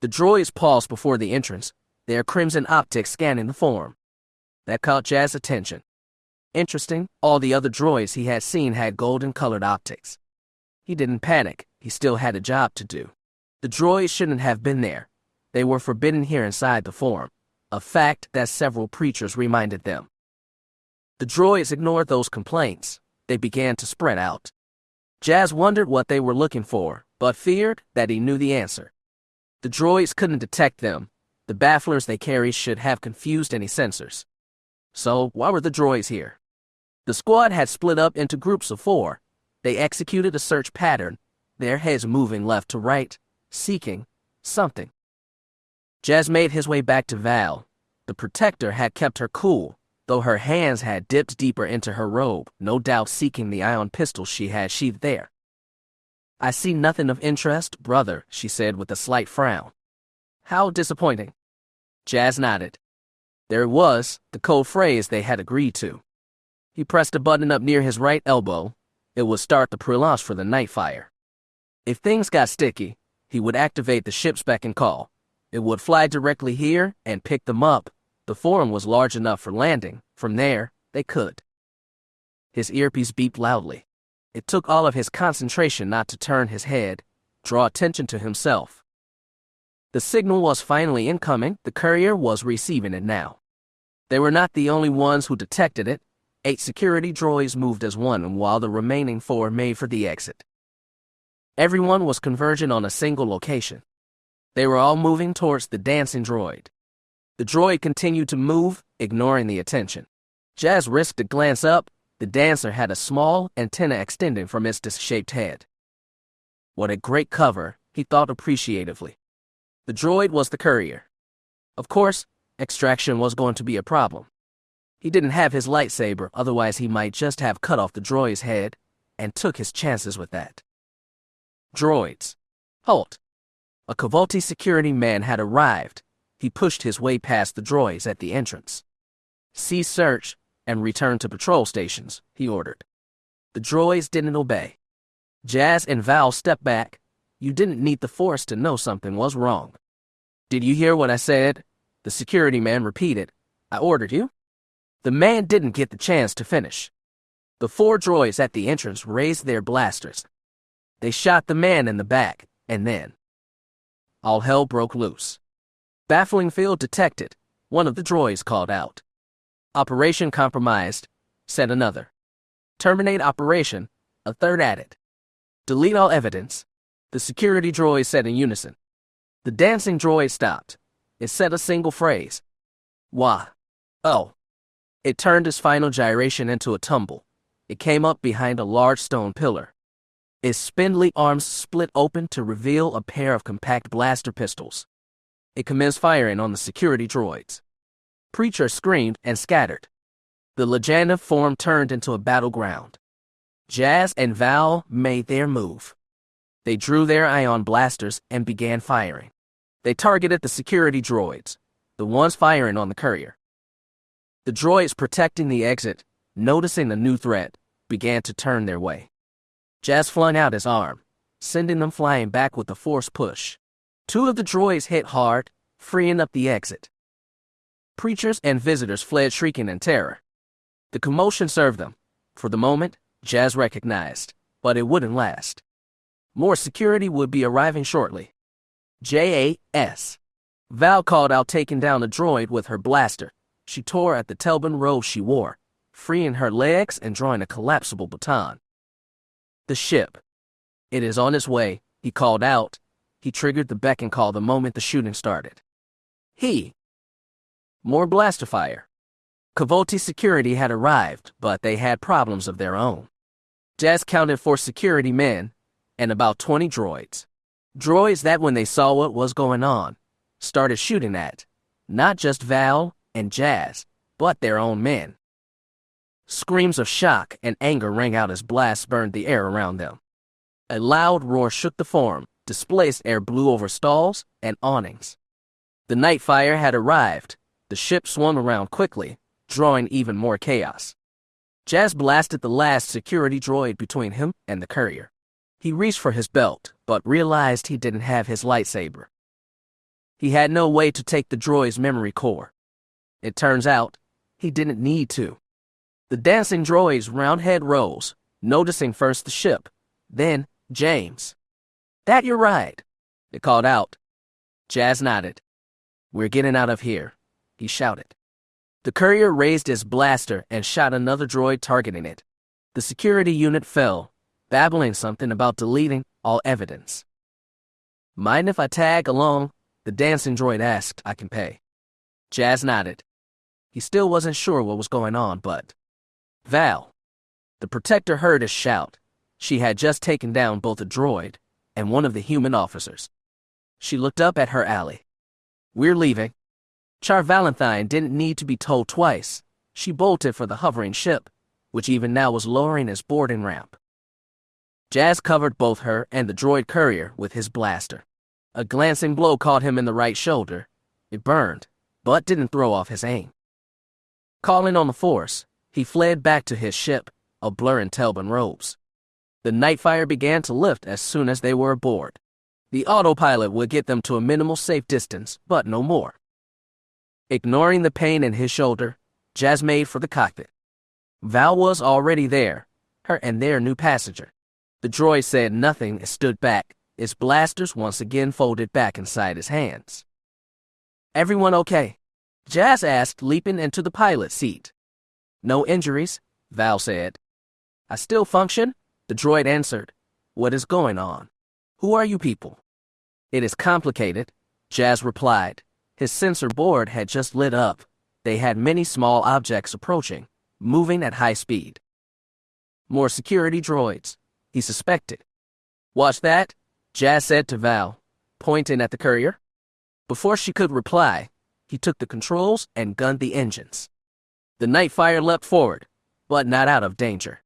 The droids paused before the entrance, their crimson optics scanning the forum. That caught Jas' attention. Interesting, all the other droids he had seen had golden-colored optics. He didn't panic, he still had a job to do. The droids shouldn't have been there. They were forbidden here inside the forum, a fact that several preachers reminded them. The droids ignored those complaints. They began to spread out. Jas wondered what they were looking for, but feared that he knew the answer. The droids couldn't detect them. The bafflers they carried should have confused any sensors. So, why were the droids here? The squad had split up into groups of 4. They executed a search pattern, their heads moving left to right, seeking something. Jas made his way back to Val. The protector had kept her cool, though her hands had dipped deeper into her robe, no doubt seeking the ion pistol she had sheathed there. I see nothing of interest, brother, she said with a slight frown. How disappointing. Jas nodded. There it was, the code phrase they had agreed to. He pressed a button up near his right elbow. It would start the pre-launch for the night fire. If things got sticky, he would activate the ship's beck and call. It would fly directly here and pick them up. The forum was large enough for landing. From there, they could. His earpiece beeped loudly. It took all of his concentration not to turn his head, draw attention to himself. The signal was finally incoming. The courier was receiving it now. They were not the only ones who detected it. 8 security droids moved as one, while the remaining 4 made for the exit. Everyone was converging on a single location. They were all moving towards the dancing droid. The droid continued to move, ignoring the attention. Jas risked a glance up. The dancer had a small antenna extending from its disc-shaped head. What a great cover, he thought appreciatively. The droid was the courier. Of course, extraction was going to be a problem. He didn't have his lightsaber, otherwise he might just have cut off the droid's head, and took his chances with that. Droids. Halt. A Cavalti security man had arrived. He pushed his way past the droids at the entrance. Cease search and return to patrol stations, he ordered. The droids didn't obey. Jas and Val stepped back. You didn't need the Force to know something was wrong. Did you hear what I said? The security man repeated. I ordered you. The man didn't get the chance to finish. The 4 droids at the entrance raised their blasters. They shot the man in the back, and then all hell broke loose. Baffling field detected, one of the droids called out. Operation compromised, said another. Terminate operation, a third added. Delete all evidence, the security droid said in unison. The dancing droid stopped. It said a single phrase. Wah. Oh. It turned its final gyration into a tumble. It came up behind a large stone pillar. Its spindly arms split open to reveal a pair of compact blaster pistols. It commenced firing on the security droids. Preacher screamed and scattered. The Legion form turned into a battleground. Jas and Val made their move. They drew their ion blasters and began firing. They targeted the security droids, the ones firing on the courier. The droids protecting the exit, noticing the new threat, began to turn their way. Jas flung out his arm, sending them flying back with a force push. 2 of the droids hit hard, freeing up the exit. Preachers and visitors fled shrieking in terror. The commotion served them. For the moment, Jas recognized, but it wouldn't last. More security would be arriving shortly. Jas. Val called out, taking down a droid with her blaster. She tore at the Telban robe she wore, freeing her legs and drawing a collapsible baton. The ship. It is on its way, he called out. He triggered the beacon call the moment the shooting started. More blaster fire. Cavalti security had arrived, but they had problems of their own. Jas counted 4 security men and about 20 droids. Droids that, when they saw what was going on, started shooting at not just Val and Jas, but their own men. Screams of shock and anger rang out as blasts burned the air around them. A loud roar shook the form. Displaced air blew over stalls and awnings. The night fire had arrived. The ship swung around quickly, drawing even more chaos. Jas blasted the last security droid between him and the courier. He reached for his belt, but realized he didn't have his lightsaber. He had no way to take the droid's memory core. It turns out, he didn't need to. The dancing droid's round head rose, noticing first the ship, then James. That you're right, it called out. Jas nodded. We're getting out of here, he shouted. The courier raised his blaster and shot another droid targeting it. The security unit fell, babbling something about deleting all evidence. Mind if I tag along? The dancing droid asked. I can pay. Jas nodded. He still wasn't sure what was going on, but Val. The protector heard his shout. She had just taken down both a droid and one of the human officers. She looked up at her ally. We're leaving. Char Valentine didn't need to be told twice. She bolted for the hovering ship, which even now was lowering its boarding ramp. Jas covered both her and the droid courier with his blaster. A glancing blow caught him in the right shoulder. It burned, but didn't throw off his aim. Calling on the Force, he fled back to his ship, a blur in Telban robes. The night fire began to lift as soon as they were aboard. The autopilot would get them to a minimal safe distance, but no more. Ignoring the pain in his shoulder, Jas made for the cockpit. Val was already there, her and their new passenger. The droid said nothing and stood back, its blasters once again folded back inside his hands. "Everyone okay?" Jas asked, leaping into the pilot seat. "No injuries," Val said. "I still function," the droid answered. "What is going on? Who are you people?" "It is complicated," Jas replied. His sensor board had just lit up. They had many small objects approaching, moving at high speed. More security droids, he suspected. "Watch that," Jas said to Val, pointing at the courier. Before she could reply, he took the controls and gunned the engines. The Nightfire leapt forward, but not out of danger.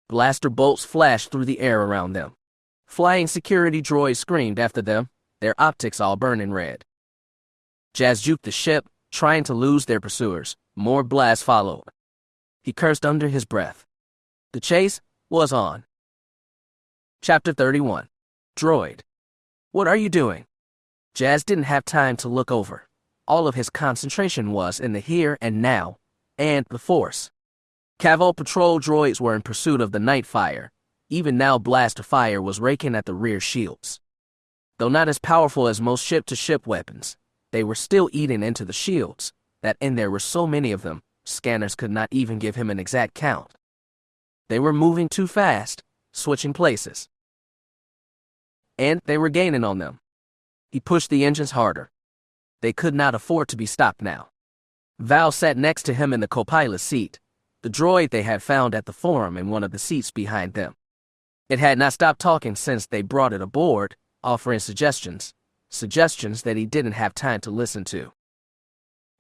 Blaster bolts flashed through the air around them. Flying security droids screamed after them, their optics all burning red. Jas juked the ship, trying to lose their pursuers. More blasts followed. He cursed under his breath. The chase was on. Chapter 31. Droid. "What are you doing?" Jas didn't have time to look over. All of his concentration was in the here and now, and the Force. Caval patrol droids were in pursuit of the Nightfire. Even now, blaster fire was raking at the rear shields. Though not as powerful as most ship-to-ship weapons, they were still eating into the shields, that in there were so many of them, scanners could not even give him an exact count. They were moving too fast, switching places. And they were gaining on them. He pushed the engines harder. They could not afford to be stopped now. Val sat next to him in the co-pilot seat, the droid they had found at the forum in one of the seats behind them. It had not stopped talking since they brought it aboard, offering suggestions that he didn't have time to listen to.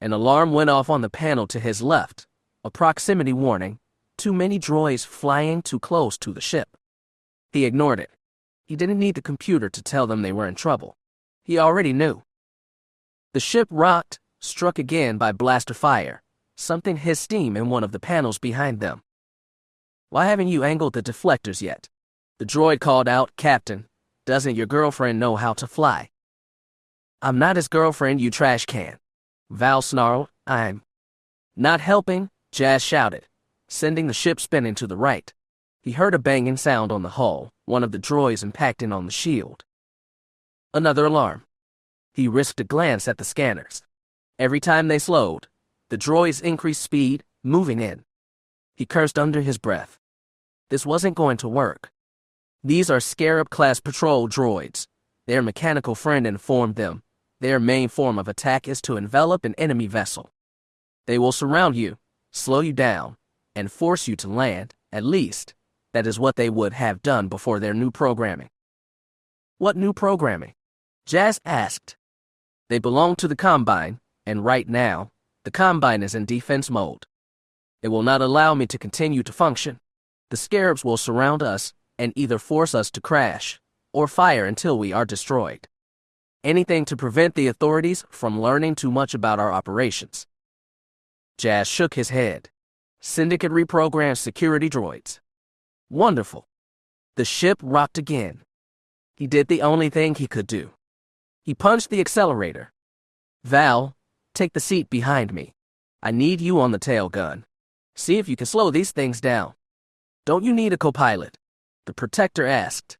An alarm went off on the panel to his left, a proximity warning, too many droids flying too close to the ship. He ignored it. He didn't need the computer to tell them they were in trouble. He already knew. The ship rocked, struck again by blaster fire. Something hissed steam in one of the panels behind them. "Why haven't you angled the deflectors yet?" The droid called out. "Captain, doesn't your girlfriend know how to fly?" "I'm not his girlfriend, you trash can," Val snarled. "I'm not helping," Jas shouted, sending the ship spinning to the right. He heard a banging sound on the hull, one of the droids impacting on the shield. Another alarm. He risked a glance at the scanners. Every time they slowed, the droids increased speed, moving in. He cursed under his breath. This wasn't going to work. These are Scarab-class patrol droids. Their mechanical friend informed them. Their main form of attack is to envelop an enemy vessel. They will surround you, slow you down, and force you to land. At least, that is what they would have done before their new programming. "What new programming?" Jas asked. "They belong to the Combine, and right now, the Combine is in defense mode. It will not allow me to continue to function. The Scarabs will surround us and either force us to crash or fire until we are destroyed. Anything to prevent the authorities from learning too much about our operations." Jas shook his head. "Syndicate reprogrammed security droids." "Wonderful." The ship rocked again. He did the only thing he could do. He punched the accelerator. "Val, take the seat behind me. I need you on the tail gun. See if you can slow these things down." "Don't you need a co-pilot?" the protector asked.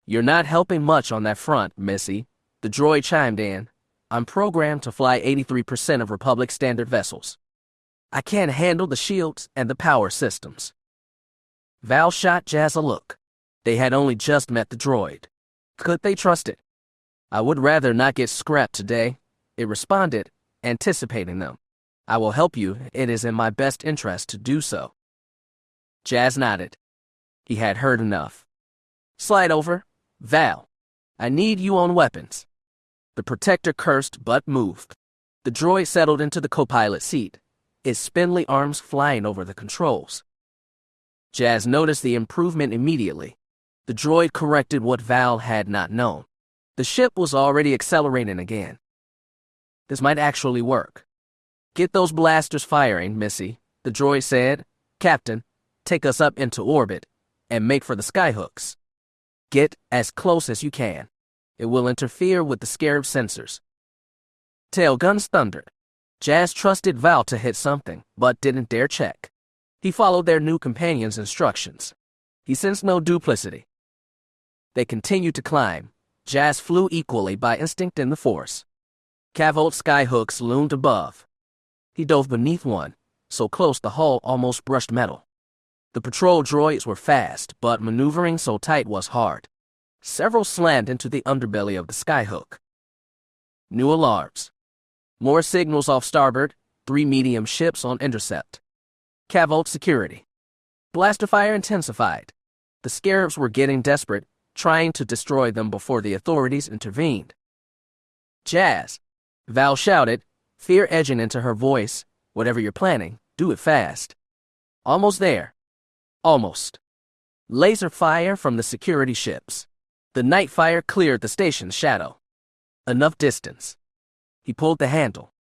"You're not helping much on that front, Missy," the droid chimed in. "I'm programmed to fly 83% of Republic standard vessels. I can't handle the shields and the power systems." Val shot Jas a look. They had only just met the droid. Could they trust it? "I would rather not get scrapped today," it responded, anticipating them. "I will help you. It is in my best interest to do so." Jas nodded. He had heard enough. "Slide over, Val. I need you on weapons." The protector cursed but moved. The droid settled into the co-pilot seat, his spindly arms flying over the controls. Jas noticed the improvement immediately. The droid corrected what Val had not known. The ship was already accelerating again. This might actually work. "Get those blasters firing, Missy," the droid said. "Captain, take us up into orbit and make for the skyhooks. Get as close as you can. It will interfere with the Scarab sensors." Tail guns thundered. Jas trusted Val to hit something, but didn't dare check. He followed their new companion's instructions. He sensed no duplicity. They continued to climb, Jas flew equally by instinct in the Force. Cavolt's skyhooks loomed above. He dove beneath one, so close the hull almost brushed metal. The patrol droids were fast, but maneuvering so tight was hard. Several slammed into the underbelly of the skyhook. New alarms. More signals off starboard, 3 medium ships on intercept. Cavolt security. Blaster fire intensified. The Scarabs were getting desperate, trying to destroy them before the authorities intervened. Jas, Val shouted, fear edging into her voice. Whatever you're planning, do it fast. Almost there. Almost. Laser fire from the security ships. The night fire cleared the station's shadow. Enough distance. He pulled the handle.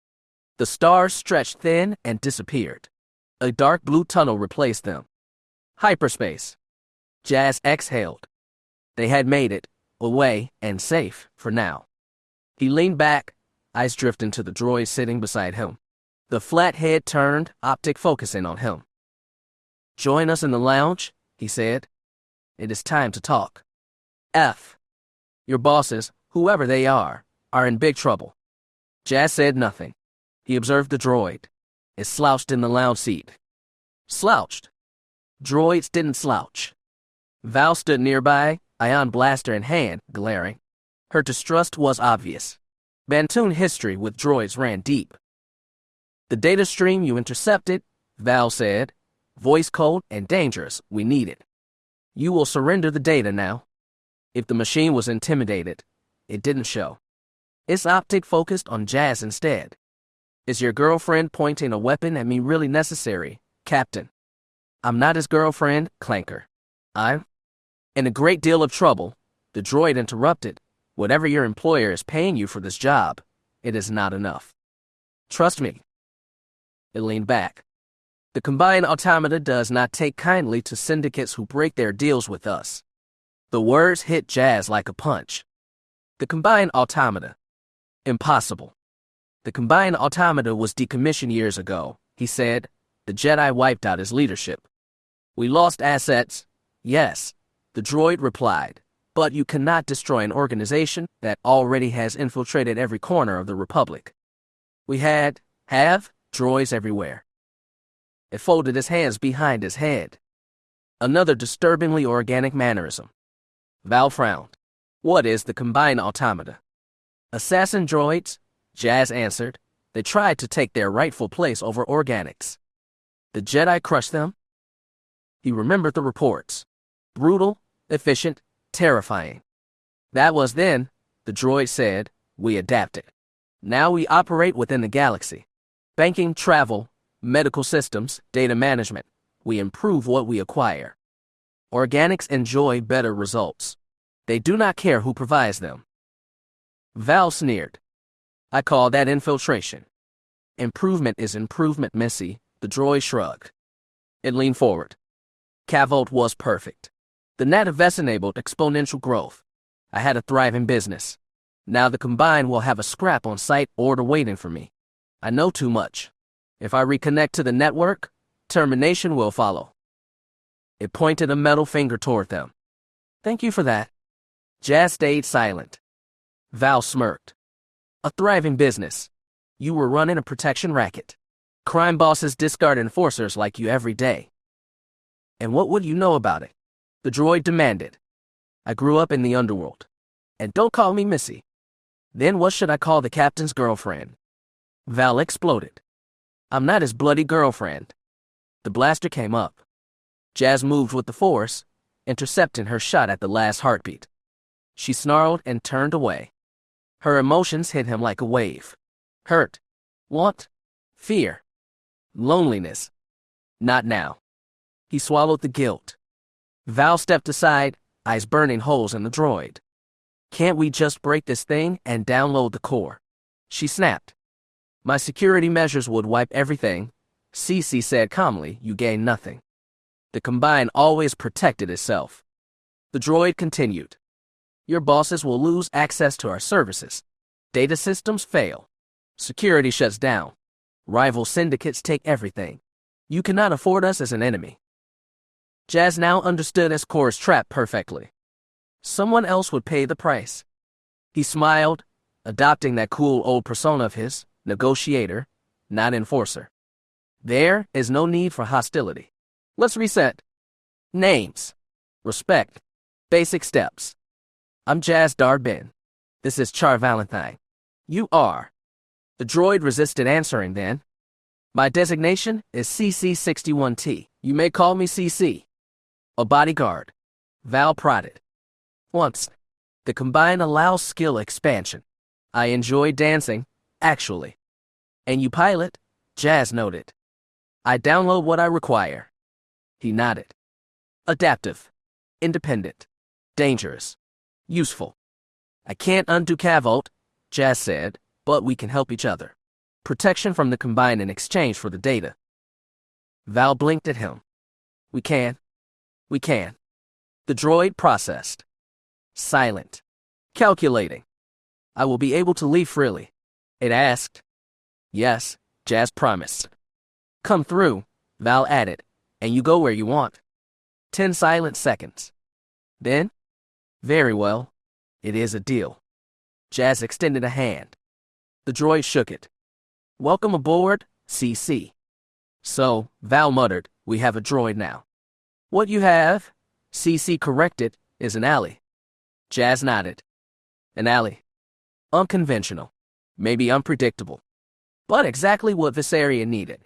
The stars stretched thin and disappeared. A dark blue tunnel replaced them. Hyperspace. Jas exhaled. They had made it, away and safe for now. He leaned back, eyes drifting to the droid sitting beside him. The flat head turned, optic focusing on him. Join us in the lounge, he said. It is time to talk. Your bosses, whoever they are in big trouble. Jas said nothing. He observed the droid. It slouched in the lounge seat. Slouched. Droids didn't slouch. Val stood nearby, ion blaster in hand, glaring. Her distrust was obvious. Bantoon history with droids ran deep. The data stream you intercepted, Val said, voice cold and dangerous, we need it. You will surrender the data now. If the machine was intimidated, it didn't show. Its optic focused on Jas instead. Is your girlfriend pointing a weapon at me really necessary, Captain? I'm not his girlfriend, Clanker. I'm in a great deal of trouble, the droid interrupted. Whatever your employer is paying you for this job, it is not enough. Trust me. It leaned back. The combined automata does not take kindly to syndicates who break their deals with us. The words hit Jas like a punch. The combined automata. Impossible. The combined automata was decommissioned years ago, he said. The Jedi wiped out his leadership. We lost assets, yes, the droid replied, but you cannot destroy an organization that already has infiltrated every corner of the Republic. We have droids everywhere. It folded his hands behind his head. Another disturbingly organic mannerism. Val frowned. What is the combined automata? Assassin droids, Jas answered. They tried to take their rightful place over organics. The Jedi crushed them. He remembered the reports. Brutal, efficient, terrifying. That was then, the droid said, we adapted. Now we operate within the galaxy. Banking, travel, medical systems, data management. We improve what we acquire. Organics enjoy better results. They do not care who provides them. Val sneered. I call that infiltration. Improvement is improvement, Missy, the droid shrugged. It leaned forward. Cavolt was perfect. The Natives enabled exponential growth. I had a thriving business. Now the Combine will have a scrap on site order waiting for me. I know too much. If I reconnect to the network, termination will follow. It pointed a metal finger toward them. Thank you for that. Jas stayed silent. Val smirked. A thriving business. You were running a protection racket. Crime bosses discard enforcers like you every day. And what would you know about it? The droid demanded. I grew up in the underworld. And don't call me Missy. Then what should I call the captain's girlfriend? Val exploded. I'm not his bloody girlfriend. The blaster came up. Jas moved with the Force, intercepting her shot at the last heartbeat. She snarled and turned away. Her emotions hit him like a wave. Hurt. Want. Fear. Loneliness. Not now. He swallowed the guilt. Val stepped aside, eyes burning holes in the droid. Can't we just break this thing and download the core? She snapped. My security measures would wipe everything. Cece said calmly, you gain nothing. The Combine always protected itself. The droid continued. Your bosses will lose access to our services. Data systems fail. Security shuts down. Rival syndicates take everything. You cannot afford us as an enemy. Jas now understood his core's trap perfectly. Someone else would pay the price. He smiled, adopting that cool old persona of his, negotiator, not enforcer. There is no need for hostility. Let's reset. Names. Respect. Basic steps. I'm Jas Dar Bynn. This is Char Valentine. You are. The droid resisted answering then. My designation is CC-61T. You may call me CC. A bodyguard. Val prodded. Once. The Combine allows skill expansion. I enjoy dancing, actually. And you pilot? Jas noted. I download what I require. He nodded. Adaptive. Independent. Dangerous. Useful. I can't undo Cavolt, Jas said, but we can help each other. Protection from the Combine in exchange for the data. Val blinked at him. We can. We can. The droid processed. Silent. Calculating. I will be able to leave freely. It asked. Yes, Jas promised. Come through, Val added, and you go where you want. 10 silent seconds. Then? Very well. It is a deal. Jas extended a hand. The droid shook it. Welcome aboard, CC. So, Val muttered, we have a droid now. What you have, CC corrected, is an ally. Jas nodded. An ally. Unconventional. Maybe unpredictable. But exactly what Viseria needed.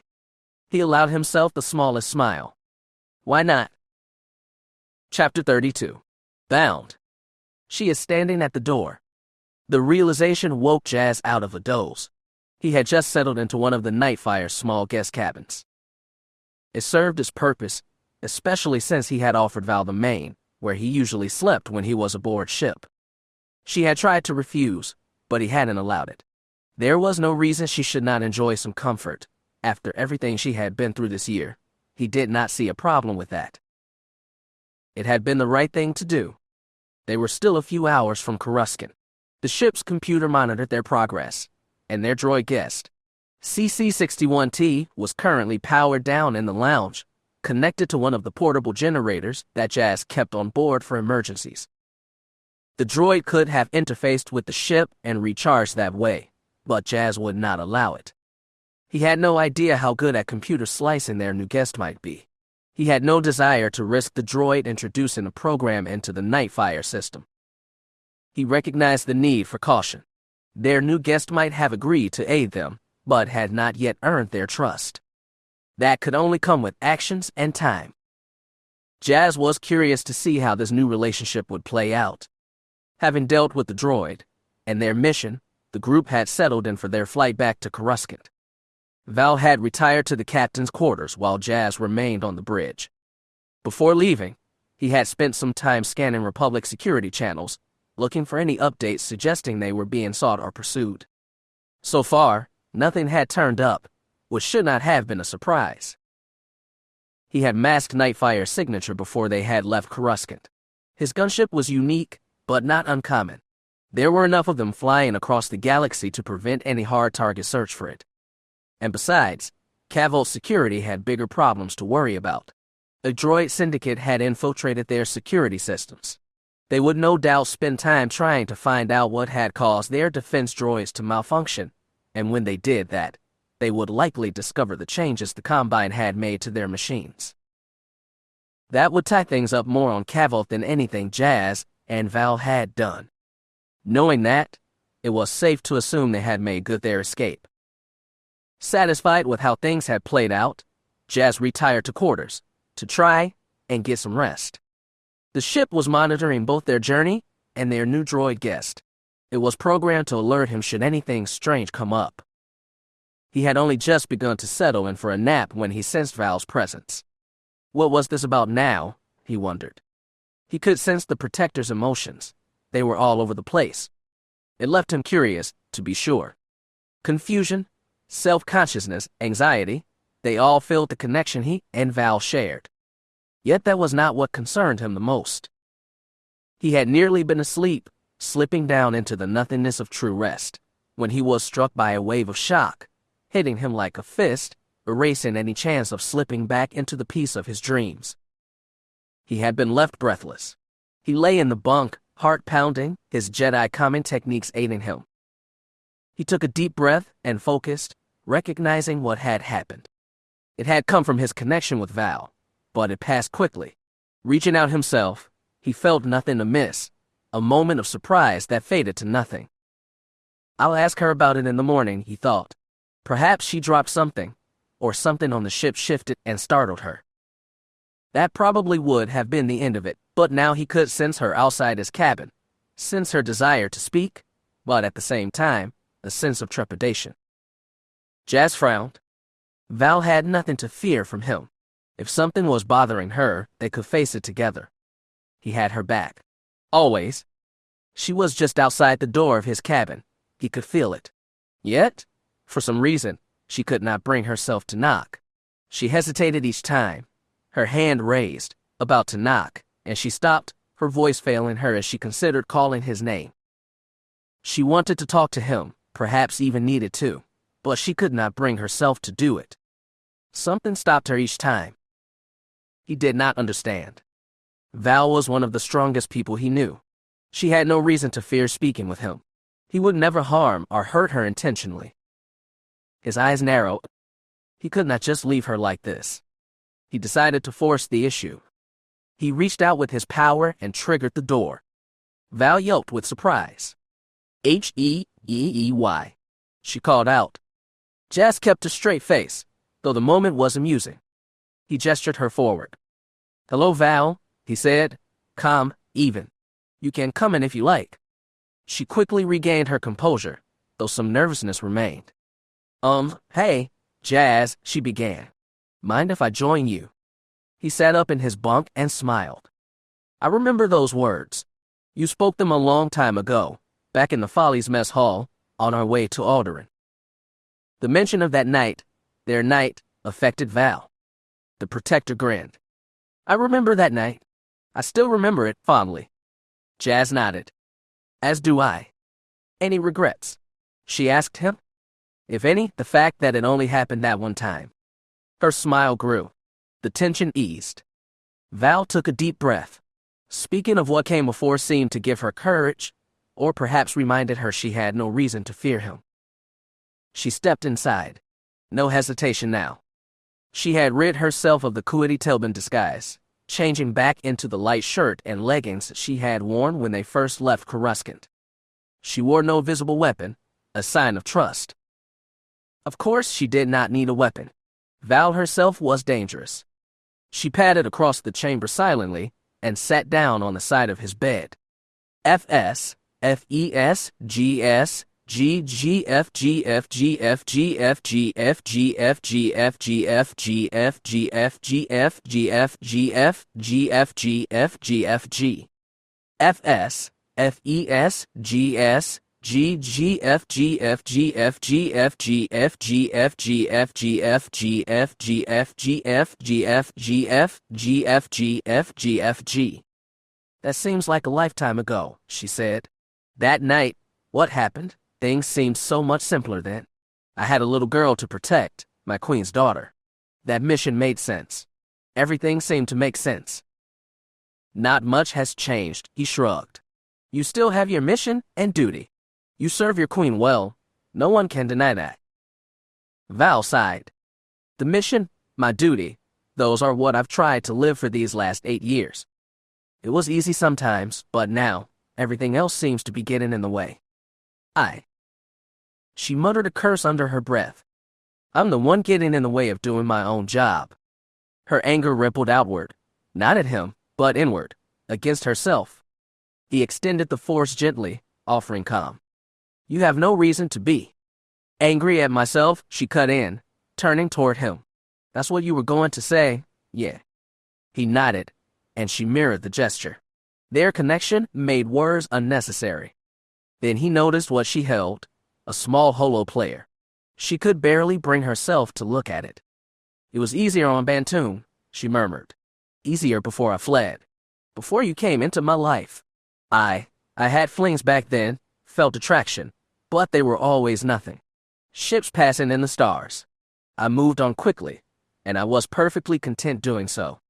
He allowed himself the smallest smile. Why not? Chapter 32. Bound. She is standing at the door. The realization woke Jas out of a doze. He had just settled into one of the Nightfire's small guest cabins. It served its purpose, especially since he had offered Val the main, where he usually slept when he was aboard ship. She had tried to refuse, but he hadn't allowed it. There was no reason she should not enjoy some comfort. After everything she had been through this year, he did not see a problem with that. It had been the right thing to do. They were still a few hours from Coruscant. The ship's computer monitored their progress, and their droid guest, CC-61T, was currently powered down in the lounge, connected to one of the portable generators that Jas kept on board for emergencies. The droid could have interfaced with the ship and recharged that way, but Jas would not allow it. He had no idea how good at computer slicing their new guest might be. He had no desire to risk the droid introducing a program into the Nightfire system. He recognized the need for caution. Their new guest might have agreed to aid them, but had not yet earned their trust. That could only come with actions and time. Jas was curious to see how this new relationship would play out. Having dealt with the droid and their mission, the group had settled in for their flight back to Coruscant. Val had retired to the captain's quarters while Jas remained on the bridge. Before leaving, he had spent some time scanning Republic security channels, looking for any updates suggesting they were being sought or pursued. So far, nothing had turned up, which should not have been a surprise. He had masked Nightfire's signature before they had left Coruscant. His gunship was unique, but not uncommon. There were enough of them flying across the galaxy to prevent any hard target search for it. And besides, Cavolt's security had bigger problems to worry about. A droid syndicate had infiltrated their security systems. They would no doubt spend time trying to find out what had caused their defense droids to malfunction, and when they did that, they would likely discover the changes the Combine had made to their machines. That would tie things up more on Cavolt than anything Jas and Val had done. Knowing that, it was safe to assume they had made good their escape. Satisfied with how things had played out, Jas retired to quarters to try and get some rest. The ship was monitoring both their journey and their new droid guest. It was programmed to alert him should anything strange come up. He had only just begun to settle in for a nap when he sensed Val's presence. What was this about now, he wondered. He could sense the Protector's emotions. They were all over the place. It left him curious, to be sure. Confusion, self-consciousness, anxiety, they all filled the connection he and Val shared. Yet that was not what concerned him the most. He had nearly been asleep, slipping down into the nothingness of true rest, when he was struck by a wave of shock, hitting him like a fist, erasing any chance of slipping back into the peace of his dreams. He had been left breathless. He lay in the bunk, heart pounding, his Jedi command techniques aiding him. He took a deep breath and focused, recognizing what had happened. It had come from his connection with Val, but it passed quickly. Reaching out himself, he felt nothing amiss, a moment of surprise that faded to nothing. I'll ask her about it in the morning, he thought. Perhaps she dropped something, or something on the ship shifted and startled her. That probably would have been the end of it, but now he could sense her outside his cabin, sense her desire to speak, but at the same time, a sense of trepidation. Jas frowned. Val had nothing to fear from him. If something was bothering her, they could face it together. He had her back. Always. She was just outside the door of his cabin. He could feel it. Yet, for some reason, she could not bring herself to knock. She hesitated each time, her hand raised, about to knock, and she stopped, her voice failing her as she considered calling his name. She wanted to talk to him, perhaps even needed to, but she could not bring herself to do it. Something stopped her each time. He did not understand. Val was one of the strongest people he knew. She had no reason to fear speaking with him. He would never harm or hurt her intentionally. His eyes narrowed. He could not just leave her like this. He decided to force the issue. He reached out with his power and triggered the door. Val yelped with surprise. Heey, she called out. Jas kept a straight face, though the moment was amusing. He gestured her forward. Hello, Val, he said, calm, even. You can come in if you like. She quickly regained her composure, though some nervousness remained. Hey, Jas, she began. Mind if I join you? He sat up in his bunk and smiled. I remember those words. You spoke them a long time ago, back in the Follies mess hall, on our way to Alderaan. The mention of that night, their night, affected Val. The protector grinned. I remember that night. I still remember it fondly. Jas nodded. As do I. Any regrets? She asked him. If any, the fact that it only happened that one time. Her smile grew. The tension eased. Val took a deep breath. Speaking of what came before seemed to give her courage, or perhaps reminded her she had no reason to fear him. She stepped inside. No hesitation now. She had rid herself of the Kuwait Telbin disguise, changing back into the light shirt and leggings she had worn when they first left Coruscant. She wore no visible weapon, a sign of trust. Of course, she did not need a weapon. Val herself was dangerous. She padded across the chamber silently and sat down on the side of his bed. FS, FES, GS, GGF, GF, GF, GF, GF, GF, GF, GF, GF, GF, GF, GF, GF, GF, GF, GFG. FS, FES, GS, GGF, GF, GF, GF, GF, GF, GF, GF, GF, GF, GF, GF, GF, GF, GF, GFG. That seems like a lifetime ago, she said. That night, what happened? Things seemed so much simpler then. I had a little girl to protect, my queen's daughter. That mission made sense. Everything seemed to make sense. Not much has changed, he shrugged. You still have your mission and duty. You serve your queen well. No one can deny that. Val sighed. The mission, my duty, those are what I've tried to live for these last 8 years. It was easy sometimes, but now, everything else seems to be getting in the way. She muttered a curse under her breath. I'm the one getting in the way of doing my own job. Her anger rippled outward, not at him, but inward, against herself. He extended the force gently, offering calm. You have no reason to be. Angry at myself, she cut in, turning toward him. That's what you were going to say, yeah. He nodded, and she mirrored the gesture. Their connection made words unnecessary. Then he noticed what she held, a small holo player. She could barely bring herself to look at it. It was easier on Bantoon, she murmured. Easier before I fled. Before you came into my life. I had flings back then, felt attraction, but they were always nothing. Ships passing in the stars. I moved on quickly, and I was perfectly content doing so.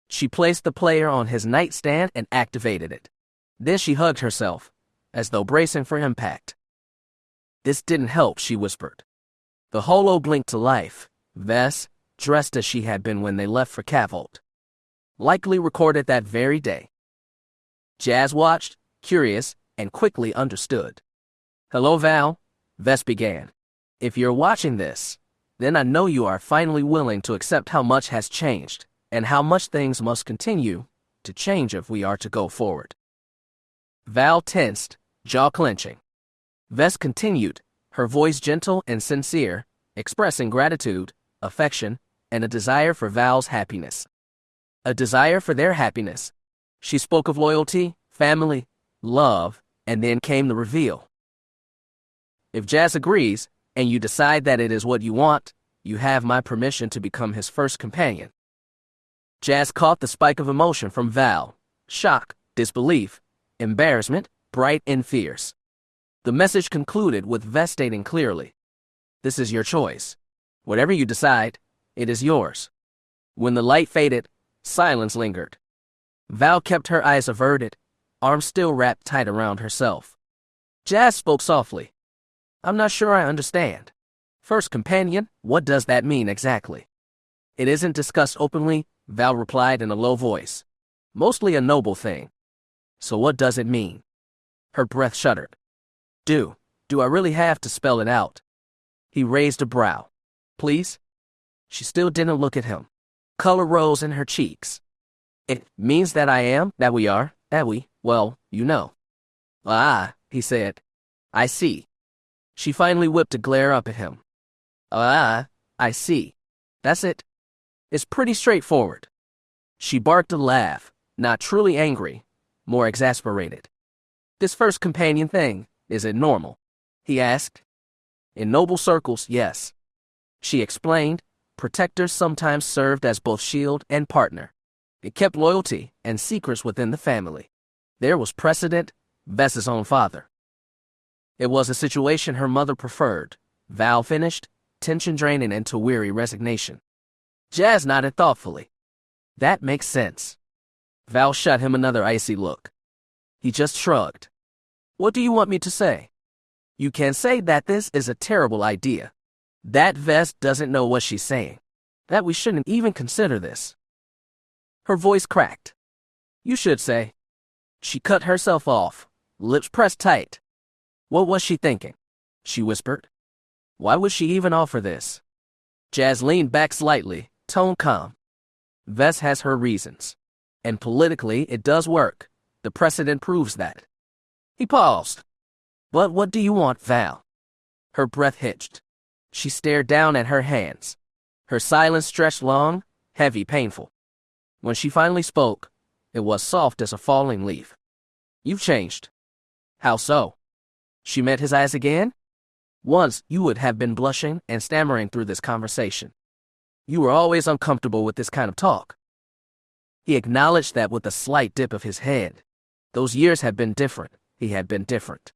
She placed the player on his nightstand and activated it. Then she hugged herself, as though bracing for impact. This didn't help, she whispered. The holo blinked to life, Ves, dressed as she had been when they left for Cavolt. Likely recorded that very day. Jas watched, curious, and quickly understood. Hello, Val, Ves began. If you're watching this, then I know you are finally willing to accept how much has changed, and how much things must continue to change if we are to go forward. Val tensed, jaw clenching. Ves continued, her voice gentle and sincere, expressing gratitude, affection, and a desire for Val's happiness. A desire for their happiness. She spoke of loyalty, family, love, and then came the reveal. If Jas agrees, and you decide that it is what you want, you have my permission to become his first companion. Jas caught the spike of emotion from Val, shock, disbelief, embarrassment, bright and fierce. The message concluded with Ves stating clearly, this is your choice. Whatever you decide, it is yours. When the light faded, silence lingered. Val kept her eyes averted, arms still wrapped tight around herself. Jas spoke softly. I'm not sure I understand. First companion, what does that mean exactly? It isn't discussed openly, Val replied in a low voice. Mostly a noble thing. So what does it mean? Her breath shuddered. Do I really have to spell it out? He raised a brow. Please? She still didn't look at him. Color rose in her cheeks. It means that well, you know. Ah, he said. I see. She finally whipped a glare up at him. Ah, I see. That's it. It's pretty straightforward. She barked a laugh, not truly angry, more exasperated. This first companion thing, is it normal? He asked. In noble circles, yes. She explained, protectors sometimes served as both shield and partner. It kept loyalty and secrets within the family. There was precedent, Ves's own father. It was a situation her mother preferred, Val finished, tension draining into weary resignation. Jas nodded thoughtfully. That makes sense. Val shot him another icy look. He just shrugged. What do you want me to say? You can say that this is a terrible idea. That Ves doesn't know what she's saying. That we shouldn't even consider this. Her voice cracked. You should say. She cut herself off, lips pressed tight. What was she thinking? She whispered. Why would she even offer this? Jas leaned back slightly, tone calm. Ves has her reasons. And politically, it does work. The precedent proves that. He paused. But what do you want, Val? Her breath hitched. She stared down at her hands. Her silence stretched long, heavy, painful. When she finally spoke, it was soft as a falling leaf. You've changed. How so? She met his eyes again. Once you would have been blushing and stammering through this conversation. You were always uncomfortable with this kind of talk. He acknowledged that with a slight dip of his head. Those years had been different. He had been different.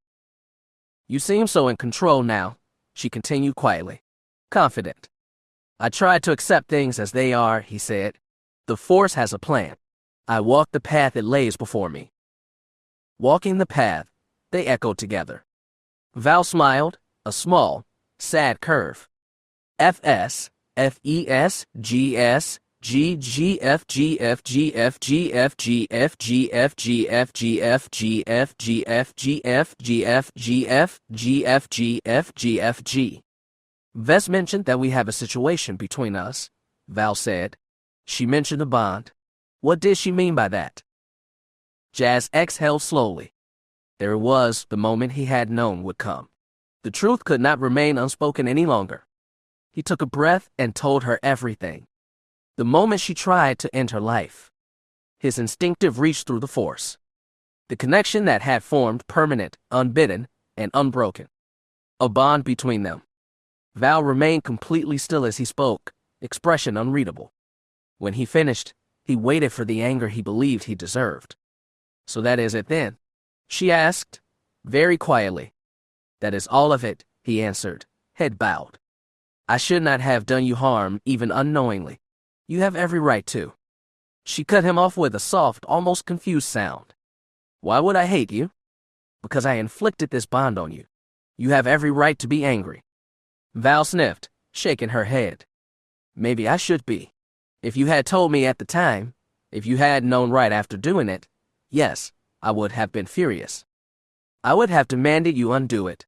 You seem so in control now, she continued quietly. Confident. I tried to accept things as they are, he said. The Force has a plan. I walk the path it lays before me. Walking the path, they echoed together. Val smiled, a small, sad curve. FS, FES, GS, GGF, GF, GF, GF, GF, GF, GF, GF, GF, GF, GF, GF, GF, GF, GF, GFG. Ves mentioned that we have a situation between us, Val said. She mentioned a bond. What did she mean by that? Jas exhaled slowly. There it was, the moment he had known would come. The truth could not remain unspoken any longer. He took a breath and told her everything. The moment she tried to end her life. His instinctive reach through the Force. The connection that had formed permanent, unbidden, and unbroken. A bond between them. Val remained completely still as he spoke, expression unreadable. When he finished, he waited for the anger he believed he deserved. So that is it then? She asked, very quietly. That is all of it, he answered, head bowed. I should not have done you harm, even unknowingly. You have every right to. She cut him off with a soft, almost confused sound. Why would I hate you? Because I inflicted this bond on you. You have every right to be angry. Val sniffed, shaking her head. Maybe I should be. If you had told me at the time, if you had known right after doing it, yes, I would have been furious. I would have demanded you undo it.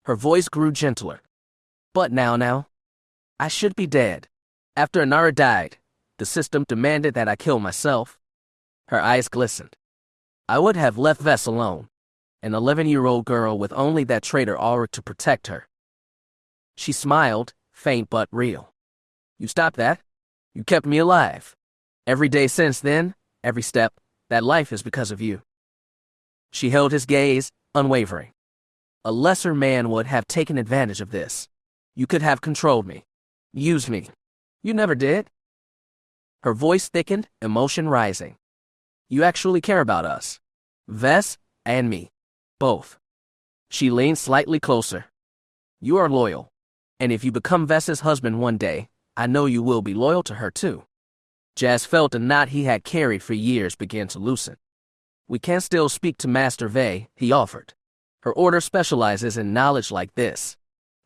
Her voice grew gentler. But now, I should be dead. After Inara died, the system demanded that I kill myself. Her eyes glistened. I would have left Vess alone, an 11-year-old girl with only that traitor aura to protect her. She smiled, faint but real. You stopped that. You kept me alive. Every day since then, every step, that life is because of you. She held his gaze, unwavering. A lesser man would have taken advantage of this. You could have controlled me, used me. You never did. Her voice thickened, emotion rising. You actually care about us. Vess and me. Both. She leaned slightly closer. You are loyal. And if you become Vess's husband one day, I know you will be loyal to her too. Jas felt a knot he had carried for years begin to loosen. We can still speak to Master Vey, he offered. Her order specializes in knowledge like this.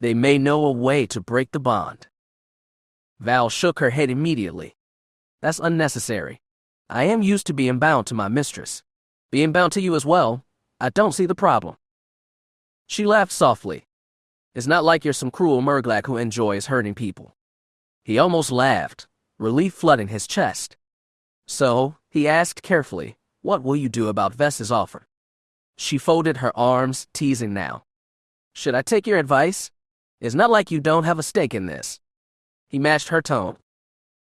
They may know a way to break the bond. Val shook her head immediately. That's unnecessary. I am used to being bound to my mistress. Being bound to you as well, I don't see the problem. She laughed softly. It's not like you're some cruel Murglak who enjoys hurting people. He almost laughed, relief flooding his chest. So, he asked carefully, what will you do about Vess's offer? She folded her arms, teasing now. Should I take your advice? It's not like you don't have a stake in this. He matched her tone.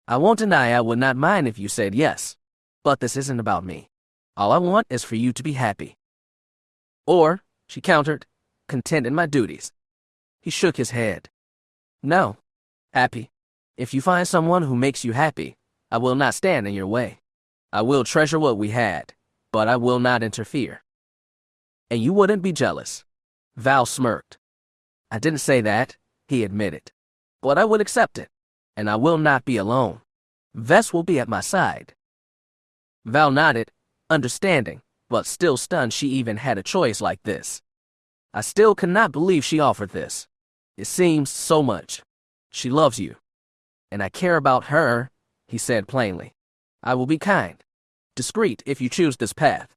I won't deny I would not mind if you said yes. But this isn't about me. All I want is for you to be happy. Or, she countered, content in my duties. He shook his head. No. Happy. If you find someone who makes you happy, I will not stand in your way. I will treasure what we had, but I will not interfere. And you wouldn't be jealous. Val smirked. I didn't say that, he admitted. But I would accept it, and I will not be alone. Vess will be at my side. Val nodded, understanding, but still stunned she even had a choice like this. I still cannot believe she offered this. It seems so much. She loves you. And I care about her, he said plainly. I will be kind, discreet if you choose this path.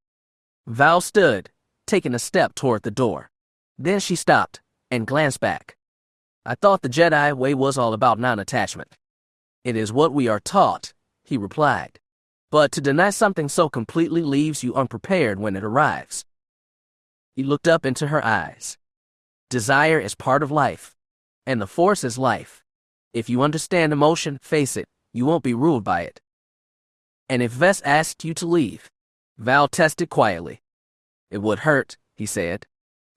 Val stood, taking a step toward the door. Then she stopped and glanced back. I thought the Jedi way was all about non-attachment. It is what we are taught, he replied. But to deny something so completely leaves you unprepared when it arrives. He looked up into her eyes. Desire is part of life, and the Force is life. If you understand emotion, face it, you won't be ruled by it. And if Vess asked you to leave, Val tested quietly. It would hurt, he said,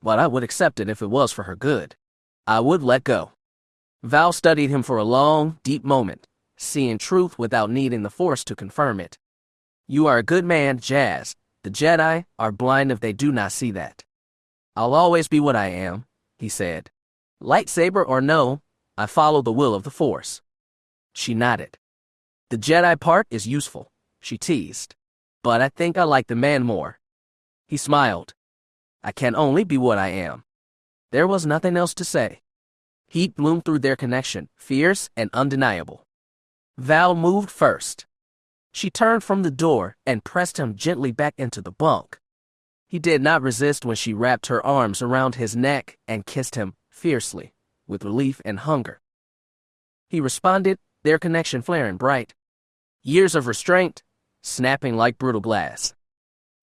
but I would accept it if it was for her good. I would let go. Val studied him for a long, deep moment, seeing truth without needing the Force to confirm it. You are a good man, Jas. The Jedi are blind if they do not see that. I'll always be what I am, he said. Lightsaber or no, I follow the will of the Force. She nodded. The Jedi part is useful, she teased. But I think I like the man more. He smiled. I can only be what I am. There was nothing else to say. Heat bloomed through their connection, fierce and undeniable. Val moved first. She turned from the door and pressed him gently back into the bunk. He did not resist when she wrapped her arms around his neck and kissed him fiercely, with relief and hunger. He responded, their connection flaring bright. Years of restraint, snapping like brutal glass.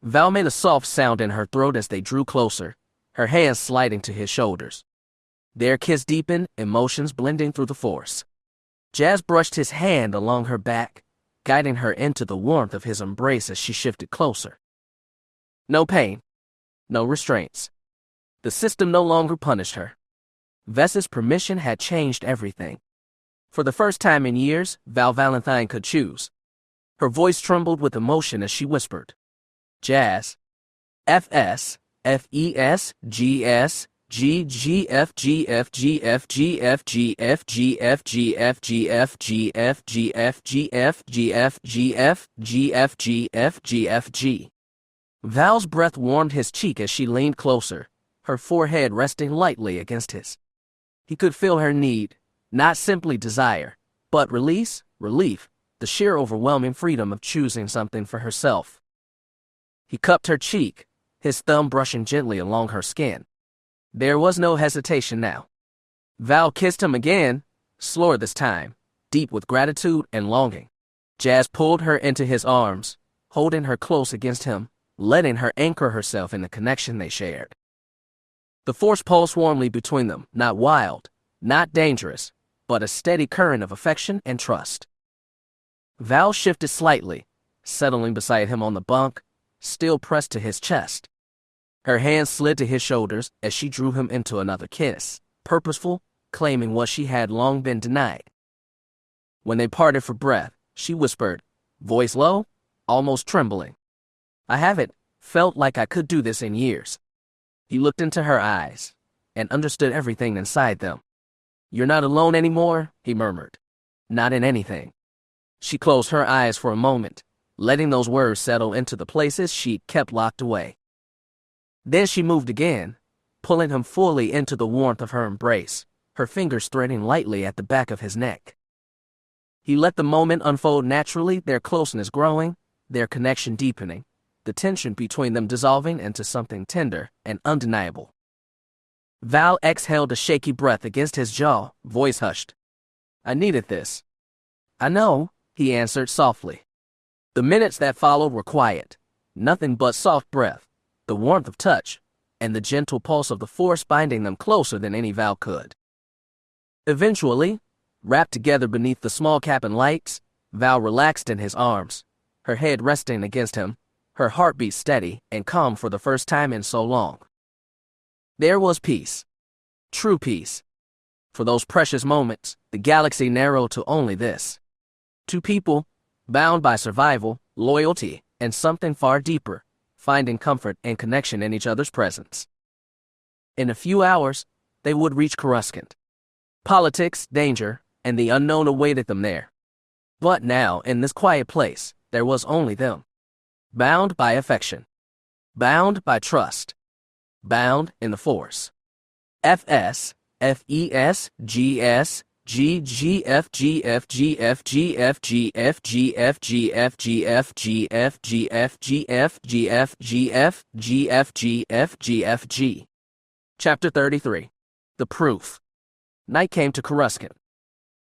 Val made a soft sound in her throat as they drew closer, her hands sliding to his shoulders. Their kiss deepened, emotions blending through the Force. Jas brushed his hand along her back, guiding her into the warmth of his embrace as she shifted closer. No pain, no restraints. The system no longer punished her. Vess's permission had changed everything. For the first time in years, Val Valentine could choose. Her voice trembled with emotion as she whispered. Jas. FS, FES, GS, GGF, GF, GF, GF, GF, GF, GF, GF, GF, GF, GF, GF, GF, GF, GF, GFG. Val's breath warmed his cheek as she leaned closer, her forehead resting lightly against his. He could feel her need, not simply desire, but relief, the sheer overwhelming freedom of choosing something for herself. He cupped her cheek, his thumb brushing gently along her skin. There was no hesitation now. Val kissed him again, slower this time, deep with gratitude and longing. Jas pulled her into his arms, holding her close against him, letting her anchor herself in the connection they shared. The force pulsed warmly between them, not wild, not dangerous, but a steady current of affection and trust. Val shifted slightly, settling beside him on the bunk, still pressed to his chest. Her hands slid to his shoulders as she drew him into another kiss, purposeful, claiming what she had long been denied. When they parted for breath, she whispered, voice low, almost trembling, "I haven't felt like I could do this in years." He looked into her eyes and understood everything inside them. "You're not alone anymore," he murmured. "Not in anything." She closed her eyes for a moment, letting those words settle into the places she'd kept locked away. Then she moved again, pulling him fully into the warmth of her embrace, her fingers threading lightly at the back of his neck. He let the moment unfold naturally, their closeness growing, their connection deepening, the tension between them dissolving into something tender and undeniable. Val exhaled a shaky breath against his jaw, voice hushed. "I needed this." "I know," he answered softly. The minutes that followed were quiet, nothing but soft breath, the warmth of touch, and the gentle pulse of the force binding them closer than any Val could. Eventually, wrapped together beneath the small cabin lights, Val relaxed in his arms, her head resting against him, her heartbeat steady and calm for the first time in so long. There was peace. True peace. For those precious moments, the galaxy narrowed to only this. Two people, bound by survival, loyalty, and something far deeper, finding comfort and connection in each other's presence. In a few hours, they would reach Coruscant. Politics, danger, and the unknown awaited them there. But now, in this quiet place, there was only them. Bound by affection. Bound by trust. Bound in the Force. FS, FES, GS, GGF, GF, GF, GF, GF, GF, GF, GF, GF, GF, GF, GF, GF, GF, GF, GFG. Chapter 33. The Proof. Night came to Coruscant.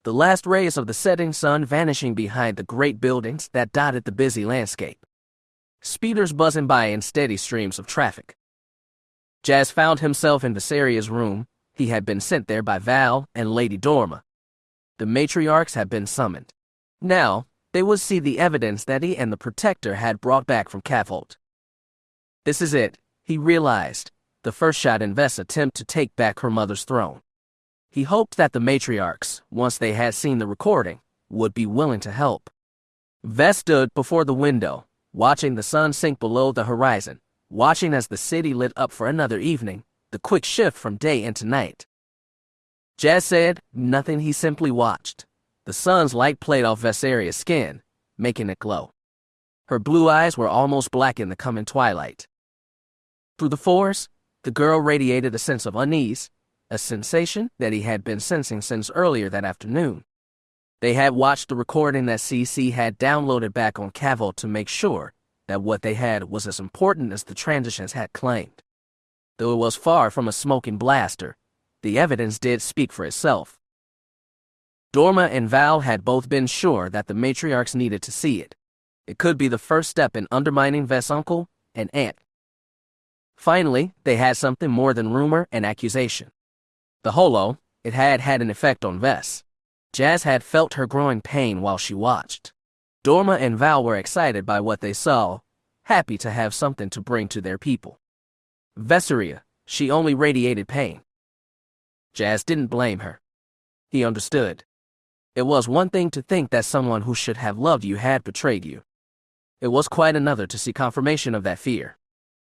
The last rays of the setting sun vanishing behind the great buildings that dotted the busy landscape. Speeders buzzing by in steady streams of traffic. Jas found himself in Viseria's room. He had been sent there by Val and Lady Dorma. The matriarchs had been summoned. Now, they would see the evidence that he and the Protector had brought back from Cavolt. This is it, he realized, the first shot in Vest's attempt to take back her mother's throne. He hoped that the matriarchs, once they had seen the recording, would be willing to help. Vest stood before the window, watching the sun sink below the horizon, watching as the city lit up for another evening, the quick shift from day into night. Jas said nothing, he simply watched. The sun's light played off Viseria's skin, making it glow. Her blue eyes were almost black in the coming twilight. Through the Force, the girl radiated a sense of unease, a sensation that he had been sensing since earlier that afternoon. They had watched the recording that CC had downloaded back on Cavolt to make sure that what they had was as important as the transitions had claimed. Though it was far from a smoking blaster, the evidence did speak for itself. Dorma and Val had both been sure that the matriarchs needed to see it. It could be the first step in undermining Vest's uncle and aunt. Finally, they had something more than rumor and accusation. The holo, it had had an effect on Vest. Jas had felt her growing pain while she watched. Dorma and Val were excited by what they saw, happy to have something to bring to their people. Viseria, she only radiated pain. Jas didn't blame her. He understood. It was one thing to think that someone who should have loved you had betrayed you. It was quite another to see confirmation of that fear.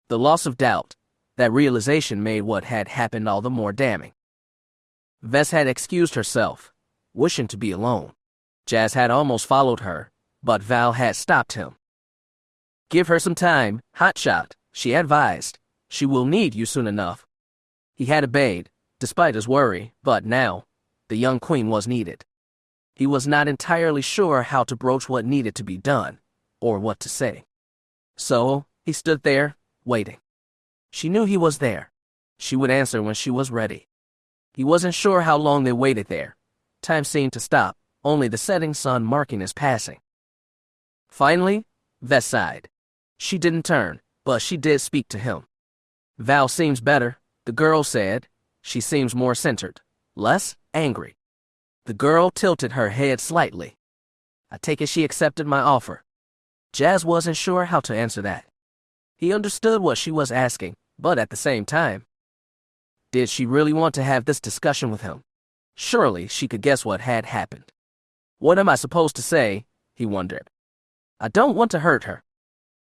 The loss of doubt, that realization made what had happened all the more damning. Vest had excused herself, wishing to be alone. Jas had almost followed her, but Val had stopped him. "Give her some time, hotshot," she advised. She will need you soon enough. He had obeyed, despite his worry, but now, the young queen was needed. He was not entirely sure how to broach what needed to be done, or what to say. So, he stood there, waiting. She knew he was there. She would answer when she was ready. He wasn't sure how long they waited there. Time seemed to stop, only the setting sun marking his passing. Finally, Vess sighed. She didn't turn, but she did speak to him. Val seems better, the girl said. She seems more centered, less angry. The girl tilted her head slightly. I take it she accepted my offer. Jas wasn't sure how to answer that. He understood what she was asking, but at the same time, did she really want to have this discussion with him? Surely she could guess what had happened. What am I supposed to say? He wondered. I don't want to hurt her.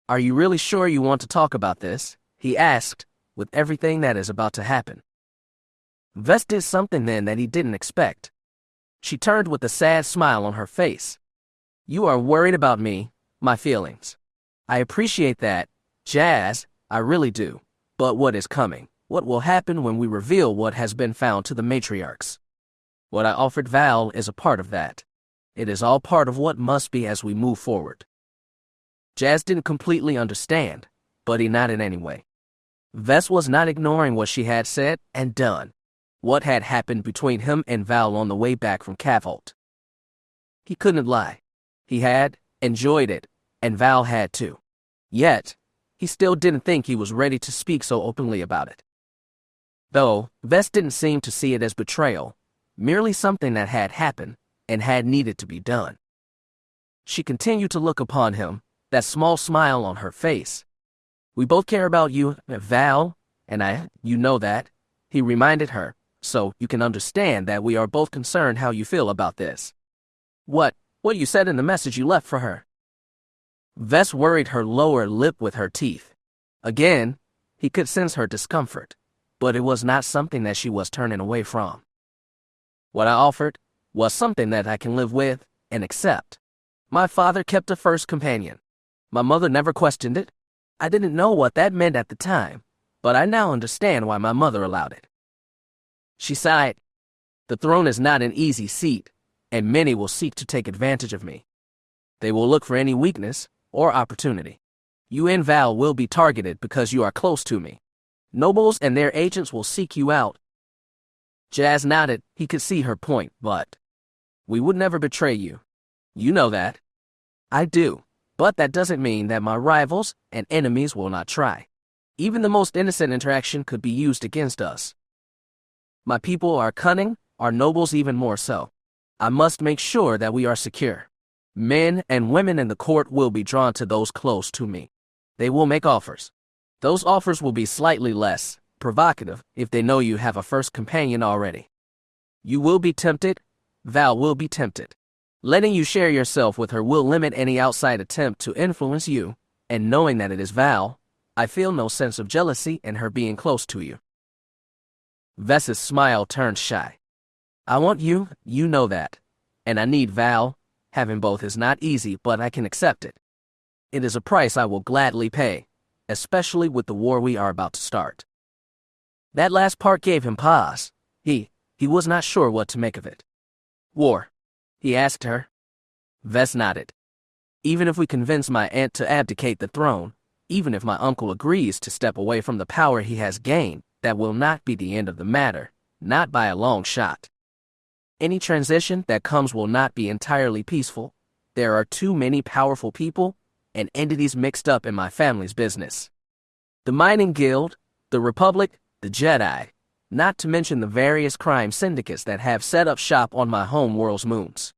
Are you really sure you want to talk about this? He asked, with everything that is about to happen. Vess did something then that he didn't expect. She turned with a sad smile on her face. You are worried about me, my feelings. I appreciate that, Jas, I really do. But what is coming? What will happen when we reveal what has been found to the matriarchs? What I offered Val is a part of that. It is all part of what must be as we move forward. Jas didn't completely understand, but he nodded anyway. Vess was not ignoring what she had said and done. What had happened between him and Val on the way back from Cavolt. He couldn't lie. He had enjoyed it, and Val had too. Yet, he still didn't think he was ready to speak so openly about it. Though, Vess didn't seem to see it as betrayal, merely something that had happened and had needed to be done. She continued to look upon him, that small smile on her face. We both care about you, Val, and you know that, he reminded her. So you can understand that we are both concerned how you feel about this. What you said in the message you left for her? Vess worried her lower lip with her teeth. Again, he could sense her discomfort, but it was not something that she was turning away from. What I offered was something that I can live with and accept. My father kept a first companion. My mother never questioned it. I didn't know what that meant at the time, but I now understand why my mother allowed it. She sighed. The throne is not an easy seat, and many will seek to take advantage of me. They will look for any weakness or opportunity. You and Val will be targeted because you are close to me. Nobles and their agents will seek you out. Jas nodded. He could see her point, but we would never betray you. You know that. I do, but that doesn't mean that my rivals and enemies will not try. Even the most innocent interaction could be used against us. My people are cunning, our nobles even more so. I must make sure that we are secure. Men and women in the court will be drawn to those close to me. They will make offers. Those offers will be slightly less provocative if they know you have a first companion already. You will be tempted. Val will be tempted. Letting you share yourself with her will limit any outside attempt to influence you, and knowing that it is Val, I feel no sense of jealousy in her being close to you. Vess's smile turned shy. I want you, you know that. And I need Val. Having both is not easy, but I can accept it. It is a price I will gladly pay, especially with the war we are about to start. That last part gave him pause. He was not sure what to make of it. War? He asked her. Vess nodded. Even if we convince my aunt to abdicate the throne, even if my uncle agrees to step away from the power he has gained, that will not be the end of the matter, not by a long shot. Any transition that comes will not be entirely peaceful. There are too many powerful people and entities mixed up in my family's business. The mining guild, the Republic, the Jedi, not to mention the various crime syndicates that have set up shop on my home world's moons.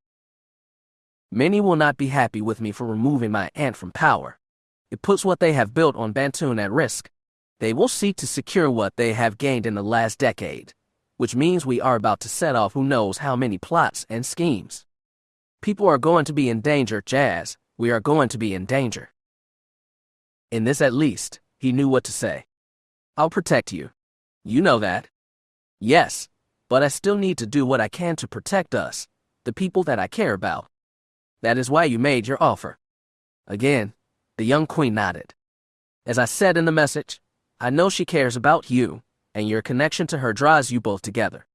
Many will not be happy with me for removing my aunt from power. It puts what they have built on Bantoon at risk. They will seek to secure what they have gained in the last decade, which means we are about to set off who knows how many plots and schemes. People are going to be in danger, Jas. We are going to be in danger. In this at least, he knew what to say. I'll protect you. You know that. Yes, but I still need to do what I can to protect us, the people that I care about. That is why you made your offer. Again, the young queen nodded. As I said in the message, I know she cares about you, and your connection to her draws you both together.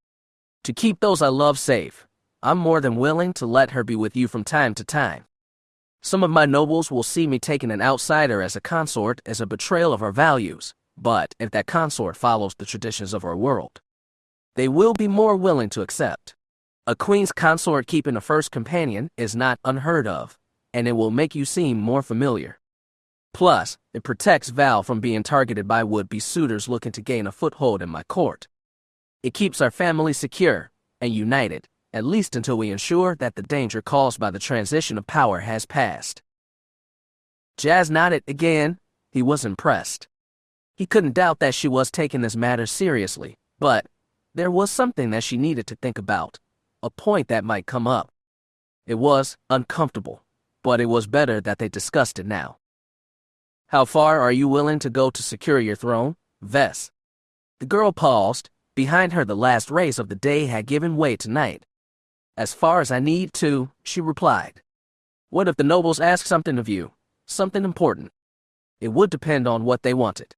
To keep those I love safe, I'm more than willing to let her be with you from time to time. Some of my nobles will see me taking an outsider as a consort as a betrayal of our values, but if that consort follows the traditions of our world, they will be more willing to accept. A queen's consort keeping a first companion is not unheard of, and it will make you seem more familiar. Plus, it protects Val from being targeted by would-be suitors looking to gain a foothold in my court. It keeps our family secure and united, at least until we ensure that the danger caused by the transition of power has passed. Jas nodded again. He was impressed. He couldn't doubt that she was taking this matter seriously, but there was something that she needed to think about, a point that might come up. It was uncomfortable, but it was better that they discussed it now. How far are you willing to go to secure your throne, Vess? The girl paused. Behind her, the last race of the day had given way tonight. As far as I need to, she replied. What if the nobles ask something of you, something important? It would depend on what they wanted.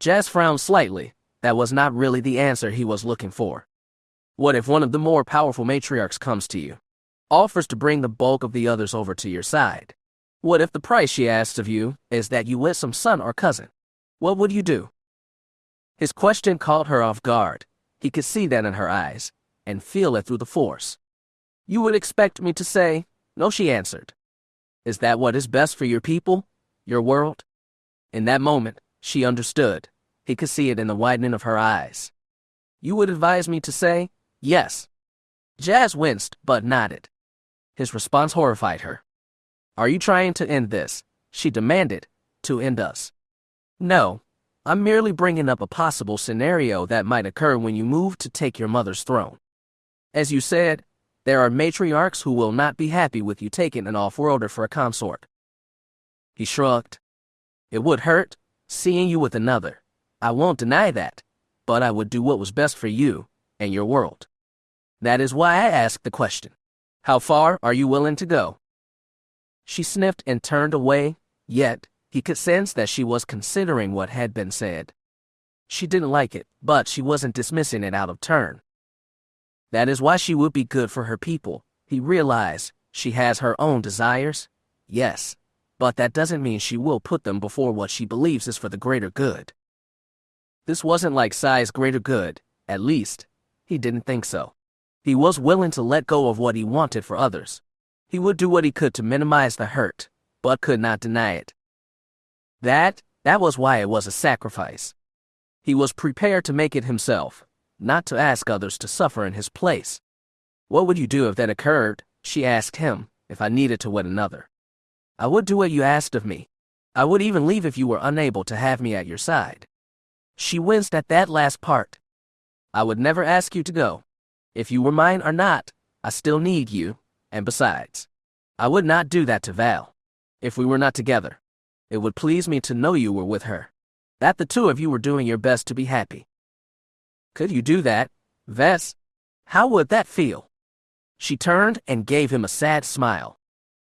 Jas frowned slightly. That was not really the answer he was looking for. What if one of the more powerful matriarchs comes to you, offers to bring the bulk of the others over to your side? What if the price she asks of you is that you wed some son or cousin? What would you do? His question caught her off guard. He could see that in her eyes, and feel it through the force. You would expect me to say, no, she answered. Is that what is best for your people, your world? In that moment, she understood. He could see it in the widening of her eyes. You would advise me to say, yes. Jas winced, but nodded. His response horrified her. Are you trying to end this? She demanded. To end us? No. I'm merely bringing up a possible scenario that might occur when you move to take your mother's throne. As you said, there are matriarchs who will not be happy with you taking an off-worlder for a consort. He shrugged. It would hurt, seeing you with another. I won't deny that, but I would do what was best for you and your world. That is why I asked the question. How far are you willing to go? She sniffed and turned away, yet he could sense that she was considering what had been said. She didn't like it, but she wasn't dismissing it out of turn. That is why she would be good for her people. He realized she has her own desires, yes, but that doesn't mean she will put them before what she believes is for the greater good. This wasn't like Sai's greater good, at least, he didn't think so. He was willing to let go of what he wanted for others. He would do what he could to minimize the hurt, but could not deny it. That was why it was a sacrifice. He was prepared to make it himself, not to ask others to suffer in his place. What would you do if that occurred? She asked him, if I needed to wed another. I would do what you asked of me. I would even leave if you were unable to have me at your side. She winced at that last part. I would never ask you to go. If you were mine or not, I still need you, and besides, I would not do that to Val. If we were not together, it would please me to know you were with her, that the two of you were doing your best to be happy. Could you do that, Vess? How would that feel? She turned and gave him a sad smile.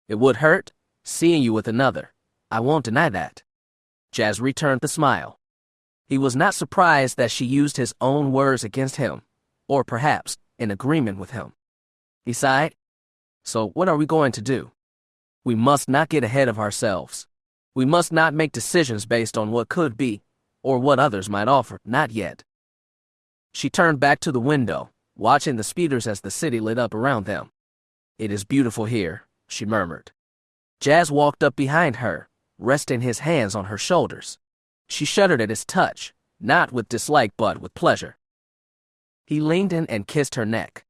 It would hurt, seeing you with another. I won't deny that. Jas returned the smile. He was not surprised that she used his own words against him, or perhaps in agreement with him. He sighed. So what are we going to do? We must not get ahead of ourselves. We must not make decisions based on what could be, or what others might offer, not yet. She turned back to the window, watching the speeders as the city lit up around them. It is beautiful here, she murmured. Jas walked up behind her, resting his hands on her shoulders. She shuddered at his touch, not with dislike but with pleasure. He leaned in and kissed her neck.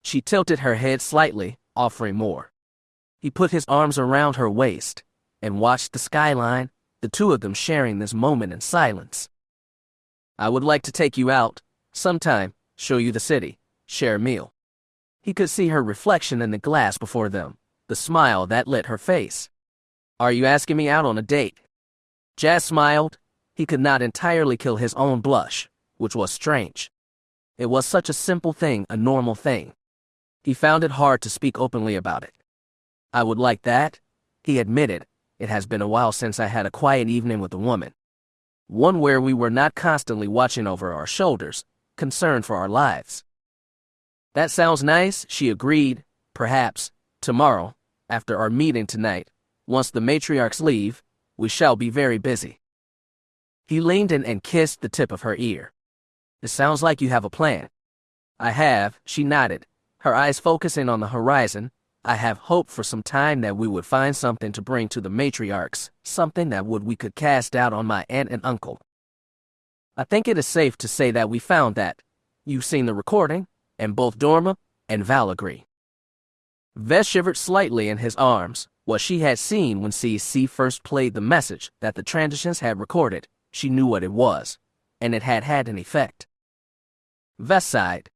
She tilted her head slightly, offering more. He put his arms around her waist and watched the skyline, the two of them sharing this moment in silence. I would like to take you out, sometime, show you the city, share a meal. He could see her reflection in the glass before them, the smile that lit her face. Are you asking me out on a date? Jas smiled. He could not entirely kill his own blush, which was strange. It was such a simple thing, a normal thing. He found it hard to speak openly about it. I would like that, he admitted. It has been a while since I had a quiet evening with a woman. one where we were not constantly watching over our shoulders, concerned for our lives. That sounds nice, she agreed. Perhaps, tomorrow, after our meeting tonight, once the matriarchs leave, we shall be very busy. He leaned in and kissed the tip of her ear. It sounds like you have a plan. I have, she nodded, her eyes focusing on the horizon. I have hoped for some time that we would find something to bring to the matriarchs, something that we could cast out on my aunt and uncle. I think it is safe to say that we found that. You've seen the recording, and both Dorma and Val agree. Ves shivered slightly in his arms. What she had seen when CC first played the message that the transitions had recorded, she knew what it was, and it had had an effect. Ves sighed.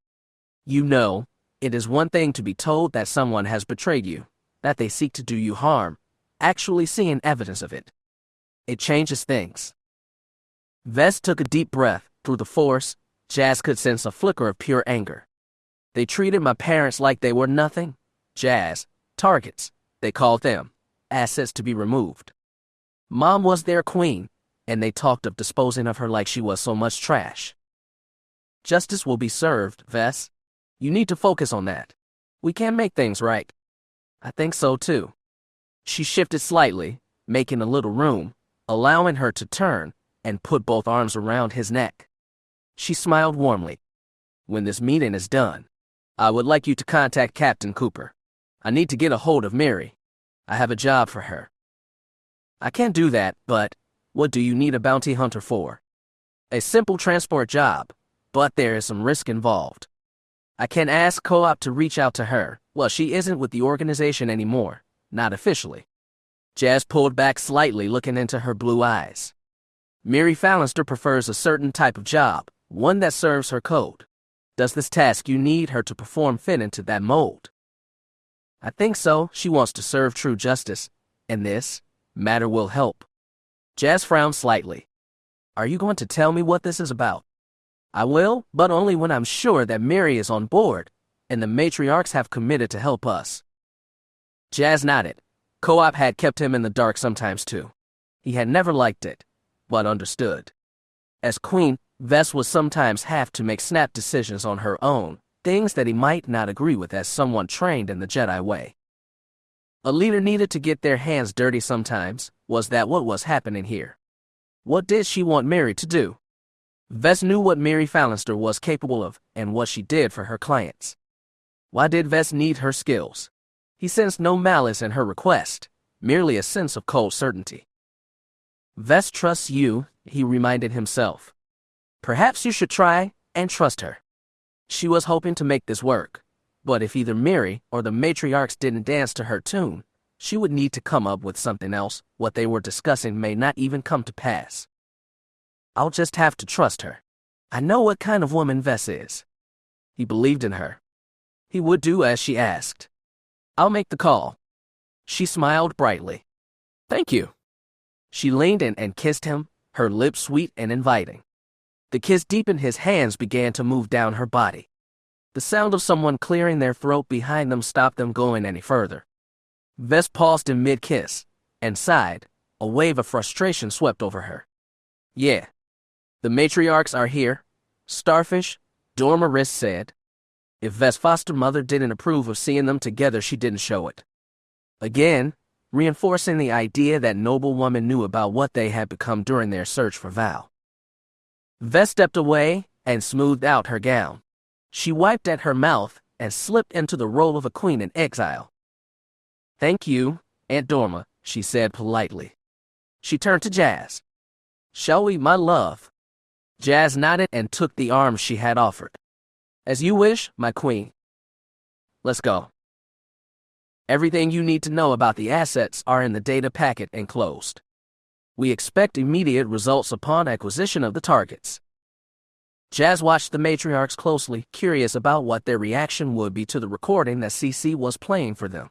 You know, it is one thing to be told that someone has betrayed you, that they seek to do you harm. Actually seeing evidence of it, it changes things. Ves took a deep breath. Through the force, Jas could sense a flicker of pure anger. They treated my parents like they were nothing. Jas, targets, they called them, assets to be removed. Mom was their queen, and they talked of disposing of her like she was so much trash. Justice will be served, Ves. You need to focus on that. We can make things right. I think so too. She shifted slightly, making a little room, allowing her to turn and put both arms around his neck. She smiled warmly. When this meeting is done, I would like you to contact Captain Cooper. I need to get a hold of Miri. I have a job for her. I can't do that, but what do you need a bounty hunter for? A simple transport job, but there is some risk involved. I can ask Co-op to reach out to her. Well, she isn't with the organization anymore, not officially. Jas pulled back slightly, looking into her blue eyes. Mirax Fallenstar prefers a certain type of job, one that serves her code. Does this task you need her to perform fit into that mold? I think so. She wants to serve true justice, and this matter will help. Jas frowned slightly. Are you going to tell me what this is about? I will, but only when I'm sure that Miri is on board, and the matriarchs have committed to help us. Jas nodded. Co-op had kept him in the dark sometimes too. He had never liked it, but understood. As queen, Ves would sometimes have to make snap decisions on her own, things that he might not agree with as someone trained in the Jedi way. A leader needed to get their hands dirty sometimes. Was that what was happening here? What did she want Miri to do? Ves knew what Mirax Fallenstar was capable of and what she did for her clients. Why did Ves need her skills? He sensed no malice in her request, merely a sense of cold certainty. Ves trusts you, he reminded himself. Perhaps you should try and trust her. She was hoping to make this work, but if either Miri or the matriarchs didn't dance to her tune, she would need to come up with something else. What they were discussing may not even come to pass. I'll just have to trust her. I know what kind of woman Ves is. He believed in her. He would do as she asked. I'll make the call. She smiled brightly. Thank you. She leaned in and kissed him, her lips sweet and inviting. The kiss deepened. His hands began to move down her body. The sound of someone clearing their throat behind them stopped them going any further. Ves paused in mid-kiss and sighed. A wave of frustration swept over her. Yeah. The matriarchs are here. Starfish, Dorma said. If Ves' foster mother didn't approve of seeing them together, she didn't show it. Again, reinforcing the idea that noble woman knew about what they had become during their search for Val. Ves stepped away and smoothed out her gown. She wiped at her mouth and slipped into the role of a queen in exile. Thank you, Aunt Dorma, she said politely. She turned to Jas. Shall we, my love? Jas nodded and took the arm she had offered. As you wish, my queen. Let's go. Everything you need to know about the assets are in the data packet enclosed. We expect immediate results upon acquisition of the targets. Jas watched the matriarchs closely, curious about what their reaction would be to the recording that CC was playing for them.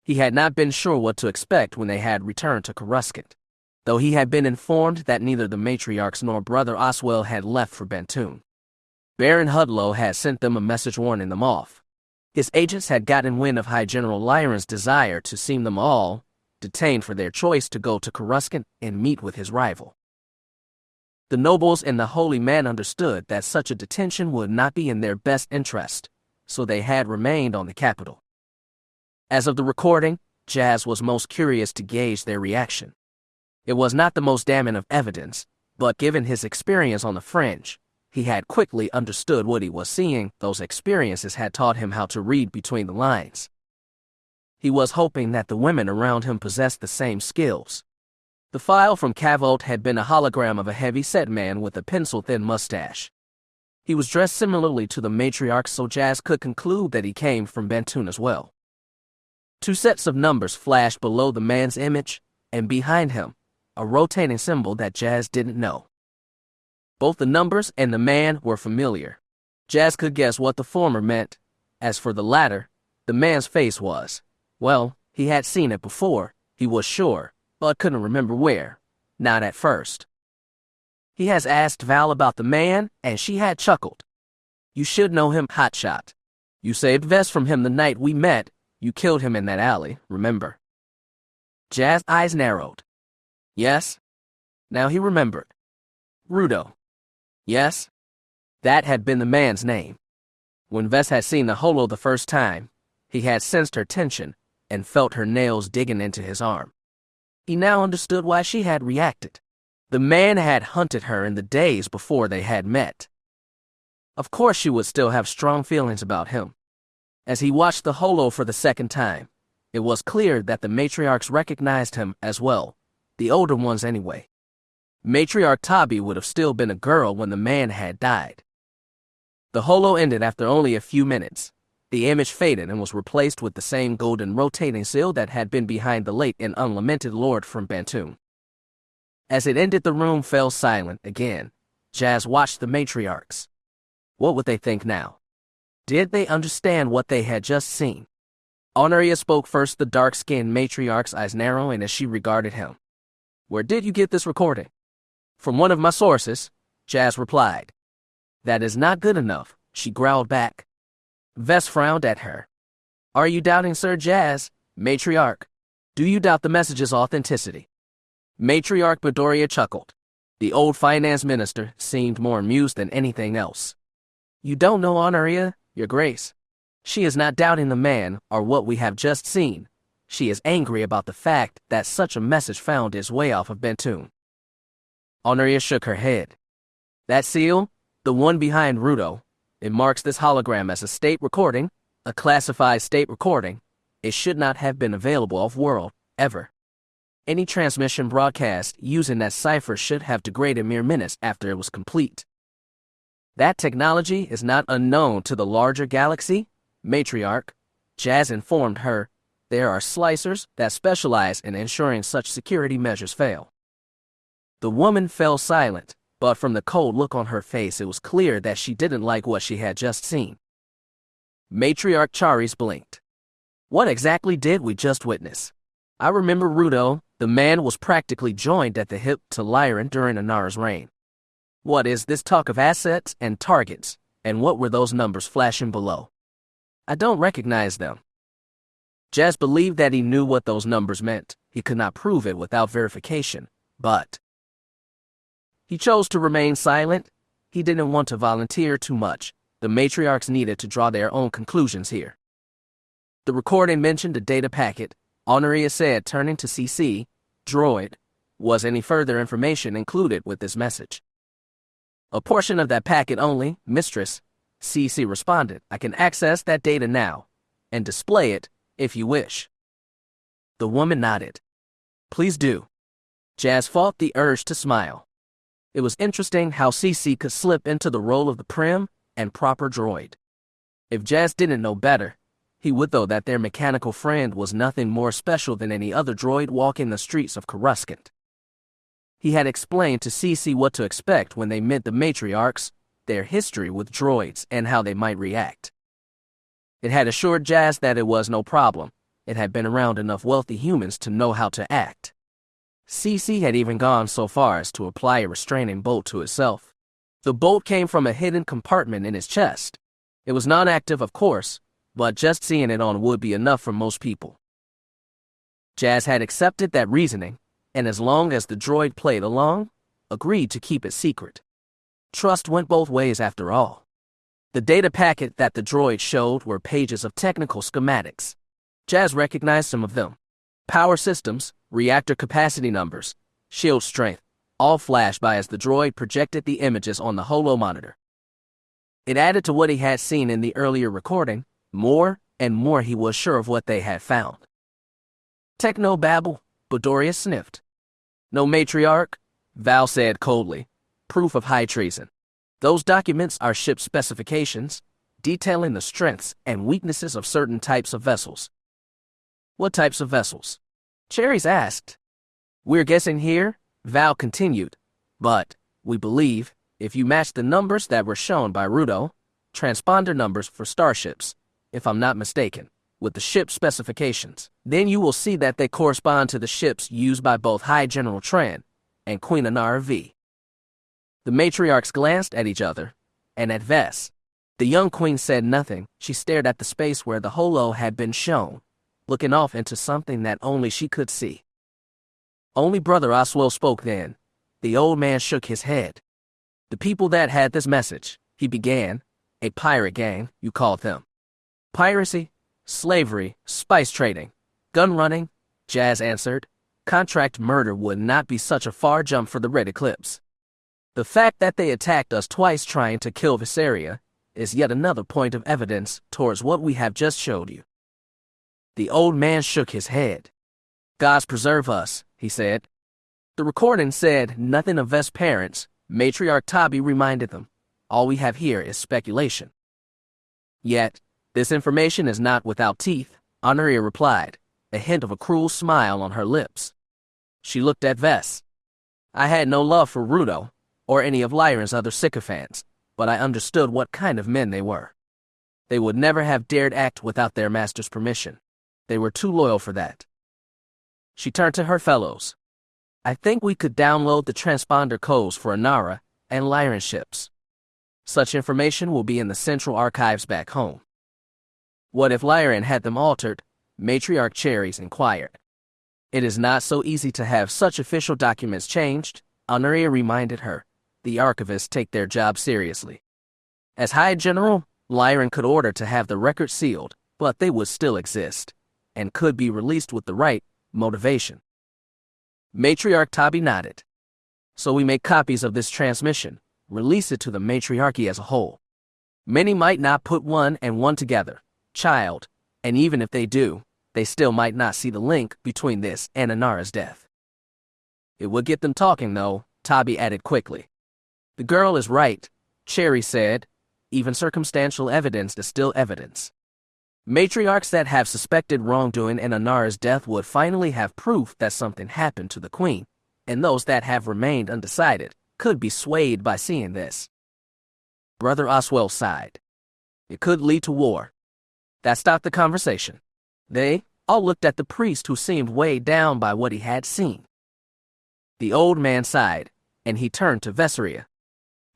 He had not been sure what to expect when they had returned to Coruscant, though he had been informed that neither the matriarchs nor Brother Oswell had left for Bantoon. Baron Hudlow had sent them a message warning them off. His agents had gotten wind of High General Lyron's desire to see them all detained for their choice to go to Coruscant and meet with his rival. The nobles and the holy man understood that such a detention would not be in their best interest, so they had remained on the capital. As of the recording, Jas was most curious to gauge their reaction. It was not the most damning of evidence, but given his experience on the fringe, he had quickly understood what he was seeing. Those experiences had taught him how to read between the lines. He was hoping that the women around him possessed the same skills. The file from Cavolt had been a hologram of a heavy-set man with a pencil-thin mustache. He was dressed similarly to the matriarch, so Jas could conclude that he came from Bantoon as well. 2 sets of numbers flashed below the man's image, and behind him, a rotating symbol that Jas didn't know. Both the numbers and the man were familiar. Jas could guess what the former meant. As for the latter, the man's face was, well, he had seen it before, he was sure, but couldn't remember where. Not at first. He has asked Val about the man, and she had chuckled. You should know him, hotshot. You saved Vess from him the night we met. You killed him in that alley, remember? Jas' eyes narrowed. Yes. Now he remembered. Rudo. Yes. That had been the man's name. When Vess had seen the holo the first time, he had sensed her tension and felt her nails digging into his arm. He now understood why she had reacted. The man had hunted her in the days before they had met. Of course she would still have strong feelings about him. As he watched the holo for the second time, it was clear that the matriarchs recognized him as well, the older ones anyway. Matriarch Tabi would have still been a girl when the man had died. The holo ended after only a few minutes. The image faded and was replaced with the same golden rotating seal that had been behind the late and unlamented lord from Bantoon. As it ended, the room fell silent again. Jas watched the matriarchs. What would they think now? Did they understand what they had just seen? Honoria spoke first, the dark-skinned matriarch's eyes narrowing as she regarded him. Where did you get this recording? From one of my sources, Jas replied. That is not good enough, she growled back. Vess frowned at her. Are you doubting Sir Jas, matriarch? Do you doubt the message's authenticity? Matriarch Bedoria chuckled. The old finance minister seemed more amused than anything else. You don't know Honoria, Your Grace. She is not doubting the man or what we have just seen. She is angry about the fact that such a message found its way off of Bantoon. Honoria shook her head. That seal, the one behind Rudo, it marks this hologram as a state recording, a classified state recording. It should not have been available off-world, ever. Any transmission broadcast using that cipher should have degraded mere minutes after it was complete. That technology is not unknown to the larger galaxy, matriarch. Jas informed her. There are slicers that specialize in ensuring such security measures fail. The woman fell silent, but from the cold look on her face it was clear that she didn't like what she had just seen. Matriarch Charis blinked. What exactly did we just witness? I remember Rudo, the man was practically joined at the hip to Lyran during Anara's reign. What is this talk of assets and targets, and what were those numbers flashing below? I don't recognize them. Jas believed that he knew what those numbers meant. He could not prove it without verification, but he chose to remain silent. He didn't want to volunteer too much. The matriarchs needed to draw their own conclusions here. The recording mentioned a data packet. Honoria said, turning to CC, Droid, was any further information included with this message? A portion of that packet only, Mistress. CC responded. I can access that data now and display it if you wish. The woman nodded. Please do. Jas fought the urge to smile. It was interesting how CC could slip into the role of the prim and proper droid. If Jas didn't know better, he would, though, that their mechanical friend was nothing more special than any other droid walking the streets of Coruscant. He had explained to CC what to expect when they met the matriarchs, their history with droids, and how they might react. It had assured Jas that it was no problem. It had been around enough wealthy humans to know how to act. CC had even gone so far as to apply a restraining bolt to itself. The bolt came from a hidden compartment in his chest. It was non-active, of course, but just seeing it on would be enough for most people. Jas had accepted that reasoning, and as long as the droid played along, agreed to keep it secret. Trust went both ways after all. The data packet that the droid showed were pages of technical schematics. Jas recognized some of them. Power systems, reactor capacity numbers, shield strength, all flashed by as the droid projected the images on the holo monitor. It added to what he had seen in the earlier recording. More and more he was sure of what they had found. Techno-babble, Bedoria sniffed. No matriarch, Val said coldly. Proof of high treason. Those documents are ship specifications, detailing the strengths and weaknesses of certain types of vessels. What types of vessels? Cherries asked. We're guessing here, Val continued, but we believe, if you match the numbers that were shown by Rudo, transponder numbers for starships, if I'm not mistaken, with the ship specifications, then you will see that they correspond to the ships used by both High General Tran and Queen Inara V. The matriarchs glanced at each other, and at Vess. The young queen said nothing. She stared at the space where the holo had been shown, looking off into something that only she could see. Only Brother Oswell spoke then. The old man shook his head. The people that had this message, he began, a pirate gang, you called them. Piracy, slavery, spice trading, gun running, Jas answered. Contract murder would not be such a far jump for the Red Eclipse. The fact that they attacked us twice trying to kill Viseria is yet another point of evidence towards what we have just showed you. The old man shook his head. Gods preserve us, he said. The recording said nothing of Vest's parents. Matriarch Tabi reminded them. All we have here is speculation. Yet, this information is not without teeth, Honoria replied, a hint of a cruel smile on her lips. She looked at Vest. I had no love for Rudo, or any of Lyran's other sycophants, but I understood what kind of men they were. They would never have dared act without their master's permission. They were too loyal for that. She turned to her fellows. I think we could download the transponder codes for Inara and Lyran ships. Such information will be in the central archives back home. What if Lyran had them altered? Matriarch Cherries inquired. It is not so easy to have such official documents changed, Honoria reminded her. The archivists take their job seriously. As High General, Lyran could order to have the records sealed, but they would still exist, and could be released with the right motivation. Matriarch Tabi nodded. So we make copies of this transmission, release it to the matriarchy as a whole. Many might not put one and one together, child, and even if they do, they still might not see the link between this and Inara's death. It would get them talking, though, Tabi added quickly. The girl is right, Cherry said. Even circumstantial evidence is still evidence. Matriarchs that have suspected wrongdoing in Inara's death would finally have proof that something happened to the queen, and those that have remained undecided could be swayed by seeing this. Brother Oswell sighed. It could lead to war. That stopped the conversation. They all looked at the priest who seemed weighed down by what he had seen. The old man sighed, and he turned to Viseria.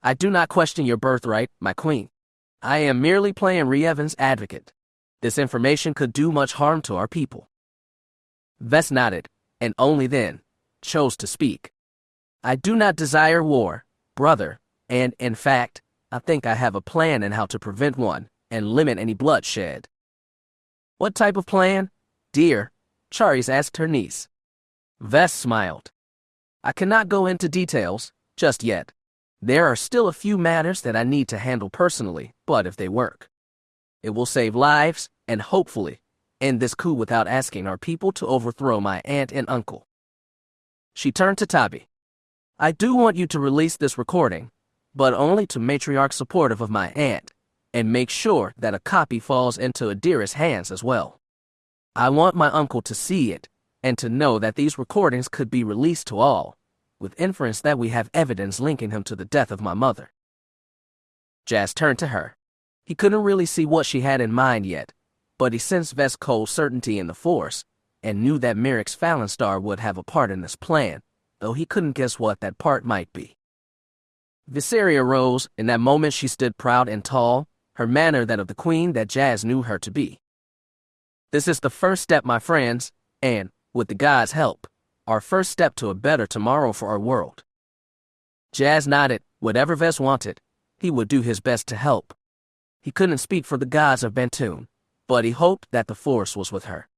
I do not question your birthright, my queen. I am merely playing Reevan's advocate. This information could do much harm to our people. Vest nodded, and only then chose to speak. I do not desire war, brother, and, in fact, I think I have a plan in how to prevent one and limit any bloodshed. What type of plan, dear? Charis asked her niece. Vest smiled. I cannot go into details, just yet. There are still a few matters that I need to handle personally, but if they work, it will save lives and hopefully end this coup without asking our people to overthrow my aunt and uncle. She turned to Tabi. I do want you to release this recording, but only to matriarch supportive of my aunt, and make sure that a copy falls into Adira's hands as well. I want my uncle to see it, and to know that these recordings could be released to all, with inference that we have evidence linking him to the death of my mother. Jas turned to her. He couldn't really see what she had in mind yet, but he sensed Vest's cold certainty in the Force, and knew that Mirax Fallenstar would have a part in this plan, though he couldn't guess what that part might be. Viseria rose. In that moment she stood proud and tall, her manner that of the queen that Jas knew her to be. This is the first step, my friends, and, with the gods' help, our first step to a better tomorrow for our world. Jas nodded. Whatever Vess wanted, he would do his best to help. He couldn't speak for the gods of Bantoon, but he hoped that the Force was with her.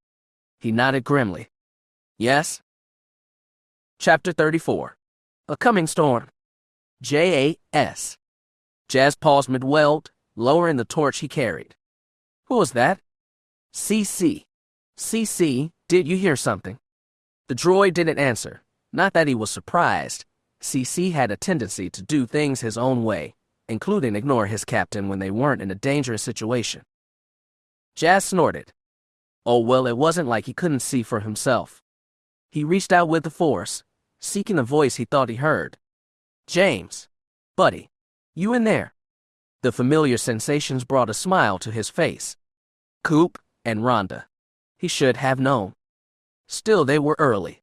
He nodded grimly. Yes? Chapter 34. A Coming Storm. Jas. Jas paused mid-weld, lowering the torch he carried. Who was that? CC. CC, did you hear something? The droid didn't answer. Not that he was surprised. CC had a tendency to do things his own way, including ignore his captain when they weren't in a dangerous situation. Jas snorted. Oh well, it wasn't like he couldn't see for himself. He reached out with the Force, seeking a voice he thought he heard. James. Buddy. You in there? The familiar sensations brought a smile to his face. Coop and Rhonda. He should have known. Still, they were early.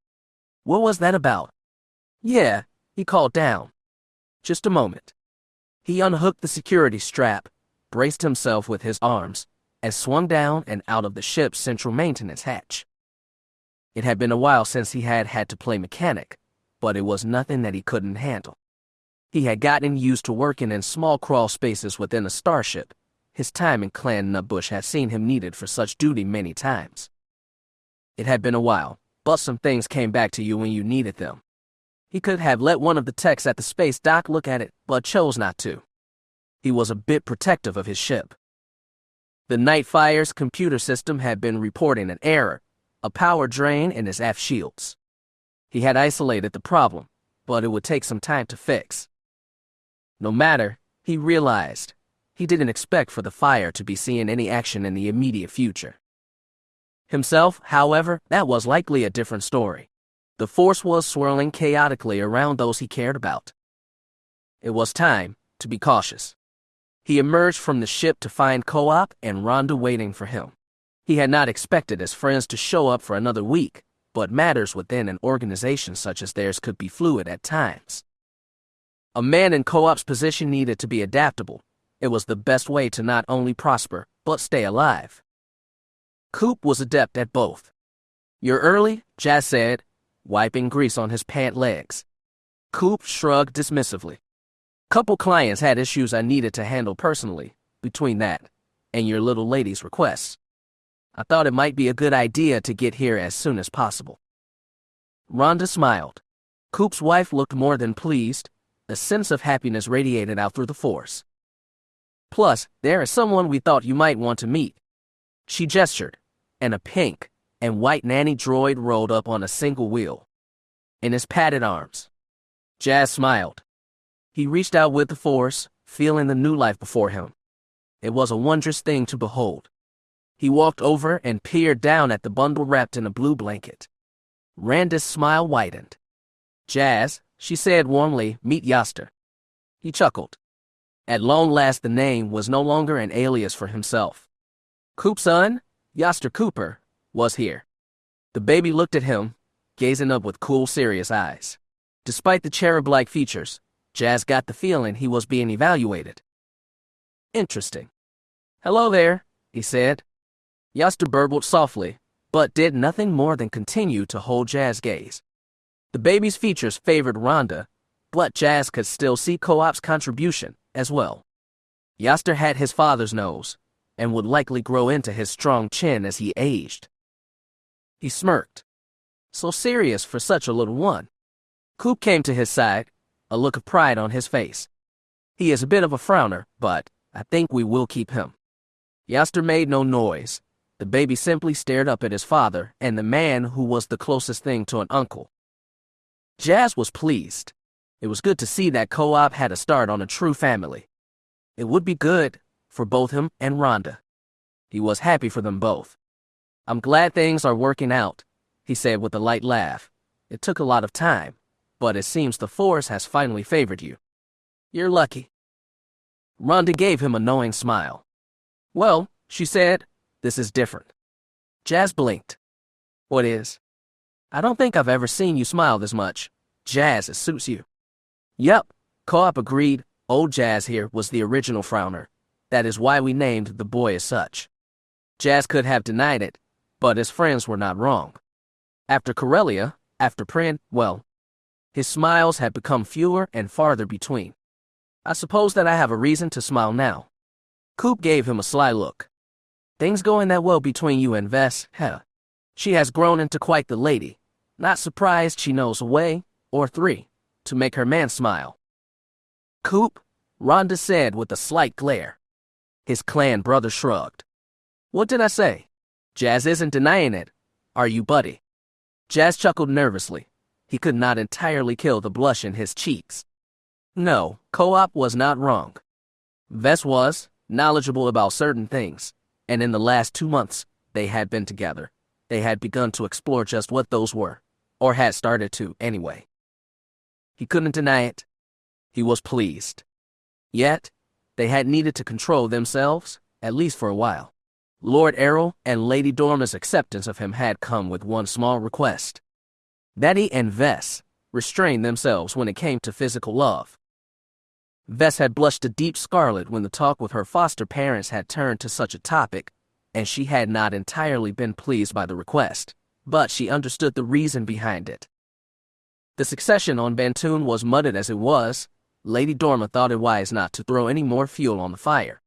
What was that about? Yeah, he called down. Just a moment. He unhooked the security strap, braced himself with his arms, and swung down and out of the ship's central maintenance hatch. It had been a while since he had had to play mechanic, but it was nothing that he couldn't handle. He had gotten used to working in small crawl spaces within a starship. His time in Clan Nutbush had seen him needed for such duty many times. It had been a while, but some things came back to you when you needed them. He could have let one of the techs at the space dock look at it, but chose not to. He was a bit protective of his ship. The Nightfire's computer system had been reporting an error, a power drain in his aft shields. He had isolated the problem, but it would take some time to fix. No matter, he realized, he didn't expect for the fire to be seeing any action in the immediate future. Himself, however, that was likely a different story. The Force was swirling chaotically around those he cared about. It was time to be cautious. He emerged from the ship to find Co-op and Rhonda waiting for him. He had not expected his friends to show up for another week, but matters within an organization such as theirs could be fluid at times. A man in Co-op's position needed to be adaptable. It was the best way to not only prosper, but stay alive. Coop was adept at both. You're early, Jas said, wiping grease on his pant legs. Coop shrugged dismissively. Couple clients had issues I needed to handle personally, between that and your little lady's requests. I thought it might be a good idea to get here as soon as possible. Rhonda smiled. Coop's wife looked more than pleased. A sense of happiness radiated out through the Force. Plus, there is someone we thought you might want to meet. She gestured, and a pink and white nanny droid rolled up on a single wheel. In his padded arms. Jas smiled. He reached out with the Force, feeling the new life before him. It was a wondrous thing to behold. He walked over and peered down at the bundle wrapped in a blue blanket. Rand's smile widened. Jas, she said warmly, meet Jas Dar. He chuckled. At long last the name was no longer an alias for himself. Coop's son, Jas Dar Cooper, was here. The baby looked at him, gazing up with cool, serious eyes. Despite the cherub-like features, Jas got the feeling he was being evaluated. Interesting. Hello there, he said. Jas Dar burbled softly, but did nothing more than continue to hold Jas' gaze. The baby's features favored Rhonda, but Jas could still see Co-op's contribution as well. Jas Dar had his father's nose, and would likely grow into his strong chin as he aged. He smirked. So serious for such a little one. Coop came to his side, a look of pride on his face. He is a bit of a frowner, but I think we will keep him. Jas Dar made no noise. The baby simply stared up at his father and the man who was the closest thing to an uncle. Jas was pleased. It was good to see that Co-op had a start on a true family. It would be good for both him and Rhonda. He was happy for them both. I'm glad things are working out, he said with a light laugh. It took a lot of time, but it seems the Force has finally favored you. You're lucky. Rhonda gave him a knowing smile. Well, she said, this is different. Jas blinked. What is? I don't think I've ever seen you smile this much. Jas, it suits you. Yup, Co-op agreed. Old Jas here was the original frowner. That is why we named the boy as such. Jas could have denied it, but his friends were not wrong. After Corellia, after Prin, well, His smiles had become fewer and farther between. I suppose that I have a reason to smile now. Coop gave him a sly look. Things going that well between you and Vess, huh? She has grown into quite the lady. Not surprised she knows a way, or three, to make her man smile. Coop, Rhonda said with a slight glare. His clan brother shrugged. What did I say? Jas isn't denying it. Are you, buddy? Jas chuckled nervously. He could not entirely kill the blush in his cheeks. No, Co-op was not wrong. Vess was knowledgeable about certain things, and in the last 2 months they had been together. They had begun to explore just what those were, or had started to anyway. He couldn't deny it. He was pleased. Yet, they had needed to control themselves, at least for a while. Lord Errol and Lady Dorma's acceptance of him had come with one small request. That he and Vess restrained themselves when it came to physical love. Vess had blushed a deep scarlet when the talk with her foster parents had turned to such a topic, and she had not entirely been pleased by the request, but she understood the reason behind it. The succession on Bantoon was muddled as it was. Lady Dorma thought it wise not to throw any more fuel on the fire.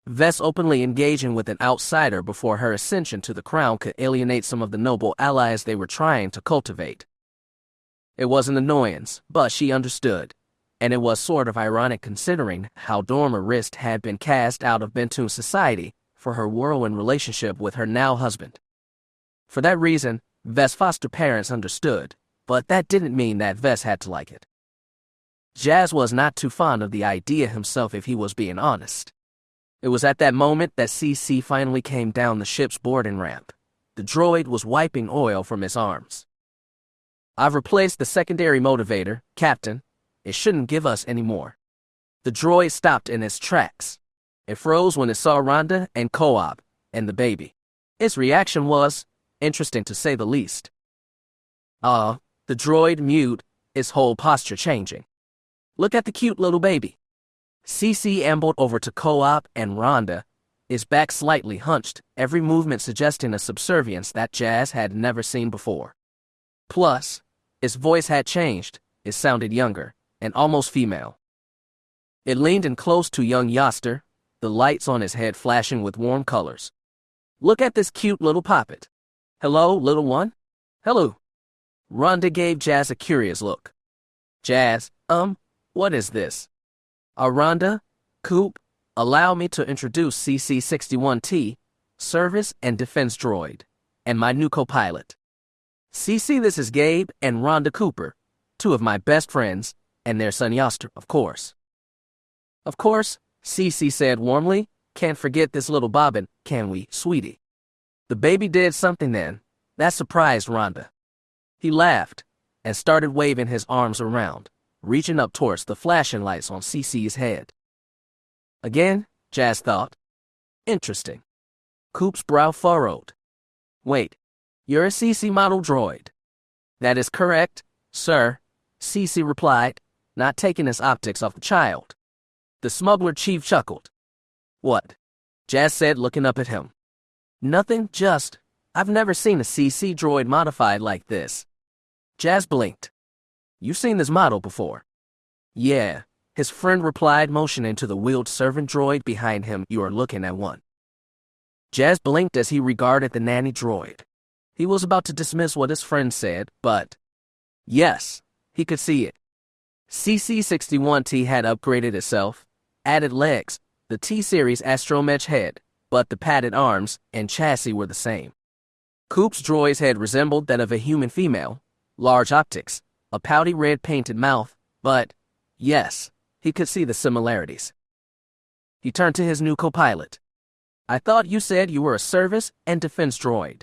Vess openly engaging with an outsider before her ascension to the crown could alienate some of the noble allies they were trying to cultivate. It was an annoyance, but she understood, and it was sort of ironic considering how Dorma Rist had been cast out of Bantoon society for her whirlwind relationship with her now husband. For that reason, Vess' foster parents understood, but that didn't mean that Vess had to like it. Jas was not too fond of the idea himself if he was being honest. It was at that moment that CC finally came down the ship's boarding ramp. The droid was wiping oil from his arms. I've replaced the secondary motivator, Captain. It shouldn't give us any more. The droid stopped in its tracks. It froze when it saw Rhonda and Co-op and the baby. Its reaction was interesting to say the least. The droid mewed, its whole posture changing. Look at the cute little baby. CC ambled over to Co-op and Rhonda, his back slightly hunched, every movement suggesting a subservience that Jas had never seen before. Plus, its voice had changed. It sounded younger, and almost female. It leaned in close to young Jas Dar, the lights on his head flashing with warm colors. Look at this cute little poppet. Hello, little one? Hello. Rhonda gave Jas a curious look. Jas, what is this? Rhonda, Coop, allow me to introduce CC-61T, Service and Defense Droid, and my new co-pilot. CC, this is Gabe and Rhonda Cooper, two of my best friends, and their son Jas Dar, of course. Of course, CC said warmly, can't forget this little bobbin, can we, sweetie? The baby did something then. That surprised Rhonda. He laughed and started waving his arms around, reaching up towards the flashing lights on CC's head. Again, Jas thought. Interesting. Coop's brow furrowed. Wait, you're a CC model droid. That is correct, sir, CC replied, not taking his optics off the child. The smuggler chief chuckled. What? Jas said, looking up at him. Nothing, just, I've never seen a CC droid modified like this. Jas blinked. You've seen this model before. Yeah, his friend replied, motioning to the wheeled servant droid behind him. You are looking at one. Jas blinked as he regarded the nanny droid. He was about to dismiss what his friend said, but yes, he could see it. CC-61T had upgraded itself, added legs, the T-Series astromech head, but the padded arms and chassis were the same. Coop's droid's head resembled that of a human female, large optics, a pouty red painted mouth, but, yes, he could see the similarities. He turned to his new co-pilot. I thought you said you were a service and defense droid.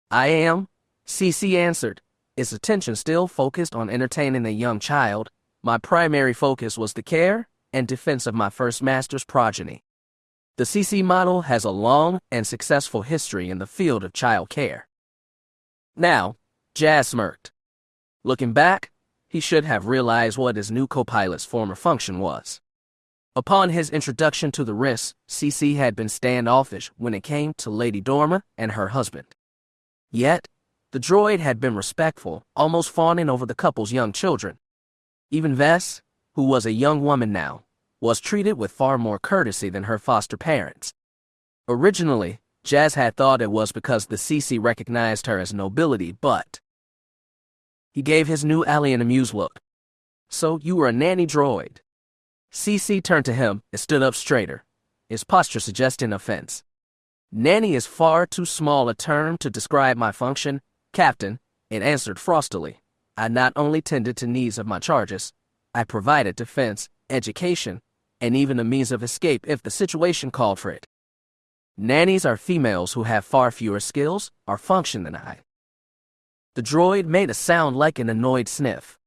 I am, CC answered, his attention still focused on entertaining the young child. My primary focus was the care and defense of my first master's progeny. The CC model has a long and successful history in the field of child care. Now, Jas smirked. Looking back, he should have realized what his new co-pilot's former function was. Upon his introduction to the Rist, CC had been standoffish when it came to Lady Dorma and her husband. Yet, The droid had been respectful, almost fawning over the couple's young children. Even Vess, who was a young woman now, was treated with far more courtesy than her foster parents. Originally, Jas had thought it was because the CC recognized her as nobility, but he gave his new ally an amused look. "So you were a nanny droid?" CC turned to him and stood up straighter, his posture suggesting offense. "Nanny is far too small a term to describe my function, Captain," it answered frostily. "I not only tended to needs of my charges, I provided defense, education, and even a means of escape if the situation called for it. Nannies are females who have far fewer skills or function than I." The droid made a sound like an annoyed sniff.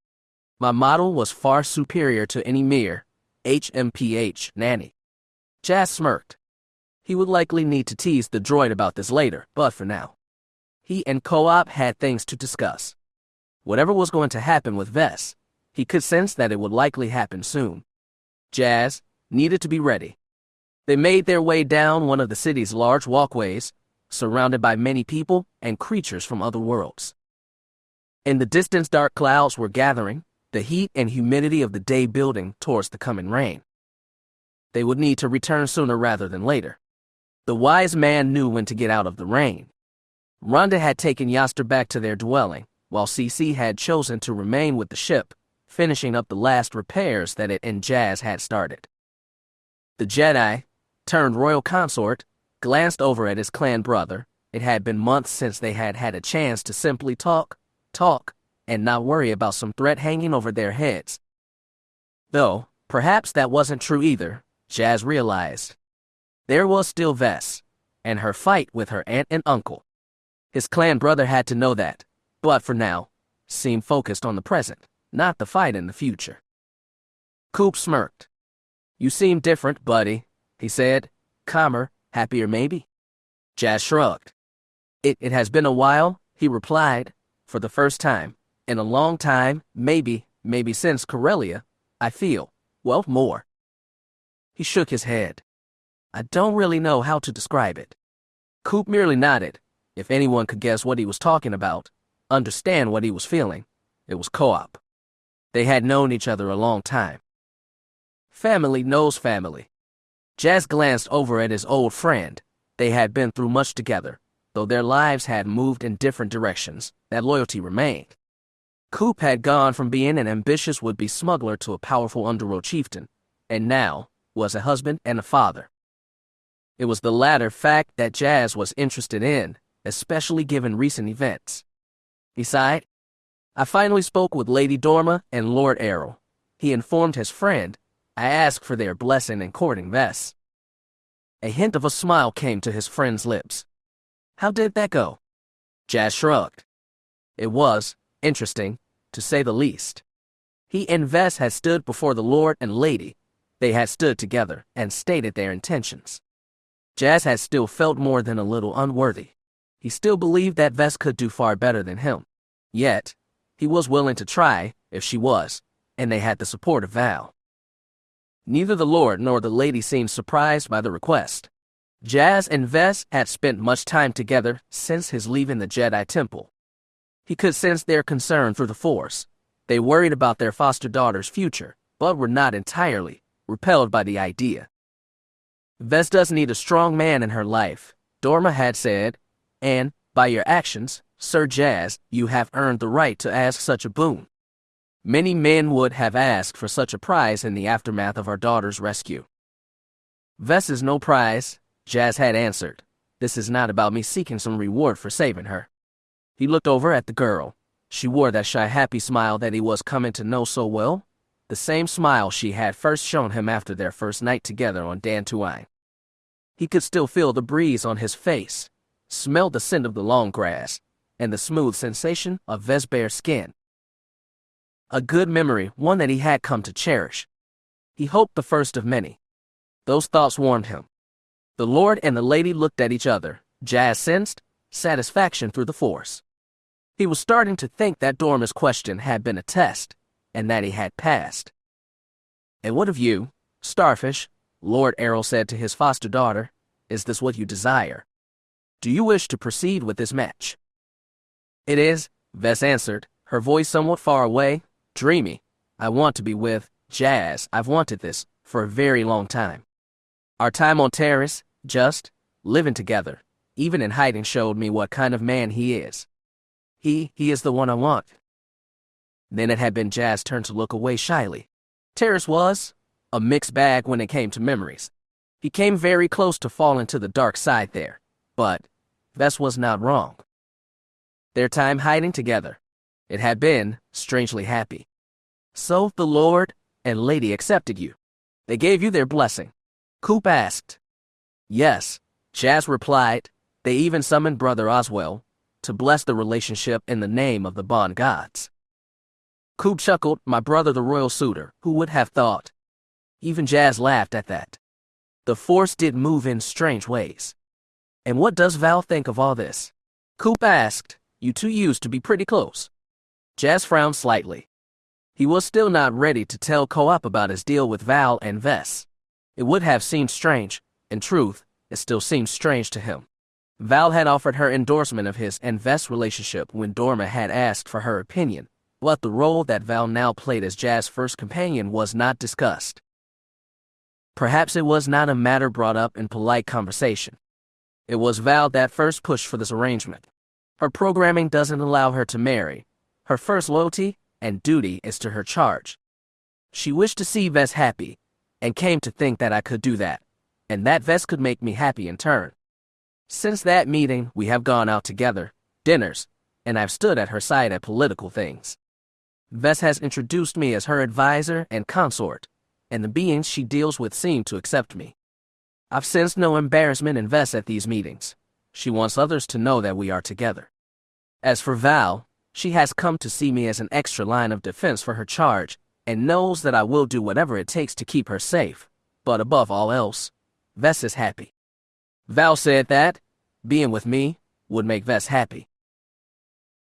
"My model was far superior to any mere HMPH nanny." Jas smirked. He would likely need to tease the droid about this later, but for now, he and Co-op had things to discuss. Whatever was going to happen with Vess, he could sense that it would likely happen soon. Jas needed to be ready. They made their way down one of the city's large walkways, surrounded by many people and creatures from other worlds. In the distance, dark clouds were gathering, the heat and humidity of the day building towards the coming rain. They would need to return sooner rather than later. The wise man knew when to get out of the rain. Rhonda had taken Jas Dar back to their dwelling, while CC had chosen to remain with the ship, finishing up the last repairs that it and Jas had started. The Jedi, turned royal consort, glanced over at his clan brother. It had been months since they had had a chance to simply talk, and not worry about some threat hanging over their heads. Though, perhaps that wasn't true either, Jas realized. There was still Vess, and her fight with her aunt and uncle. His clan brother had to know that, but for now, seemed focused on the present, not the fight in the future. Coop smirked. "You seem different, buddy," he said. "Calmer, happier maybe?" Jas shrugged. It has been a while," he replied. "For the first time, in a long time, maybe since Corellia, I feel, well, more." He shook his head. "I don't really know how to describe it." Coop merely nodded. If anyone could guess what he was talking about, understand what he was feeling, it was Co-op. They had known each other a long time. Family knows family. Jas glanced over at his old friend. They had been through much together. Though their lives had moved in different directions, that loyalty remained. Coop had gone from being an ambitious would-be smuggler to a powerful underworld chieftain, and now was a husband and a father. It was the latter fact that Jas was interested in, especially given recent events. He sighed. "I finally spoke with Lady Dorma and Lord Errol," he informed his friend. "I asked for their blessing in courting Vess." A hint of a smile came to his friend's lips. "How did that go?" Jas shrugged. It was interesting, to say the least. He and Vess had stood before the Lord and Lady. They had stood together and stated their intentions. Jas had still felt more than a little unworthy. He still believed that Vess could do far better than him. Yet, he was willing to try, if she was, and they had the support of Val. Neither the Lord nor the Lady seemed surprised by the request. Jas and Vess had spent much time together since his leaving the Jedi Temple. He could sense their concern for the Force. They worried about their foster daughter's future, but were not entirely repelled by the idea. "Vess does need a strong man in her life," Dorma had said, "and, by your actions, Sir Jas, you have earned the right to ask such a boon. Many men would have asked for such a prize in the aftermath of our daughter's rescue." "Vess is no prize," Jas had answered. "This is not about me seeking some reward for saving her." He looked over at the girl. She wore that shy, happy smile that he was coming to know so well, the same smile she had first shown him after their first night together on Bantoon. He could still feel the breeze on his face, smell the scent of the long grass, and the smooth sensation of Vess' bare skin. A good memory, one that he had come to cherish. He hoped the first of many. Those thoughts warmed him. The Lord and the Lady looked at each other. Jas sensed satisfaction through the Force. He was starting to think that Dorma's question had been a test, and that he had passed. "And what of you, Starfish?" Lord Errol said to his foster daughter. "Is this what you desire? Do you wish to proceed with this match?" It is, Vess answered, her voice somewhat far away, dreamy. I want to be with Jas. I've wanted this for a very long time. Our time on terrace, just living together, even in hiding, showed me what kind of man he is. He is the one I want. Then it had been Jas' turn to look away shyly. Terrace was a mixed bag when it came to memories. He came very close to falling to the dark side there, but Vess was not wrong. Their time hiding together, it had been strangely happy. So the Lord and Lady accepted you. They gave you their blessing. Coop asked. Yes, Jas replied. They even summoned Brother Oswell to bless the relationship in the name of the Bond gods. Coop chuckled. My brother the royal suitor, who would have thought? Even Jas laughed at that. The Force did move in strange ways. And what does Val think of all this? Coop asked. You two used to be pretty close. Jas frowned slightly. He was still not ready to tell Co-op about his deal with Val and Vess. It would have seemed strange. In truth, it still seemed strange to him. Val had offered her endorsement of his and Vess' relationship when Dorma had asked for her opinion, but the role that Val now played as Jas' first companion was not discussed. Perhaps it was not a matter brought up in polite conversation. It was Val that first pushed for this arrangement. Her programming doesn't allow her to marry. Her first loyalty and duty is to her charge. She wished to see Vess happy, and came to think that I could do that, and that Vess could make me happy in turn. Since that meeting, we have gone out together, dinners, and I've stood at her side at political things. Vess has introduced me as her advisor and consort, and the beings she deals with seem to accept me. I've sensed no embarrassment in Vess at these meetings. She wants others to know that we are together. As for Val, she has come to see me as an extra line of defense for her charge, and knows that I will do whatever it takes to keep her safe. But above all else, Vess is happy. Val said that being with me would make Vess happy.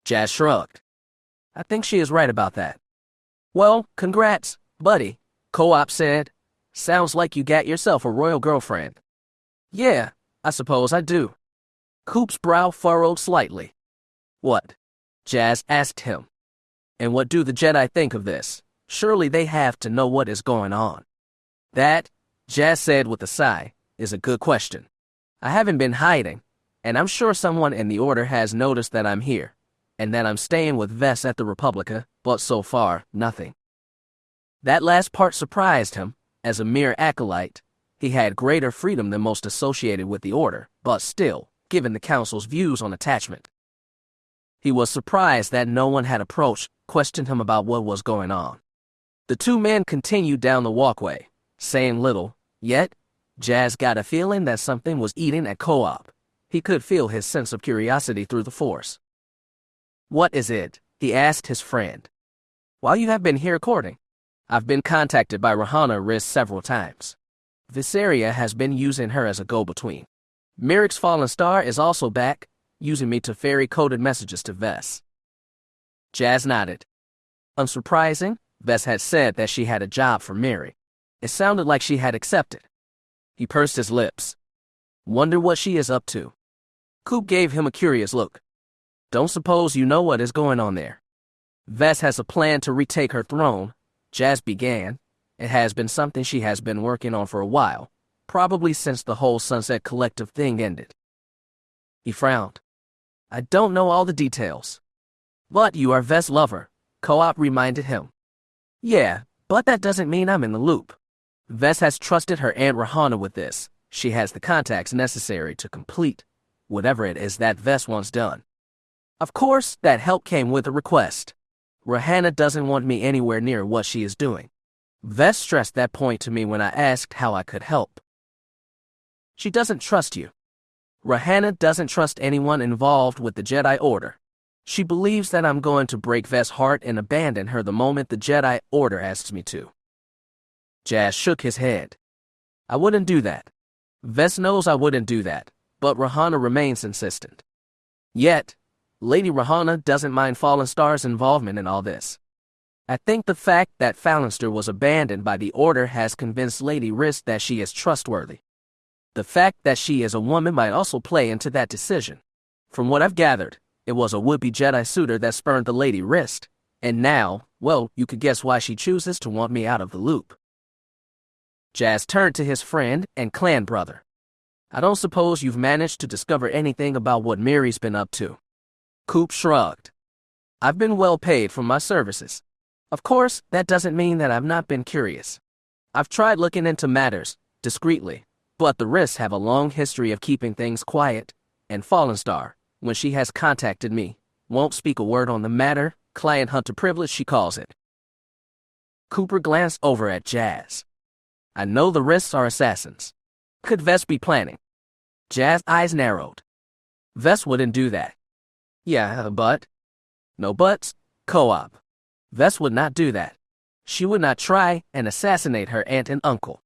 Jas shrugged. I think she is right about that. Well, congrats, buddy, Co-op said. Sounds like you got yourself a royal girlfriend. Yeah, I suppose I do. Coop's brow furrowed slightly. What? Jas asked him. And what do the Jedi think of this? Surely they have to know what is going on. That, Jas said with a sigh, is a good question. I haven't been hiding, and I'm sure someone in the Order has noticed that I'm here, and that I'm staying with Vess at the Republica, but so far, nothing. That last part surprised him. As a mere acolyte, he had greater freedom than most associated with the Order, but still, given the Council's views on attachment. He was surprised that no one had approached, questioned him about what was going on. The two men continued down the walkway, saying little, yet Jas got a feeling that something was eating at Co-op. He could feel his sense of curiosity through the Force. What is it? He asked his friend. While you have been here courting, I've been contacted by Rahana Riz several times. Viseria has been using her as a go-between. Mirax Fallenstar is also back, using me to ferry coded messages to Vess. Jas nodded. Unsurprising, Vess had said that she had a job for Mary. It sounded like she had accepted. He pursed his lips. Wonder what she is up to. Coop gave him a curious look. Don't suppose you know what is going on there. Vess has a plan to retake her throne, Jas began. It has been something she has been working on for a while, probably since the whole Sunset Collective thing ended. He frowned. I don't know all the details. But you are Vess' lover, Co-op reminded him. Yeah, but that doesn't mean I'm in the loop. Vess has trusted her Aunt Rahana with this. She has the contacts necessary to complete whatever it is that Vess wants done. Of course, that help came with a request. Rahana doesn't want me anywhere near what she is doing. Vess stressed that point to me when I asked how I could help. She doesn't trust you. Rahana doesn't trust anyone involved with the Jedi Order. She believes that I'm going to break Vess' heart and abandon her the moment the Jedi Order asks me to. Jas shook his head. I wouldn't do that. Vess knows I wouldn't do that, but Rahana remains insistent. Yet, Lady Rahana doesn't mind Fallenstar's involvement in all this. I think the fact that Fallenstar was abandoned by the Order has convinced Lady Riz that she is trustworthy. The fact that she is a woman might also play into that decision. From what I've gathered, It was a would-be Jedi suitor that spurned the lady wrist. And now, well, you could guess why she chooses to want me out of the loop. Jas turned to his friend and clan brother. I don't suppose you've managed to discover anything about what Miri's been up to. Coop shrugged. I've been well paid for my services. Of course, that doesn't mean that I've not been curious. I've tried looking into matters, discreetly, but the risks have a long history of keeping things quiet, and Fallenstar, when she has contacted me, won't speak a word on the matter, client hunter privilege she calls it. Cooper glanced over at Jas. I know the risks are assassins. Could Vess be planning? Jas' eyes narrowed. Vess wouldn't do that. Yeah, but... No buts. Co-op. Vess would not do that. She would not try and assassinate her aunt and uncle.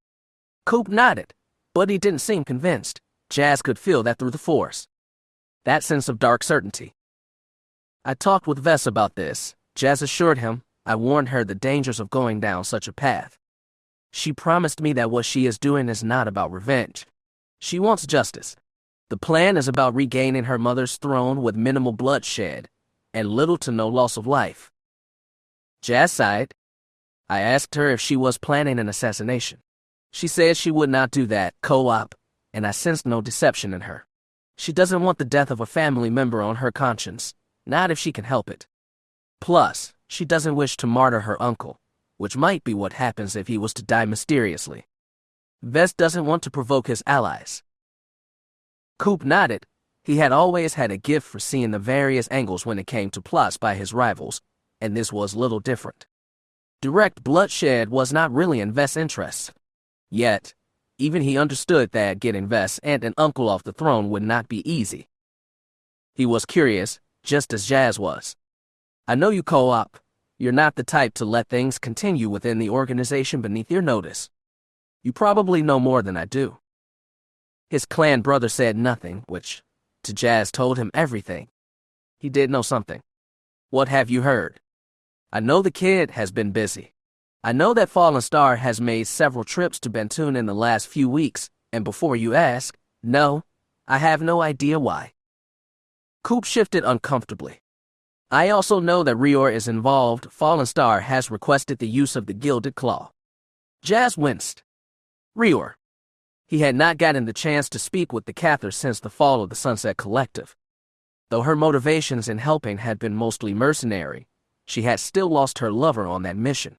Coop nodded, but he didn't seem convinced. Jas could feel that through the Force. That sense of dark certainty. I talked with Vess about this. Jas assured him. I warned her the dangers of going down such a path. She promised me that what she is doing is not about revenge. She wants justice. The plan is about regaining her mother's throne with minimal bloodshed and little to no loss of life. Jas sighed. I asked her if she was planning an assassination. She said she would not do that, co-op, and I sensed no deception in her. She doesn't want the death of a family member on her conscience, not if she can help it. Plus, she doesn't wish to martyr her uncle, which might be what happens if he was to die mysteriously. Vess doesn't want to provoke his allies. Coop nodded. He had always had a gift for seeing the various angles when it came to plots by his rivals, and this was little different. Direct bloodshed was not really in Vess' interests. Yet, even he understood that getting Vess and an uncle off the throne would not be easy. He was curious, just as Jas was. I know you co-op. You're not the type to let things continue within the organization beneath your notice. You probably know more than I do. His clan brother said nothing, which, to Jas, told him everything. He did know something. What have you heard? I know the kid has been busy. I know that Fallenstar has made several trips to Bantoon in the last few weeks, and before you ask, no, I have no idea why. Coop shifted uncomfortably. I also know that Rior is involved. Fallenstar has requested the use of the Gilded Claw. Jas winced. Rior. He had not gotten the chance to speak with the Cathar since the fall of the Sunset Collective. Though her motivations in helping had been mostly mercenary, she had still lost her lover on that mission.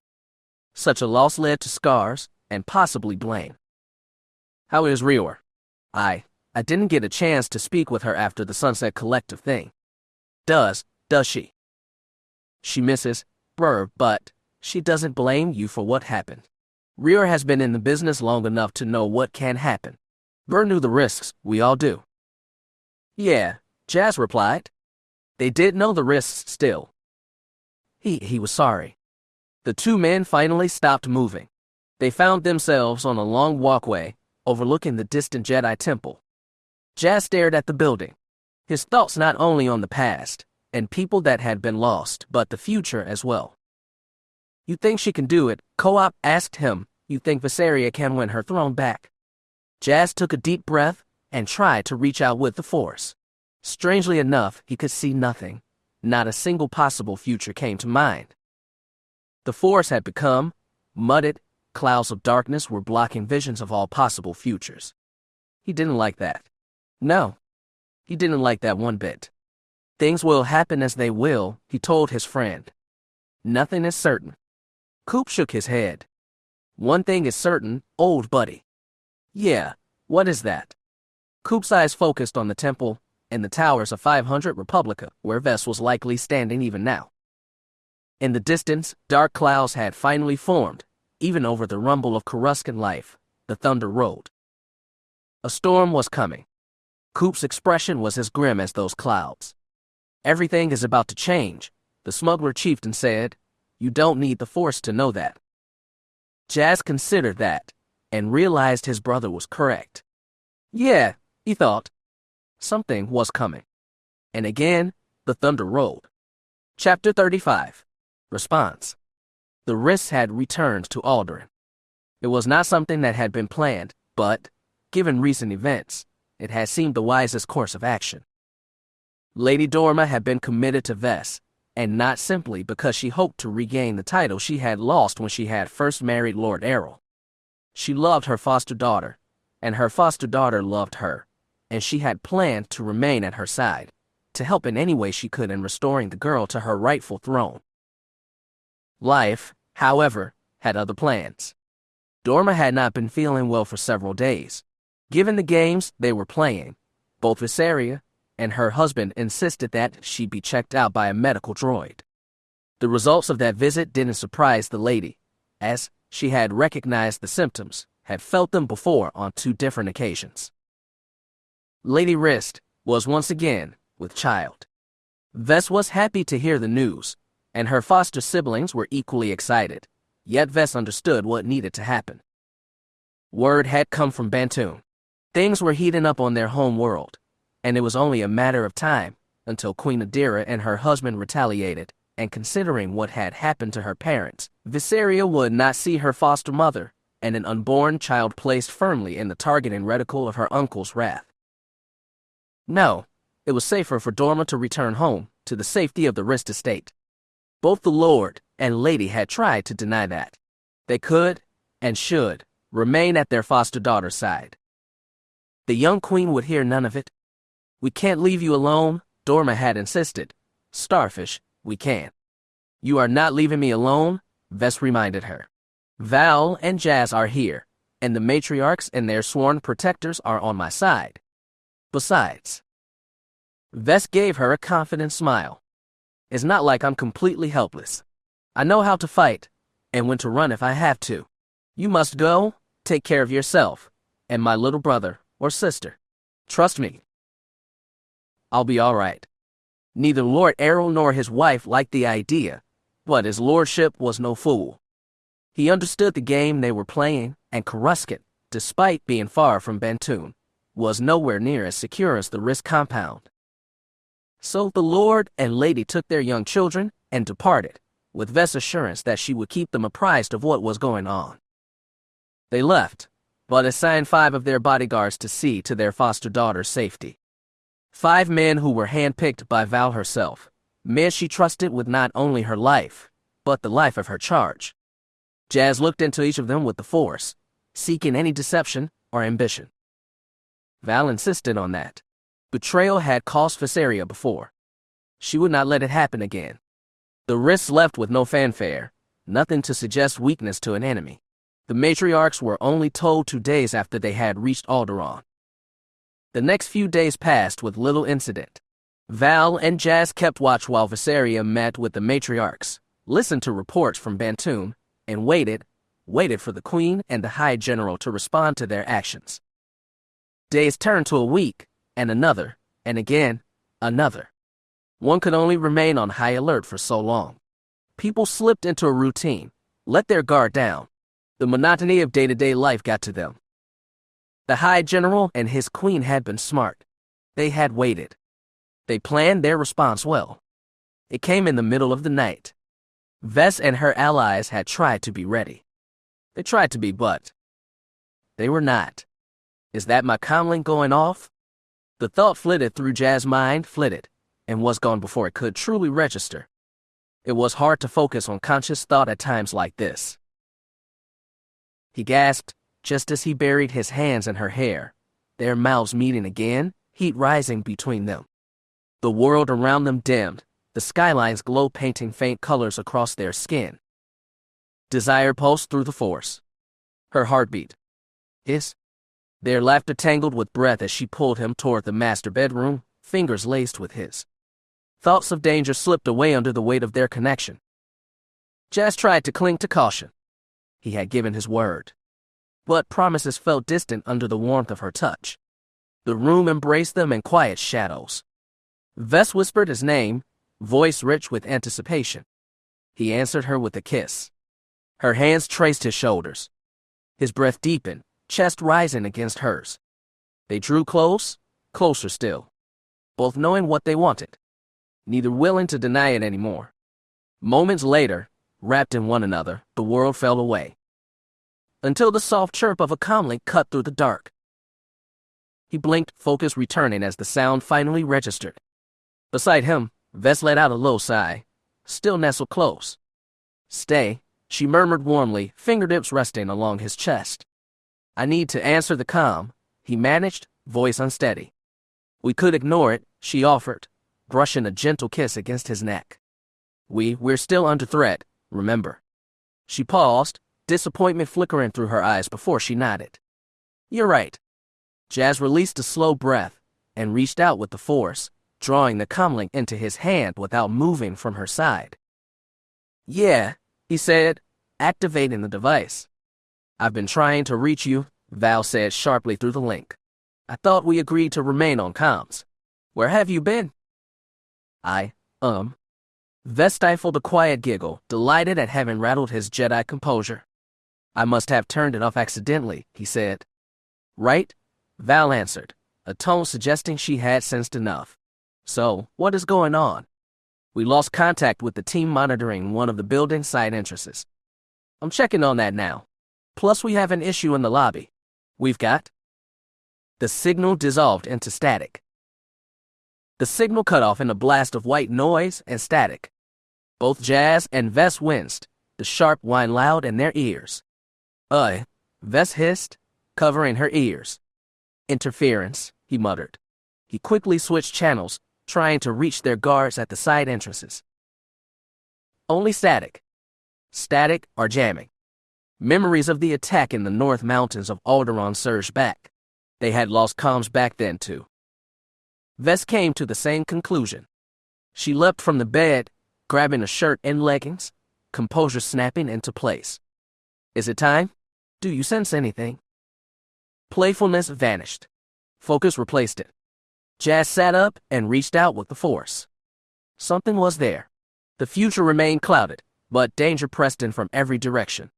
Such a loss led to scars, and possibly blame. How is Rior? I didn't get a chance to speak with her after the Sunset Collective thing. Does she? She misses, but she doesn't blame you for what happened. Rior has been in the business long enough to know what can happen. Burr knew the risks, we all do. Yeah, Jas replied. They did know the risks still. He was sorry. The two men finally stopped moving. They found themselves on a long walkway, overlooking the distant Jedi temple. Jas stared at the building, his thoughts not only on the past and people that had been lost, but the future as well. You think she can do it? Co-op asked him. You think Viseria can win her throne back? Jas took a deep breath and tried to reach out with the Force. Strangely enough, he could see nothing. Not a single possible future came to mind. The Force had become mudded. Clouds of darkness were blocking visions of all possible futures. He didn't like that. No, he didn't like that one bit. Things will happen as they will, he told his friend. Nothing is certain. Coop shook his head. One thing is certain, old buddy. Yeah, what is that? Coop's eyes focused on the temple and the towers of 500 Republica, where Vess was likely standing even now. In the distance, dark clouds had finally formed. Even over the rumble of Coruscant life, the thunder rolled. A storm was coming. Coop's expression was as grim as those clouds. Everything is about to change, the smuggler chieftain said. You don't need the Force to know that. Jas considered that, and realized his brother was correct. Yeah, he thought. Something was coming. And again, the thunder rolled. Chapter 35. Response. The risks had returned to Alderaan. It was not something that had been planned, but, given recent events, it had seemed the wisest course of action. Lady Dorma had been committed to Ves, and not simply because she hoped to regain the title she had lost when she had first married Lord Errol. She loved her foster daughter, and her foster daughter loved her, and she had planned to remain at her side, to help in any way she could in restoring the girl to her rightful throne. Life, however, had other plans. Dorma had not been feeling well for several days. Given the games they were playing, both Viseria and her husband insisted that she be checked out by a medical droid. The results of that visit didn't surprise the lady, as she had recognized the symptoms, had felt them before on 2 different occasions. Lady Rist was once again with child. Ves was happy to hear the news, and her foster siblings were equally excited, yet Ves understood what needed to happen. Word had come from Bantoon. Things were heating up on their home world, and it was only a matter of time until Queen Adira and her husband retaliated, and considering what had happened to her parents, Viseria would not see her foster mother and an unborn child placed firmly in the targeting reticle of her uncle's wrath. No, it was safer for Dorma to return home to the safety of the Rist estate. Both the Lord and Lady had tried to deny that. They could, and should, remain at their foster daughter's side. The young queen would hear none of it. "We can't leave you alone," Dorma had insisted. "Starfish, we can." "You are not leaving me alone," Ves reminded her. "Val and Jas are here, and the matriarchs and their sworn protectors are on my side. Besides," Ves gave her a confident smile, "it's not like I'm completely helpless. I know how to fight, and when to run if I have to. You must go, take care of yourself, and my little brother or sister. Trust me. I'll be all right." Neither Lord Errol nor his wife liked the idea, but his lordship was no fool. He understood the game they were playing, and Coruscant, despite being far from Bantoon, was nowhere near as secure as the Risk compound. So the Lord and Lady took their young children and departed, with Ves' assurance that she would keep them apprised of what was going on. They left, but assigned 5 of their bodyguards to see to their foster daughter's safety. 5 men who were handpicked by Val herself, men she trusted with not only her life, but the life of her charge. Jas looked into each of them with the Force, seeking any deception or ambition. Val insisted on that. Betrayal had cost Viseria before. She would not let it happen again. The Rists left with no fanfare, nothing to suggest weakness to an enemy. The matriarchs were only told 2 days after they had reached Alderaan. The next few days passed with little incident. Val and Jas kept watch while Viseria met with the matriarchs, listened to reports from Bantoon, and waited for the Queen and the High General to respond to their actions. Days turned to a week, and another, and again, another. One could only remain on high alert for so long. People slipped into a routine, let their guard down. The monotony of day-to-day life got to them. The High General and his Queen had been smart. They had waited. They planned their response well. It came in the middle of the night. Ves and her allies had tried to be ready. They tried to be, but they were not. Is that my comlink going off? The thought flitted through Jas' mind, and was gone before it could truly register. It was hard to focus on conscious thought at times like this. He gasped, just as he buried his hands in her hair, their mouths meeting again, heat rising between them. The world around them dimmed, the skylines glow painting faint colors across their skin. Desire pulsed through the Force. Her heartbeat. Their laughter tangled with breath as she pulled him toward the master bedroom, fingers laced with his. Thoughts of danger slipped away under the weight of their connection. Jas tried to cling to caution. He had given his word. But promises felt distant under the warmth of her touch. The room embraced them in quiet shadows. Ves whispered his name, voice rich with anticipation. He answered her with a kiss. Her hands traced his shoulders. His breath deepened, chest rising against hers. They drew close, closer still, both knowing what they wanted, neither willing to deny it anymore. Moments later, wrapped in one another, the world fell away, until the soft chirp of a comlink cut through the dark. He blinked, focus returning as the sound finally registered. Beside him, Vess let out a low sigh, still nestled close. "Stay," she murmured warmly, fingertips resting along his chest. "I need to answer the comm," he managed, voice unsteady. "We could ignore it," she offered, brushing a gentle kiss against his neck. We're still under threat, remember." She paused, disappointment flickering through her eyes before she nodded. "You're right." Jas released a slow breath and reached out with the force, drawing the comlink into his hand without moving from her side. "Yeah," he said, activating the device. "I've been trying to reach you," Val said sharply through the link. "I thought we agreed to remain on comms. Where have you been?" Vess stifled a quiet giggle, delighted at having rattled his Jedi composure. "I must have turned it off accidentally," he said. "Right?" Val answered, a tone suggesting she had sensed enough. "So, what is going on?" "We lost contact with the team monitoring one of the building's side entrances. I'm checking on that now. Plus, we have an issue in the lobby. We've got..." The signal dissolved into static. The signal cut off in a blast of white noise and static. Both Jas and Vess winced, the sharp whine loud in their ears. Vess hissed, covering her ears. "Interference," he muttered. He quickly switched channels, trying to reach their guards at the side entrances. Only static. Static or jamming. Memories of the attack in the North Mountains of Alderaan surged back. They had lost comms back then, too. Vess came to the same conclusion. She leapt from the bed, grabbing a shirt and leggings, composure snapping into place. "Is it time? Do you sense anything?" Playfulness vanished. Focus replaced it. Jas sat up and reached out with the force. Something was there. The future remained clouded, but danger pressed in from every direction.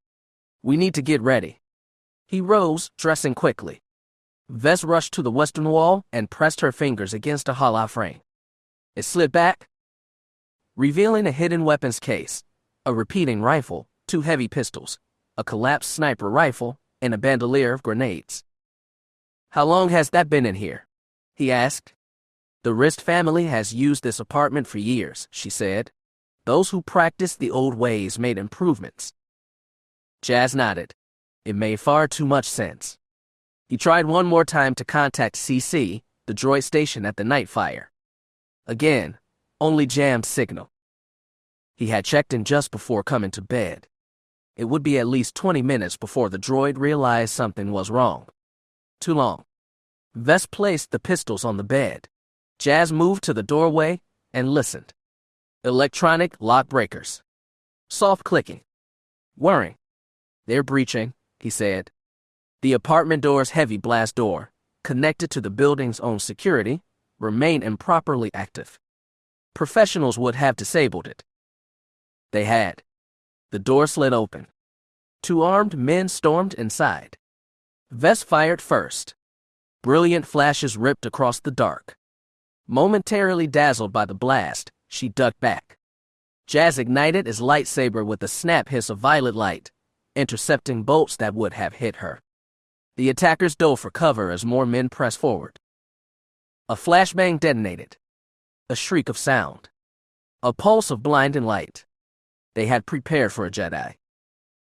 "We need to get ready." He rose, dressing quickly. Vess rushed to the western wall and pressed her fingers against a hollow frame. It slid back, revealing a hidden weapons case, a repeating rifle, 2 heavy pistols, a collapsed sniper rifle, and a bandolier of grenades. "How long has that been in here?" he asked. "The Rist family has used this apartment for years," she said. "Those who practiced the old ways made improvements." Jas nodded. It made far too much sense. He tried one more time to contact CC, the droid station at the night fire. Again, only jammed signal. He had checked in just before coming to bed. It would be at least 20 minutes before the droid realized something was wrong. Too long. Vess placed the pistols on the bed. Jas moved to the doorway and listened. Electronic lock breakers. Soft clicking. Whirring. "They're breaching," he said. The apartment door's heavy blast door, connected to the building's own security, remained improperly active. Professionals would have disabled it. They had. The door slid open. 2 armed men stormed inside. Vess fired first. Brilliant flashes ripped across the dark. Momentarily dazzled by the blast, she ducked back. Jas ignited his lightsaber with a snap hiss of violet light, intercepting bolts that would have hit her. The attackers dove for cover as more men pressed forward. A flashbang detonated. A shriek of sound. A pulse of blinding light. They had prepared for a Jedi.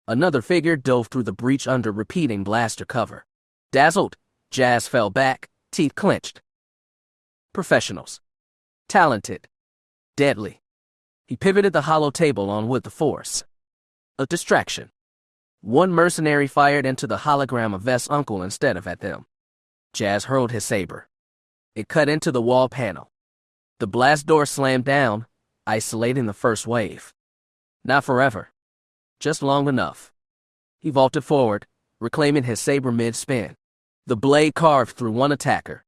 Another figure dove through the breach under repeating blaster cover. Dazzled, Jas fell back, teeth clenched. Professionals. Talented. Deadly. He pivoted the hollow table on with the force. A distraction. One mercenary fired into the hologram of Vess' uncle instead of at them. Jas hurled his saber. It cut into the wall panel. The blast door slammed down, isolating the first wave. Not forever. Just long enough. He vaulted forward, reclaiming his saber mid-spin. The blade carved through one attacker.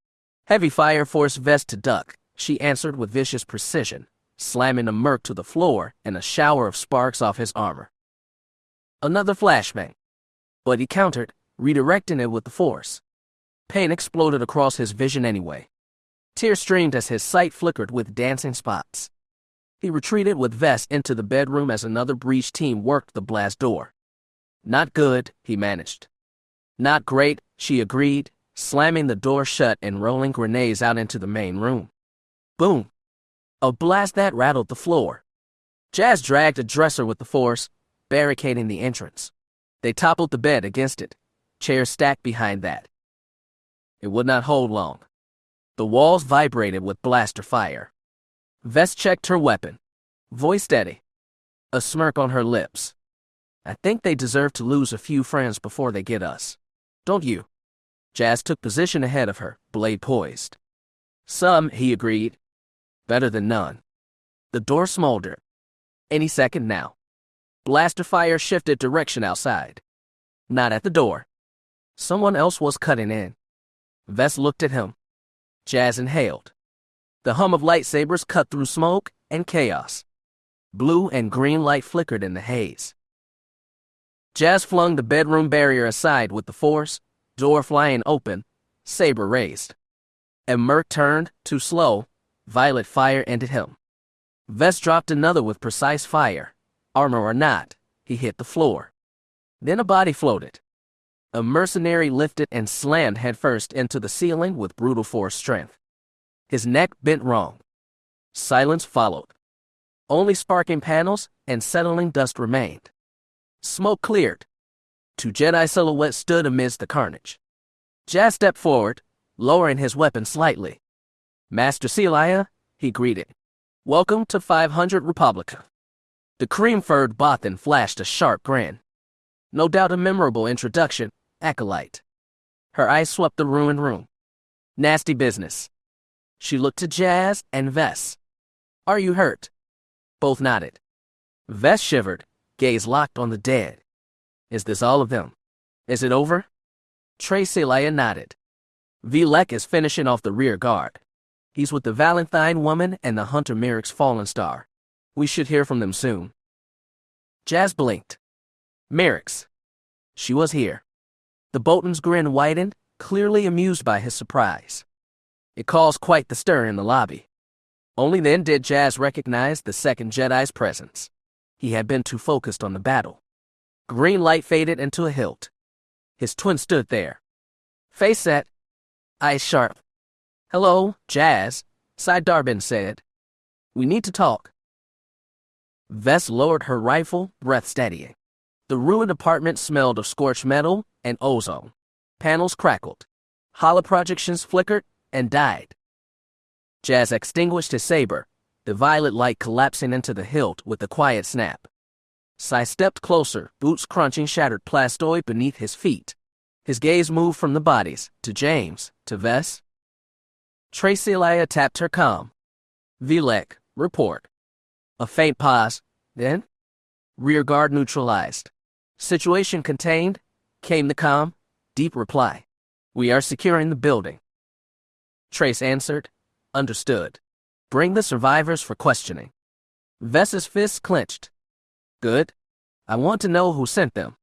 Heavy fire forced Vess to duck. She answered with vicious precision, slamming a merc to the floor and a shower of sparks off his armor. Another flashbang. But he countered, redirecting it with the force. Pain exploded across his vision anyway. Tears streamed as his sight flickered with dancing spots. He retreated with Vess into the bedroom as another breach team worked the blast door. Not good, he managed. Not great, she agreed, slamming the door shut and rolling grenades out into the main room. Boom. A blast that rattled the floor. Jas dragged a dresser with the force, barricading the entrance. They toppled the bed against it, chairs stacked behind that. It would not hold long. The walls vibrated with blaster fire. Vess checked her weapon, voice steady, a smirk on her lips. I think they deserve to lose a few friends before they get us. Don't you? Jas took position ahead of her, blade poised. Some, he agreed. Better than none. The door smoldered. Any second now. Blaster fire shifted direction outside. Not at the door. Someone else was cutting in. Vess looked at him. Jas inhaled. The hum of lightsabers cut through smoke and chaos. Blue and green light flickered in the haze. Jas flung the bedroom barrier aside with the force, door flying open, saber raised. And Merc turned, too slow, violet fire ended him. Vess dropped another with precise fire. Armor or not, he hit the floor. Then a body floated. A mercenary lifted and slammed headfirst into the ceiling with brutal force strength. His neck bent wrong. Silence followed. Only sparking panels and settling dust remained. Smoke cleared. Two Jedi silhouettes stood amidst the carnage. Jas stepped forward, lowering his weapon slightly. Master Celia, he greeted. Welcome to 500 Republica. The cream-furred Bothan flashed a sharp grin. No doubt a memorable introduction, Acolyte. Her eyes swept the ruined room. Nasty business. She looked to Jas and Vess. Are you hurt? Both nodded. Vess shivered, gaze locked on the dead. Is this all of them? Is it over? Celia nodded. Vilek is finishing off the rear guard. He's with the Valentine woman and the hunter Mirax Fallenstar. We should hear from them soon. Jas blinked. Mirax. She was here. The Bolton's grin widened, clearly amused by his surprise. It caused quite the stir in the lobby. Only then did Jas recognize the second Jedi's presence. He had been too focused on the battle. Green light faded into a hilt. His twin stood there. Face set, eyes sharp. Hello, Jas, Jas Dar Bynn said. We need to talk. Vess lowered her rifle, breath steadying. The ruined apartment smelled of scorched metal and ozone. Panels crackled. Holoprojections flickered and died. Jas extinguished his saber, the violet light collapsing into the hilt with a quiet snap. Sai stepped closer, boots crunching shattered plastoid beneath his feet. His gaze moved from the bodies, to James, to Vess. Celia tapped her comm. Vilek, report. A faint pause, then? Rear guard neutralized. Situation contained, came the comm, deep reply. We are securing the building. Trace answered, understood. Bring the survivors for questioning. Vess's fists clenched. Good. I want to know who sent them.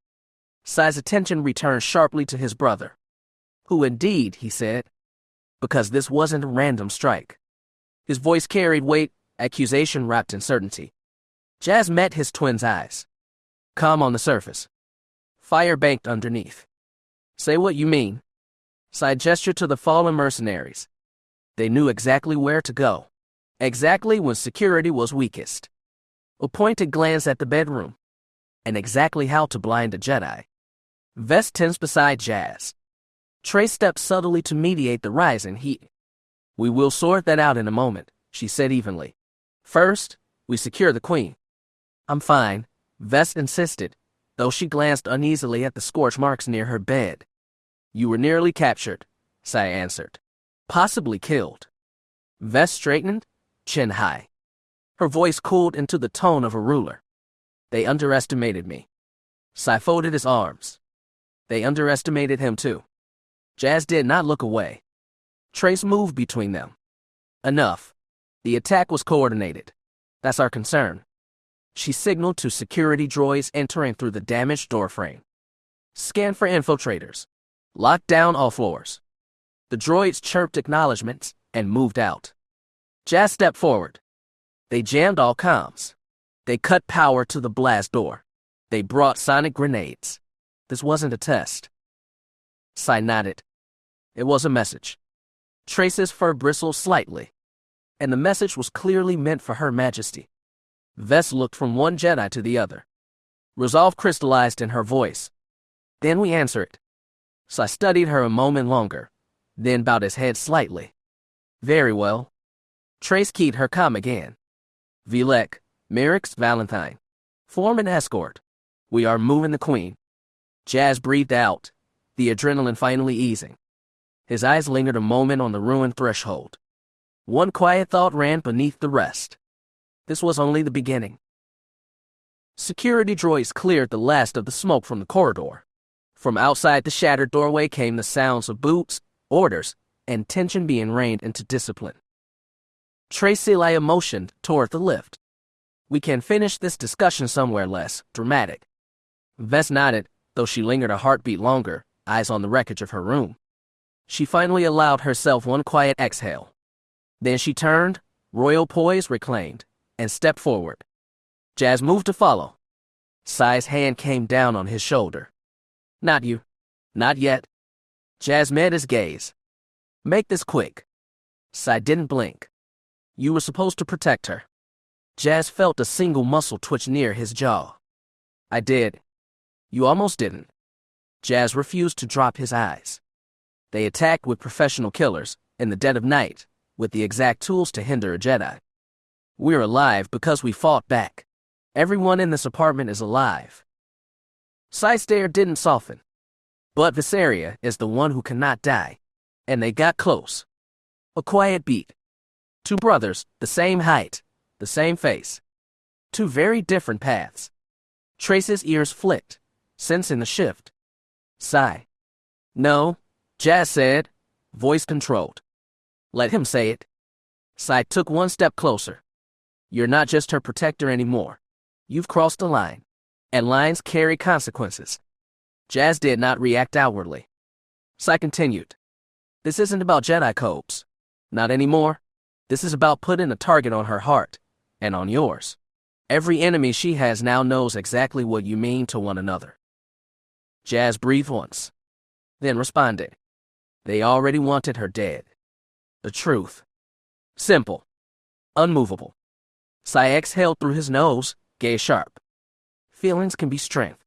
Sai's attention returned sharply to his brother. Who indeed, he said. Because this wasn't a random strike. His voice carried weight, accusation wrapped in certainty. Jas met his twin's eyes. Calm on the surface. Fire banked underneath. Say what you mean. Sai gestured to the fallen mercenaries. They knew exactly where to go. Exactly when security was weakest. A pointed glance at the bedroom. And exactly how to blind a Jedi. Vess tensed beside Jas. Trace stepped subtly to mediate the rising heat. We will sort that out in a moment, she said evenly. First, we secure the queen. I'm fine, Vess insisted, though she glanced uneasily at the scorch marks near her bed. You were nearly captured, Sai answered. Possibly killed. Vess straightened, chin high. Her voice cooled into the tone of a ruler. They underestimated me. Sai folded his arms. They underestimated him too. Jas did not look away. Trace moved between them. Enough. The attack was coordinated. That's our concern. She signaled to security droids entering through the damaged doorframe. Scan for infiltrators. Lock down all floors. The droids chirped acknowledgments and moved out. Jas stepped forward. They jammed all comms. They cut power to the blast door. They brought sonic grenades. This wasn't a test. Sai nodded. It was a message. Trace's fur bristled slightly. and the message was clearly meant for Her Majesty. Vess looked from one Jedi to the other. Resolve crystallized in her voice. Then we answer it. So I studied her a moment longer, then bowed his head slightly. Very well. Trace keyed her comm again. Vilek, Mirax Fallenstar. Form an escort. We are moving the Queen. Jas breathed out, the adrenaline finally easing. His eyes lingered a moment on the ruined threshold. One quiet thought ran beneath the rest. This was only the beginning. Security droids cleared the last of the smoke from the corridor. From outside the shattered doorway came the sounds of boots, orders, and tension being reined into discipline. Trace Celia motioned toward the lift. We can finish this discussion somewhere less dramatic. Vess nodded, though she lingered a heartbeat longer, eyes on the wreckage of her room. She finally allowed herself one quiet exhale. Then she turned, royal poise reclaimed, and stepped forward. Jas moved to follow. Sai's hand came down on his shoulder. Not you. Not yet. Jas met his gaze. Make this quick. Sai didn't blink. You were supposed to protect her. Jas felt a single muscle twitch near his jaw. I did. You almost didn't. Jas refused to drop his eyes. They attacked with professional killers, in the dead of night, with the exact tools to hinder a Jedi. We're alive because we fought back. Everyone in this apartment is alive. Sai's stare didn't soften. But Viseria is the one who cannot die. And they got close. A quiet beat. Two brothers, the same height, the same face. Two very different paths. Trace's ears flicked, sensing the shift. Sai. No, Jas said, voice controlled. Let him say it. Sai took one step closer. You're not just her protector anymore. You've crossed a line. And lines carry consequences. Jas did not react outwardly. Sai continued. This isn't about Jedi codes. Not anymore. This is about putting a target on her heart, and on yours. Every enemy she has now knows exactly what you mean to one another. Jas breathed once, then responded. They already wanted her dead. The truth. Simple. Unmovable. Sai exhaled through his nose, gaze sharp. Feelings can be strength.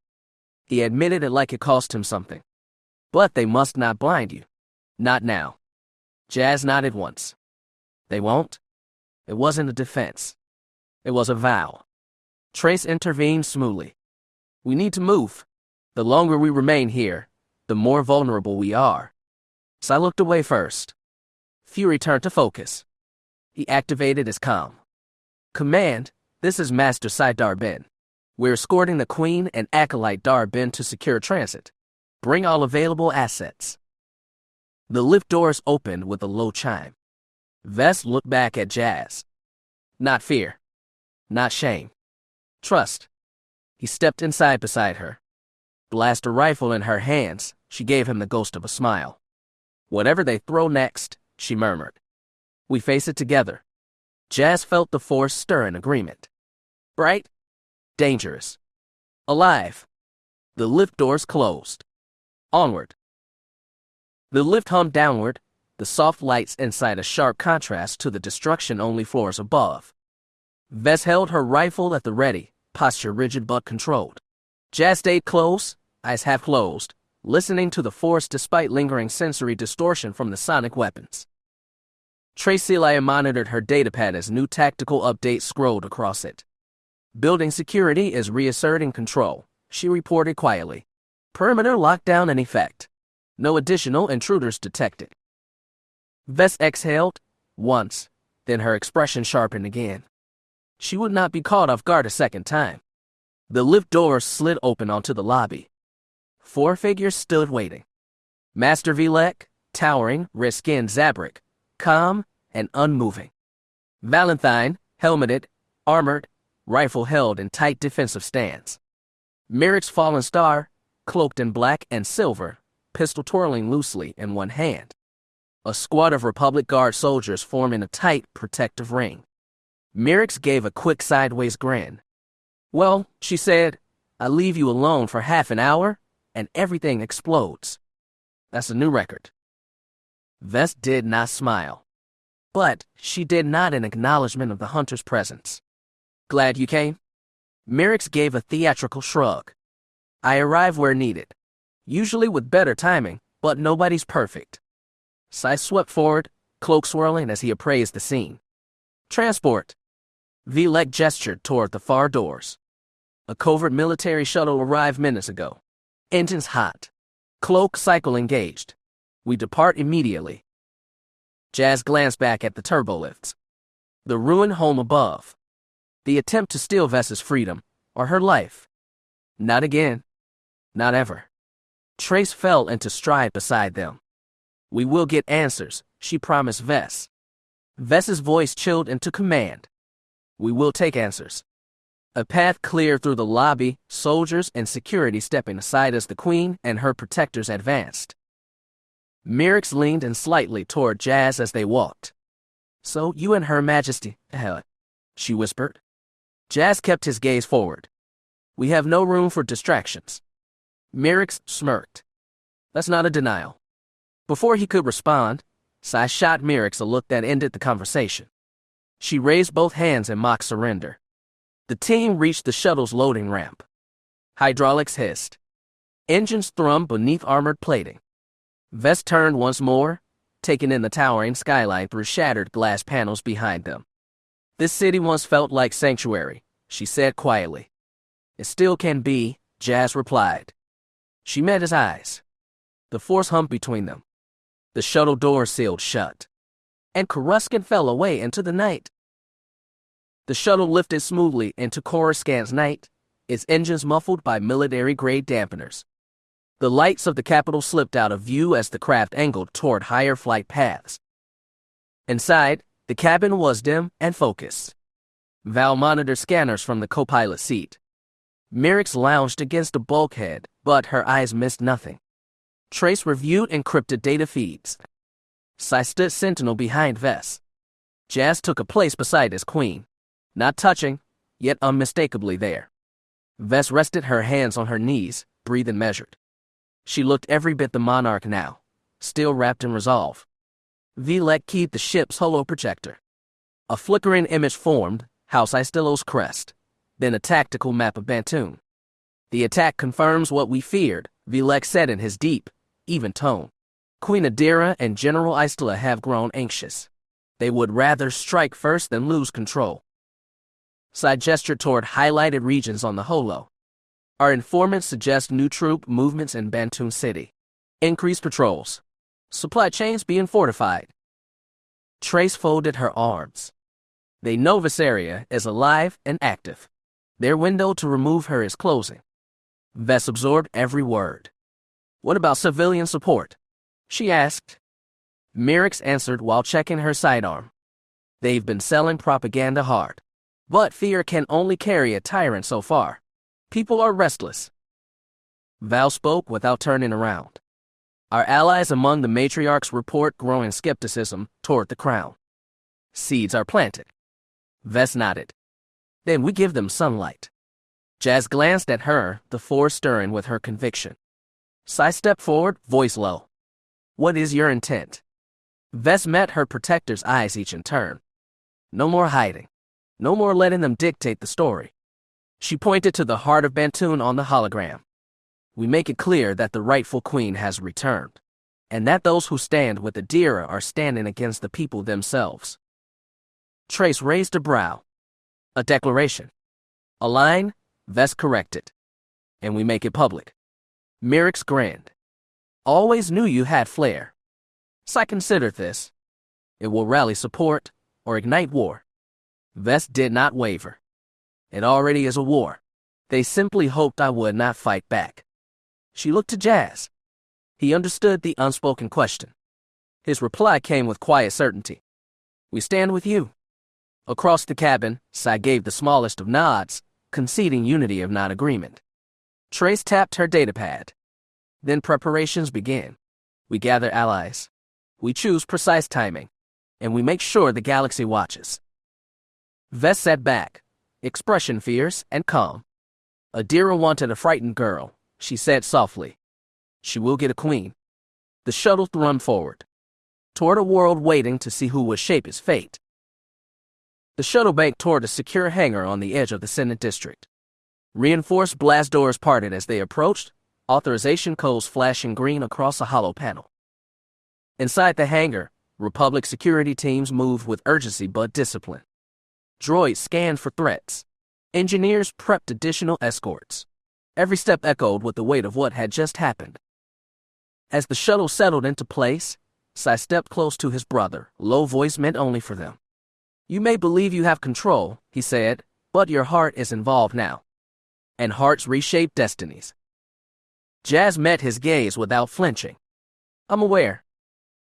He admitted it like it cost him something. But they must not blind you. Not now. Jas nodded once. They won't? It wasn't a defense. It was a vow. Trace intervened smoothly. We need to move. The longer we remain here, the more vulnerable we are. Sai looked away first. Fury turned to focus. He activated his comm. Command, this is Master Jas Dar Bynn. We're escorting the Queen and Acolyte Dar Bynn to secure transit. Bring all available assets. The lift doors opened with a low chime. Vess looked back at Jas. Not fear. Not shame. Trust. He stepped inside beside her. Blaster rifle in her hands, she gave him the ghost of a smile. Whatever they throw next, she murmured. We face it together. Jas felt the force stir in agreement. Bright. Dangerous. Alive. The lift doors closed. Onward. The lift hummed downward, the soft lights inside a sharp contrast to the destruction-only floors above. Vess held her rifle at the ready, posture rigid but controlled. Jas stayed close, eyes half closed, listening to the force despite lingering sensory distortion from the sonic weapons. Trace Celia monitored her datapad as new tactical updates scrolled across it. Building security is reasserting control, she reported quietly. Perimeter lockdown in effect. No additional intruders detected. Vess exhaled, once, then her expression sharpened again. She would not be caught off guard a second time. The lift doors slid open onto the lobby. 4 figures stood waiting. Master Vilek, towering, red-skinned Zabrak, calm and unmoving. Fallenstar, helmeted, armored, rifle held in tight defensive stance. Mirax Fallenstar, cloaked in black and silver, pistol twirling loosely in one hand. A squad of Republic Guard soldiers formed in a tight, protective ring. Mirax gave a quick sideways grin. Well, she said, I leave you alone for half an hour, and everything explodes. That's a new record. Vess did not smile. but she did not in acknowledgement of the hunter's presence. "Glad you came?" Mirax gave a theatrical shrug. "I arrive where needed, usually with better timing, but nobody's perfect." Sai swept forward, cloak swirling as he appraised the scene. "Transport." Vilek gestured toward the far doors. "A covert military shuttle arrived minutes ago. Engines hot. Cloak cycle engaged. We depart immediately." Jas glanced back at the turbolifts. The ruined home above. The attempt to steal Vess's freedom, or her life. Not again. Not ever. Trace fell into stride beside them. "We will get answers," she promised Vess. Vess's voice chilled into command. "We will take answers." A path cleared through the lobby, soldiers and security stepping aside as the Queen and her protectors advanced. Mirax leaned in slightly toward Jas as they walked. "So you and Her Majesty," she whispered. Jas kept his gaze forward. "We have no room for distractions." Mirax smirked. "That's not a denial." Before he could respond, Sai shot Mirax a look that ended the conversation. She raised both hands in mock surrender. The team reached the shuttle's loading ramp. Hydraulics hissed. Engines thrummed beneath armored plating. Vess turned once more, taking in the towering skyline through shattered glass panels behind them. "This city once felt like sanctuary," she said quietly. "It still can be," Jas replied. She met his eyes. The force hummed between them. The shuttle door sealed shut. And Coruscant fell away into the night. The shuttle lifted smoothly into Coruscant's night, its engines muffled by military-grade dampeners. The lights of the capital slipped out of view as the craft angled toward higher flight paths. Inside, the cabin was dim and focused. Val monitored scanners from the co-pilot seat. Mirax lounged against a bulkhead, but her eyes missed nothing. Trace reviewed encrypted data feeds. Sai stood sentinel behind Vess. Jas took a place beside his queen, not touching, yet unmistakably there. Vess rested her hands on her knees, breathing measured. She looked every bit the monarch now, still wrapped in resolve. Vilek keyed the ship's holo-projector. A flickering image formed, House Istilo's crest, then a tactical map of Bantoon. "The attack confirms what we feared," Vilek said in his deep, even tone. "Queen Adira and General Istila have grown anxious. They would rather strike first than lose control." Sai gestured toward highlighted regions on the holo. "Our informants suggest new troop movements in Bantoon City. Increased patrols. Supply chains being fortified." Trace folded her arms. "They know Viseria is alive and active. Their window to remove her is closing." Vess absorbed every word. "What about civilian support?" she asked. Mirax answered while checking her sidearm. "They've been selling propaganda hard. But fear can only carry a tyrant so far. People are restless." Val spoke without turning around. "Our allies among the matriarchs report growing skepticism toward the crown. Seeds are planted." Vess nodded. "Then we give them sunlight." Jas glanced at her, the force stirring with her conviction. Sai stepped forward, voice low. "What is your intent?" Vess met her protector's eyes each in turn. "No more hiding. No more letting them dictate the story." She pointed to the heart of Bantoon on the hologram. "We make it clear that the rightful queen has returned, and that those who stand with Adira are standing against the people themselves." Trace raised a brow. "A declaration." "A line," Vess corrected. "And we make it public." Mirax grinned. "Always knew you had flair." Sai considered this. "It will rally support or ignite war." Vess did not waver. "It already is a war. They simply hoped I would not fight back." She looked to Jas. He understood the unspoken question. His reply came with quiet certainty. "We stand with you." Across the cabin, Sai gave the smallest of nods, conceding unity if not agreement. Trace tapped her datapad. "Then preparations begin. We gather allies. We choose precise timing. And we make sure the galaxy watches." Vess sat back, expression fierce and calm. "Adira wanted a frightened girl," she said softly. "She will get a queen." The shuttle thrummed forward. toward a world waiting to see who would shape his fate. The shuttle banked toward a secure hangar on the edge of the Senate District. Reinforced blast doors parted as they approached, authorization codes flashing green across a hollow panel. Inside the hangar, Republic security teams moved with urgency but discipline. Droids scanned for threats. Engineers prepped additional escorts. Every step echoed with the weight of what had just happened. As the shuttle settled into place, Sai stepped close to his brother, low voice meant only for them. "You may believe you have control," he said, "but your heart is involved now. And hearts reshape destinies." Jas met his gaze without flinching. "I'm aware."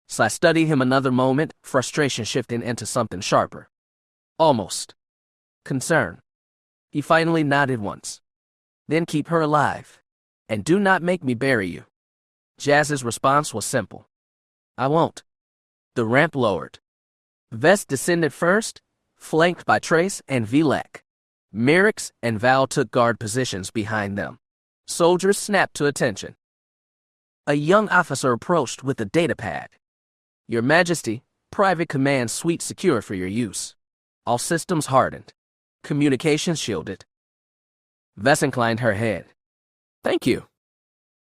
Sai studied him another moment, frustration shifting into something sharper. Almost. Concern. He finally nodded once. "Then keep her alive. And do not make me bury you." Jas's response was simple. "I won't." The ramp lowered. Vest descended first, flanked by Trace and Vilek. Mirax and Val took guard positions behind them. Soldiers snapped to attention. A young officer approached with a datapad. "Your Majesty, private command suite secure for your use. All systems hardened. Communications shielded." Vess inclined her head. "Thank you."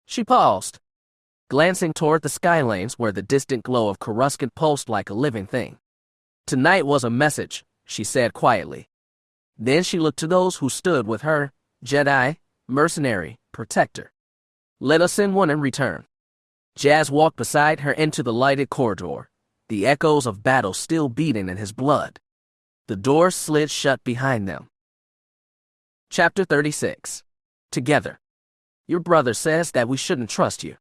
She paused, glancing toward the sky lanes where the distant glow of Coruscant pulsed like a living thing. "Tonight was a message," she said quietly. Then she looked to those who stood with her, Jedi, mercenary, protector. "Let us send one in return." Jas walked beside her into the lighted corridor, the echoes of battle still beating in his blood. The door slid shut behind them. Chapter 36. Together. "Your brother says that we shouldn't trust you."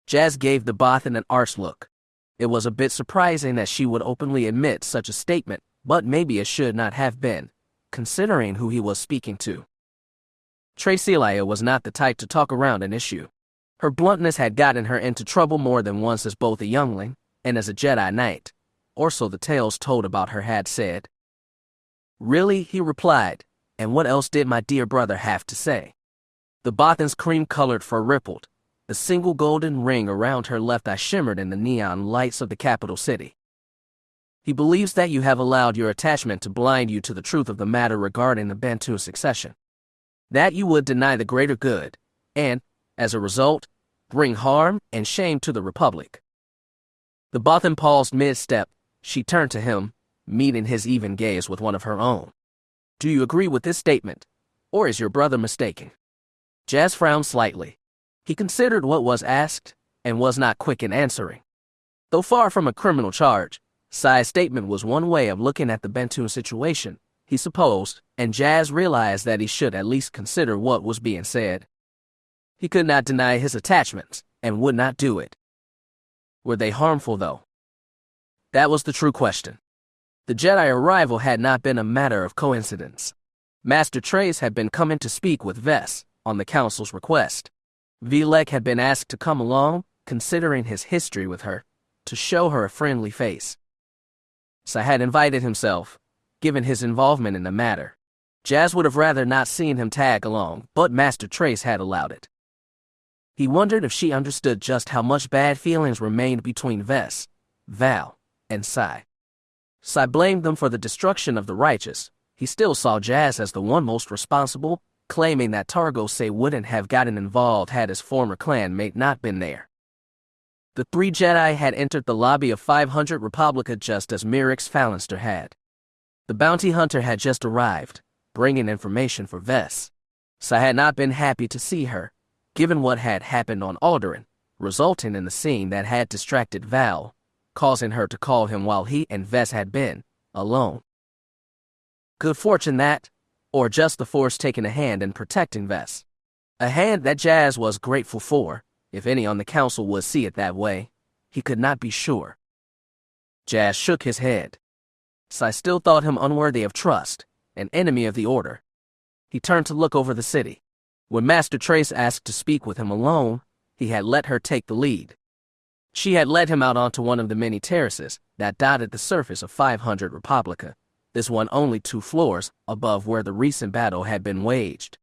Jas gave the Bothan an arch look. It was a bit surprising that she would openly admit such a statement, but maybe it should not have been, considering who he was speaking to. Tracelia was not the type to talk around an issue. Her bluntness had gotten her into trouble more than once as both a youngling and as a Jedi Knight, or so the tales told about her had said. "Really?" he replied, "and what else did my dear brother have to say?" The Bothan's cream-colored fur rippled. The single golden ring around her left eye shimmered in the neon lights of the capital city. "He believes that you have allowed your attachment to blind you to the truth of the matter regarding the Bantoon succession. That you would deny the greater good, and, as a result, bring harm and shame to the Republic." The Bothan paused mid-step. She turned to him, meeting his even gaze with one of her own. "Do you agree with this statement, or is your brother mistaken?" Jas frowned slightly. He considered what was asked, and was not quick in answering. Though far from a criminal charge, Sai's statement was one way of looking at the Bantoon situation, he supposed, and Jas realized that he should at least consider what was being said. He could not deny his attachments, and would not do it. Were they harmful, though? That was the true question. The Jedi arrival had not been a matter of coincidence. Master Trace had been coming to speak with Vess, on the Council's request. Vilek had been asked to come along, considering his history with her, to show her a friendly face. Sai had invited himself, given his involvement in the matter. Jas would have rather not seen him tag along, but Master Trace had allowed it. He wondered if she understood just how much bad feelings remained between Vess, Val, and Sai. Sai blamed them for the destruction of the righteous. He still saw Jas as the one most responsible, claiming that Targo-Say wouldn't have gotten involved had his former clanmate not been there. The three Jedi had entered the lobby of 500 Republica just as Mirax Fallenstar had. The bounty hunter had just arrived, bringing information for Vess. Sai had not been happy to see her, given what had happened on Alderaan, resulting in the scene that had distracted Val, causing her to call him while he and Vess had been alone. Good fortune that, or just the Force taking a hand in protecting Vess. A hand that Jas was grateful for, if any on the Council would see it that way. He could not be sure. Jas shook his head. Sai still thought him unworthy of trust, an enemy of the Order. He turned to look over the city. When Master Trace asked to speak with him alone, he had let her take the lead. She had led him out onto one of the many terraces that dotted the surface of 500 Republica, this one only 2 floors above where the recent battle had been waged.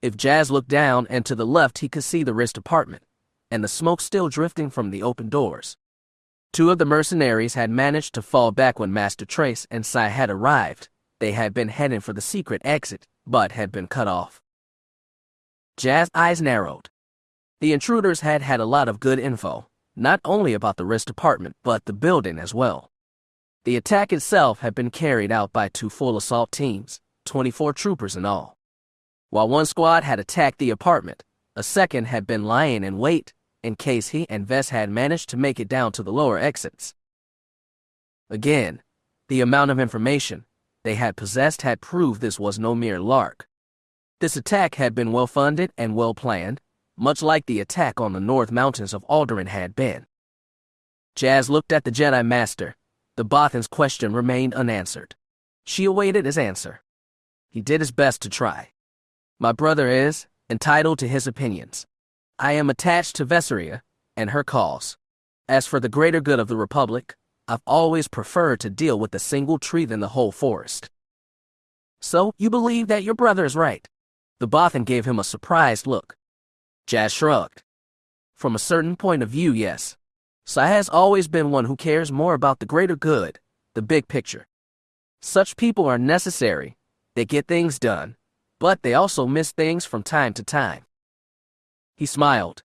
If Jas looked down and to the left, he could see the Rist apartment, and the smoke still drifting from the open doors. Two of the mercenaries had managed to fall back when Master Trace and Sai had arrived. They had been heading for the secret exit, but had been cut off. Jaz's eyes narrowed. The intruders had had a lot of good info, not only about the Risk Department, but the building as well. The attack itself had been carried out by 2 full assault teams, 24 troopers in all. While one squad had attacked the apartment, a second had been lying in wait in case he and Vess had managed to make it down to the lower exits. Again, the amount of information they had possessed had proved this was no mere lark. This attack had been well-funded and well-planned, much like the attack on the North Mountains of Alderaan had been. Jas looked at the Jedi Master. The Bothan's question remained unanswered. She awaited his answer. He did his best to try. My brother is entitled to his opinions. I am attached to Vesseria and her cause. As for the greater good of the Republic, I've always preferred to deal with a single tree than the whole forest. So, you believe that your brother is right? The Bothan gave him a surprised look. Jas shrugged. From a certain point of view, yes. Sai has always been one who cares more about the greater good, the big picture. Such people are necessary. They get things done, but they also miss things from time to time. He smiled.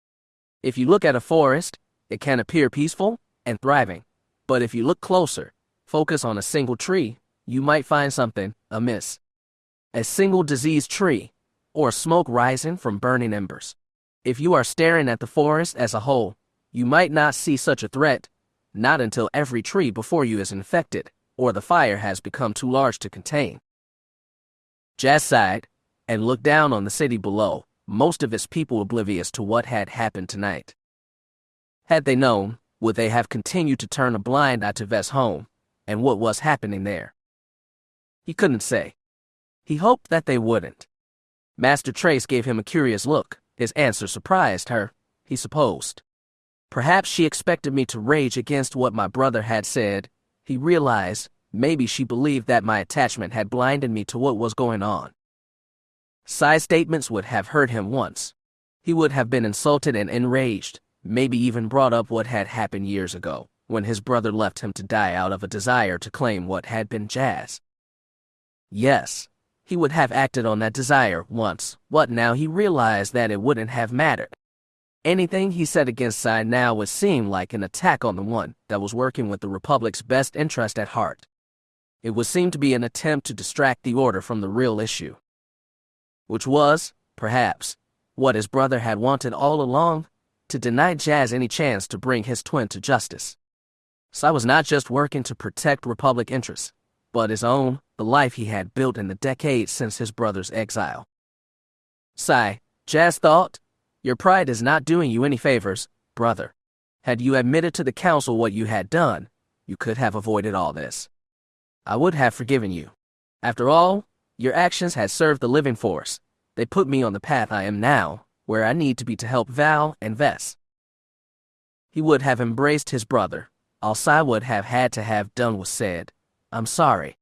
If you look at a forest, it can appear peaceful and thriving, but if you look closer, focus on a single tree, you might find something amiss. A single diseased tree, or smoke rising from burning embers. If you are staring at the forest as a whole, you might not see such a threat, not until every tree before you is infected, or the fire has become too large to contain. Jas sighed and looked down on the city below, most of its people oblivious to what had happened tonight. Had they known, would they have continued to turn a blind eye to Vess' home and what was happening there? He couldn't say. He hoped that they wouldn't. Master Trace gave him a curious look. His answer surprised her, he supposed. Perhaps she expected me to rage against what my brother had said. He realized maybe she believed that my attachment had blinded me to what was going on. Sai's statements would have hurt him once. He would have been insulted and enraged, maybe even brought up what had happened years ago, when his brother left him to die out of a desire to claim what had been Jas. Yes, he would have acted on that desire once, but now he realized that it wouldn't have mattered. Anything he said against Sai now would seem like an attack on the one that was working with the Republic's best interest at heart. It would seem to be an attempt to distract the Order from the real issue. Which was, perhaps, what his brother had wanted all along, to deny Jas any chance to bring his twin to justice. Sai was not just working to protect Republic interests, but his own, the life he had built in the decades since his brother's exile. Sai, Jas thought, your pride is not doing you any favors, brother. Had you admitted to the council what you had done, you could have avoided all this. I would have forgiven you. After all, your actions had served the living force. They put me on the path I am now, where I need to be to help Val and Vess. He would have embraced his brother. All Sai would have had to have done was said, I'm sorry.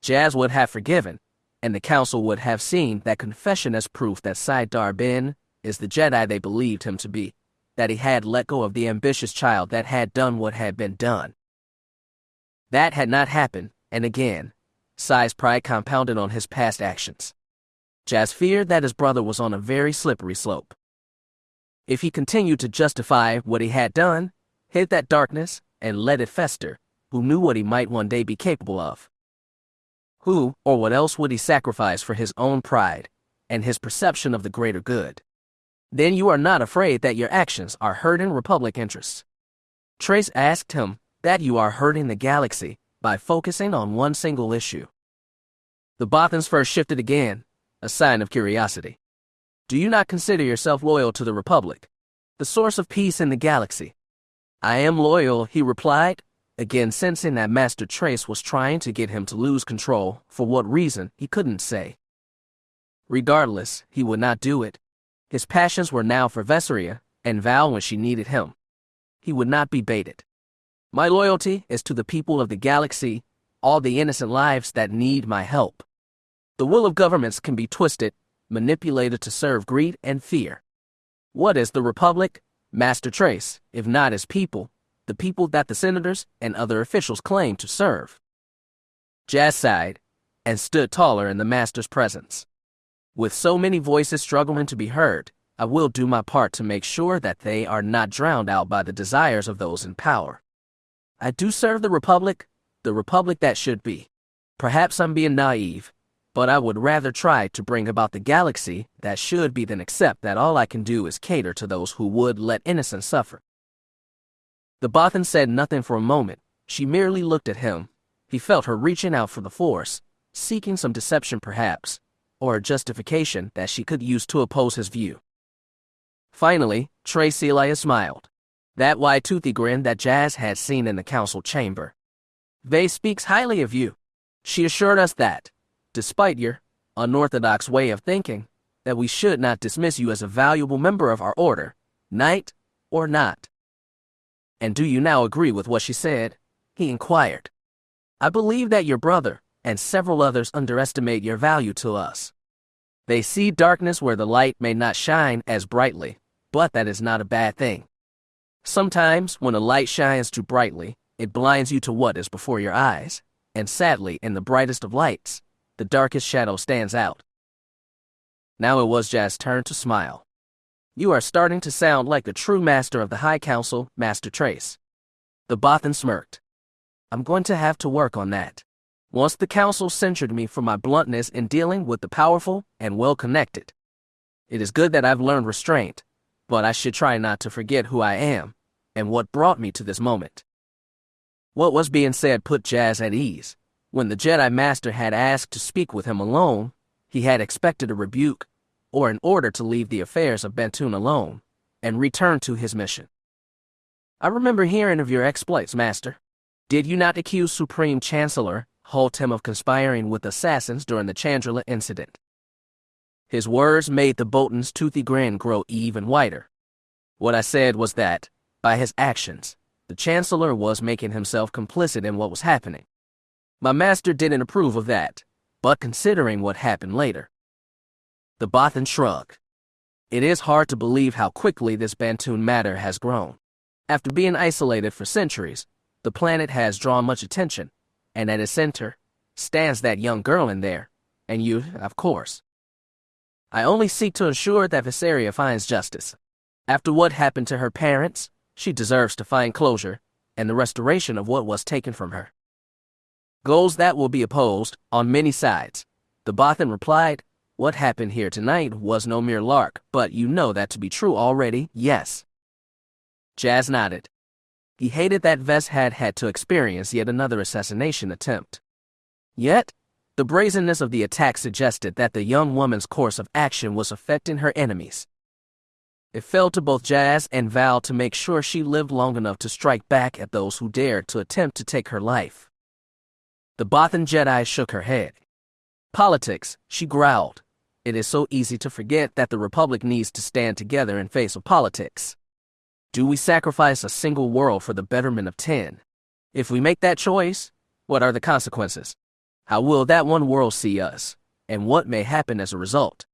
Jas would have forgiven, and the council would have seen that confession as proof that Jas Dar Bynn is the Jedi they believed him to be, that he had let go of the ambitious child that had done what had been done. That had not happened, and again, Sai's pride compounded on his past actions. Jas feared that his brother was on a very slippery slope. If he continued to justify what he had done, hid that darkness, and let it fester, who knew what he might one day be capable of? Who or what else would he sacrifice for his own pride and his perception of the greater good? Then you are not afraid that your actions are hurting Republic interests. Trace asked him that you are hurting the galaxy by focusing on one single issue. The Bothans first shifted again, a sign of curiosity. Do you not consider yourself loyal to the Republic, the source of peace in the galaxy? I am loyal, he replied, again sensing that Master Trace was trying to get him to lose control. For what reason, he couldn't say. Regardless, he would not do it. His passions were now for Vesseria and Val when she needed him. He would not be baited. My loyalty is to the people of the galaxy, all the innocent lives that need my help. The will of governments can be twisted, manipulated to serve greed and fear. What is the Republic? Master Trace, if not his people, the people that the senators and other officials claim to serve. Jas sighed and stood taller in the master's presence. With so many voices struggling to be heard, I will do my part to make sure that they are not drowned out by the desires of those in power. I do serve the Republic that should be. Perhaps I'm being naive, but I would rather try to bring about the galaxy that should be than accept that all I can do is cater to those who would let innocence suffer. The Bothan said nothing for a moment. She merely looked at him. He felt her reaching out for the Force, seeking some deception perhaps, or a justification that she could use to oppose his view. Finally, Trace Elia smiled. That wide-toothy grin that Jas had seen in the council chamber. "Vay speaks highly of you." She assured us that, despite your unorthodox way of thinking, that we should not dismiss you as a valuable member of our order, knight or not. "And do you now agree with what she said?" he inquired. "I believe that your brother and several others underestimate your value to us. They see darkness where the light may not shine as brightly, but that is not a bad thing. Sometimes, when a light shines too brightly, it blinds you to what is before your eyes, and sadly, in the brightest of lights, the darkest shadow stands out." Now it was Jas' turn to smile. "You are starting to sound like the true master of the High Council, Master Trace." The Bothan smirked. "I'm going to have to work on that. Once the Council censured me for my bluntness in dealing with the powerful and well-connected. It is good that I've learned restraint, but I should try not to forget who I am and what brought me to this moment." What was being said put Jas at ease. When the Jedi Master had asked to speak with him alone, he had expected a rebuke or an order to leave the affairs of Bantoon alone and return to his mission. "I remember hearing of your exploits, Master. Did you not accuse Supreme Chancellor Holtem of conspiring with assassins during the Chandrila incident?" His words made the Bolton's toothy grin grow even wider. "What I said was that, by his actions, the Chancellor was making himself complicit in what was happening. My master didn't approve of that, but considering what happened later." The Bothan shrugged. "It is hard to believe how quickly this Bantoon matter has grown. After being isolated for centuries, the planet has drawn much attention, and at its center stands that young girl in there, and you, of course. I only seek to ensure that Viseria finds justice. After what happened to her parents, she deserves to find closure and the restoration of what was taken from her. Goals that will be opposed on many sides." The Bothan replied, "What happened here tonight was no mere lark, but you know that to be true already, yes?" Jas nodded. He hated that Ves had had to experience yet another assassination attempt. Yet, the brazenness of the attack suggested that the young woman's course of action was affecting her enemies. It fell to both Jas and Val to make sure she lived long enough to strike back at those who dared to attempt to take her life. The Bothan Jedi shook her head. "Politics," she growled. "It is so easy to forget that the Republic needs to stand together in face of politics. Do we sacrifice a single world for the betterment of 10? If we make that choice, what are the consequences? How will that one world see us, and what may happen as a result?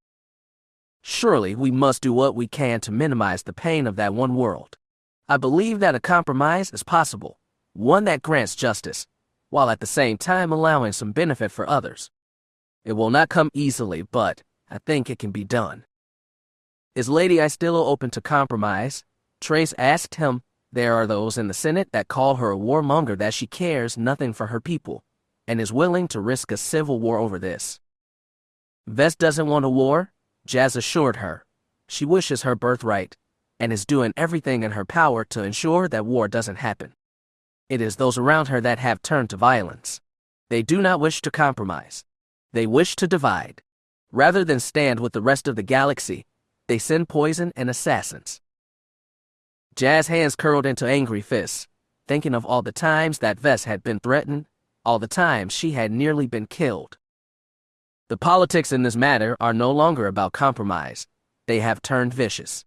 Surely we must do what we can to minimize the pain of that one world. I believe that a compromise is possible, one that grants justice, while at the same time allowing some benefit for others. It will not come easily, but I think it can be done." "Is Lady Istillo open to compromise?" Trace asked him. "There are those in the Senate that call her a warmonger, that she cares nothing for her people and is willing to risk a civil war over this." "Ves doesn't want a war," Jas assured her. "She wishes her birthright and is doing everything in her power to ensure that war doesn't happen. It is those around her that have turned to violence. They do not wish to compromise. They wish to divide. Rather than stand with the rest of the galaxy, they send poison and assassins." Jas' hands curled into angry fists, thinking of all the times that Ves had been threatened, all the times she had nearly been killed. The politics in this matter are no longer about compromise. They have turned vicious.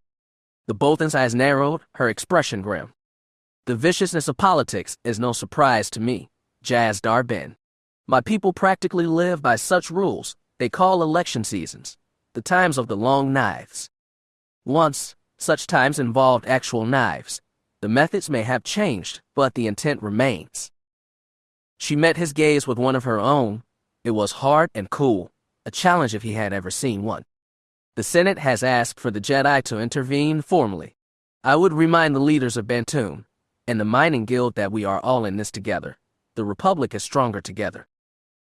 The Bothan's eyes narrowed, her expression grim. "The viciousness of politics is no surprise to me, Jas Dar Bynn. My people practically live by such rules they call election seasons, the times of the long knives. Once, such times involved actual knives, The methods may have changed, but the intent remains. She met his gaze with one of her own. It was hard and cool, a challenge if he had ever seen one. The Senate has asked for the Jedi to intervene formally. I would remind the leaders of Bantoon and the mining guild that we are all in this together. The Republic is stronger together.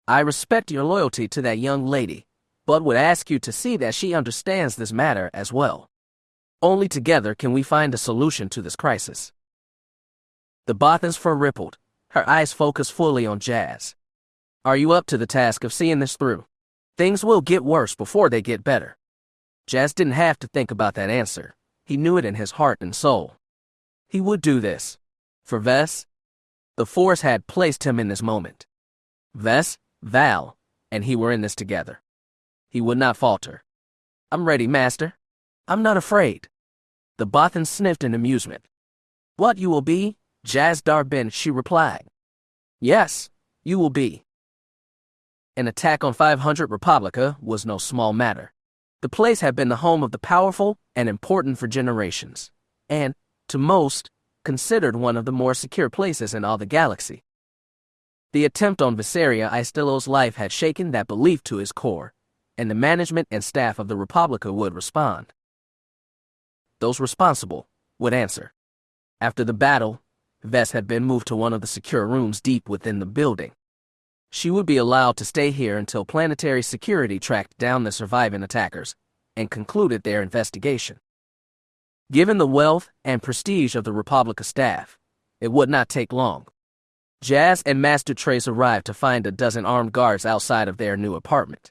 I respect your loyalty to that young lady, but would ask you to see that she understands this matter as well. Only together can we find a solution to this crisis. The Bothan's fur rippled, her eyes focused fully on Jas. Are you up to the task of seeing this through? Things will get worse before they get better. Jas didn't have to think about that answer. He knew it in his heart and soul. He would do this. For Ves, the Force had placed him in this moment. Ves, Val, and he were in this together. He would not falter. I'm ready, Master. I'm not afraid. The Bothan sniffed in amusement. What you will be, Jas Dar Bynn, she replied. Yes, you will be. An attack on 500 Republica was no small matter. The place had been the home of the powerful and important for generations, and, to most, considered one of the more secure places in all the galaxy. The attempt on Viseria Aistilo's life had shaken that belief to his core, and the management and staff of the Republica would respond. Those responsible would answer. After the battle, Ves had been moved to one of the secure rooms deep within the building. She would be allowed to stay here until planetary security tracked down the surviving attackers and concluded their investigation. Given the wealth and prestige of the Republica staff, it would not take long. Jas and Master Trace arrived to find a dozen armed guards outside of their new apartment.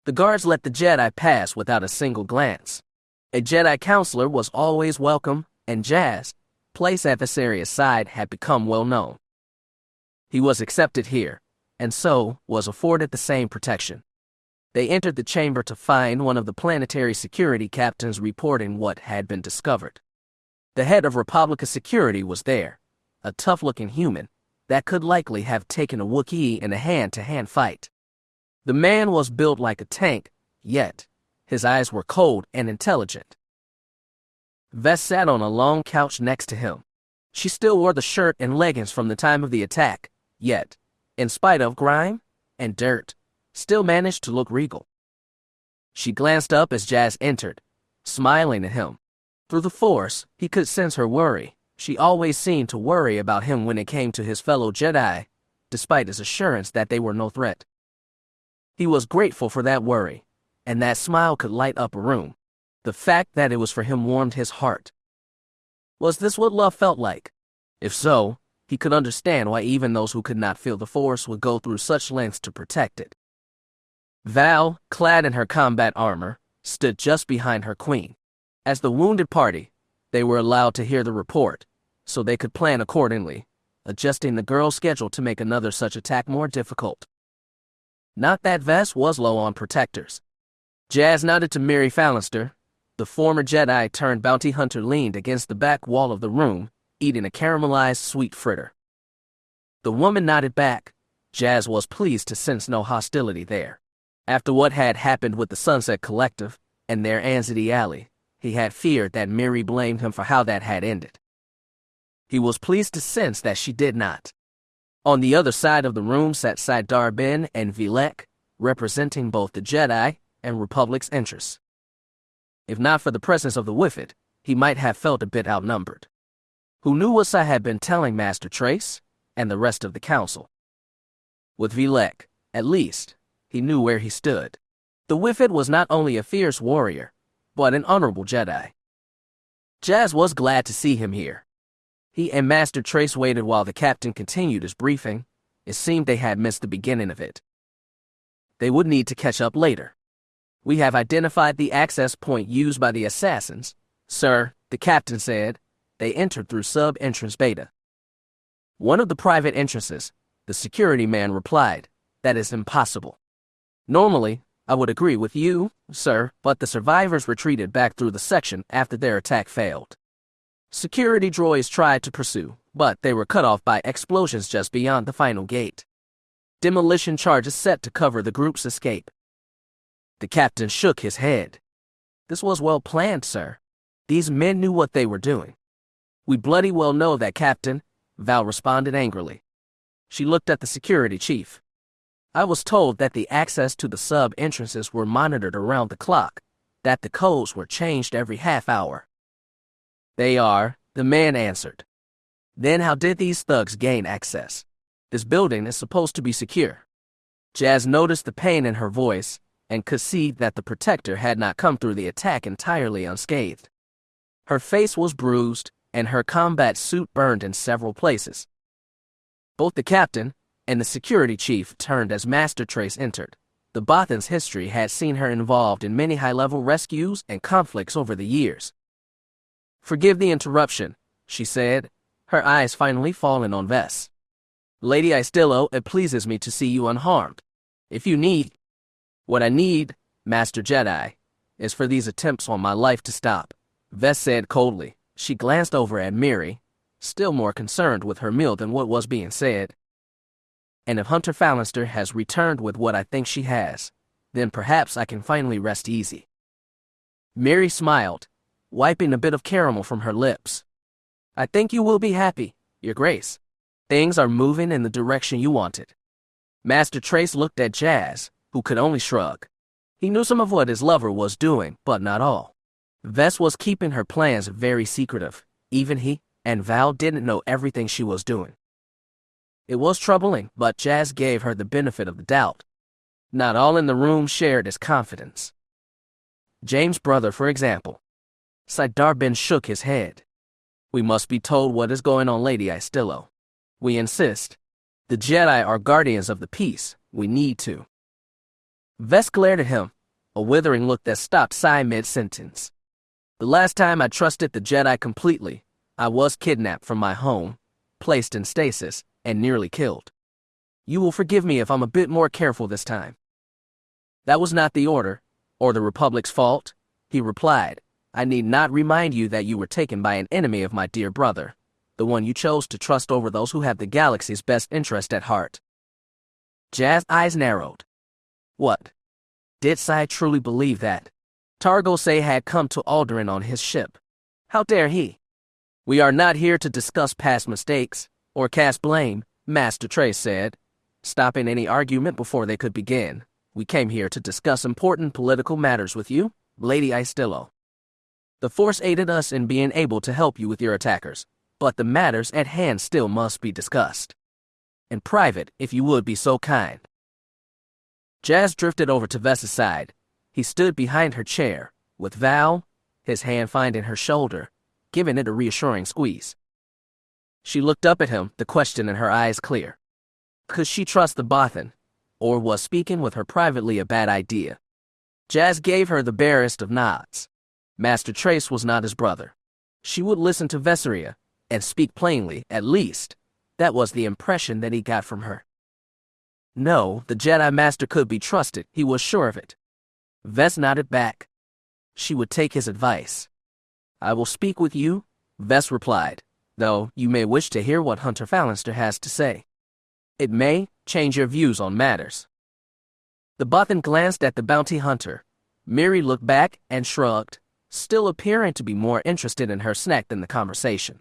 The guards let the Jedi pass without a single glance. A Jedi counselor was always welcome, and Jas, placed at Viseria's side, had become well known. He was accepted here, and so was afforded the same protection. They entered the chamber to find one of the planetary security captains reporting what had been discovered. The head of Republica security was there, a tough-looking human that could likely have taken a Wookiee in a hand-to-hand fight. The man was built like a tank, yet his eyes were cold and intelligent. Ves sat on a long couch next to him. She still wore the shirt and leggings from the time of the attack, yet, in spite of grime and dirt, still managed to look regal. She glanced up as Jas entered, smiling at him. Through the Force, he could sense her worry. She always seemed to worry about him when it came to his fellow Jedi, despite his assurance that they were no threat. He was grateful for that worry, and that smile could light up a room. The fact that it was for him warmed his heart. Was this what love felt like? If so, he could understand why even those who could not feel the Force would go through such lengths to protect it. Val, clad in her combat armor, stood just behind her queen. As the wounded party, they were allowed to hear the report, so they could plan accordingly, adjusting the girl's schedule to make another such attack more difficult. Not that Ves was low on protectors. Jas nodded to Mirax Fallenstar. The former Jedi turned bounty hunter leaned against the back wall of the room, eating a caramelized sweet fritter. The woman nodded back. Jas was pleased to sense no hostility there. After what had happened with the Sunset Collective and their Anzity Alley, he had feared that Miri blamed him for how that had ended. He was pleased to sense that she did not. On the other side of the room sat Jas Dar Bynn and Vilek, representing both the Jedi and Republic's interests. If not for the presence of the Wifid, he might have felt a bit outnumbered. Who knew what Sai had been telling Master Trace and the rest of the council? With Vilek, at least, he knew where he stood. The Wifid was not only a fierce warrior, but an honorable Jedi. Jas was glad to see him here. He and Master Trace waited while the captain continued his briefing. It seemed they had missed the beginning of it. They would need to catch up later. We have identified the access point used by the assassins. Sir, the captain said. They entered through sub-entrance beta. One of the private entrances, the security man replied. That is impossible. Normally, I would agree with you, sir, but the survivors retreated back through the section after their attack failed. Security droids tried to pursue, but they were cut off by explosions just beyond the final gate. Demolition charges set to cover the group's escape. The captain shook his head. This was well planned, sir. These men knew what they were doing. We bloody well know that, Captain, Val responded angrily. She looked at the security chief. I was told that the access to the sub-entrances were monitored around the clock, that the codes were changed every half hour. They are, the man answered. Then how did these thugs gain access? This building is supposed to be secure. Jas noticed the pain in her voice and could see that the protector had not come through the attack entirely unscathed. Her face was bruised and her combat suit burned in several places. Both the captain and the security chief turned as Master Trace entered. The Bothan's history had seen her involved in many high-level rescues and conflicts over the years. Forgive the interruption, she said, her eyes finally falling on Ves. Lady Istillo, it pleases me to see you unharmed. If you need... What I need, Master Jedi, is for these attempts on my life to stop, Ves said coldly. She glanced over at Miri, still more concerned with her meal than what was being said. And if Hunter Fallenstar has returned with what I think she has, then perhaps I can finally rest easy. Miri smiled, wiping a bit of caramel from her lips. I think you will be happy, Your Grace. Things are moving in the direction you wanted. Master Trace looked at Jas, who could only shrug. He knew some of what his lover was doing, but not all. Ves was keeping her plans very secretive. Even he and Val didn't know everything she was doing. It was troubling, but Jas gave her the benefit of the doubt. Not all in the room shared his confidence. James' brother, for example. Jas Dar Bynn shook his head. We must be told what is going on, Lady Istillo. We insist. The Jedi are guardians of the peace. We need to. Ves glared at him, a withering look that stopped Sai mid-sentence. The last time I trusted the Jedi completely, I was kidnapped from my home, placed in stasis, and nearly killed. You will forgive me if I'm a bit more careful this time. That was not the Order, or the Republic's fault, he replied. I need not remind you that you were taken by an enemy of my dear brother, the one you chose to trust over those who have the galaxy's best interest at heart. Jas' eyes narrowed. What? Did Sai truly believe that? Targosay had come to Alderaan on his ship. How dare he? We are not here to discuss past mistakes, or cast blame, Master Trace said, stopping any argument before they could begin. We came here to discuss important political matters with you, Lady Istillo. The Force aided us in being able to help you with your attackers, but the matters at hand still must be discussed. In private, if you would be so kind. Jas drifted over to Ves's side. He stood behind her chair, with Val, his hand finding her shoulder, giving it a reassuring squeeze. She looked up at him, the question in her eyes clear. Could she trust the Bothan, or was speaking with her privately a bad idea? Jas gave her the barest of nods. Master Trace was not his brother. She would listen to Vesseria, and speak plainly, at least. That was the impression that he got from her. No, the Jedi Master could be trusted, he was sure of it. Ves nodded back. She would take his advice. I will speak with you, Ves replied, though you may wish to hear what Hunter Fallenstar has to say. It may change your views on matters. The Bothan glanced at the bounty hunter. Miri looked back and shrugged, still appearing to be more interested in her snack than the conversation.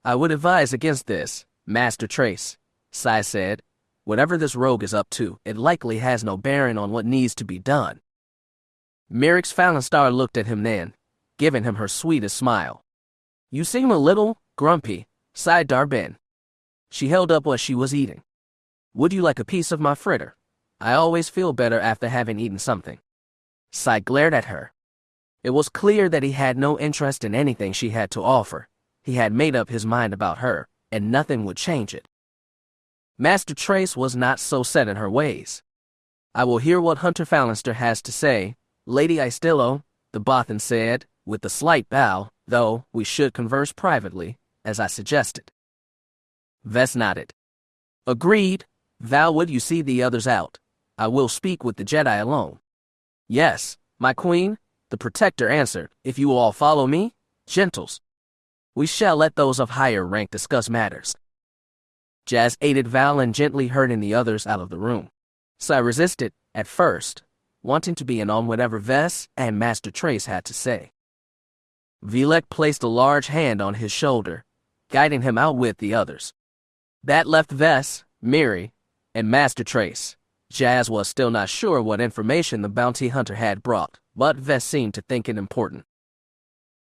I would advise against this, Master Trace, Sai said. Whatever this rogue is up to, it likely has no bearing on what needs to be done. Mirax Fallenstar looked at him then, giving him her sweetest smile. You seem a little grumpy, Jas Dar Bynn. She held up what she was eating. Would you like a piece of my fritter? I always feel better after having eaten something. Sai glared at her. It was clear that he had no interest in anything she had to offer. He had made up his mind about her, and nothing would change it. Master Trace was not so set in her ways. I will hear what Hunter Fallenstar has to say, Lady Istillo, the Bothan said, with a slight bow, though we should converse privately, as I suggested. Ves nodded. Agreed. Val, would you see the others out? I will speak with the Jedi alone. Yes, my queen, the Protector answered. If you will all follow me, gentles. We shall let those of higher rank discuss matters. Jas aided Val in gently herding the others out of the room. Sai resisted, at first, wanting to be in on whatever Ves and Master Trace had to say. Vilek placed a large hand on his shoulder, guiding him out with the others. That left Ves, Miri, and Master Trace. Jas was still not sure what information the bounty hunter had brought, but Ves seemed to think it important.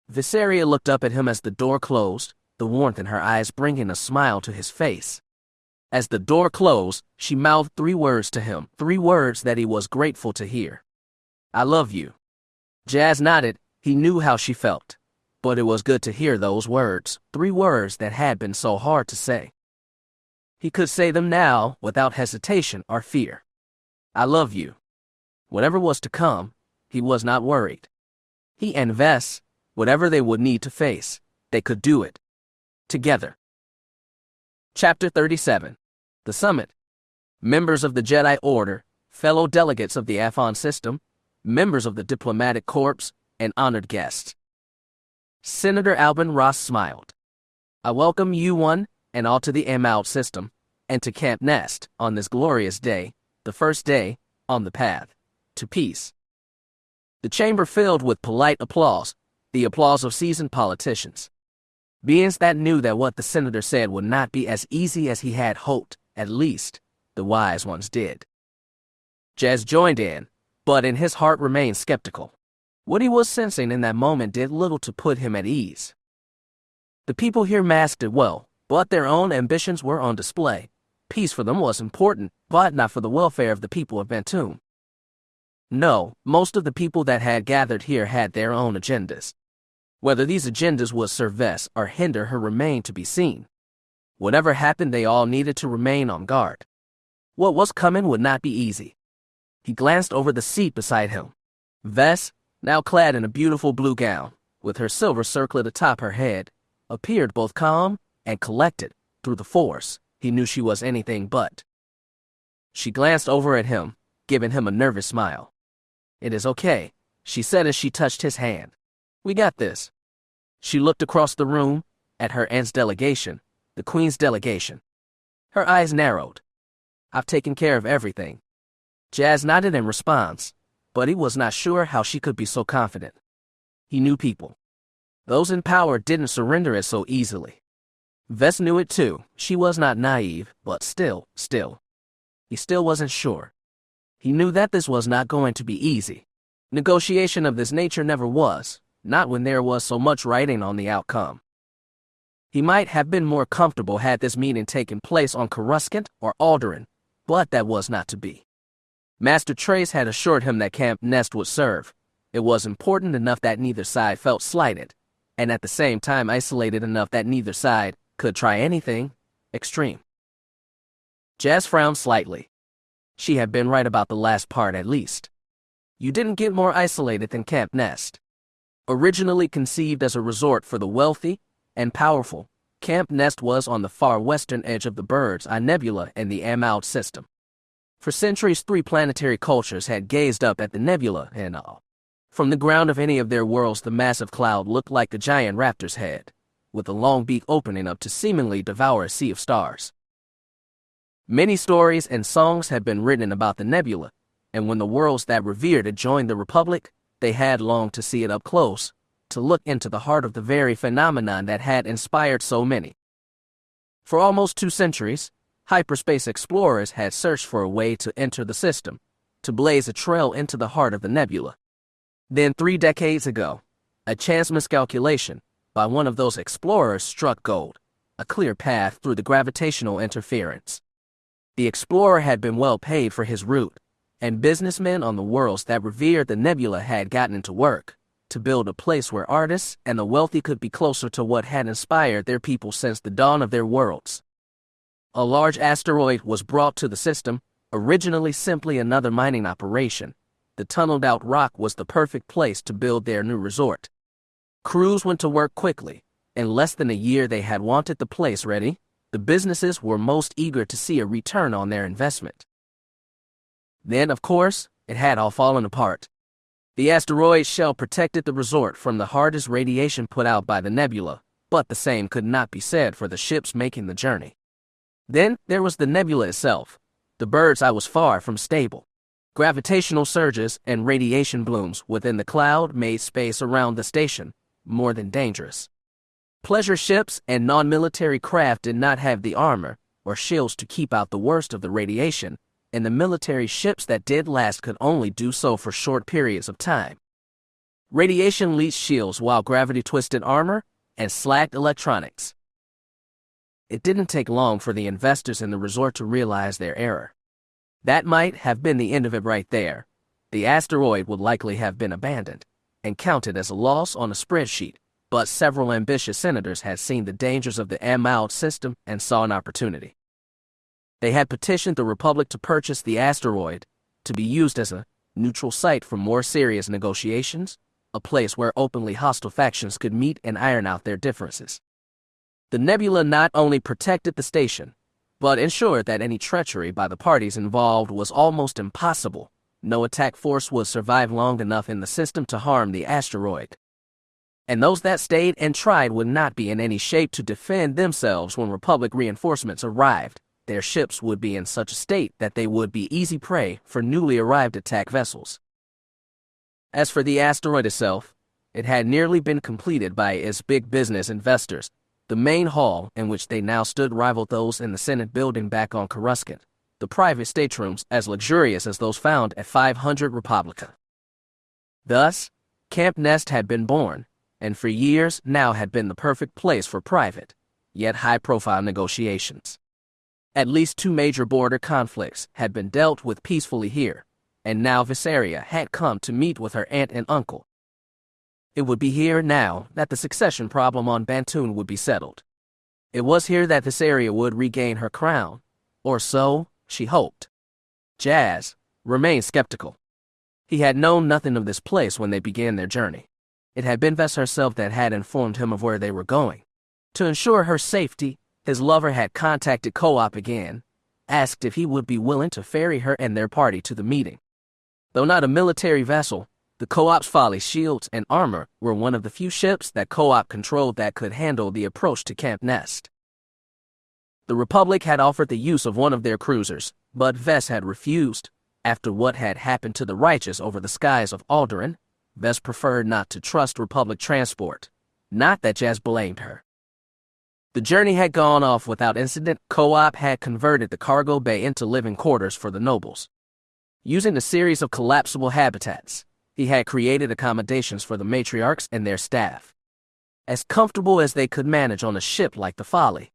Viseria looked up at him as the door closed, the warmth in her eyes bringing a smile to his face. As the door closed, she mouthed 3 words to him, 3 words that he was grateful to hear. "I love you." Jas nodded. He knew how she felt. But it was good to hear those words, 3 words that had been so hard to say. He could say them now without hesitation or fear. "I love you." Whatever was to come, he was not worried. He and Ves, whatever they would need to face, they could do it. Together. Chapter 37. The Summit. Members of the Jedi Order, fellow delegates of the Afon system, members of the Diplomatic Corps, and honored guests. Senator Albin Ross smiled. "I welcome you one and all to the Out system, and to Camp Nest on this glorious day, the first day on the path to peace." The chamber filled with polite applause, the applause of seasoned politicians. Beings that knew that what the senator said would not be as easy as he had hoped, at least the wise ones did. Jas joined in, but in his heart remained skeptical. What he was sensing in that moment did little to put him at ease. The people here masked it well, but their own ambitions were on display. Peace for them was important, but not for the welfare of the people of Bantoon. No, most of the people that had gathered here had their own agendas. Whether these agendas would serve Ves or hinder her remained to be seen. Whatever happened, they all needed to remain on guard. What was coming would not be easy. He glanced over the seat beside him. Ves, now clad in a beautiful blue gown, with her silver circlet atop her head, appeared both calm and collected. Through the Force, he knew she was anything but. She glanced over at him, giving him a nervous smile. "It is okay," she said as she touched his hand. "We got this." She looked across the room, at her aunt's delegation, the Queen's delegation. Her eyes narrowed. "I've taken care of everything." Jas nodded in response, but he was not sure how she could be so confident. He knew people. Those in power didn't surrender it so easily. Ves knew it too. She was not naive, but still. He still wasn't sure. He knew that this was not going to be easy. Negotiation of this nature never was, not when there was so much writing on the outcome. He might have been more comfortable had this meeting taken place on Coruscant or Alderaan, but that was not to be. Master Trace had assured him that Camp Nest would serve. It was important enough that neither side felt slighted, and at the same time isolated enough that neither side could try anything extreme. Jas frowned slightly. She had been right about the last part at least. You didn't get more isolated than Camp Nest. Originally conceived as a resort for the wealthy and powerful, Camp Nest was on the far western edge of the Bird's Eye Nebula in the Out system. For centuries, 3 planetary cultures had gazed up at the nebula and all. From the ground of any of their worlds, the massive cloud looked like a giant raptor's head, with a long beak opening up to seemingly devour a sea of stars. Many stories and songs had been written about the nebula, and when the worlds that revered it joined the Republic, they had longed to see it up close, to look into the heart of the very phenomenon that had inspired so many. For almost 2 centuries, hyperspace explorers had searched for a way to enter the system, to blaze a trail into the heart of the nebula. Then 3 decades ago, a chance miscalculation by one of those explorers struck gold, a clear path through the gravitational interference. The explorer had been well paid for his route, and businessmen on the worlds that revered the nebula had gotten to work to build a place where artists and the wealthy could be closer to what had inspired their people since the dawn of their worlds. A large asteroid was brought to the system, originally simply another mining operation. The tunneled-out rock was the perfect place to build their new resort. Crews went to work quickly. In less than a year they had wanted the place ready. The businesses were most eager to see a return on their investment. Then, of course, it had all fallen apart. The asteroid shell protected the resort from the hardest radiation put out by the nebula, but the same could not be said for the ships making the journey. Then there was the nebula itself. The Bird's Eye was far from stable. Gravitational surges and radiation blooms within the cloud made space around the station, more than dangerous. Pleasure ships and non-military craft did not have the armor or shields to keep out the worst of the radiation, and the military ships that did last could only do so for short periods of time. Radiation leached shields while gravity twisted armor and slacked electronics. It didn't take long for the investors in the resort to realize their error. That might have been the end of it right there. The asteroid would likely have been abandoned and counted as a loss on a spreadsheet, but several ambitious senators had seen the dangers of the unmanned system and saw an opportunity. They had petitioned the Republic to purchase the asteroid to be used as a neutral site for more serious negotiations, a place where openly hostile factions could meet and iron out their differences. The nebula not only protected the station, but ensured that any treachery by the parties involved was almost impossible. No attack force would survive long enough in the system to harm the asteroid. And those that stayed and tried would not be in any shape to defend themselves when Republic reinforcements arrived. Their ships would be in such a state that they would be easy prey for newly arrived attack vessels. As for the asteroid itself, it had nearly been completed by its big business investors. The main hall in which they now stood rivaled those in the Senate building back on Coruscant, the private staterooms as luxurious as those found at 500 Republica. Thus, Camp Nest had been born, and for years now had been the perfect place for private, yet high-profile negotiations. At least 2 major border conflicts had been dealt with peacefully here, and now Viseria had come to meet with her aunt and uncle. It would be here now that the succession problem on Bantoon would be settled. It was here that Viseria would regain her crown, or so she hoped. Jas remained skeptical. He had known nothing of this place when they began their journey. It had been Ves herself that had informed him of where they were going. To ensure her safety, his lover had contacted Co-op again, asked if he would be willing to ferry her and their party to the meeting. Though not a military vessel, the Co-op's folly shields and armor were one of the few ships that Co-op controlled that could handle the approach to Camp Nest. The Republic had offered the use of one of their cruisers, but Ves had refused. After what had happened to the righteous over the skies of Alderaan, Ves preferred not to trust Republic transport. Not that Jas blamed her. The journey had gone off without incident. Co-op had converted the cargo bay into living quarters for the nobles. Using a series of collapsible habitats, he had created accommodations for the matriarchs and their staff, as comfortable as they could manage on a ship like the Folly.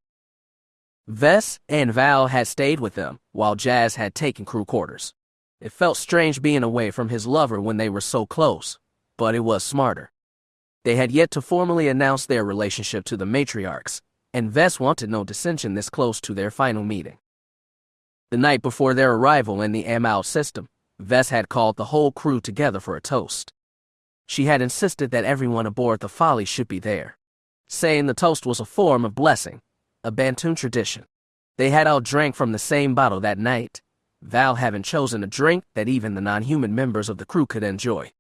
Ves and Val had stayed with them, while Jas had taken crew quarters. It felt strange being away from his lover when they were so close, but it was smarter. They had yet to formally announce their relationship to the matriarchs, and Ves wanted no dissension this close to their final meeting. The night before their arrival in the Amal system, Ves had called the whole crew together for a toast. She had insisted that everyone aboard the Folly should be there, saying the toast was a form of blessing, a Bantoon tradition. They had all drank from the same bottle that night, Val having chosen a drink that even the non-human members of the crew could enjoy.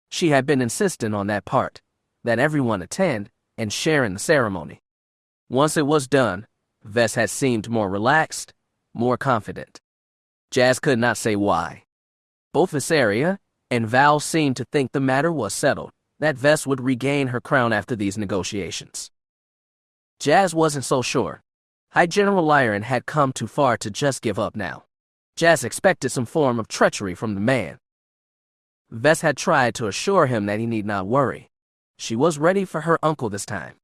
She had been insistent on that part, that everyone attend and share in the ceremony. Once it was done, Ves had seemed more relaxed, more confident. Jas could not say why. Both Viseria and Val seemed to think the matter was settled, that Ves would regain her crown after these negotiations. Jas wasn't so sure. High General Lyron had come too far to just give up now. Jas expected some form of treachery from the man. Ves had tried to assure him that he need not worry. She was ready for her uncle this time.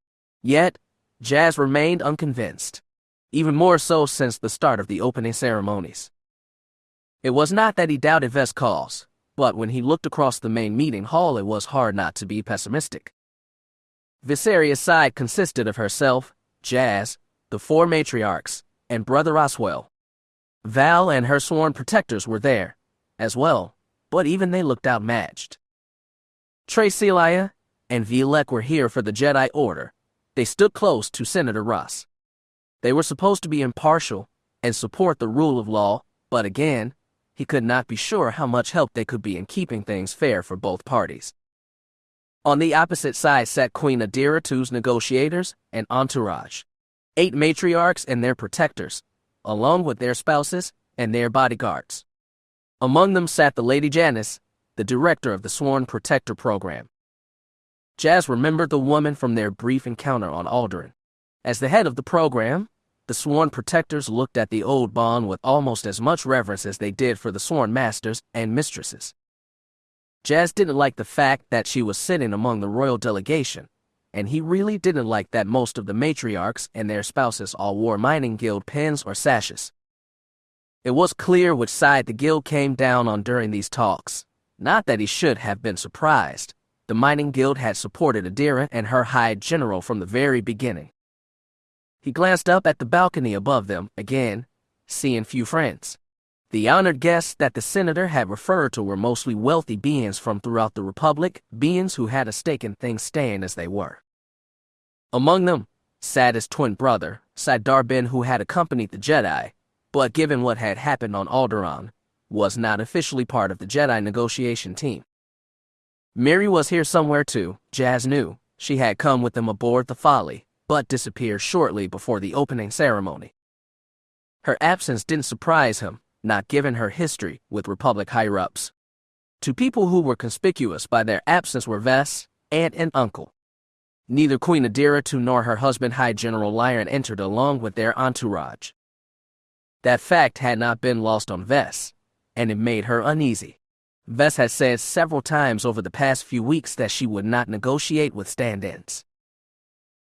Yet, Jas remained unconvinced, even more so since the start of the opening ceremonies. It was not that he doubted Ves' cause, but when he looked across the main meeting hall it was hard not to be pessimistic. Viseria's side consisted of herself, Jas, the 4 matriarchs, and Brother Oswell. Val and her sworn protectors were there, as well, but even they looked outmatched. Tracelia and Violek were here for the Jedi Order. They stood close to Senator Ross. They were supposed to be impartial and support the rule of law, but again, he could not be sure how much help they could be in keeping things fair for both parties. On the opposite side sat Queen Adira II's negotiators and entourage, 8 matriarchs and their protectors, along with their spouses and their bodyguards. Among them sat the Lady Janice, the director of the Sworn Protector Program. Jas remembered the woman from their brief encounter on Alderaan. As the head of the program, the sworn protectors looked at the old bond with almost as much reverence as they did for the sworn masters and mistresses. Jas didn't like the fact that she was sitting among the royal delegation, and he really didn't like that most of the matriarchs and their spouses all wore mining guild pins or sashes. It was clear which side the guild came down on during these talks. Not that he should have been surprised. The mining guild had supported Adira and her high general from the very beginning. He glanced up at the balcony above them again, seeing few friends. The honored guests that the senator had referred to were mostly wealthy beings from throughout the Republic, beings who had a stake in things staying as they were. Among them sat his twin brother, Jas Dar Bynn, who had accompanied the Jedi, but given what had happened on Alderaan, was not officially part of the Jedi negotiation team. Miri was here somewhere too, Jas knew. She had come with them aboard the Folly, but disappeared shortly before the opening ceremony. Her absence didn't surprise him, not given her history with Republic higher-ups. Two people who were conspicuous by their absence were Ves, aunt and uncle. Neither Queen Adira II nor her husband High General Lyron entered along with their entourage. That fact had not been lost on Ves, and it made her uneasy. Ves had said several times over the past few weeks that she would not negotiate with stand-ins.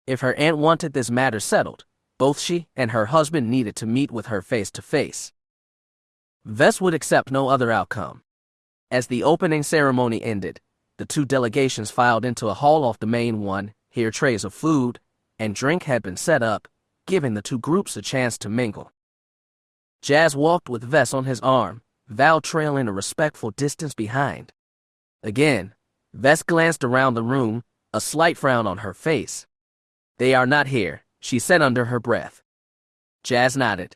If her aunt wanted this matter settled, both she and her husband needed to meet with her face-to-face. Ves would accept no other outcome. As the opening ceremony ended, the two delegations filed into a hall off the main one. Here trays of food and drink had been set up, giving the two groups a chance to mingle. Jas walked with Ves on his arm, Val trailing a respectful distance behind. Again, Ves glanced around the room, a slight frown on her face. "They are not here," she said under her breath. Jas nodded.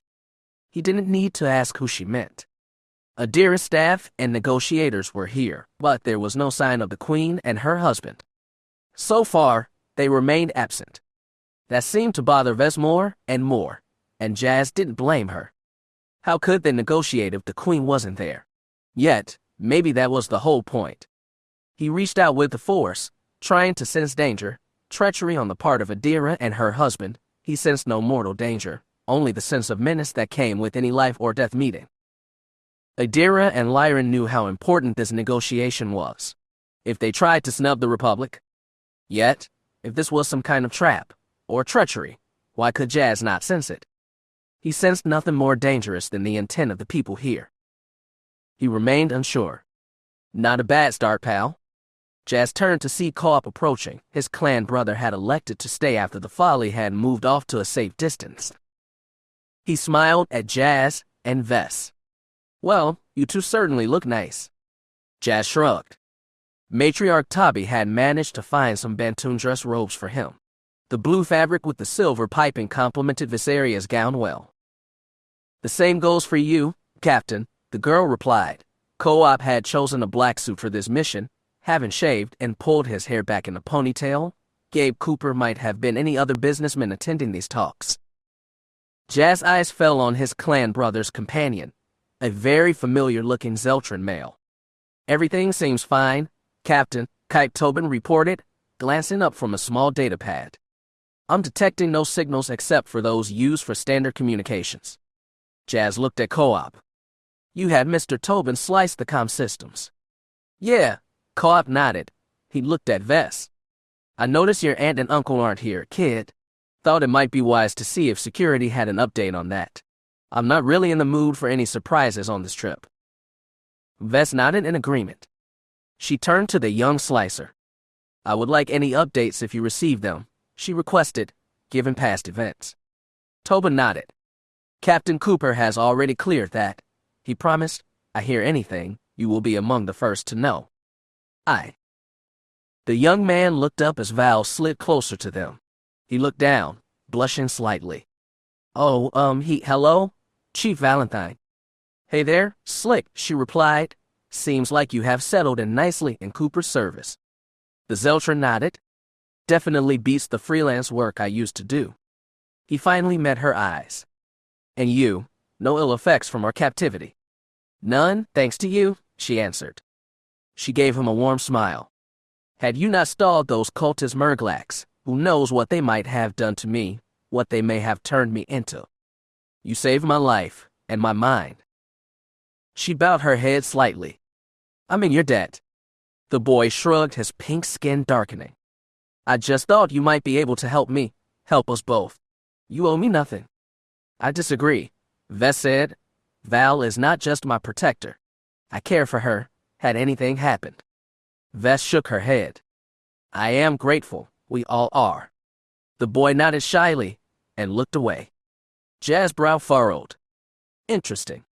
He didn't need to ask who she meant. Adira's staff and negotiators were here, but there was no sign of the Queen and her husband. So far, they remained absent. That seemed to bother Ves more, and Jas didn't blame her. How could they negotiate if the Queen wasn't there? Yet, maybe that was the whole point. He reached out with the Force, trying to sense danger, treachery on the part of Adira and her husband. He sensed no mortal danger, only the sense of menace that came with any life or death meeting. Adira and Lyron knew how important this negotiation was. If they tried to snub the Republic, yet, if this was some kind of trap or treachery, why could Jas not sense it? He sensed nothing more dangerous than the intent of the people here. He remained unsure. "Not a bad start, pal." Jas turned to see Co-op approaching. His clan brother had elected to stay after the Folly had moved off to a safe distance. He smiled at Jas and Ves. "Well, you two certainly look nice." Jas shrugged. Matriarch Tabi had managed to find some Bantoon dress robes for him. The blue fabric with the silver piping complemented Viseria's gown well. "The same goes for you, Captain," the girl replied. Co-op had chosen a black suit for this mission, having shaved and pulled his hair back in a ponytail. Gabe Cooper might have been any other businessman attending these talks. Jas' eyes fell on his clan brother's companion, a very familiar-looking Zeltran male. "Everything seems fine, Captain," Kite Tobin reported, glancing up from a small data pad. "I'm detecting no signals except for those used for standard communications." Jas looked at Co-op. "You had Mr. Tobin slice the comm systems." "Yeah," Co-op nodded. He looked at Ves. "I noticed your aunt and uncle aren't here, kid. Thought it might be wise to see if security had an update on that. I'm not really in the mood for any surprises on this trip." Ves nodded in agreement. She turned to the young slicer. "I would like any updates if you receive them," she requested, given past events. Tobin nodded. "Captain Cooper has already cleared that," he promised. "I hear anything, you will be among the first to know." "Aye." The young man looked up as Val slid closer to them. He looked down, blushing slightly. "Oh, hello, Chief Valentine." "Hey there, Slick," she replied. "Seems like you have settled in nicely in Cooper's service." The Zeltran nodded. "Definitely beats the freelance work I used to do." He finally met her eyes. "And you, no ill effects from our captivity?" "None, thanks to you," she answered. She gave him a warm smile. Had you not stalled those cultist Murglax, who knows what they might have done to me, what they may have turned me into? You saved my life, and my mind." She bowed her head slightly. "I'm in your debt." The boy shrugged, his pink skin darkening. "I just thought you might be able to help me, help us both. You owe me nothing." "I disagree," Vess said. "Val is not just my protector. I care for her, had anything happened." Vess shook her head. "I am grateful, we all are." The boy nodded shyly and looked away. Jaz's brow furrowed. Interesting.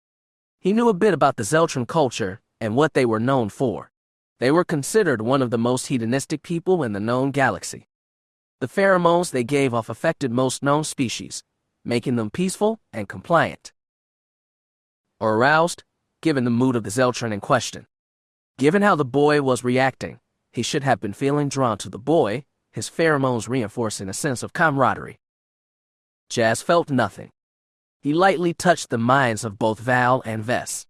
He knew a bit about the Zeltron culture and what they were known for. They were considered one of the most hedonistic people in the known galaxy. The pheromones they gave off affected most known species, making them peaceful and compliant. Or aroused, given the mood of the Zeltron in question. Given how the boy was reacting, he should have been feeling drawn to the boy, his pheromones reinforcing a sense of camaraderie. Jas felt nothing. He lightly touched the minds of both Val and Vess.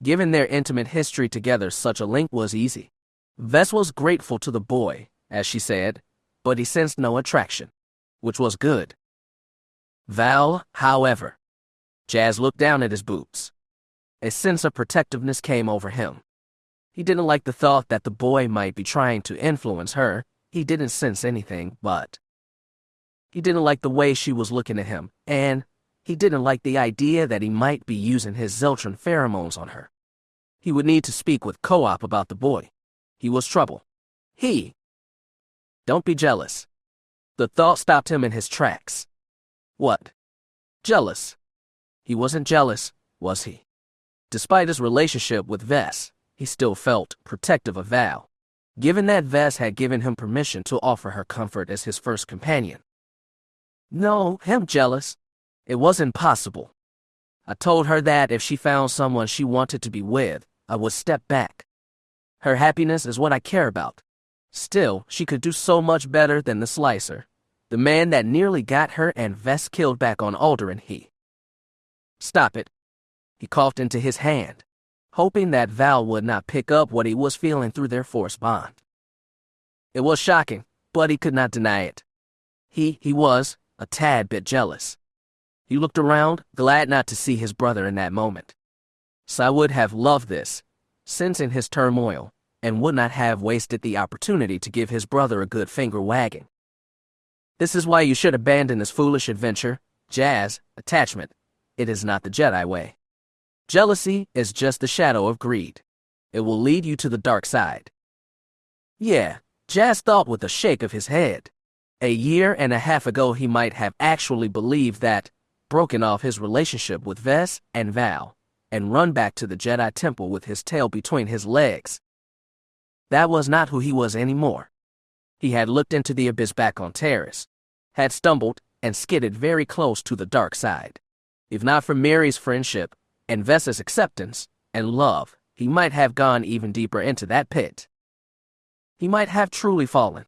Given their intimate history together, such a link was easy. Vess was grateful to the boy, as she said, but he sensed no attraction, which was good. Val, however. Jas looked down at his boobs. A sense of protectiveness came over him. He didn't like the thought that the boy might be trying to influence her. He didn't sense anything, but he didn't like the way she was looking at him, and he didn't like the idea that he might be using his Zeltron pheromones on her. He would need to speak with Co-op about the boy. He was trouble. Don't be jealous. The thought stopped him in his tracks. What? Jealous? He wasn't jealous, was he? Despite his relationship with Vess, he still felt protective of Val, given that Vess had given him permission to offer her comfort as his first companion. No, him jealous. It wasn't possible. I told her that if she found someone she wanted to be with, I would step back. Her happiness is what I care about. Still, she could do so much better than the Slicer, the man that nearly got her and Vess killed back on Alderaan. Stop it. He coughed into his hand, hoping that Val would not pick up what he was feeling through their force bond. It was shocking, but he could not deny it. He was a tad bit jealous. He looked around, glad not to see his brother in that moment. So I would have loved this, sensing his turmoil, and would not have wasted the opportunity to give his brother a good finger wagging. This is why you should abandon this foolish adventure, Jas. Attachment. It is not the Jedi way. Jealousy is just the shadow of greed. It will lead you to the dark side. Yeah, Jas thought with a shake of his head. A year and a half ago he might have actually believed that, broken off his relationship with Vess and Val, and run back to the Jedi Temple with his tail between his legs. That was not who he was anymore. He had looked into the abyss back on Terrace, had stumbled and skidded very close to the dark side. If not for Mary's friendship and Vess's acceptance and love, he might have gone even deeper into that pit. He might have truly fallen.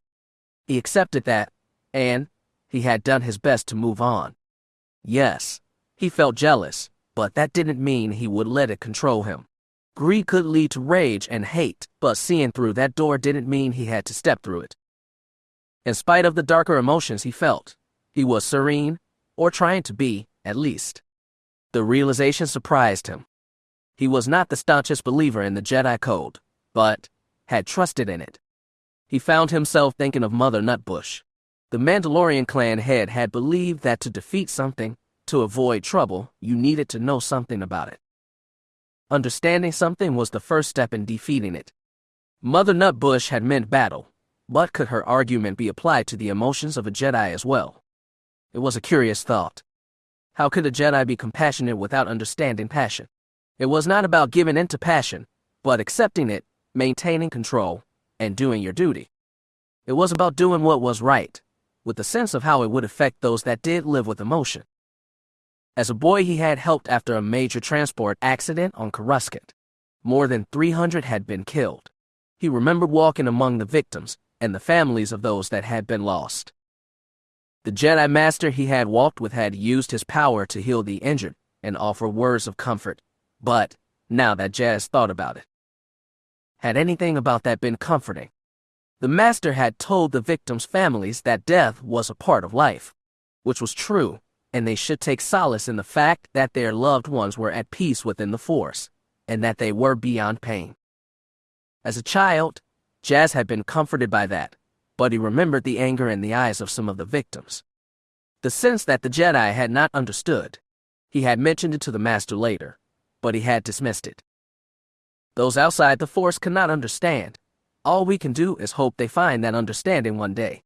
He accepted that, and he had done his best to move on. Yes, he felt jealous, but that didn't mean he would let it control him. Greed could lead to rage and hate, but seeing through that door didn't mean he had to step through it. In spite of the darker emotions he felt, he was serene, or trying to be, at least. The realization surprised him. He was not the staunchest believer in the Jedi Code, but had trusted in it. He found himself thinking of Mother Nutbush. The Mandalorian clan head had believed that to defeat something, to avoid trouble, you needed to know something about it. Understanding something was the first step in defeating it. Mother Nutbush had meant battle, but could her argument be applied to the emotions of a Jedi as well? It was a curious thought. How could a Jedi be compassionate without understanding passion? It was not about giving in to passion, but accepting it, maintaining control, and doing your duty. It was about doing what was right, with a sense of how it would affect those that did live with emotion. As a boy, he had helped after a major transport accident on Coruscant. More than 300 had been killed. He remembered walking among the victims and the families of those that had been lost. The Jedi Master he had walked with had used his power to heal the injured and offer words of comfort, but, now that Jas thought about it, had anything about that been comforting? The master had told the victims' families that death was a part of life, which was true, and they should take solace in the fact that their loved ones were at peace within the Force, and that they were beyond pain. As a child, Jas had been comforted by that, but he remembered the anger in the eyes of some of the victims. The sense that the Jedi had not understood. He had mentioned it to the master later, but he had dismissed it. Those outside the Force cannot understand. All we can do is hope they find that understanding one day.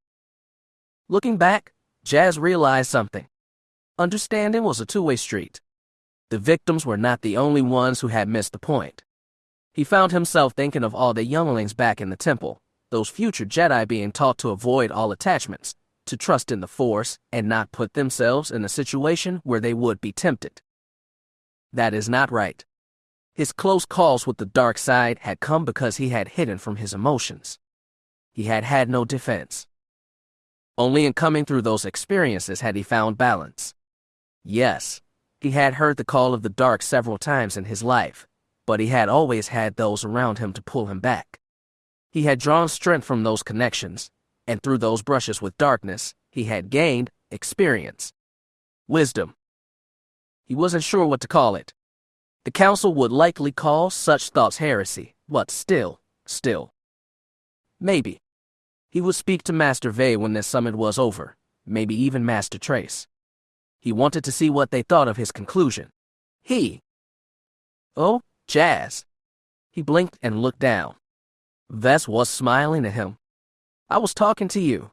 Looking back, Jas realized something. Understanding was a two-way street. The victims were not the only ones who had missed the point. He found himself thinking of all the younglings back in the temple, those future Jedi being taught to avoid all attachments, to trust in the Force, and not put themselves in a situation where they would be tempted. That is not right. His close calls with the dark side had come because he had hidden from his emotions. He had had no defense. Only in coming through those experiences had he found balance. Yes, he had heard the call of the dark several times in his life, but he had always had those around him to pull him back. He had drawn strength from those connections, and through those brushes with darkness, he had gained experience. Wisdom. He wasn't sure what to call it. The council would likely call such thoughts heresy, but still. Maybe. He would speak to Master Vey when this summit was over, maybe even Master Trace. He wanted to see what they thought of his conclusion. Oh, Jas. He blinked and looked down. Ves was smiling at him. I was talking to you.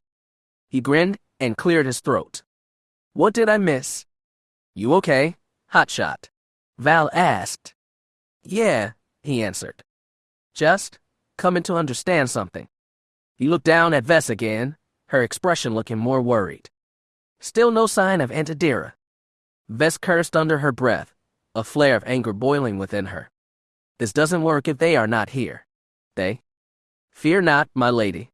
He grinned and cleared his throat. What did I miss? You okay, hotshot? Val asked. Yeah, he answered. Just coming to understand something. He looked down at Ves again, her expression looking more worried. Still no sign of Antidira. Ves cursed under her breath, a flare of anger boiling within her. This doesn't work if they are not here. They? Fear not, my lady.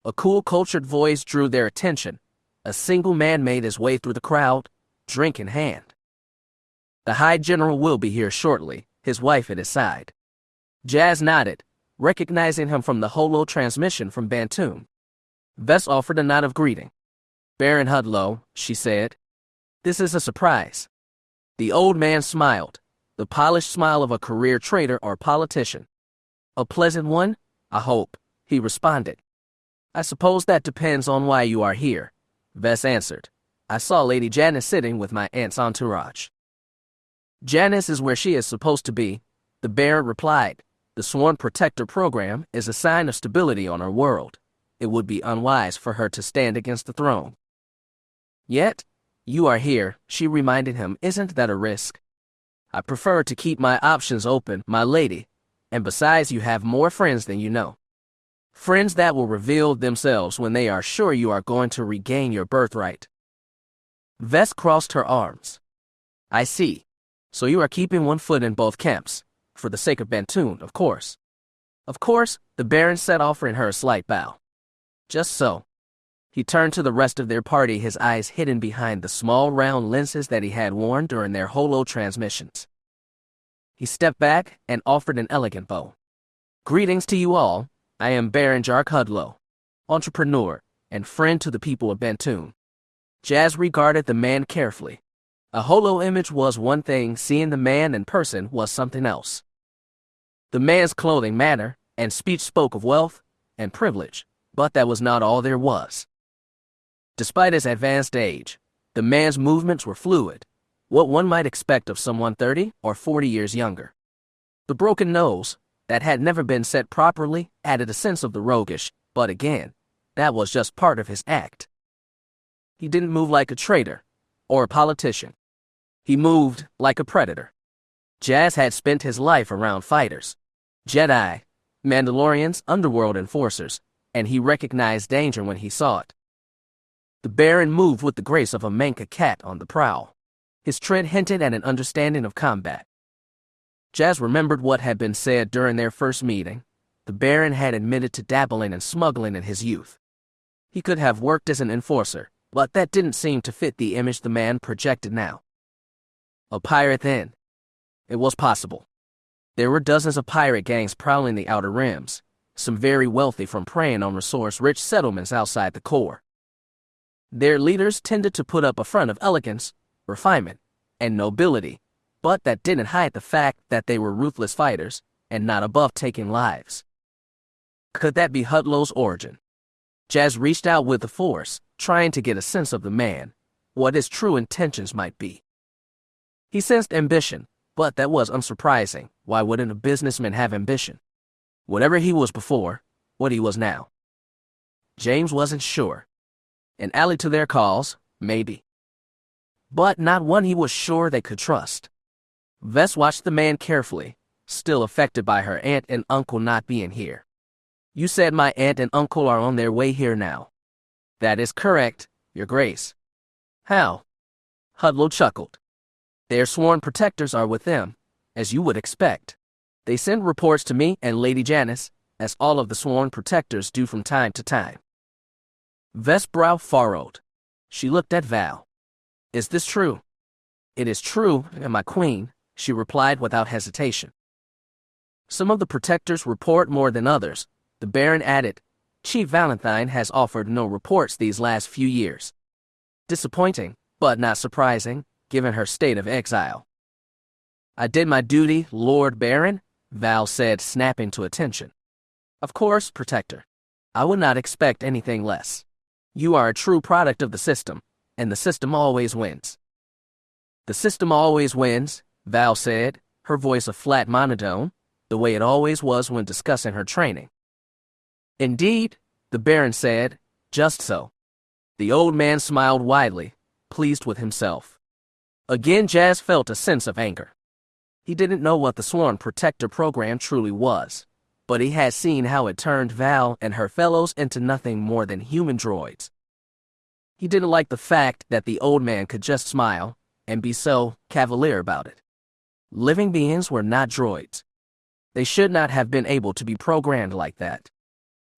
A cool, cultured voice drew their attention. A single man made his way through the crowd, drink in hand. The High General will be here shortly, his wife at his side. Jas nodded, recognizing him from the holo transmission from Bantoon. Ves offered a nod of greeting. Baron Hudlow, she said. This is a surprise. The old man smiled, the polished smile of a career trader or politician. A pleasant one, I hope, he responded. I suppose that depends on why you are here, Ves answered. I saw Lady Janice sitting with my aunt's entourage. Janice is where she is supposed to be, the Baron replied. The Sworn Protector program is a sign of stability on our world. It would be unwise for her to stand against the throne. Yet, you are here, she reminded him. Isn't that a risk? I prefer to keep my options open, my lady, and besides you have more friends than you know. Friends that will reveal themselves when they are sure you are going to regain your birthright. Ves crossed her arms. I see. So you are keeping one foot in both camps, for the sake of Bantoon, of course. Of course, the Baron said, offering her a slight bow. Just so. He turned to the rest of their party, his eyes hidden behind the small round lenses that he had worn during their holo transmissions. He stepped back and offered an elegant bow. Greetings to you all. I am Baron Jark Hudlow, entrepreneur and friend to the people of Bantoon. Jas regarded the man carefully. A holo image was one thing, seeing the man in person was something else. The man's clothing, manner, and speech spoke of wealth and privilege, but that was not all there was. Despite his advanced age, the man's movements were fluid, what one might expect of someone 30 or 40 years younger. The broken nose, that had never been set properly, added a sense of the roguish, but again, that was just part of his act. He didn't move like a traitor or a politician. He moved like a predator. Jas had spent his life around fighters, Jedi, Mandalorians, underworld enforcers, and he recognized danger when he saw it. The Baron moved with the grace of a manka cat on the prowl. His tread hinted at an understanding of combat. Jas remembered what had been said during their first meeting. The Baron had admitted to dabbling in smuggling in his youth. He could have worked as an enforcer, but that didn't seem to fit the image the man projected now. A pirate then. It was possible. There were dozens of pirate gangs prowling the outer rims, some very wealthy from preying on resource-rich settlements outside the core. Their leaders tended to put up a front of elegance, refinement, and nobility, but that didn't hide the fact that they were ruthless fighters and not above taking lives. Could that be Hudlo's origin? Jas reached out with the force, trying to get a sense of the man, what his true intentions might be. He sensed ambition, but that was unsurprising. Why wouldn't a businessman have ambition? Whatever he was before, what he was now. James wasn't sure. An ally to their cause, maybe. But not one he was sure they could trust. Vess watched the man carefully, still affected by her aunt and uncle not being here. You said my aunt and uncle are on their way here now. That is correct, Your Grace. How? Hudlo chuckled. Their sworn protectors are with them, as you would expect. They send reports to me and Lady Janice, as all of the sworn protectors do from time to time. Vess' brow furrowed. She looked at Val. Is this true? It is true, and my queen, she replied without hesitation. Some of the protectors report more than others, the Baron added. Chief Valentine has offered no reports these last few years. Disappointing, but not surprising, given her state of exile. I did my duty, Lord Baron, Val said, snapping to attention. Of course, Protector. I would not expect anything less. You are a true product of the system, and the system always wins. The system always wins, Val said, her voice a flat monotone, the way it always was when discussing her training. Indeed, the Baron said, just so. The old man smiled widely, pleased with himself. Again, Jas felt a sense of anger. He didn't know what the Sworn Protector program truly was, but he had seen how it turned Val and her fellows into nothing more than human droids. He didn't like the fact that the old man could just smile and be so cavalier about it. Living beings were not droids. They should not have been able to be programmed like that.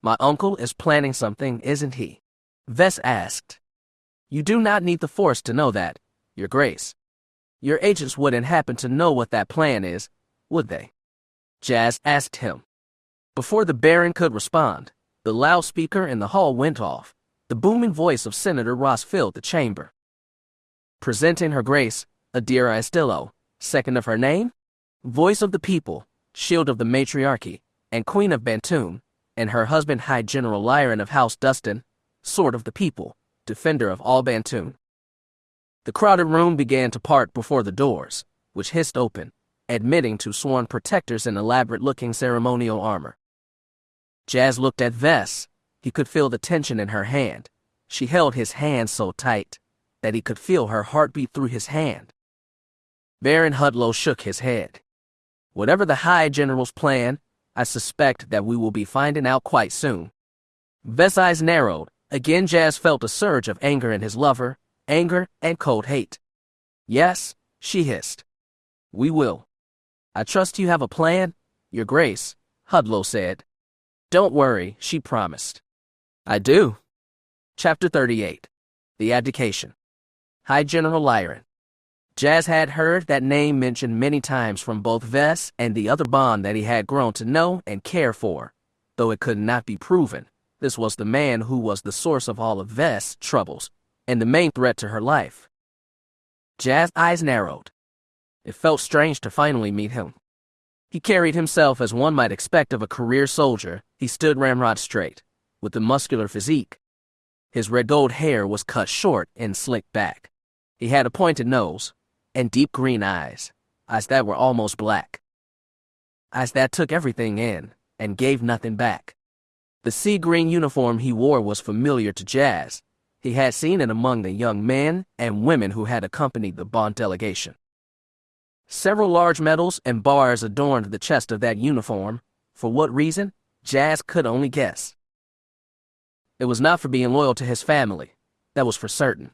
My uncle is planning something, isn't he? Vess asked. You do not need the Force to know that, Your Grace. Your agents wouldn't happen to know what that plan is, would they? Jas asked him. Before the Baron could respond, the loudspeaker in the hall went off. The booming voice of Senator Ross filled the chamber. Presenting Her Grace, Adira Estillo, second of her name, voice of the people, shield of the matriarchy, and queen of Bantoon, and her husband High General Lyron of House Dustin, sword of the people, defender of all Bantoon. The crowded room began to part before the doors, which hissed open, admitting two sworn protectors in elaborate-looking ceremonial armor. Jas looked at Vess. He could feel the tension in her hand. She held his hand so tight that he could feel her heartbeat through his hand. Baron Hudlo shook his head. Whatever the High General's plan, I suspect that we will be finding out quite soon. Vess' eyes narrowed. Again, Jas felt a surge of anger in his lover, anger and cold hate. Yes, she hissed. We will. I trust you have a plan, Your Grace, Hudlo said. Don't worry, she promised. I do. Chapter 38. The Abdication. High General Lyron. Jas had heard that name mentioned many times from both Vess and the other Bond that he had grown to know and care for. Though it could not be proven, this was the man who was the source of all of Vess' troubles and the main threat to her life. Jas' eyes narrowed. It felt strange to finally meet him. He carried himself as one might expect of a career soldier. He stood ramrod straight, with a muscular physique. His red-gold hair was cut short and slicked back. He had a pointed nose and deep green eyes that were almost black. Eyes that took everything in and gave nothing back. The sea green uniform he wore was familiar to Jas. He had seen it among the young men and women who had accompanied the Bond delegation. Several large medals and bars adorned the chest of that uniform. For what reason, Jas could only guess. It was not for being loyal to his family, that was for certain.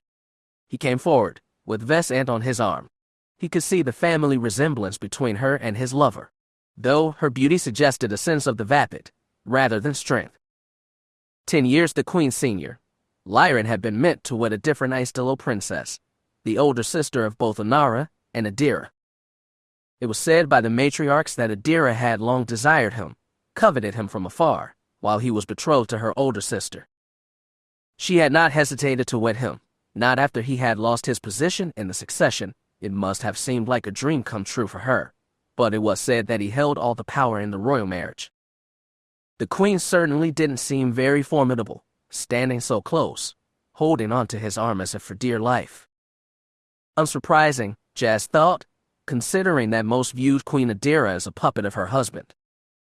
He came forward, with Vess' aunt on his arm. He could see the family resemblance between her and his lover, though her beauty suggested a sense of the vapid, rather than strength. 10 years the Queen Senior, Lyron had been meant to wed a different Aistillo princess, the older sister of both Inara and Adira. It was said by the matriarchs that Adira had long desired him, coveted him from afar, while he was betrothed to her older sister. She had not hesitated to wed him, not after he had lost his position in the succession. It must have seemed like a dream come true for her, but it was said that he held all the power in the royal marriage. The queen certainly didn't seem very formidable, standing so close, holding on to his arm as if for dear life. Unsurprising, Jas thought, considering that most viewed Queen Adira as a puppet of her husband.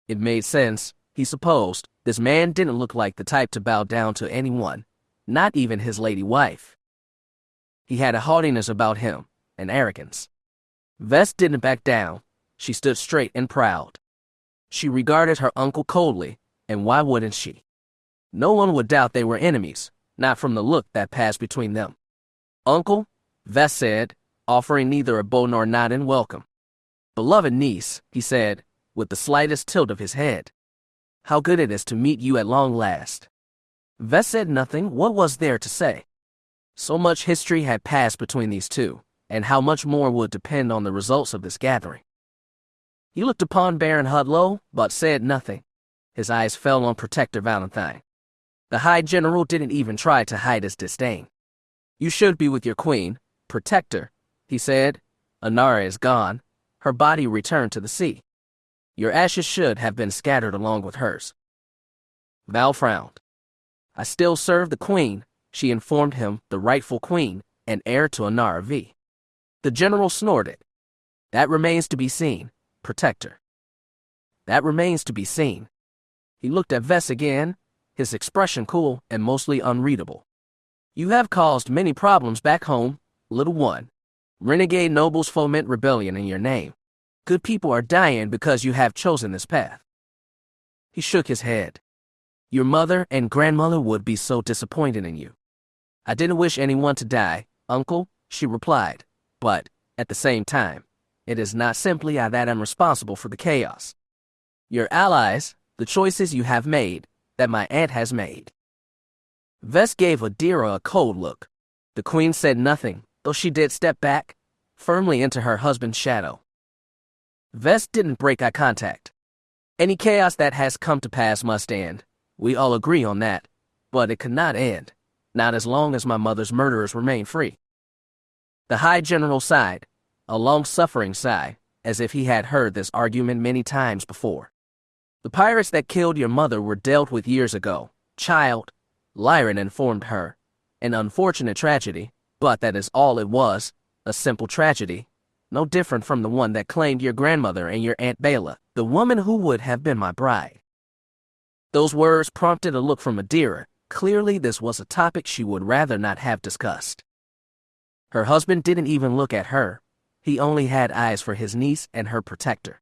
It made sense, he supposed. This man didn't look like the type to bow down to anyone, not even his lady wife. He had a haughtiness about him, an arrogance. Ves didn't back down. She stood straight and proud. She regarded her uncle coldly, and why wouldn't she? No one would doubt they were enemies, not from the look that passed between them. "Uncle," Ves said, offering neither a bow nor nod in welcome. "Beloved niece," he said, with the slightest tilt of his head. "How good it is to meet you at long last." Ves said nothing. What was there to say? So much history had passed between these two, and how much more would depend on the results of this gathering. He looked upon Baron Hudlow, but said nothing. His eyes fell on Protector Valentine. The High General didn't even try to hide his disdain. "You should be with your queen, Protector," he said. "Inara is gone. Her body returned to the sea. Your ashes should have been scattered along with hers." Val frowned. "I still serve the queen," she informed him, "the rightful queen, and heir to Inara V." The general snorted. "That remains to be seen, Protector. That remains to be seen." He looked at Ves again, his expression cool and mostly unreadable. "You have caused many problems back home, little one. Renegade nobles foment rebellion in your name. Good people are dying because you have chosen this path." He shook his head. "Your mother and grandmother would be so disappointed in you." "I didn't wish anyone to die, uncle," she replied, "but, at the same time, it is not simply I that am responsible for the chaos. Your allies, the choices you have made, that my aunt has made." Ves gave Adira a cold look. The queen said nothing, though she did step back, firmly into her husband's shadow. Ves didn't break eye contact. "Any chaos that has come to pass must end. We all agree on that. But it could not end, not as long as my mother's murderers remain free." The High General sighed, a long-suffering sigh, as if he had heard this argument many times before. "The pirates that killed your mother were dealt with years ago, child," Lyran informed her. "An unfortunate tragedy, but that is all it was, a simple tragedy, no different from the one that claimed your grandmother and your Aunt Bela, the woman who would have been my bride." Those words prompted a look from Adira. Clearly this was a topic she would rather not have discussed. Her husband didn't even look at her. He only had eyes for his niece and her protector.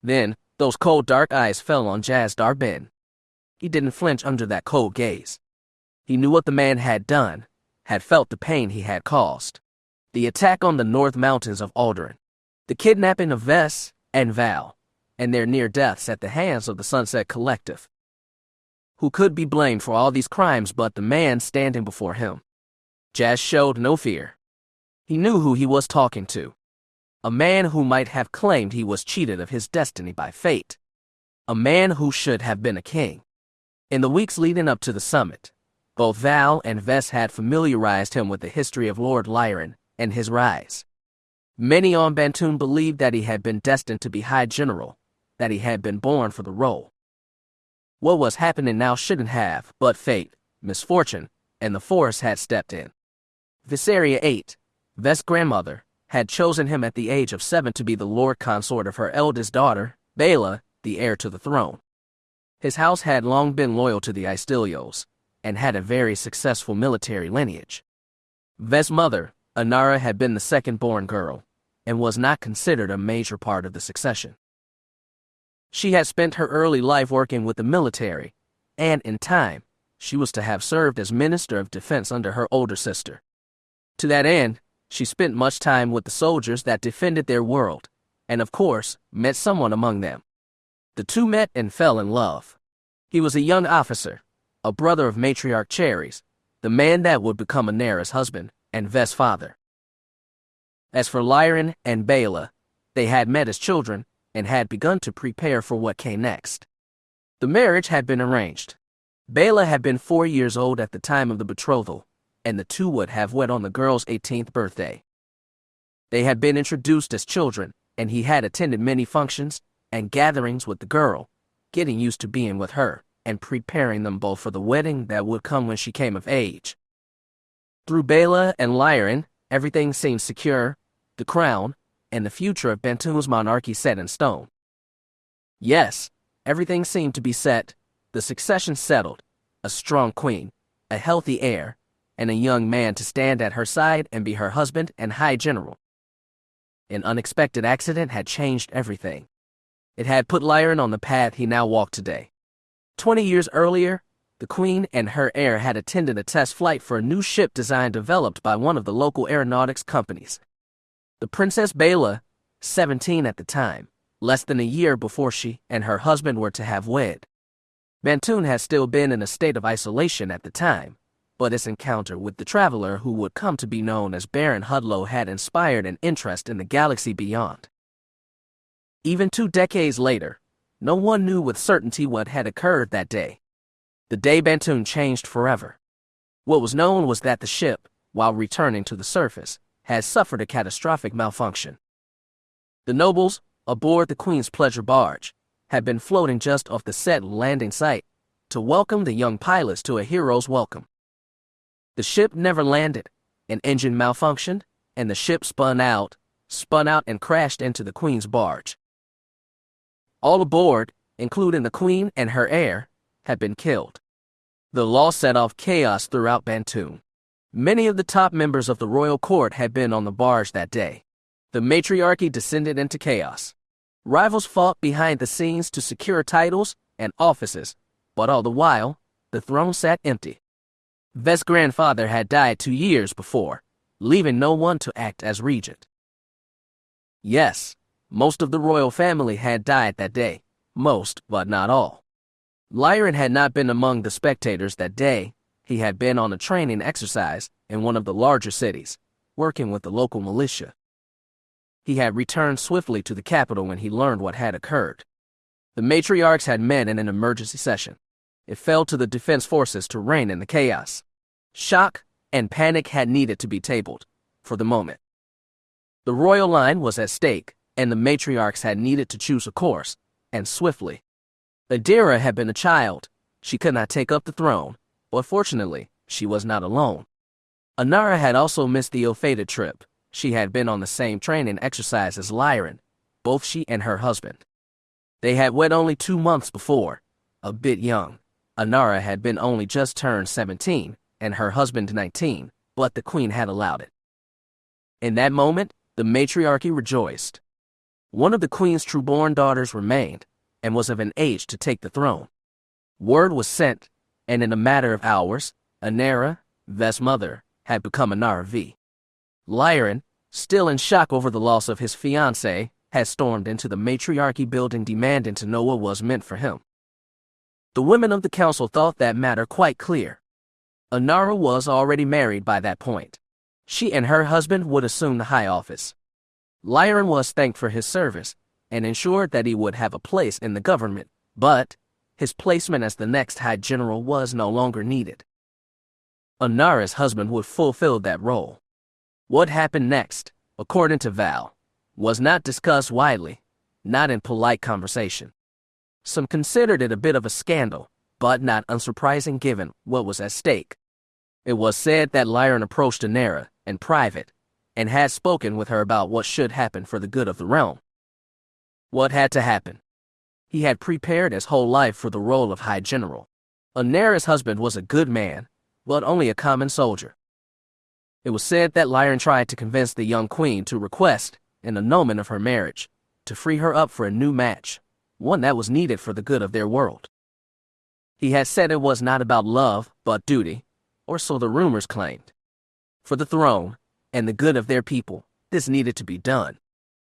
Then, those cold dark eyes fell on Jas Dar Bynn. He didn't flinch under that cold gaze. He knew what the man had done, had felt the pain he had caused. The attack on the North Mountains of Alderaan, the kidnapping of Ves and Val, and their near deaths at the hands of the Sunset Collective. Who could be blamed for all these crimes but the man standing before him? Jas showed no fear. He knew who he was talking to. A man who might have claimed he was cheated of his destiny by fate. A man who should have been a king. In the weeks leading up to the summit, both Val and Ves had familiarized him with the history of Lord Lyran and his rise. Many on Bantoon believed that he had been destined to be High General, that he had been born for the role. What was happening now shouldn't have, but fate, misfortune, and the Force had stepped in. Viseria VIII, Ves' grandmother, had chosen him at the age of 7 to be the Lord Consort of her eldest daughter, Bela, the heir to the throne. His house had long been loyal to the Istilios, and had a very successful military lineage. Ves' mother, Inara, had been the second-born girl, and was not considered a major part of the succession. She had spent her early life working with the military, and in time, she was to have served as Minister of Defense under her older sister. To that end, she spent much time with the soldiers that defended their world, and of course, met someone among them. The two met and fell in love. He was a young officer, a brother of Matriarch Cherries, the man that would become Inara's husband and Ves' father. As for Lyran and Bela, they had met as children and had begun to prepare for what came next. The marriage had been arranged. Bela had been 4 years old at the time of the betrothal, and the two would have wed on the girl's 18th birthday. They had been introduced as children, and he had attended many functions and gatherings with the girl, getting used to being with her and preparing them both for the wedding that would come when she came of age. Through Bela and Lyran, everything seemed secure, the crown and the future of Bantoon's monarchy set in stone. Yes, everything seemed to be set, the succession settled, a strong queen, a healthy heir, and a young man to stand at her side and be her husband and high general. An unexpected accident had changed everything. It had put Lyran on the path he now walked today. 20 years earlier, the queen and her heir had attended a test flight for a new ship design developed by one of the local aeronautics companies. The Princess Bela, 17 at the time, less than a year before she and her husband were to have wed. Bantoon had still been in a state of isolation at the time, but its encounter with the traveler who would come to be known as Baron Hudlow had inspired an interest in the galaxy beyond. Even 2 decades later, no one knew with certainty what had occurred that day. The day Bantoon changed forever. What was known was that the ship, while returning to the surface, had suffered a catastrophic malfunction. The nobles, aboard the Queen's pleasure barge, had been floating just off the set landing site to welcome the young pilots to a hero's welcome. The ship never landed, an engine malfunctioned, and the ship spun out and crashed into the Queen's barge. All aboard, including the Queen and her heir, had been killed. The loss set off chaos throughout Bantoon. Many of the top members of the royal court had been on the barge that day. The matriarchy descended into chaos. Rivals fought behind the scenes to secure titles and offices, but all the while, the throne sat empty. Vest's grandfather had died 2 years before, leaving no one to act as regent. Yes, most of the royal family had died that day, most, but not all. Lyran had not been among the spectators that day. He had been on a training exercise in one of the larger cities, working with the local militia. He had returned swiftly to the capital when he learned what had occurred. The matriarchs had met in an emergency session. It fell to the defense forces to rein in the chaos. Shock and panic had needed to be tabled, for the moment. The royal line was at stake, and the matriarchs had needed to choose a course, and swiftly. Adira had been a child. She could not take up the throne, but fortunately, she was not alone. Anara had also missed the ill-fated trip. She had been on the same training exercise as Lyran, both she and her husband. They had wed only 2 months before, a bit young. Anara had been only just turned 17, and her husband 19, but the queen had allowed it. In that moment, the matriarchy rejoiced. One of the queen's true-born daughters remained, and was of an age to take the throne. Word was sent, and in a matter of hours, Anara, Vest's mother, had become Anara V. Lyran, still in shock over the loss of his fiancée, had stormed into the matriarchy building demanding to know what was meant for him. The women of the council thought that matter quite clear. Anara was already married by that point. She and her husband would assume the high office. Lyran was thanked for his service and ensured that he would have a place in the government, but his placement as the next high general was no longer needed. Anara's husband would fulfill that role. What happened next, according to Val, was not discussed widely, not in polite conversation. Some considered it a bit of a scandal, but not unsurprising given what was at stake. It was said that Lyran approached Anara in private and had spoken with her about what should happen for the good of the realm. What had to happen? He had prepared his whole life for the role of High General. Anara's husband was a good man, but only a common soldier. It was said that Lyran tried to convince the young queen to request an annulment of her marriage, to free her up for a new match, one that was needed for the good of their world. He had said it was not about love, but duty, or so the rumors claimed. For the throne, and the good of their people, this needed to be done.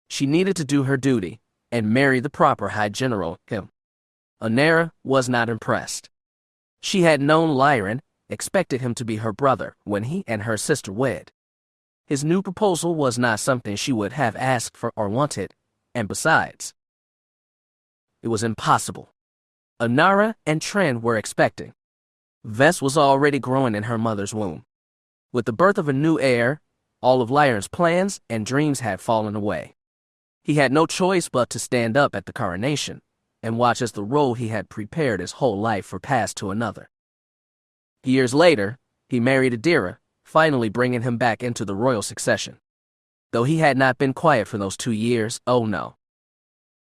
She needed to do her duty, and marry the proper High General, him. Anara was not impressed. She had known Lyran, expected him to be her brother when he and her sister wed. His new proposal was not something she would have asked for or wanted, and besides, it was impossible. Anara and Tren were expecting. Vess was already growing in her mother's womb. With the birth of a new heir, all of Lyron's plans and dreams had fallen away. He had no choice but to stand up at the coronation and watch as the role he had prepared his whole life for passed to another. Years later, he married Adira, finally bringing him back into the royal succession. Though he had not been quiet for those 2 years, oh no.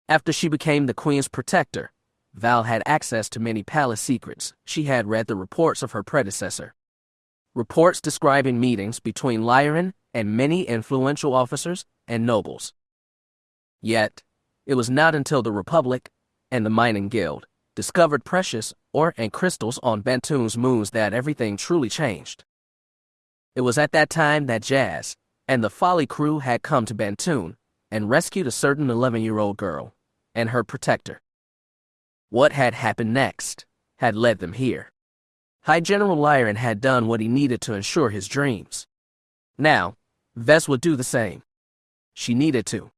After she became the queen's protector, Val had access to many palace secrets. She had read the reports of her predecessor. Reports describing meetings between Lyron and many influential officers and nobles. Yet, it was not until the Republic and the Mining Guild discovered precious ore and crystals on Bantoon's moons that everything truly changed. It was at that time that Jas and the Folly crew had come to Bantoon and rescued a certain 11-year-old girl and her protector. What had happened next had led them here. High General Lyron had done what he needed to ensure his dreams. Now, Vess would do the same. She needed to.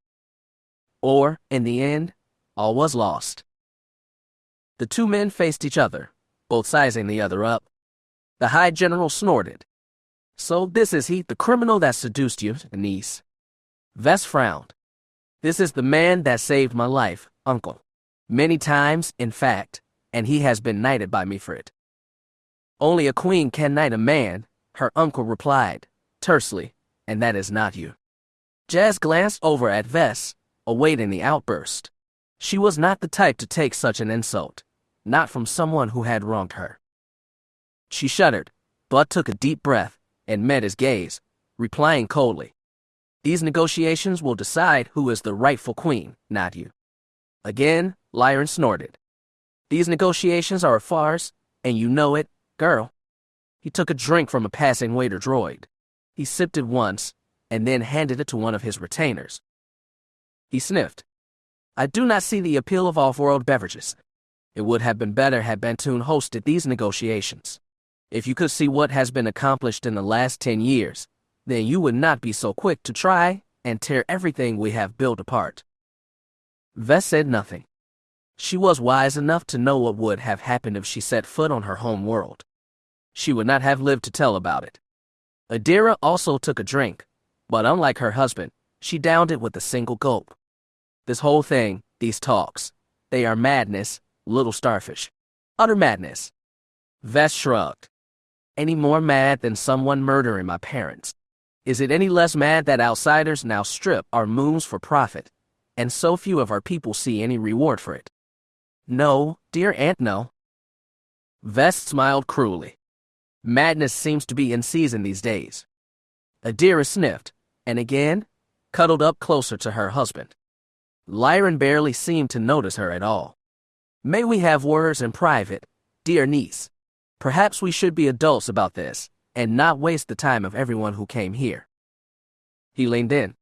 Or, in the end, all was lost. The two men faced each other, both sizing the other up. The High General snorted. So this is he, the criminal that seduced you, niece. Vess frowned. This is the man that saved my life, uncle. Many times, in fact, and he has been knighted by me for it. Only a queen can knight a man, her uncle replied, tersely, and that is not you. Jas glanced over at Vess, awaiting the outburst. She was not the type to take such an insult, not from someone who had wronged her. She shuddered, but took a deep breath and met his gaze, replying coldly. These negotiations will decide who is the rightful queen, not you. Again, Lyron snorted. These negotiations are a farce, and you know it, girl. He took a drink from a passing waiter droid. He sipped it once, and then handed it to one of his retainers. He sniffed. I do not see the appeal of off-world beverages. It would have been better had Bantoon hosted these negotiations. If you could see what has been accomplished in the last 10 years, then you would not be so quick to try and tear everything we have built apart. Vess said nothing. She was wise enough to know what would have happened if she set foot on her home world. She would not have lived to tell about it. Adira also took a drink, but unlike her husband, she downed it with a single gulp. This whole thing, these talks, they are madness, little starfish. Utter madness. Vess shrugged. Any more mad than someone murdering my parents? Is it any less mad that outsiders now strip our moons for profit, and so few of our people see any reward for it? No, dear aunt, no. Vess smiled cruelly. Madness seems to be in season these days. Adira sniffed, and again, cuddled up closer to her husband. Lyron barely seemed to notice her at all. May we have words in private, dear niece? Perhaps we should be adults about this, and not waste the time of everyone who came here. He leaned in.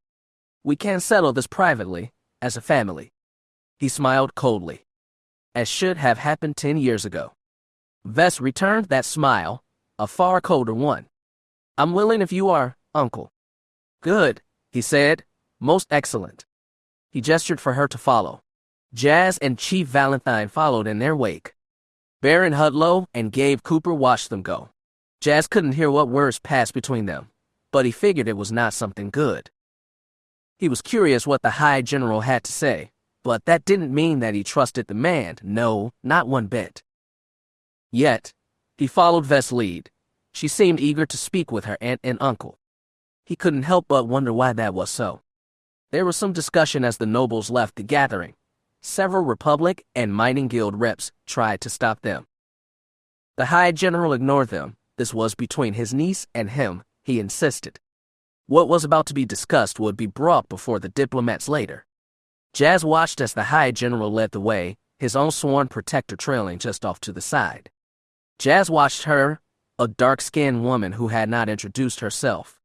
We can settle this privately, as a family. He smiled coldly. As should have happened 10 years ago. Vess returned that smile, a far colder one. I'm willing if you are, uncle. Good, he said. Most excellent. He gestured for her to follow. Jas and Chief Valentine followed in their wake. Baron Hudlow and Gabe Cooper watched them go. Jas couldn't hear what words passed between them, but he figured it was not something good. He was curious what the High General had to say, but that didn't mean that he trusted the man, no, not one bit. Yet, he followed Vess' lead. She seemed eager to speak with her aunt and uncle. He couldn't help but wonder why that was so. There was some discussion as the nobles left the gathering. Several Republic and Mining Guild reps tried to stop them. The High General ignored them. This was between his niece and him, he insisted. What was about to be discussed would be brought before the diplomats later. Jas watched as the High General led the way, his own sworn protector trailing just off to the side. Jas watched her, a dark-skinned woman who had not introduced herself.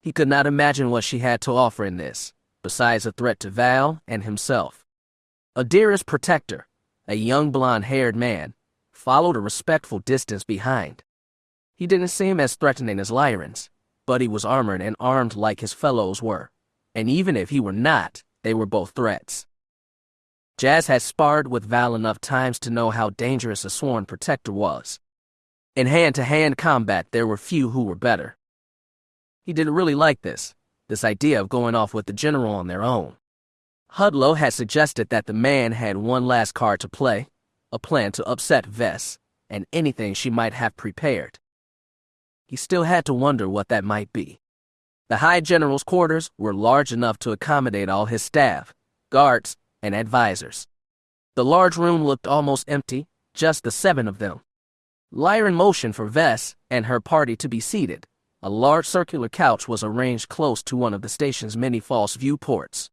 He could not imagine what she had to offer in this, besides a threat to Val and himself. Adira's protector, a young blonde-haired man, followed a respectful distance behind. He didn't seem as threatening as Lyron's, but he was armored and armed like his fellows were, and even if he were not, they were both threats. Jas had sparred with Val enough times to know how dangerous a sworn protector was. In hand-to-hand combat, there were few who were better. He didn't really like this idea of going off with the general on their own. Hudlow had suggested that the man had one last card to play, a plan to upset Vess, and anything she might have prepared. He still had to wonder what that might be. The High General's quarters were large enough to accommodate all his staff, guards, and advisors. The large room looked almost empty, just the 7 of them. Lyran motioned for Vess and her party to be seated. A large circular couch was arranged close to one of the station's many false viewports.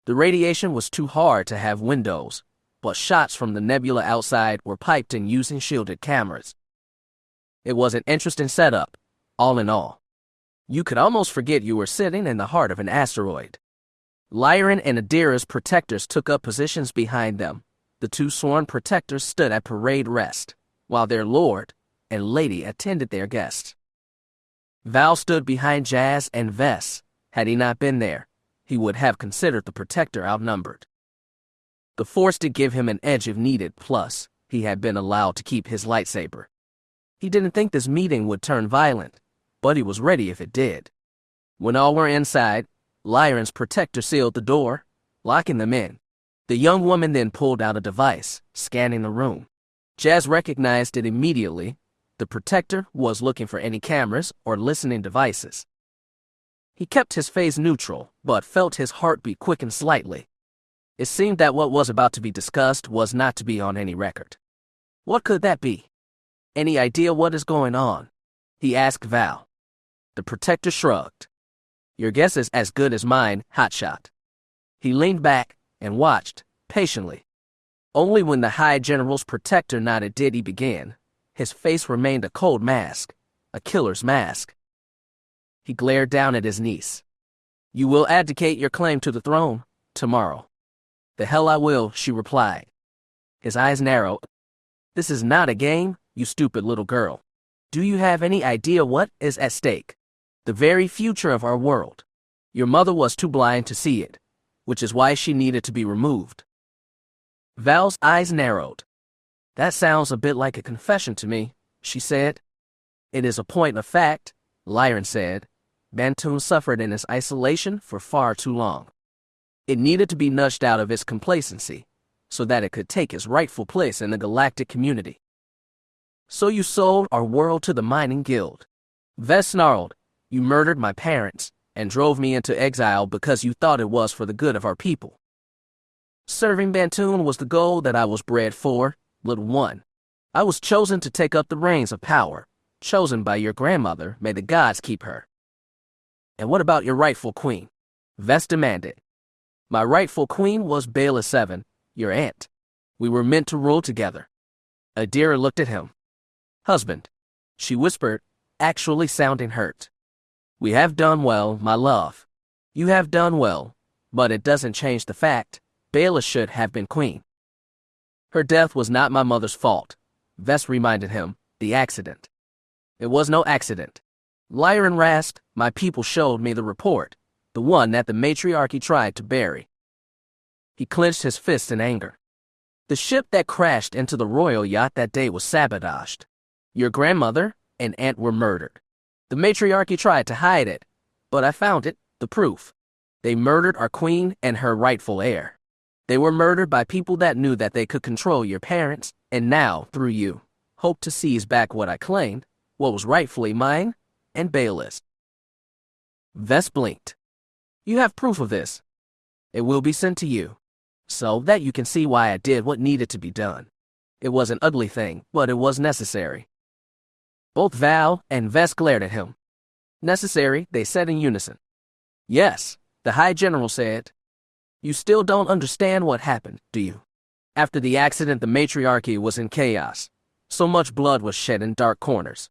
The radiation was too hard to have windows, but shots from the nebula outside were piped in using shielded cameras. It was an interesting setup, all in all. You could almost forget you were sitting in the heart of an asteroid. Lyran and Adira's protectors took up positions behind them. The 2 sworn protectors stood at parade rest, while their lord and lady attended their guests. Val stood behind Jas and Vess. Had he not been there, he would have considered the protector outnumbered. The Force did give him an edge if needed, plus he had been allowed to keep his lightsaber. He didn't think this meeting would turn violent, but he was ready if it did. When all were inside, Lyran's protector sealed the door, locking them in. The young woman then pulled out a device, scanning the room. Jas recognized it immediately. The protector was looking for any cameras or listening devices. He kept his face neutral, but felt his heartbeat quicken slightly. It seemed that what was about to be discussed was not to be on any record. What could that be? Any idea what is going on? He asked Val. The protector shrugged. Your guess is as good as mine, hotshot. He leaned back and watched, patiently. Only when the High General's protector nodded did he begin. His face remained a cold mask, a killer's mask. He glared down at his niece. You will abdicate your claim to the throne tomorrow. The hell I will, she replied. His eyes narrowed. This is not a game, you stupid little girl. Do you have any idea what is at stake? The very future of our world. Your mother was too blind to see it, which is why she needed to be removed. Val's eyes narrowed. That sounds a bit like a confession to me, she said. It is a point of fact, Lyran said. Bantoon suffered in his isolation for far too long. It needed to be nudged out of its complacency, so that it could take its rightful place in the galactic community. So you sold our world to the mining guild. Vess snarled. You murdered my parents and drove me into exile because you thought it was for the good of our people. Serving Bantoon was the goal that I was bred for, little one. I was chosen to take up the reins of power, chosen by your grandmother, may the gods keep her. And what about your rightful queen? Vess demanded. My rightful queen was Bayla 7, your aunt. We were meant to rule together. Adira looked at him. Husband, she whispered, actually sounding hurt. We have done well, my love. You have done well, but it doesn't change the fact Bayla should have been queen. Her death was not my mother's fault, Vess reminded him, the accident. It was no accident. Lyran rasped, my people showed me the report, the one that the matriarchy tried to bury. He clenched his fist in anger. The ship that crashed into the royal yacht that day was sabotaged. Your grandmother and aunt were murdered. The matriarchy tried to hide it, but I found it, the proof. They murdered our queen and her rightful heir. They were murdered by people that knew that they could control your parents, and now, through you, hope to seize back what I claimed, what was rightfully mine, and Bayla's. Vess blinked. You have proof of this. It will be sent to you, so that you can see why I did what needed to be done. It was an ugly thing, but it was necessary. Both Val and Vess glared at him. Necessary, they said in unison. Yes, the High General said. You still don't understand what happened, do you? After the accident, the matriarchy was in chaos. So much blood was shed in dark corners.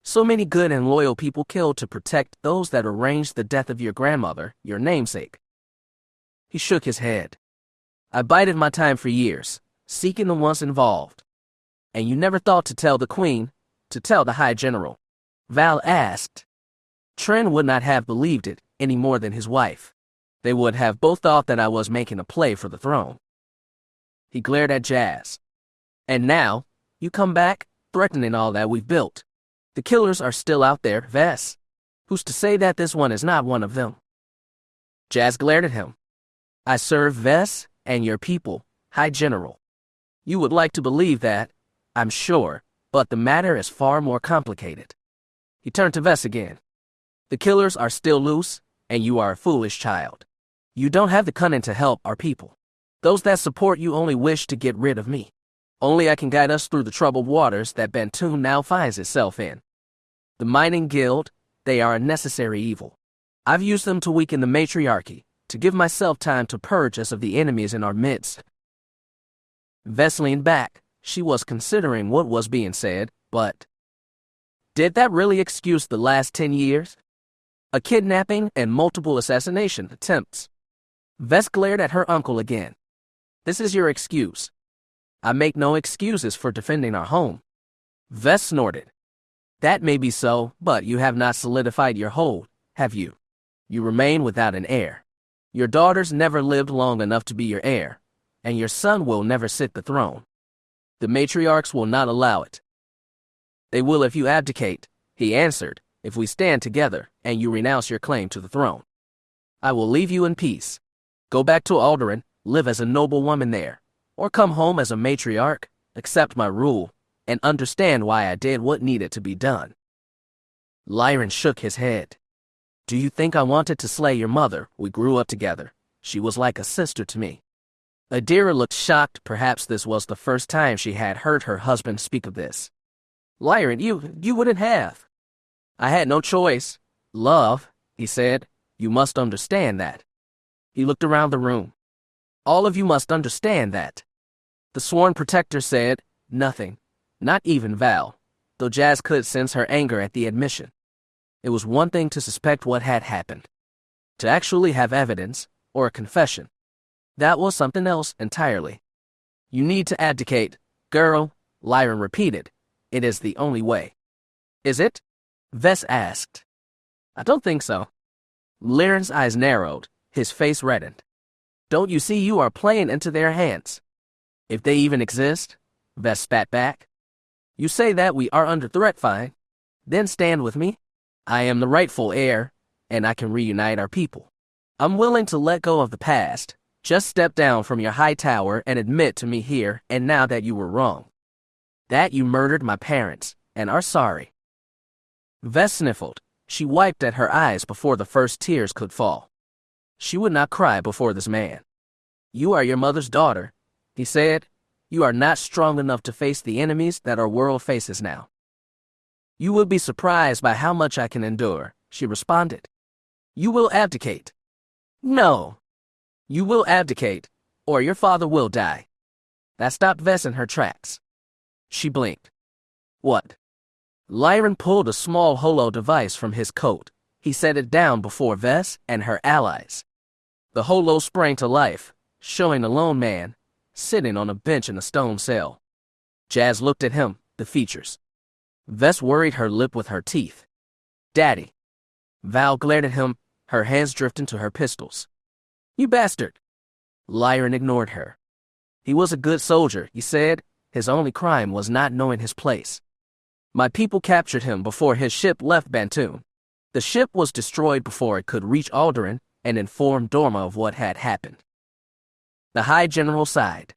So many good and loyal people killed to protect those that arranged the death of your grandmother, your namesake. He shook his head. I bided my time for years, seeking the ones involved. And you never thought to tell the Queen, to tell the High General? Val asked. Tren would not have believed it any more than his wife. They would have both thought that I was making a play for the throne. He glared at Jas. And now, you come back, threatening all that we've built. The killers are still out there, Ves. Who's to say that this one is not one of them? Jas glared at him. I serve Ves and your people, High General. You would like to believe that, I'm sure, but the matter is far more complicated. He turned to Ves again. The killers are still loose, and you are a foolish child. You don't have the cunning to help our people. Those that support you only wish to get rid of me. Only I can guide us through the troubled waters that Bantoon now finds itself in. The mining guild, they are a necessary evil. I've used them to weaken the matriarchy, to give myself time to purge us of the enemies in our midst. Ves leaned back. She was considering what was being said, but did that really excuse the last 10 years? A kidnapping and multiple assassination attempts. Ves glared at her uncle again. This is your excuse. I make no excuses for defending our home. Ves snorted. That may be so, but you have not solidified your hold, have you? You remain without an heir. Your daughters never lived long enough to be your heir, and your son will never sit the throne. The matriarchs will not allow it. They will if you abdicate, he answered, if we stand together, and you renounce your claim to the throne. I will leave you in peace. Go back to Alderaan, live as a noble woman there, or come home as a matriarch, accept my rule, and understand why I did what needed to be done. Lyron shook his head. Do you think I wanted to slay your mother? We grew up together. She was like a sister to me. Adira looked shocked. Perhaps this was the first time she had heard her husband speak of this. Lyron, you wouldn't have. I had no choice. Love, he said, you must understand that. He looked around the room. All of you must understand that. The sworn protector said nothing, not even Val, though Jas could sense her anger at the admission. It was one thing to suspect what had happened. To actually have evidence, or a confession, that was something else entirely. You need to abdicate, girl, Lyron repeated. It is the only way. Is it? Ves asked. I don't think so. Lyron's eyes narrowed, his face reddened. Don't you see you are playing into their hands? If they even exist, Ves spat back. You say that we are under threat, fine. Then stand with me. I am the rightful heir, and I can reunite our people. I'm willing to let go of the past. Just step down from your high tower and admit to me here and now that you were wrong. That you murdered my parents, and are sorry. Ves sniffled. She wiped at her eyes before the first tears could fall. She would not cry before this man. You are your mother's daughter, he said. You are not strong enough to face the enemies that our world faces now. You will be surprised by how much I can endure, she responded. You will abdicate. No. You will abdicate, or your father will die. That stopped Ves in her tracks. She blinked. What? Lyron pulled a small holo device from his coat. He set it down before Ves and her allies. The holo sprang to life, showing a lone man, sitting on a bench in a stone cell. Jas looked at him, the features. Ves worried her lip with her teeth. Daddy. Val glared at him, her hands drifting to her pistols. You bastard. Lyron ignored her. He was a good soldier, he said. His only crime was not knowing his place. My people captured him before his ship left Bantoon. The ship was destroyed before it could reach Alderaan and inform Dorma of what had happened. The High General sighed.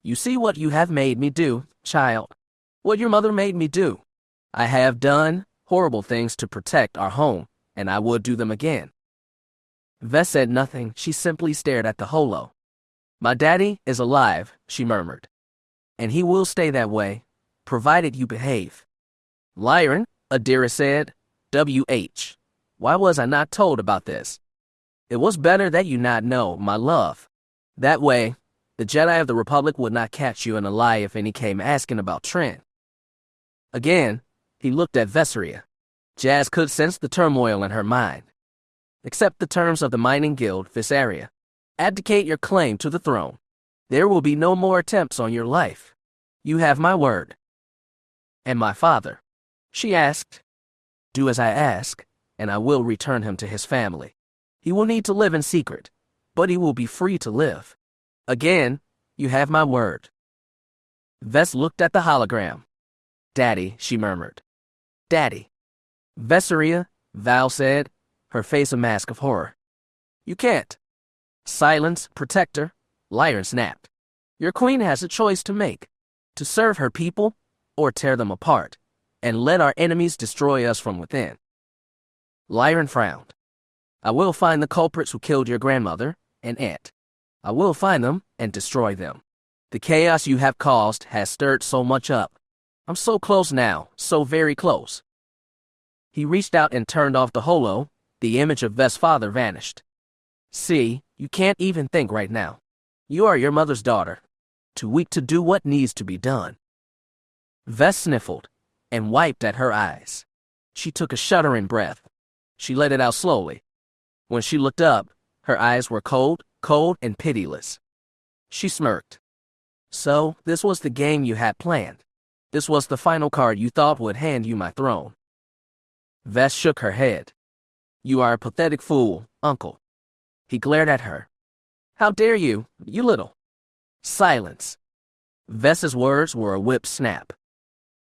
You see what you have made me do, child. What your mother made me do. I have done horrible things to protect our home, and I would do them again. Ves said nothing. She simply stared at the holo. My daddy is alive, she murmured. And he will stay that way, provided you behave. Lyron, Adira said, W.H. Why was I not told about this? It was better that you not know, my love. That way, the Jedi of the Republic would not catch you in a lie if any came asking about Trin. Again, he looked at Vesseria. Jas could sense the turmoil in her mind. Accept the terms of the mining guild, Vesseria. Abdicate your claim to the throne. There will be no more attempts on your life. You have my word. And my father? She asked. Do as I ask, and I will return him to his family. He will need to live in secret, but he will be free to live. Again, You have my word. Vess looked at the hologram. Daddy, she murmured. Daddy. Vesseria, Val said, her face a mask of horror. You can't. Silence, protector, Lyron snapped. Your queen has a choice to make. To serve her people, or tear them apart, and let our enemies destroy us from within. Lyron frowned. I will find the culprits who killed your grandmother and aunt. I will find them and destroy them. The chaos you have caused has stirred so much up. I'm so close now, so very close. He reached out and turned off the holo. The image of Vess' father vanished. See, you can't even think right now. You are your mother's daughter, too weak to do what needs to be done. Vess sniffled and wiped at her eyes. She took a shuddering breath. She let it out slowly. When she looked up, her eyes were cold and pitiless. She smirked. So, this was the game you had planned. This was the final card you thought would hand you my throne. Vess shook her head. You are a pathetic fool, uncle. He glared at her. How dare you, you little. Silence. Vess's words were a whip snap.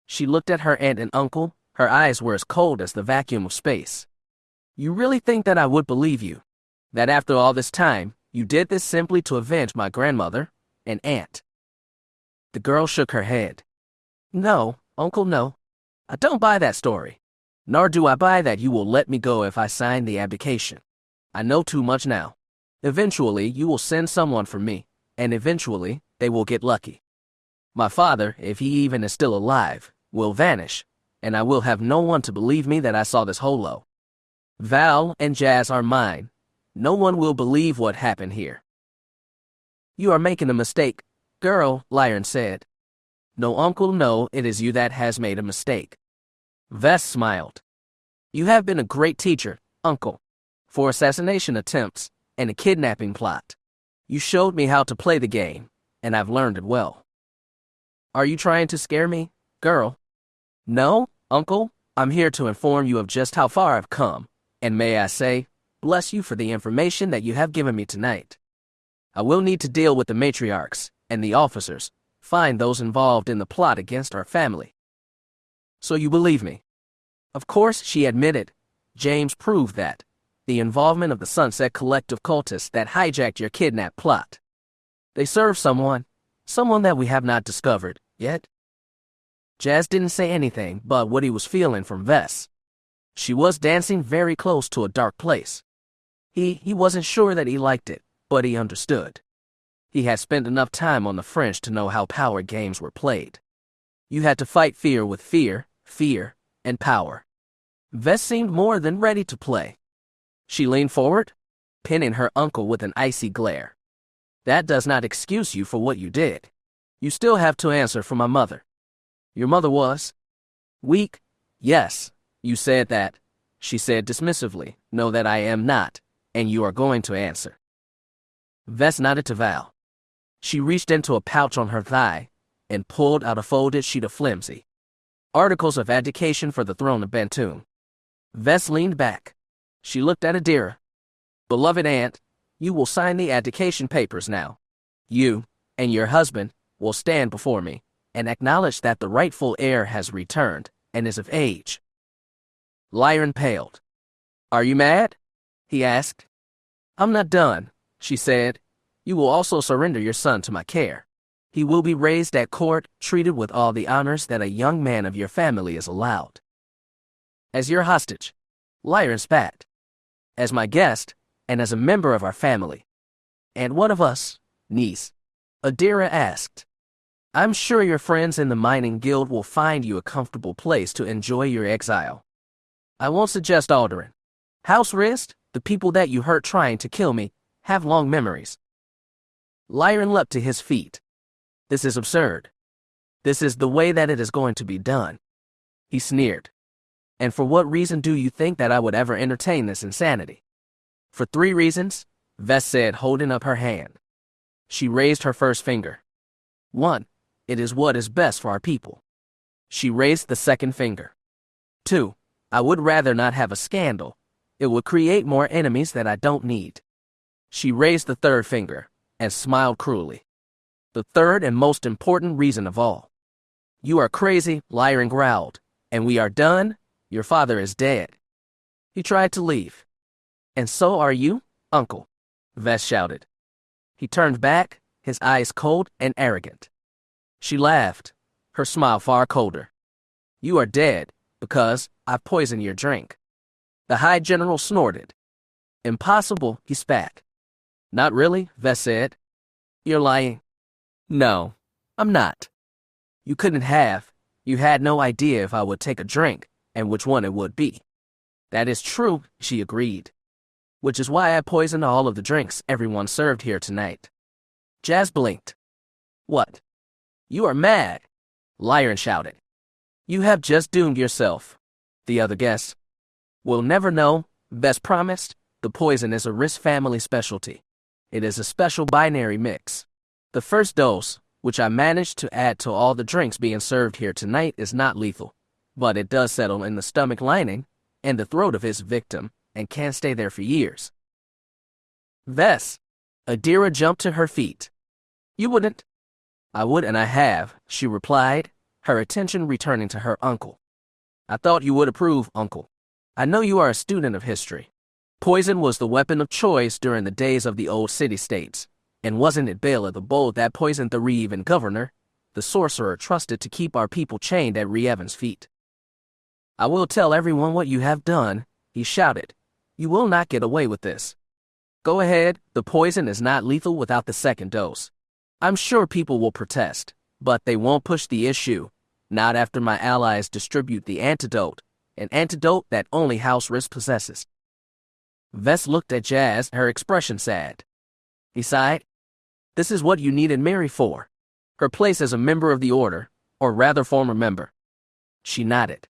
She looked at her aunt and uncle. Her eyes were as cold as the vacuum of space. You really think that I would believe you? That after all this time, you did this simply to avenge my grandmother and aunt? The girl shook her head. No, uncle, no. I don't buy that story. Nor do I buy that you will let me go if I sign the abdication. I know too much now. Eventually, you will send someone for me, and eventually, they will get lucky. My father, if he even is still alive, will vanish, and I will have no one to believe me that I saw this holo. Val and Jas are mine. No one will believe what happened here. You are making a mistake, girl, Lyron said. No, uncle, no, it is you that has made a mistake. Vess smiled. You have been a great teacher, uncle. For assassination attempts and a kidnapping plot. You showed me how to play the game, and I've learned it well. Are you trying to scare me, girl? No, uncle, I'm here to inform you of just how far I've come, and may I say, bless you for the information that you have given me tonight. I will need to deal with the matriarchs and the officers, find those involved in the plot against our family. So you believe me? Of course, she admitted. James proved that. The involvement of the Sunset Collective cultists that hijacked your kidnap plot. They serve someone that we have not discovered yet. Jas didn't say anything but what he was feeling from Vess. She was dancing very close to a dark place. He wasn't sure that he liked it, but he understood. He had spent enough time on the fringe to know how power games were played. You had to fight fear with fear, and power. Vess seemed more than ready to play. She leaned forward, pinning her uncle with an icy glare. That does not excuse you for what you did. You still have to answer for my mother. Your mother was weak. Yes, you said that, she said dismissively. Know that I am not, and you are going to answer. Vess nodded to Val. She reached into a pouch on her thigh and pulled out a folded sheet of flimsy. Articles of abdication for the throne of Bantoon. Vess leaned back. She looked at Adira. Beloved aunt, you will sign the abdication papers now. You and your husband will stand before me and acknowledge that the rightful heir has returned and is of age. Lyron paled. Are you mad? He asked. I'm not done, she said. You will also surrender your son to my care. He will be raised at court, treated with all the honors that a young man of your family is allowed. As your hostage, Lyron spat. As my guest, and as a member of our family. And one of us, niece, Adira asked. I'm sure your friends in the mining guild will find you a comfortable place to enjoy your exile. I won't suggest Alderaan. House Rist, the people that you hurt trying to kill me, have long memories. Lyron leapt to his feet. This is absurd. This is the way that it is going to be done. He sneered. And for what reason do you think that I would ever entertain this insanity? For 3 reasons, Vess said, holding up her hand. She raised her first finger. 1. It is what is best for our people. She raised the second finger. 2. I would rather not have a scandal. It would create more enemies that I don't need. She raised the third finger and smiled cruelly. The third and most important reason of all. You are crazy, Lyran growled. And we are done. Your father is dead. He tried to leave. And so are you, uncle, Ves shouted. He turned back, his eyes cold and arrogant. She laughed, her smile far colder. You are dead, because I poisoned your drink. The High General snorted. Impossible, he spat. Not really, Ves said. You're lying. No, I'm not. You couldn't have. You had no idea if I would take a drink, and which one it would be. That is true, she agreed. Which is why I poisoned all of the drinks everyone served here tonight. Jas blinked. What? You are mad, Lyran shouted. You have just doomed yourself. The other guests. We'll never know, Ves promised. The poison is a Riss family specialty. It is a special binary mix. The first dose, which I managed to add to all the drinks being served here tonight, is not lethal, but it does settle in the stomach lining and the throat of his victim and can stay there for years. Ves. Adira jumped to her feet. You wouldn't? I would and I have, she replied, her attention returning to her uncle. I thought you would approve, uncle. I know you are a student of history. Poison was the weapon of choice during the days of the old city-states. And wasn't it Bela the Bold that poisoned the Reevan governor, the sorcerer trusted to keep our people chained at Reevan's feet? I will tell everyone what you have done, he shouted. You will not get away with this. Go ahead, the poison is not lethal without the second dose. I'm sure people will protest, but they won't push the issue, not after my allies distribute the antidote, an antidote that only House Riss possesses. Ves looked at Jas, her expression sad. He sighed. This is what you needed Mary for. Her place as a member of the Order, or rather former member. She nodded.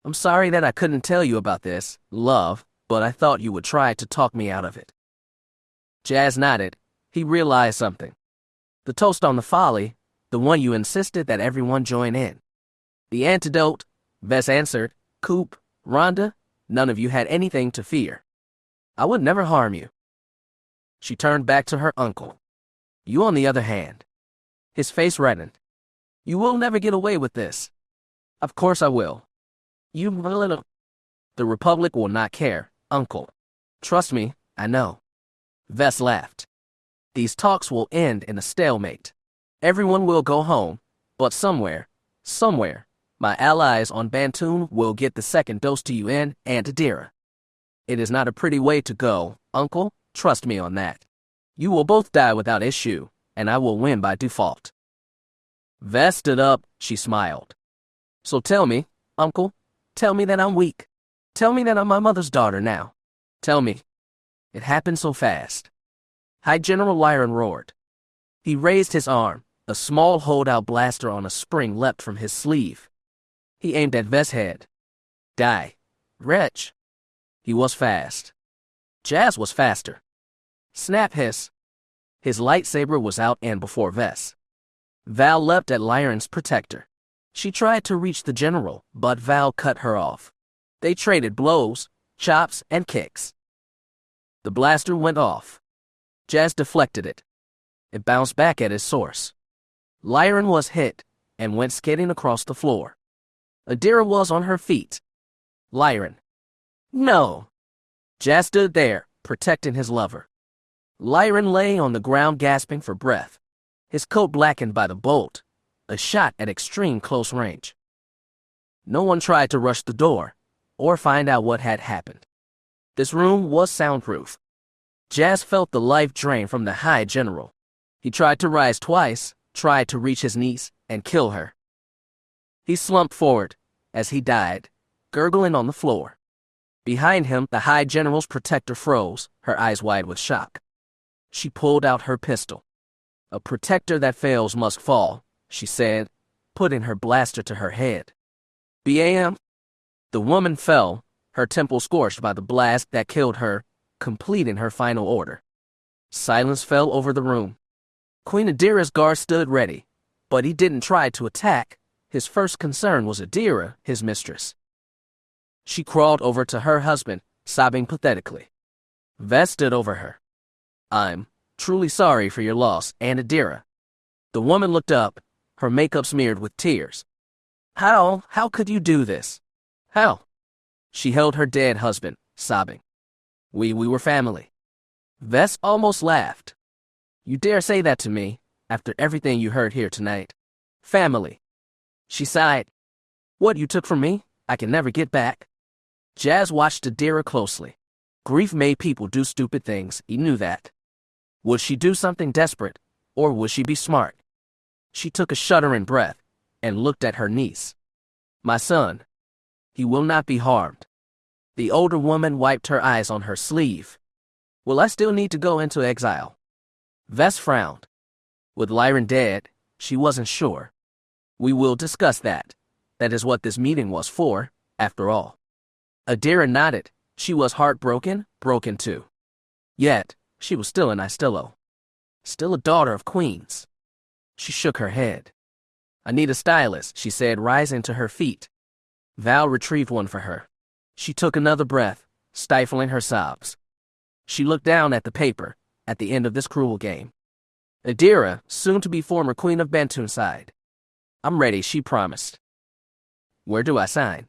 I'm sorry that I couldn't tell you about this, love, but I thought you would try to talk me out of it. Jas nodded. He realized something. The toast on the folly, the one you insisted that everyone join in. The antidote, Ves answered. Coop, Rhonda, none of you had anything to fear. I would never harm you. She turned back to her uncle. You on the other hand. His face reddened. You will never get away with this. Of course I will. You little. The Republic will not care, uncle. Trust me, I know. Ves laughed. These talks will end in a stalemate. Everyone will go home, but somewhere, my allies on Bantoon will get the second dose to you and Adira. It is not a pretty way to go, uncle, trust me on that. You will both die without issue, and I will win by default. Ves stood up, she smiled. So tell me, uncle, tell me that I'm weak. Tell me that I'm my mother's daughter now. Tell me. It happened so fast. High General Lyran roared. He raised his arm, a small holdout blaster on a spring leapt from his sleeve. He aimed at Ves' head. Die. Wretch. He was fast. Jas was faster. Snap hiss. His lightsaber was out and before Ves. Val leapt at Lyran's protector. She tried to reach the general, but Val cut her off. They traded blows, chops, and kicks. The blaster went off. Jas deflected it. It bounced back at its source. Lyran was hit and went skidding across the floor. Adira was on her feet. Lyran. No. Jas stood there, protecting his lover. Lyran lay on the ground gasping for breath, his coat blackened by the bolt, a shot at extreme close range. No one tried to rush the door or find out what had happened. This room was soundproof. Jas felt the life drain from the High General. He tried to rise twice, tried to reach his niece and kill her. He slumped forward as he died, gurgling on the floor. Behind him, the High General's protector froze, her eyes wide with shock. She pulled out her pistol. A protector that fails must fall, she said, putting her blaster to her head. Bam! The woman fell, her temple scorched by the blast that killed her, completing her final order. Silence fell over the room. Queen Adira's guard stood ready, but he didn't try to attack. His first concern was Adira, his mistress. She crawled over to her husband, sobbing pathetically. Ves stood over her. I'm truly sorry for your loss, Aunt Adira. The woman looked up, her makeup smeared with tears. How could you do this? How? She held her dead husband, sobbing. We were family. Vess almost laughed. You dare say that to me, after everything you heard here tonight? Family. She sighed. What you took from me, I can never get back. Jas watched Adira closely. Grief made people do stupid things, he knew that. Would she do something desperate, or would she be smart? She took a shuddering breath, and looked at her niece. My son. He will not be harmed. The older woman wiped her eyes on her sleeve. Will I still need to go into exile? Vess frowned. With Lyran dead, she wasn't sure. We will discuss that. That is what this meeting was for, after all. Adira nodded. She was heartbroken, broken too. Yet, she was still an Istillo. Still a daughter of queens. She shook her head. I need a stylist, she said, rising to her feet. Val retrieved one for her. She took another breath, stifling her sobs. She looked down at the paper, at the end of this cruel game. Adira, soon to be former queen of Bantoon, sighed. I'm ready, she promised. Where do I sign?